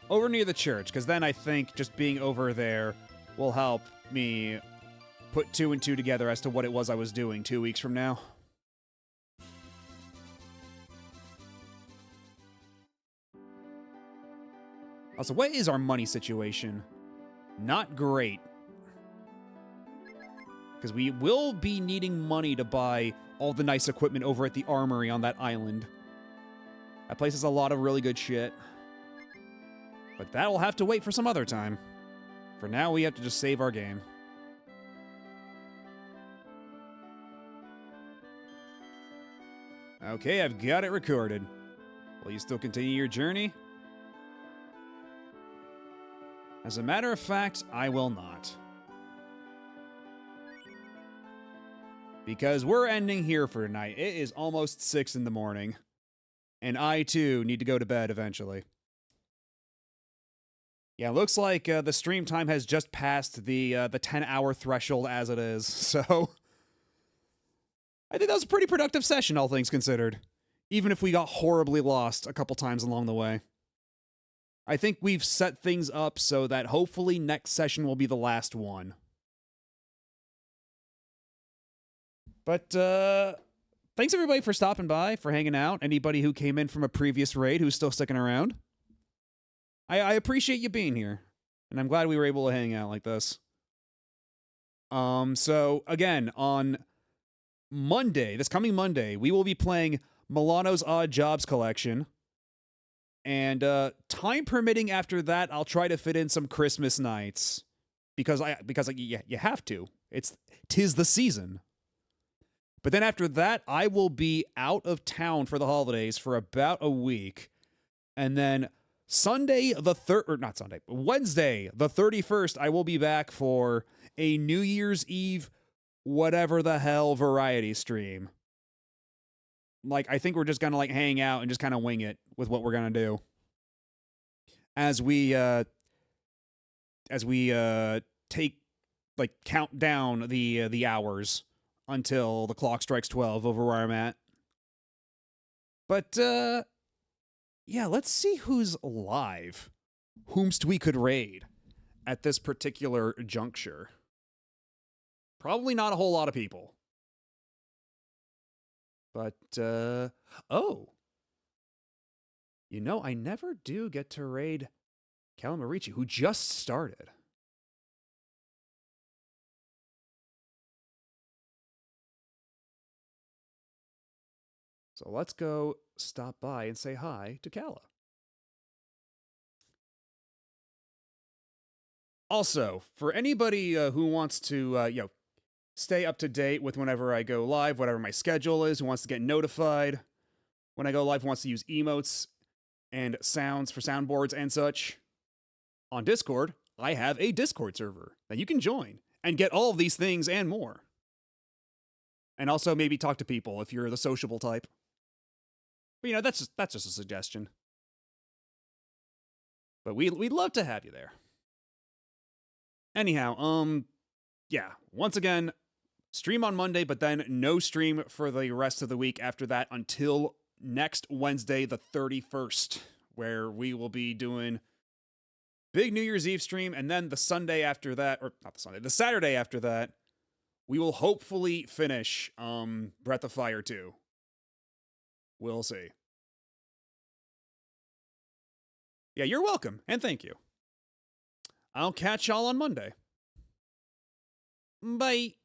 over near the church, because then I think just being over there will help me put 2 and 2 together as to what it was I was doing 2 weeks from now. Also, what is our money situation? Not great. Because we will be needing money to buy all the nice equipment over at the armory on that island. That place has a lot of really good shit. But that'll have to wait for some other time. For now, we have to just save our game. Okay, I've got it recorded. Will you still continue your journey? As a matter of fact, I will not. Because we're ending here for tonight. It is almost 6 in the morning. And I, too, need to go to bed eventually. Yeah, looks like the stream time has just passed the 10-hour threshold as it is. So, I think that was a pretty productive session, all things considered. Even if we got horribly lost a couple times along the way. I think we've set things up so that hopefully next session will be the last one. But, thanks everybody for stopping by, for hanging out. Anybody who came in from a previous raid who's still sticking around. I appreciate you being here. And I'm glad we were able to hang out like this. So, again, on Monday, this coming Monday, we will be playing Milano's Odd Jobs Collection. And time permitting after that, I'll try to fit in some Christmas nights. Because you have to. 'Tis the season. But then after that, I will be out of town for the holidays for about a week. And then Wednesday, the 31st, I will be back for a New Year's Eve, whatever the hell variety stream. Like, I think we're just gonna, like, hang out and just kind of wing it with what we're gonna do. As we count down the hours until the clock strikes 12 over where I'm at. But, yeah, let's see who's live. Whomst we could raid at this particular juncture. Probably not a whole lot of people. But, oh. You know, I never do get to raid Calamarici, who just started. So let's go stop by and say hi to Kala. Also, for anybody who wants to, stay up to date with whenever I go live, whatever my schedule is, who wants to get notified when I go live, who wants to use emotes and sounds for soundboards and such, on Discord, I have a Discord server that you can join and get all of these things and more. And also maybe talk to people if you're the sociable type. But, that's just a suggestion. But we'd love to have you there. Anyhow, yeah, once again, stream on Monday, but then no stream for the rest of the week after that until next Wednesday, the 31st, where we will be doing big New Year's Eve stream, and then the Sunday after that, or not the Sunday, the Saturday after that, we will hopefully finish Breath of Fire 2. We'll see. Yeah, you're welcome, and thank you. I'll catch y'all on Monday. Bye.